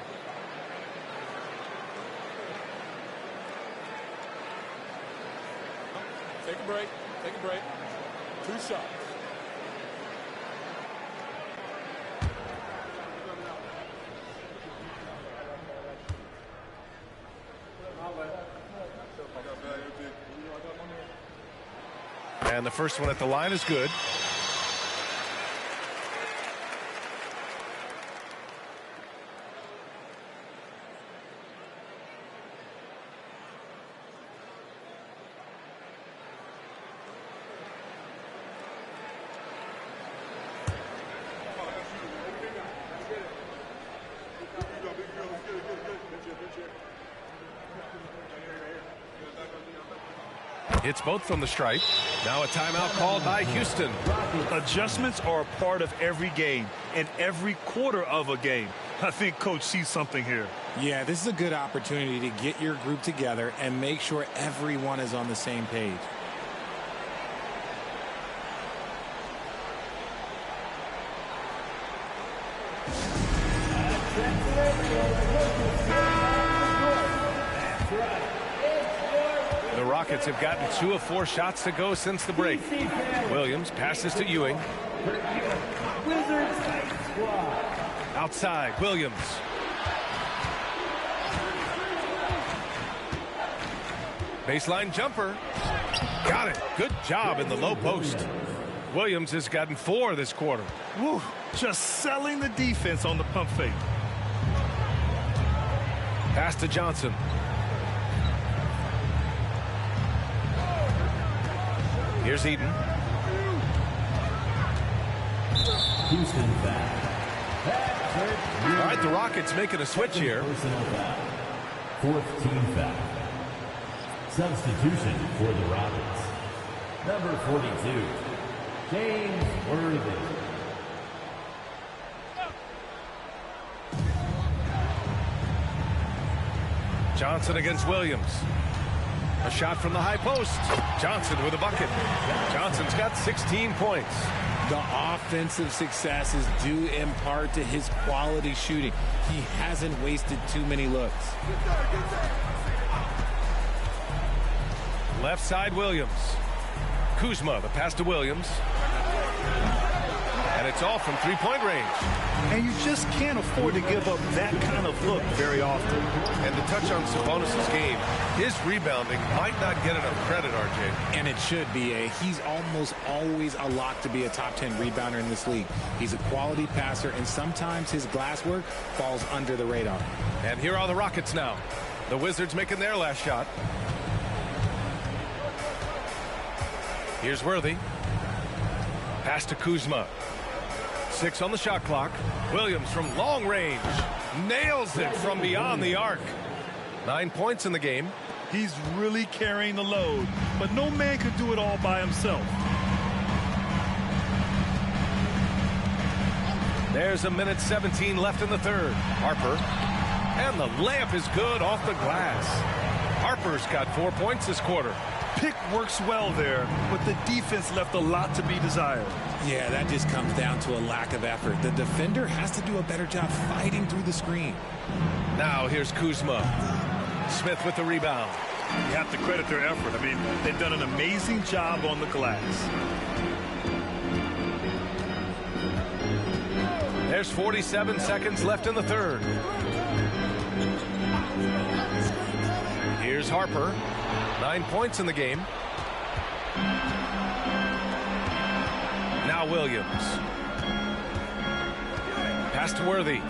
Speaker 12: Take a break. Take a break. 2 shots.
Speaker 1: And the first one at the line is good. Hits both from the stripe. Now a timeout called by Houston.
Speaker 3: Adjustments are a part of every game and every quarter of a game. I think Coach sees something here.
Speaker 13: Yeah, this is a good opportunity to get your group together and make sure everyone is on the same page.
Speaker 1: The Rockets have gotten 2 of 4 shots to go since the break. Williams passes to Ewing. Outside, Williams. Baseline jumper. Got it. Good job in the low post. Williams has gotten 4 this quarter.
Speaker 3: Woo, just selling the defense on the pump fake.
Speaker 1: Pass to Johnson. Here's Eden.
Speaker 4: Houston back.
Speaker 1: All right, the Rockets making a switch here.
Speaker 4: 4th team foul. Substitution for the Rockets. Number 42, James Worthy.
Speaker 1: Johnson against Williams. A shot from the high post. Johnson with a bucket. Johnson's got 16 points.
Speaker 13: The offensive success is due in part to his quality shooting. He hasn't wasted too many looks.
Speaker 1: Left side, Williams. Kuzma, the pass to Williams. And it's all from three-point range.
Speaker 3: And you just can't afford to give up that kind of look very often.
Speaker 1: And to touch on Sabonis' game, his rebounding might not get enough credit, RJ.
Speaker 13: And it should be. He's almost always a lock to be a top 10 rebounder in this league. He's a quality passer, and sometimes his glass work falls under the radar.
Speaker 1: And here are the Rockets now. The Wizards making their last shot. Here's Worthy. Pass to Kuzma. 6 on the shot clock. Williams from long range. Nails it from beyond the arc. 9 points in the game.
Speaker 3: He's really carrying the load, but no man could do it all by himself.
Speaker 1: There's 1:17 left in the third. Harper. And the layup is good off the glass. Harper's got 4 points this quarter.
Speaker 3: Pick works well there, but the defense left a lot to be desired.
Speaker 13: Yeah, that just comes down to a lack of effort. The defender has to do a better job fighting through the screen.
Speaker 1: Now here's Kuzma. Smith with the rebound.
Speaker 3: You have to credit their effort. I mean, they've done an amazing job on the glass.
Speaker 1: There's 47 seconds left in the third. Here's Harper. 9 points in the game. Now Williams. Pass to Worthy.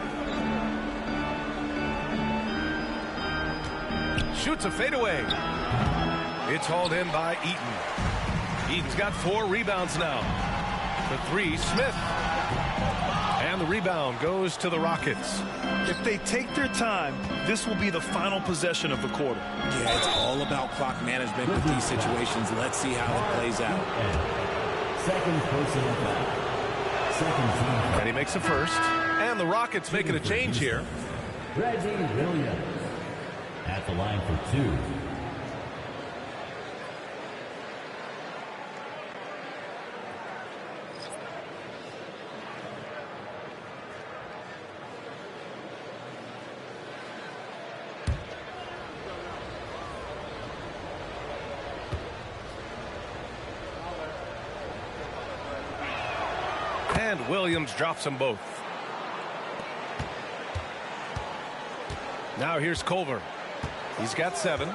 Speaker 1: Shoots a fadeaway. It's hauled in by Eaton. Eaton's got 4 rebounds now. The 3, Smith. And the rebound goes to the Rockets.
Speaker 3: If they take their time, this will be the final possession of the quarter.
Speaker 13: Yeah, it's all about clock management with these situations. Let's see how it plays out.
Speaker 4: Second personal foul. Second team.
Speaker 1: And he makes a first. And the Rockets making a change here.
Speaker 4: Reggie Williams at the line for 2.
Speaker 1: And Williams drops them both. Now here's Culver. He's got 7.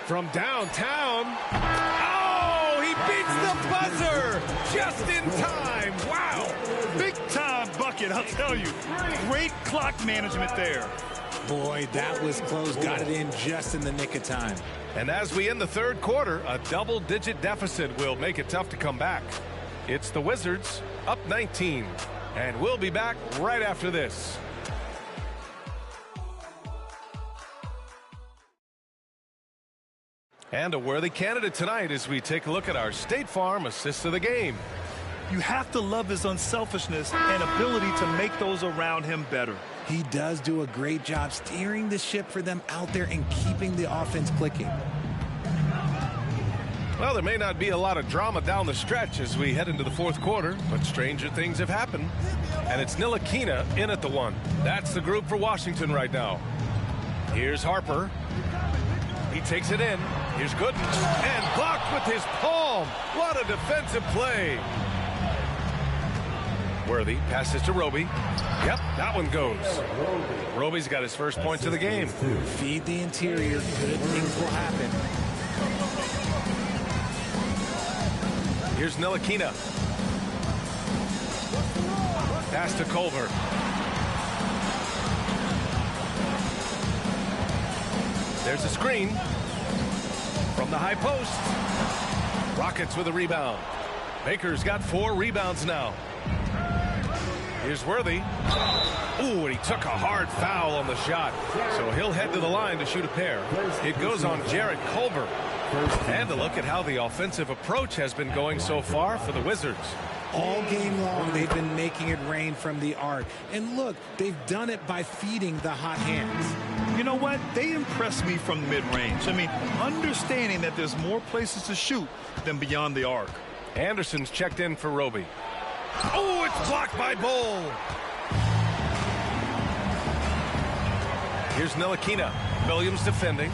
Speaker 1: From downtown. Oh, he beats the buzzer just in time. Wow.
Speaker 3: Big time bucket, I'll tell you. Great clock management there.
Speaker 13: Boy, that was close. Got it in just in the nick of time.
Speaker 1: And as we end the third quarter, a double-digit deficit will make it tough to come back. It's the Wizards up 19. And we'll be back right after this. And a worthy candidate tonight as we take a look at our State Farm assist of the game.
Speaker 3: You have to love his unselfishness and ability to make those around him better.
Speaker 13: He does do a great job steering the ship for them out there and keeping the offense clicking.
Speaker 1: Well, there may not be a lot of drama down the stretch as we head into the fourth quarter, but stranger things have happened. And it's Ntilikina in at the one. That's the group for Washington right now. Here's Harper. He takes it in. Here's Gooden. And blocked with his palm. What a defensive play. Worthy passes to Roby. Yep, that one goes. Roby's got his first points of the game.
Speaker 13: Feed the interior. Good things will happen.
Speaker 1: Here's Ntilikina. Pass to Culver. There's a screen from the high post. Rockets with a rebound. Baker's got 4 rebounds now. Here's Worthy. Ooh, and he took a hard foul on the shot. So he'll head to the line to shoot a pair. It goes on Jarrett Culver. And a look at how the offensive approach has been going so far for the Wizards.
Speaker 13: All game long, they've been making it rain from the arc. And look, they've done it by feeding the hot hands.
Speaker 3: You know what? They impress me from the mid-range. I mean, understanding that there's more places to shoot than beyond the arc.
Speaker 1: Anderson's checked in for Roby. Oh, it's blocked by Bull. Here's Ntilikina. Williams defending.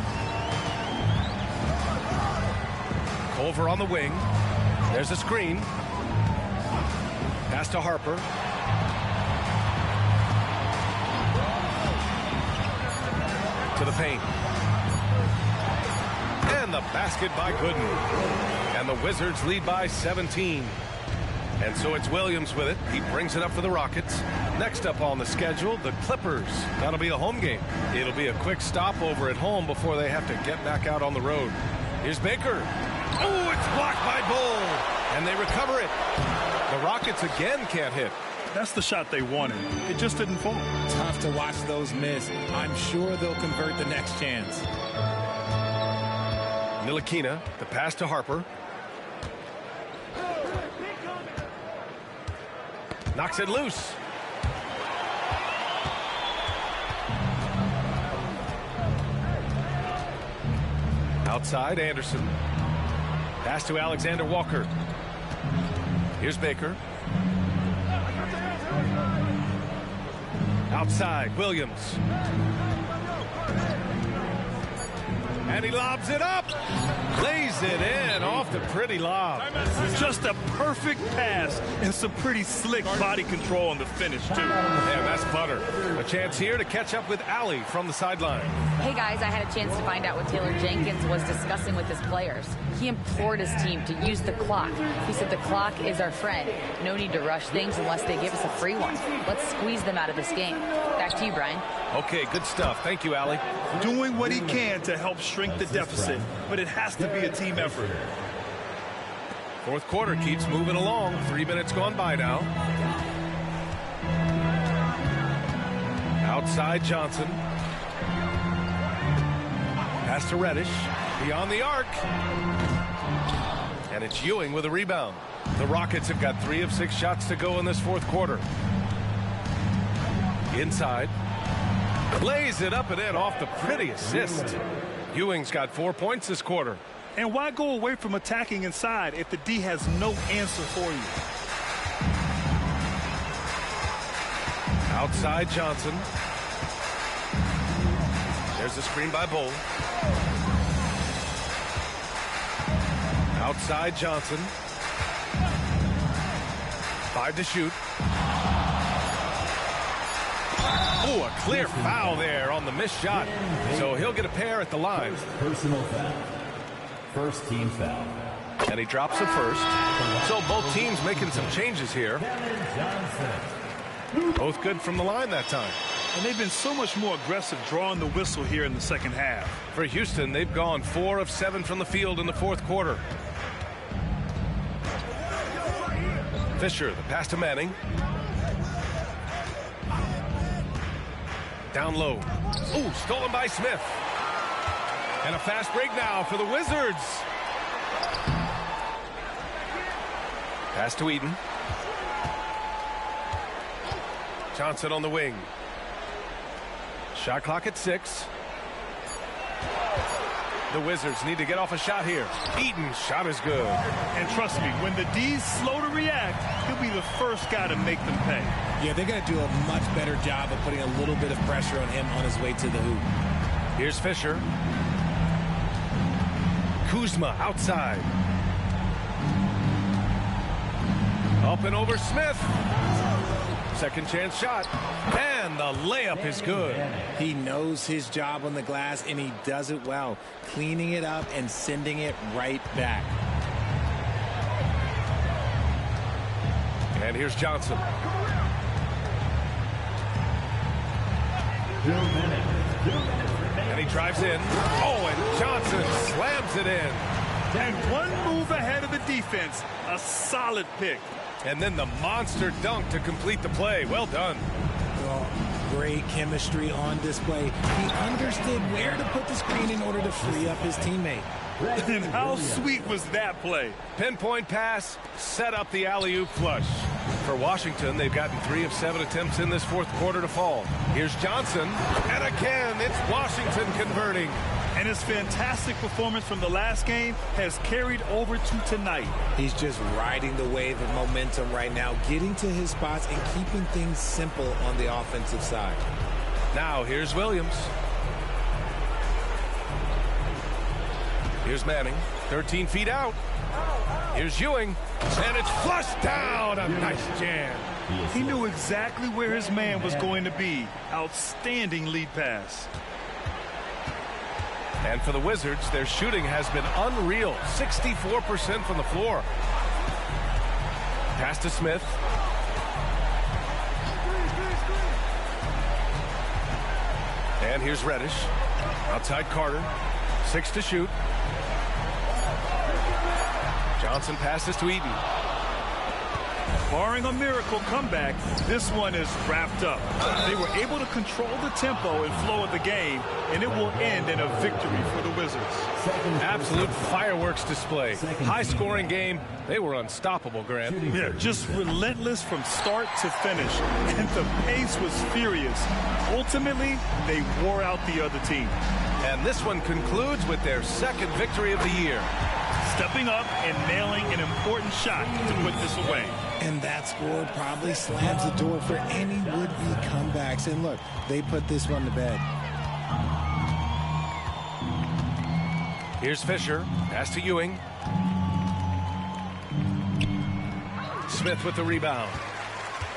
Speaker 1: Culver on the wing. There's a screen. Pass to Harper. To the paint. And the basket by Gooden. And the Wizards lead by 17. And so it's Williams with it. He brings it up for the Rockets. Next up on the schedule, the Clippers. That'll be a home game. It'll be a quick stop over at home before they have to get back out on the road. Here's Baker. Oh, it's blocked by Bull. And they recover it. The Rockets again can't hit.
Speaker 3: That's the shot they wanted. It just didn't fall.
Speaker 13: Tough to watch those miss. I'm sure they'll convert the next chance.
Speaker 1: Ntilikina, the pass to Harper. Knocks it loose. Outside, Anderson. Pass to Alexander Walker. Here's Baker. Outside, Williams. And he lobs it up. Lays it in off the pretty lob.
Speaker 3: Just a perfect pass and some pretty slick body control on the finish, too.
Speaker 1: Man, that's butter. A chance here to catch up with Allie from the sideline.
Speaker 5: Hey, guys, I had a chance to find out what Taylor Jenkins was discussing with his players. He implored his team to use the clock. He said the clock is our friend. No need to rush things unless they give us a free one. Let's squeeze them out of this game. Back to you, Brian.
Speaker 1: Okay, good stuff. Thank you, Allie.
Speaker 3: Doing what he can to help shrink the deficit, but it has to be a team effort.
Speaker 1: Fourth quarter keeps moving along. 3 minutes gone by now. Outside Johnson. Pass to Reddish. Beyond the arc. And it's Ewing with a rebound. The Rockets have got 3 of 6 shots to go in this fourth quarter. Inside. Lays it up and in off the pretty assist. Ewing's got 4 points this quarter.
Speaker 3: And why go away from attacking inside if the D has no answer for you?
Speaker 1: Outside Johnson. There's a screen by Bull. Outside Johnson. 5 to shoot. Oh, a clear foul there on the missed shot. So he'll get a pair at the line.
Speaker 4: Personal foul. First team foul.
Speaker 1: And he drops the first. So both teams making some changes here. Both good from the line that time.
Speaker 3: And they've been so much more aggressive drawing the whistle here in the second half.
Speaker 1: For Houston, they've gone 4 of 7 from the field in the fourth quarter. Fisher, the pass to Manning. Down low. Ooh, stolen by Smith. And a fast break now for the Wizards. Pass to Eden. Johnson on the wing. Shot clock at 6. The Wizards need to get off a shot here. Eaton's shot is good.
Speaker 3: And trust me, when the D's slow to react, he'll be the first guy to make them pay.
Speaker 13: Yeah, they got to do a much better job of putting a little bit of pressure on him on his way to the hoop.
Speaker 1: Here's Fisher. Kuzma outside. Up and over Smith. Second chance shot. And the layup is good.
Speaker 13: He knows his job on the glass, and he does it well. Cleaning it up and sending it right back.
Speaker 1: And here's Johnson. And he drives in. Oh, and Johnson slams it in.
Speaker 3: And one move ahead of the defense. A solid pick.
Speaker 1: And then the monster dunk to complete the play. Well done.
Speaker 13: Oh, great chemistry on display. He understood where to put the screen in order to free up his teammate.
Speaker 3: And how sweet was that play?
Speaker 1: Pinpoint pass, set up the alley-oop flush. For Washington, they've gotten 3 of 7 attempts in this fourth quarter to fall. Here's Johnson, and again, it's Washington converting.
Speaker 3: And his fantastic performance from the last game has carried over to tonight.
Speaker 13: He's just riding the wave of momentum right now, getting to his spots and keeping things simple on the offensive side.
Speaker 1: Now, here's Williams. Here's Manning, 13 feet out. Here's Ewing, and it's flushed down. A nice jam.
Speaker 3: He knew exactly where his man was going to be. Outstanding lead pass.
Speaker 1: And for the Wizards, their shooting has been unreal. 64% from the floor. Pass to Smith. And here's Reddish. Outside Carter. 6 to shoot. Johnson passes to Eaton.
Speaker 3: Barring a miracle comeback, this one is wrapped up. They were able to control the tempo and flow of the game, and it will end in a victory for the Wizards.
Speaker 1: Absolute fireworks display. High-scoring game. They were unstoppable, Grant.
Speaker 3: Yeah, just relentless from start to finish, and the pace was furious. Ultimately, they wore out the other team.
Speaker 1: And this one concludes with their second victory of the year.
Speaker 3: Stepping up and nailing an important shot to put this away.
Speaker 13: And that score probably slams the door for any would-be comebacks. And look, they put this one to bed.
Speaker 1: Here's Fisher. Pass to Ewing. Smith with the rebound.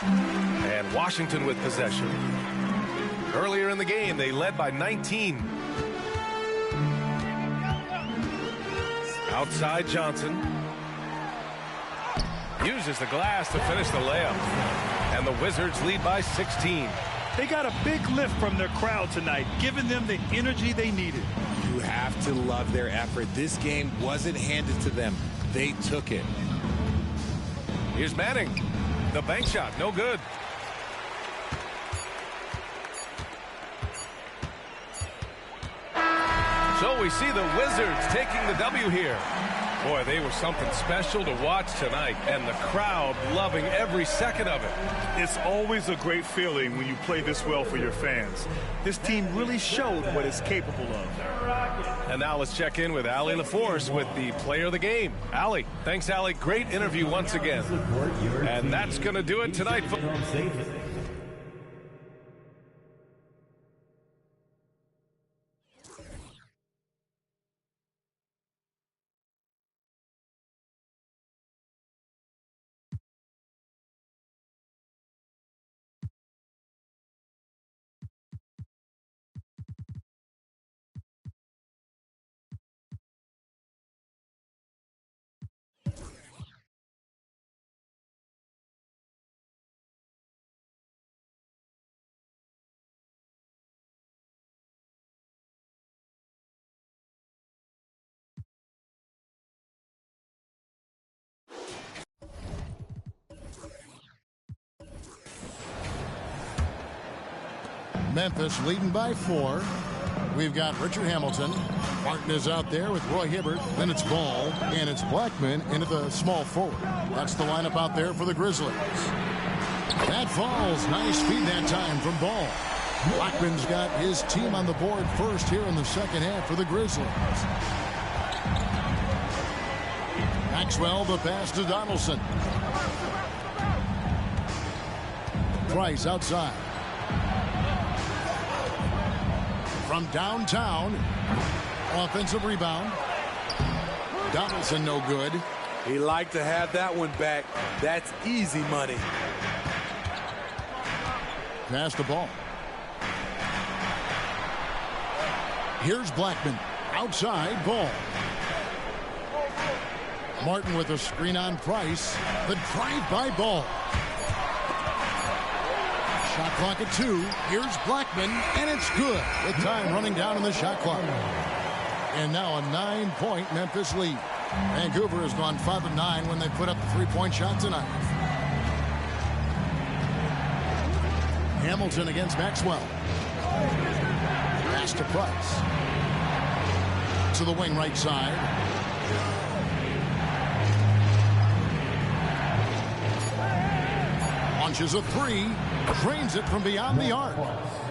Speaker 1: And Washington with possession. Earlier in the game, they led by 19. Outside Johnson. Uses the glass to finish the layup. And the Wizards lead by 16.
Speaker 3: They got a big lift from their crowd tonight, giving them the energy they needed.
Speaker 13: You have to love their effort. This game wasn't handed to them. They took it.
Speaker 1: Here's Manning. The bank shot, no good. So we see the Wizards taking the W here. Boy, they were something special to watch tonight, and the crowd loving every second of it.
Speaker 3: It's always a great feeling when you play this well for your fans. This team really showed what it's capable of.
Speaker 1: And now let's check in with Allie LaForce with the player of the game. Allie, thanks, Allie. Great interview once again. And that's going to do it tonight.
Speaker 7: Memphis leading by 4. We've got Richard Hamilton. Martin is out there with Roy Hibbert. Then it's Ball, and it's Blackman into the small forward. That's the lineup out there for the Grizzlies. That falls. Nice feed that time from Ball. Blackman's got his team on the board first here in the second half for the Grizzlies. Maxwell, the pass to Donaldson. Price outside. From downtown. Offensive rebound. Donaldson no good.
Speaker 12: He liked to have that one back. That's easy money.
Speaker 7: Pass the ball. Here's Blackman. Outside ball. Martin with a screen on Price. The drive-by ball. Shot clock at 2. Here's Blackman, and it's good with time running down in the shot clock. And now a 9-point Memphis lead. Vancouver has gone 5 of 9 when they put up the 3-point shot tonight. Hamilton against Maxwell. Pass to Price. To the wing right side. Launches a 3. Drains it from beyond the arc.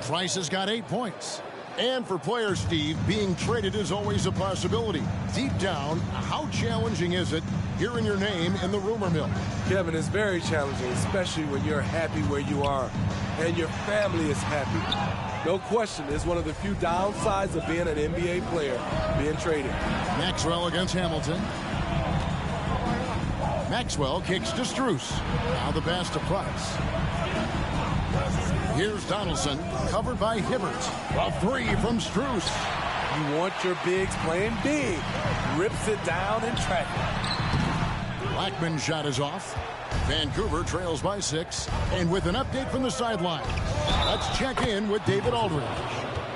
Speaker 7: Price has got 8 points. And for players, Steve, being traded is always a possibility. Deep down, how challenging is it hearing your name in the rumor mill?
Speaker 6: Kevin, it's very challenging, especially when you're happy where you are and your family is happy. No question, it's one of the few downsides of being an NBA player, being traded.
Speaker 7: Maxwell against Hamilton. Maxwell kicks to Strus. Now the pass to Price. Here's Donaldson, covered by Hibbert. A 3 from Strus.
Speaker 12: You want your bigs playing big. Rips it down in traffic.
Speaker 7: Blackman's shot is off. Vancouver trails by 6. And with an update from the sideline, let's check in with David Aldridge.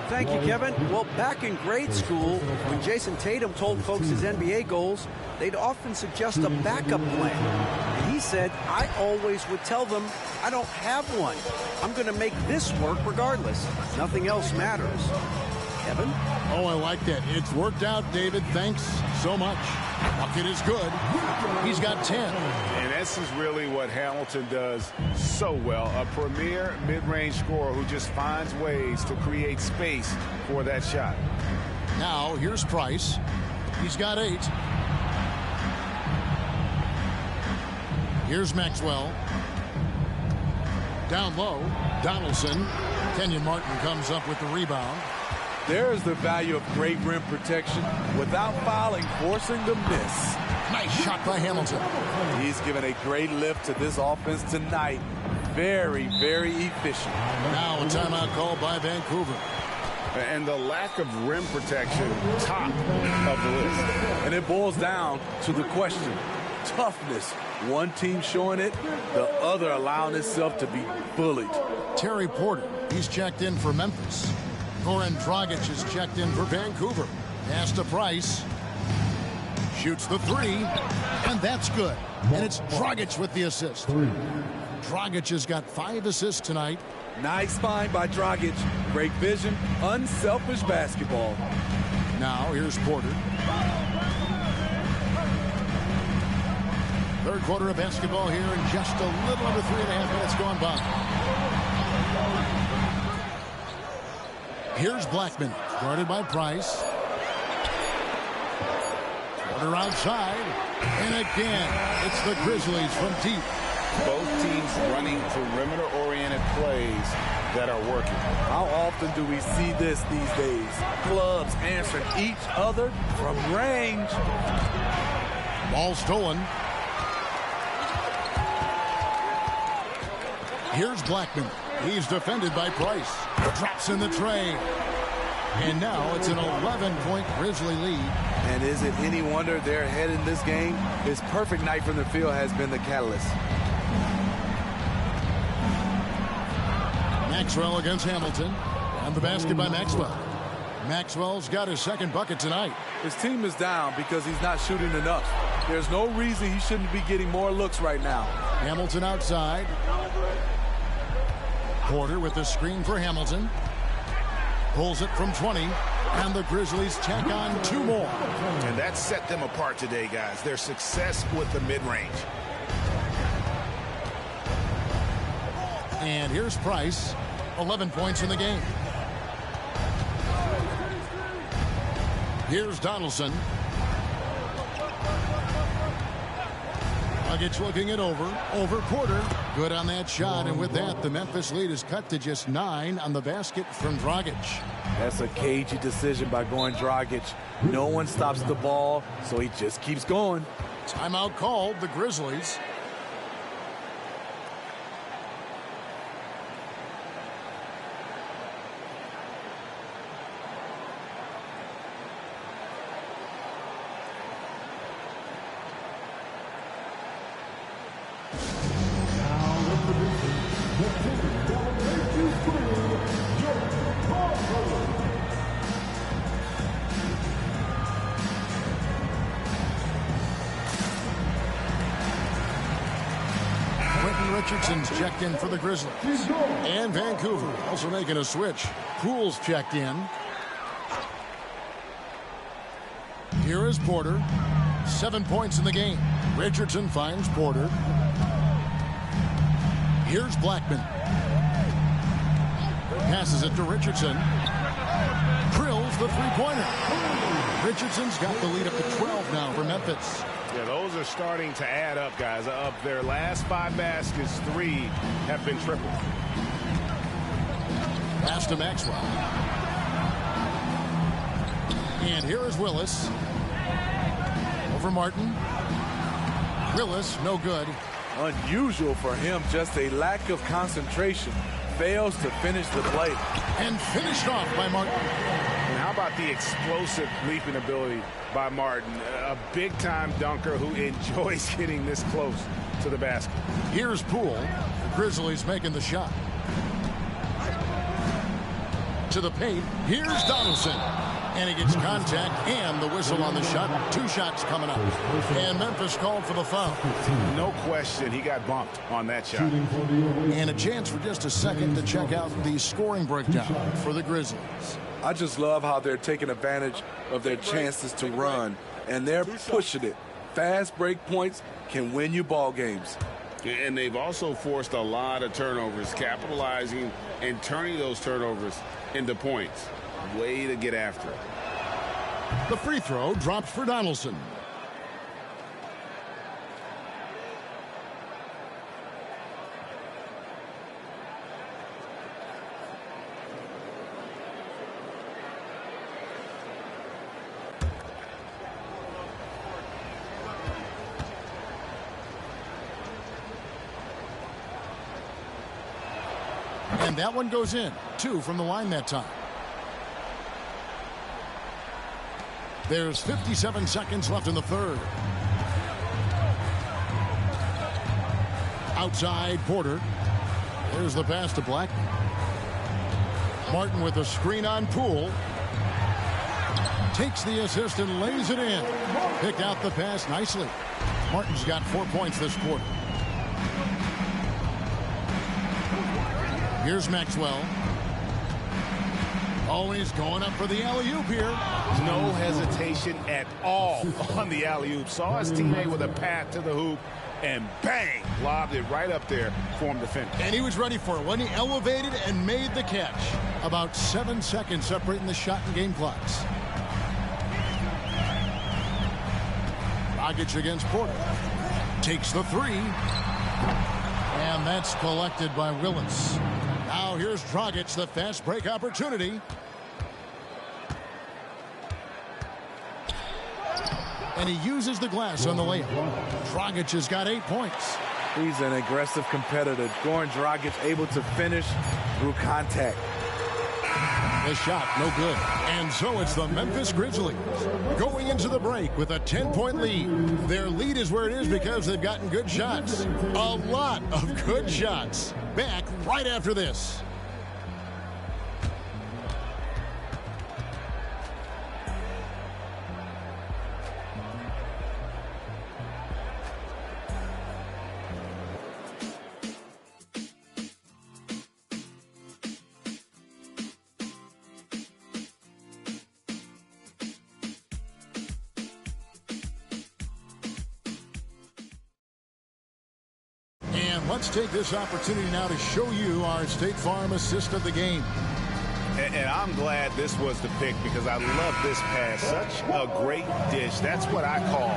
Speaker 10: Thank you, Kevin. Well, back in grade school, when Jason Tatum told folks his NBA goals, they'd often suggest a backup plan. And he said, I always would tell them, I don't have one. I'm going to make this work regardless. Nothing else matters. Kevin?
Speaker 7: Oh, I like that. It's worked out, David. Thanks so much. Bucket is good. He's got 10.
Speaker 9: And this is really what Hamilton does so well. A premier mid-range scorer who just finds ways to create space for that shot.
Speaker 7: Now, here's Price. He's got 8. Here's Maxwell. Down low, Donaldson. Kenyon Martin comes up with the rebound.
Speaker 12: There's the value of great rim protection without fouling, forcing the miss.
Speaker 7: Nice shot by Hamilton.
Speaker 12: He's given a great lift to this offense tonight. Very, very efficient.
Speaker 7: Now a timeout called by Vancouver.
Speaker 9: And the lack of rim protection, top of the list.
Speaker 12: And it boils down to the question. Toughness. One team showing it, the other allowing itself to be bullied.
Speaker 7: Terry Porter, he's checked in for Memphis. Goran Dragic is checked in for Vancouver. Pass to Price. Shoots the 3, and that's good. And it's Dragic with the assist. Dragic has got 5 assists tonight.
Speaker 12: Nice find by Dragic. Great vision, unselfish basketball.
Speaker 7: Now here's Porter. Third quarter of basketball here in just a little under 3.5 minutes gone by. Here's Blackman, guarded by Price. Porter outside, and again, it's the Grizzlies from deep.
Speaker 9: Both teams running perimeter-oriented plays that are working.
Speaker 12: How often do we see this these days? Clubs answering each other from range.
Speaker 7: Ball stolen. Here's Blackman. He's defended by Price. Drops in the tray. And now it's an 11-point Grizzly lead.
Speaker 12: And is it any wonder they're ahead in this game? His perfect night from the field has been the catalyst.
Speaker 7: Maxwell against Hamilton. And the basket by Maxwell. Maxwell's got his second bucket tonight.
Speaker 12: His team is down because he's not shooting enough. There's no reason he shouldn't be getting more looks right now.
Speaker 7: Hamilton outside. Porter with the screen for Hamilton. Pulls it from 20. And the Grizzlies tack on 2 more.
Speaker 11: And that set them apart today, guys. Their success with the mid-range.
Speaker 7: And here's Price. 11 points in the game. Here's Donaldson. Dragic looking it over Porter. Good on that shot, and with that, the Memphis lead is cut to just 9 on the basket from Dragic.
Speaker 12: That's a cagey decision by going Dragic. No one stops the ball, so he just keeps going.
Speaker 7: Timeout called, the Grizzlies. Richardson's checked in for the Grizzlies. And Vancouver also making a switch. Poole's checked in. Here is Porter. 7 points in the game. Richardson finds Porter. Here's Blackman. Passes it to Richardson. Drills the three-pointer. Richardson's got the lead up to 12 now for Memphis.
Speaker 9: Yeah, those are starting to add up, guys. Of their last 5 baskets, 3 have been triple.
Speaker 7: Pass to Maxwell. And here is Willis. Over Martin. Willis, no good.
Speaker 12: Unusual for him, just a lack of concentration. Fails to finish the play.
Speaker 7: And finished off by Martin.
Speaker 9: And how about the explosive leaping ability by Martin? A big-time dunker who enjoys getting this close to the basket.
Speaker 7: Here's Poole. The Grizzlies making the shot. To the paint. Here's Donaldson. And he gets contact and the whistle on the shot. 2 shots coming up. And Memphis called for the foul.
Speaker 9: No question, he got bumped on that shot.
Speaker 7: And a chance for just a second to check out the scoring breakdown for the Grizzlies.
Speaker 12: I just love how they're taking advantage of their chances to run, and they're pushing it. Fast break points can win you ball games.
Speaker 15: And they've also forced a lot of turnovers, capitalizing and turning those turnovers into points. Way to get after it.
Speaker 7: The free throw dropped for Donaldson. And that one goes in. 2 from the line that time. There's 57 seconds left in the third. Outside, Porter. There's the pass to Blackman. Martin with a screen on Poole. Takes the assist and lays it in. Picked out the pass nicely. Martin's got 4 points this quarter. Here's Maxwell. Always going up for the alley-oop here.
Speaker 9: No hesitation at all on the alley-oop. Saw his teammate with a pat to the hoop, and bang, lobbed it right up there for him to finish.
Speaker 7: And he was ready for it when he elevated and made the catch. About 7 seconds separating the shot and game clocks. Dragic against Porter. Takes the 3. And that's collected by Willis. Now here's Dragic, the fast break opportunity. And he uses the glass on the layup. Dragic has got 8 points.
Speaker 12: He's an aggressive competitor. Goran Dragic able to finish through contact.
Speaker 7: The shot, no good. And so it's the Memphis Grizzlies going into the break with a 10-point lead. Their lead is where it is because they've gotten good shots. A lot of good shots. Back right after this. let's take this opportunity now to show you our State Farm assist of the game.
Speaker 11: And I'm glad this was the pick because I love this pass. Such a great dish. That's what I call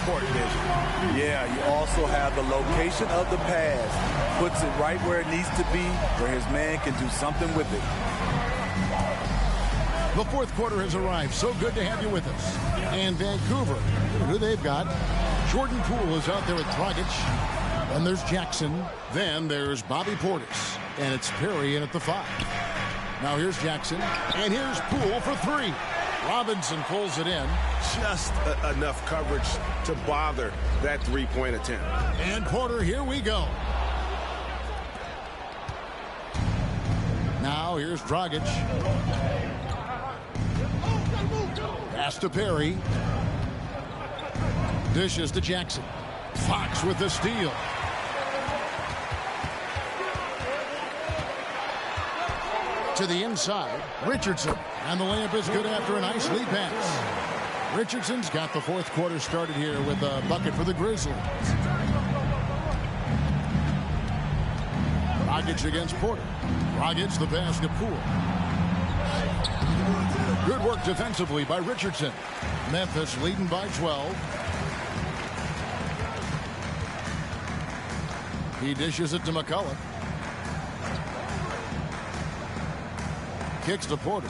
Speaker 11: court vision.
Speaker 12: Yeah, you also have the location of the pass. Puts it right where it needs to be, where his man can do something with it.
Speaker 7: The fourth quarter has arrived. So good to have you with us. And Vancouver, who they've got. Jordan Poole is out there with Dragic. Then there's Jackson. Then there's Bobby Portis. And it's Perry in at the 5. Now here's Jackson. And here's Poole for 3. Robinson pulls it in.
Speaker 11: Just enough coverage to bother that three-point attempt.
Speaker 7: And Porter, here we go. Now here's Dragic. Pass to Perry. Dishes to Jackson. Fox with the steal. To the inside, Richardson. And the layup is good after a nice lead pass. Richardson's got the fourth quarter started here with a bucket for the Grizzlies. Dragic against Porter. Dragic the pass to Poole. Good work defensively by Richardson. Memphis leading by 12. He dishes it to McCullough. Kicks to Porter.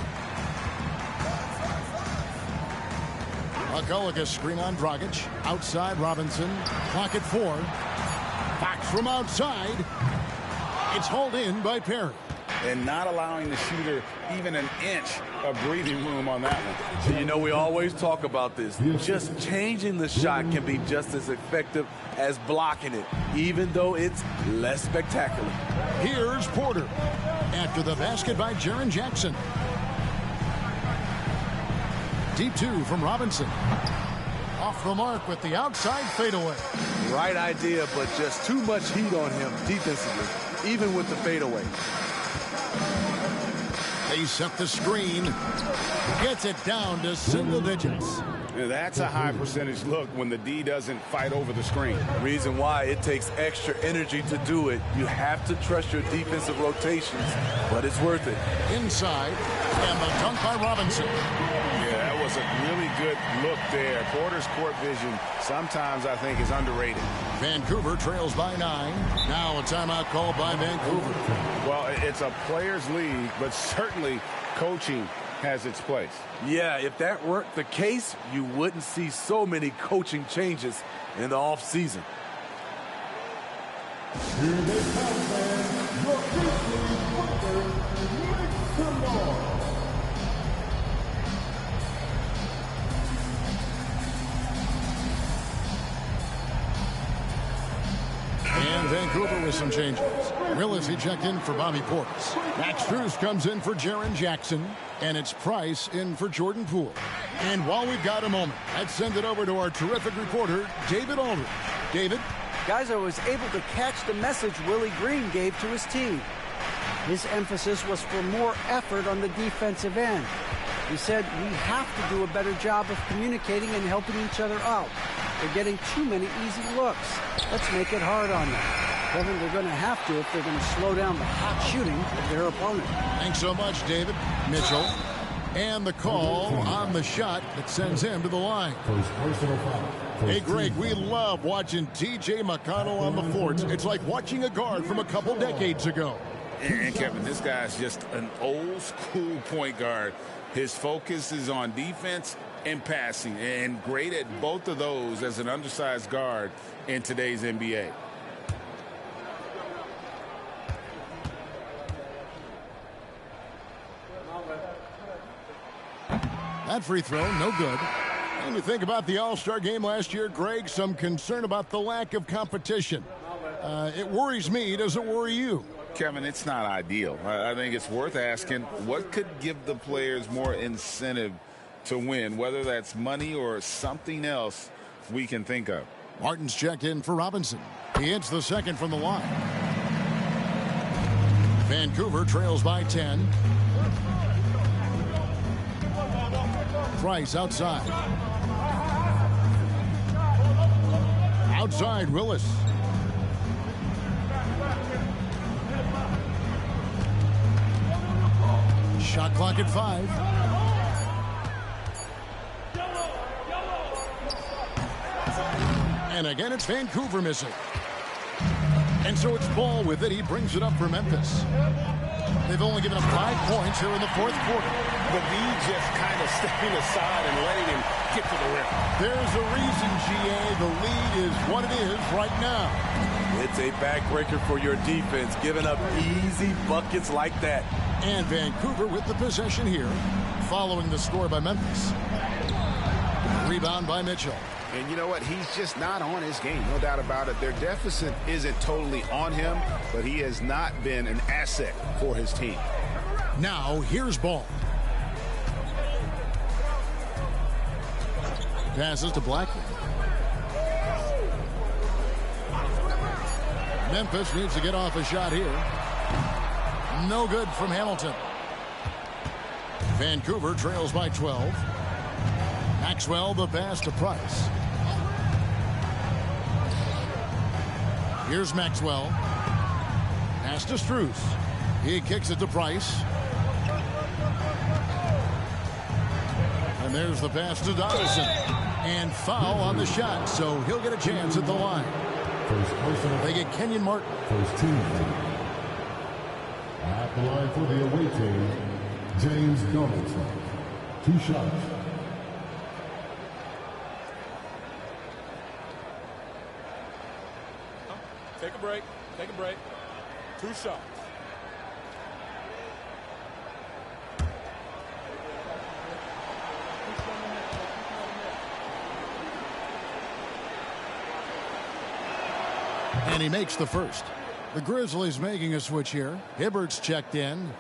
Speaker 7: McCullough a screen on Dragic. Outside Robinson. Clock at 4. Fox from outside. It's hauled in by Perry.
Speaker 11: And not allowing the shooter even an inch of breathing room on that one.
Speaker 12: You know, we always talk about this. Just changing the shot can be just as effective as blocking it, even though it's less spectacular.
Speaker 7: Here's Porter. After the basket by Jaren Jackson. Deep 2 from Robinson. Off the mark with the outside fadeaway.
Speaker 12: Right idea, but just too much heat on him defensively, even with the fadeaway.
Speaker 7: They set the screen. Gets it down to single digits.
Speaker 11: Now that's a high percentage look when the D doesn't fight over the screen.
Speaker 12: Reason why it takes extra energy to do it. You have to trust your defensive rotations, but it's worth it.
Speaker 7: Inside, and the dunk by Robinson.
Speaker 11: Yeah, that was a really good look there. Porter's court vision sometimes I think is underrated.
Speaker 7: Vancouver trails by 9. Now a timeout called by Vancouver.
Speaker 11: Well, it's a players' league, but certainly coaching has its place.
Speaker 12: Yeah, if that weren't the case, you wouldn't see so many coaching changes in the offseason.
Speaker 4: Here they come, man. Your Grizzlies Warriors, make some noise.
Speaker 7: And Vancouver with some changes. Willis, he checked in for Bobby Portis. Max Strus comes in for Jaren Jackson. And it's Price in for Jordan Poole. And while we've got a moment, let's send it over to our terrific reporter, David Aldridge. David?
Speaker 10: Guys, I was able to catch the message Willie Green gave to his team. His emphasis was for more effort on the defensive end. He said we have to do a better job of communicating and helping each other out. They're getting too many easy looks. Let's make it hard on them. Kevin, they're going to have to if they're going to slow down the hot shooting of their opponent.
Speaker 7: Thanks so much, David. Mitchell. And the call on the shot that sends him to the line. Hey, Greg, we love watching T.J. McConnell on the floor. It's like watching a guard from a couple decades ago.
Speaker 11: And Kevin, this guy's just an old school point guard. His focus is on defense and passing, and great at both of those as an undersized guard in today's NBA.
Speaker 7: That free throw, no good. And you think about the All-Star game last year, Greg, some concern about the lack of competition. It worries me. Does it worry you?
Speaker 11: Kevin, it's not ideal. I think it's worth asking what could give the players more incentive to win, whether that's money or something else we can think of.
Speaker 7: Martin's checked in for Robinson. He hits the second from the line. Vancouver trails by 10. Price outside. Outside, Willis. Shot clock at 5. And again, it's Vancouver missing. And so it's Ball with it. He brings it up for Memphis. They've only given up 5 points here in the fourth quarter.
Speaker 11: The lead just kind of stepping aside and letting him get to the rim.
Speaker 7: There's a reason, GA. The lead is what it is right now.
Speaker 12: It's a backbreaker for your defense, giving up easy buckets like that.
Speaker 7: And Vancouver with the possession here, following the score by Memphis. Rebound by Mitchell.
Speaker 9: And you know what? He's just not on his game. No doubt about it. Their deficit isn't totally on him, but he has not been an asset for his team.
Speaker 7: Now, here's Ball. Passes to Blackman. Memphis needs to get off a shot here. No good from Hamilton. Vancouver trails by 12. Maxwell the pass to Price. Here's Maxwell. Pass to Strus. He kicks it to Price. And there's the pass to Donaldson. And foul on the shot, so he'll get a chance at the line. They get Kenyon Martin.
Speaker 4: First team. At the line for the away team, James Donaldson. 2 shots.
Speaker 12: Take a break. Take a break. 2 shots.
Speaker 7: And he makes the first. The Grizzlies making a switch here. Hibbert's checked in.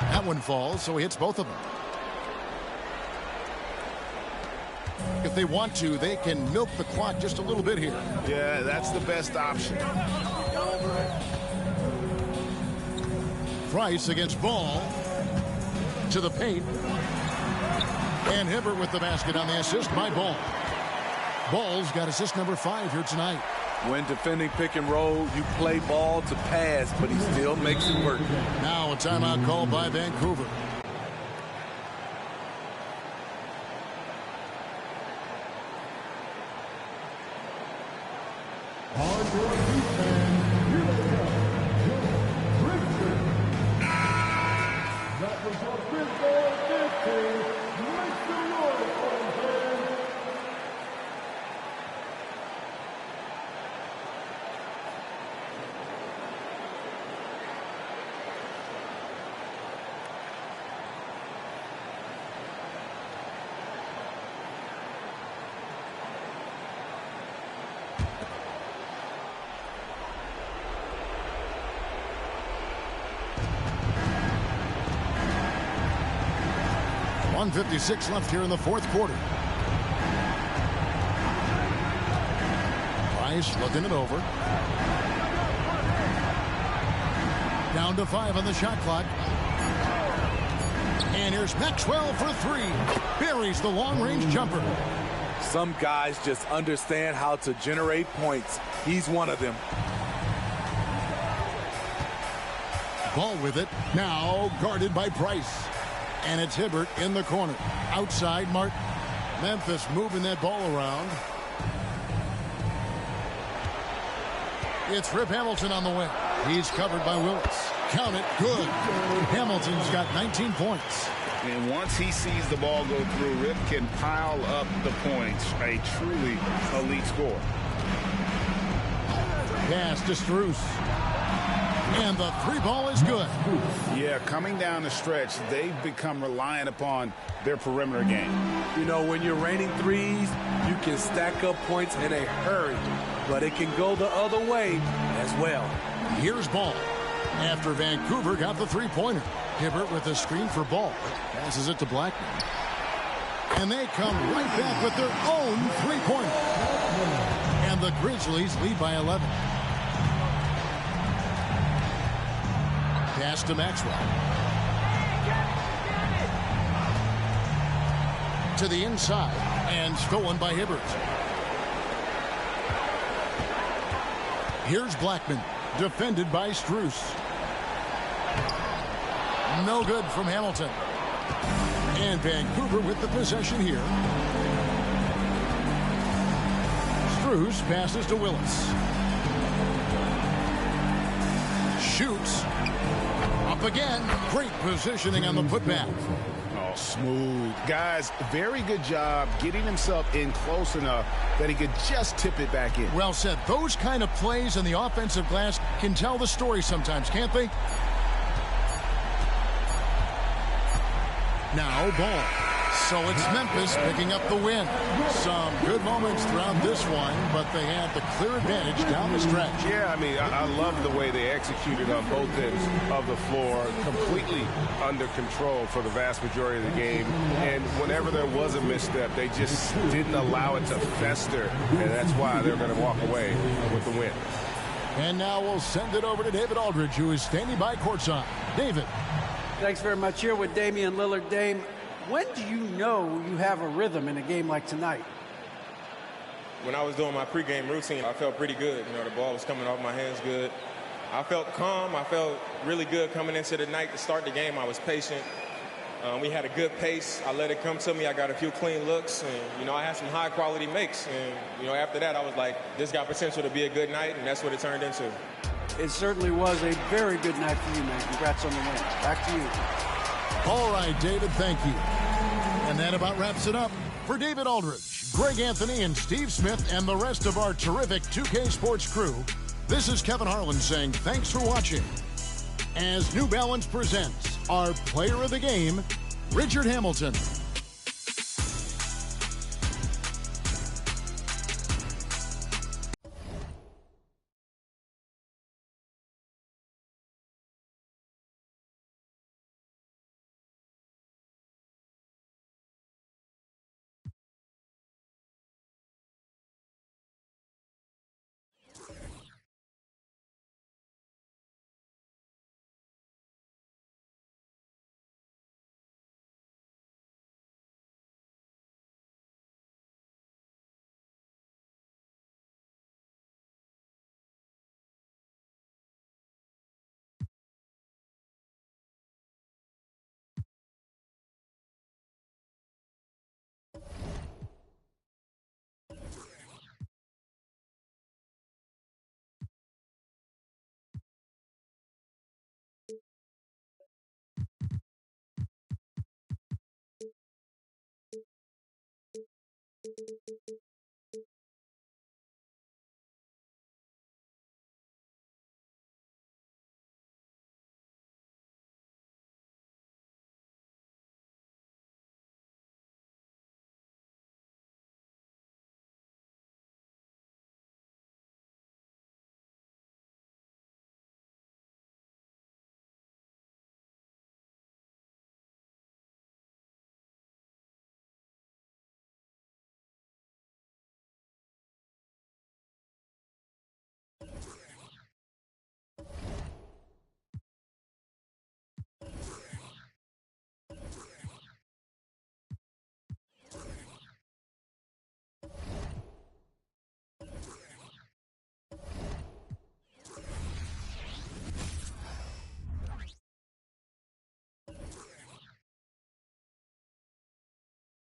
Speaker 7: That one falls, so he hits both of them. If they want to, they can milk the clock just a little bit here.
Speaker 9: Yeah, that's the best option.
Speaker 7: Price against Ball. To the paint. And Hibbert with the basket on the assist by Ball. Ball's got assist number 5 here tonight.
Speaker 12: When defending pick and roll, you play Ball to pass, but he still makes it work.
Speaker 7: Now a timeout called by Vancouver. .156 left here in the fourth quarter. Price looking it over. Down to 5 on the shot clock. And here's Maxwell for 3. Buries the long-range jumper.
Speaker 12: Some guys just understand how to generate points. He's one of them.
Speaker 7: Ball with it. Now guarded by Price. And it's Hibbert in the corner. Outside Martin. Memphis moving that ball around. It's Rip Hamilton on the wing. He's covered by Willis. Count it. Good. Hamilton's got 19 points.
Speaker 9: And once he sees the ball go through, Rip can pile up the points. A truly elite score.
Speaker 7: Pass to Strus. And the 3 ball is good.
Speaker 9: Yeah, coming down the stretch, they've become reliant upon their perimeter game.
Speaker 12: You know, when you're raining threes, you can stack up points in a hurry, but it can go the other way as well.
Speaker 7: Here's Ball. After Vancouver got the 3-pointer. Hibbert with a screen for Ball. Passes it to Blackman. And they come right back with their own 3-pointer. And the Grizzlies lead by 11. Pass to Maxwell. To the inside, and stolen by Hibbert. Here's Blackman, defended by Strus. No good from Hamilton. And Vancouver with the possession here. Strus passes to Willis. Shoots. Up again. Great positioning on the putback.
Speaker 9: Oh, smooth. Guys, very good job getting himself in close enough that he could just tip it back in.
Speaker 7: Well said. Those kind of plays in the offensive glass can tell the story sometimes, can't they? Now ball. So it's Memphis picking up the win. Some good moments throughout this one, but they had the clear advantage down the stretch.
Speaker 9: Yeah, I mean, I love the way they executed on both ends of the floor, completely under control for the vast majority of the game. And whenever there was a misstep, they just didn't allow it to fester, and that's why they're going to walk away with the win.
Speaker 7: And now we'll send it over to David Aldridge, who is standing by courtside. David.
Speaker 10: Thanks very much. Here with Damian Lillard. Dame, when do you know you have a rhythm in a game like tonight?
Speaker 16: When I was doing my pregame routine, I felt pretty good. You know, the ball was coming off my hands good. I felt calm. I felt really good coming into the night to start the game. I was patient. We had a good pace. I let it come to me. I got a few clean looks, and, you know, I had some high-quality makes. And, you know, after that, I was like, this got potential to be a good night, and that's what it turned into.
Speaker 10: It certainly was a very good night for you, man. Congrats on the win. Back to you.
Speaker 7: All right, David, thank you. And that about wraps it up. For David Aldridge, Greg Anthony, and Steve Smith, and the rest of our terrific 2K Sports crew, this is Kevin Harlan saying thanks for watching. As New Balance presents our player of the game, Richard Hamilton.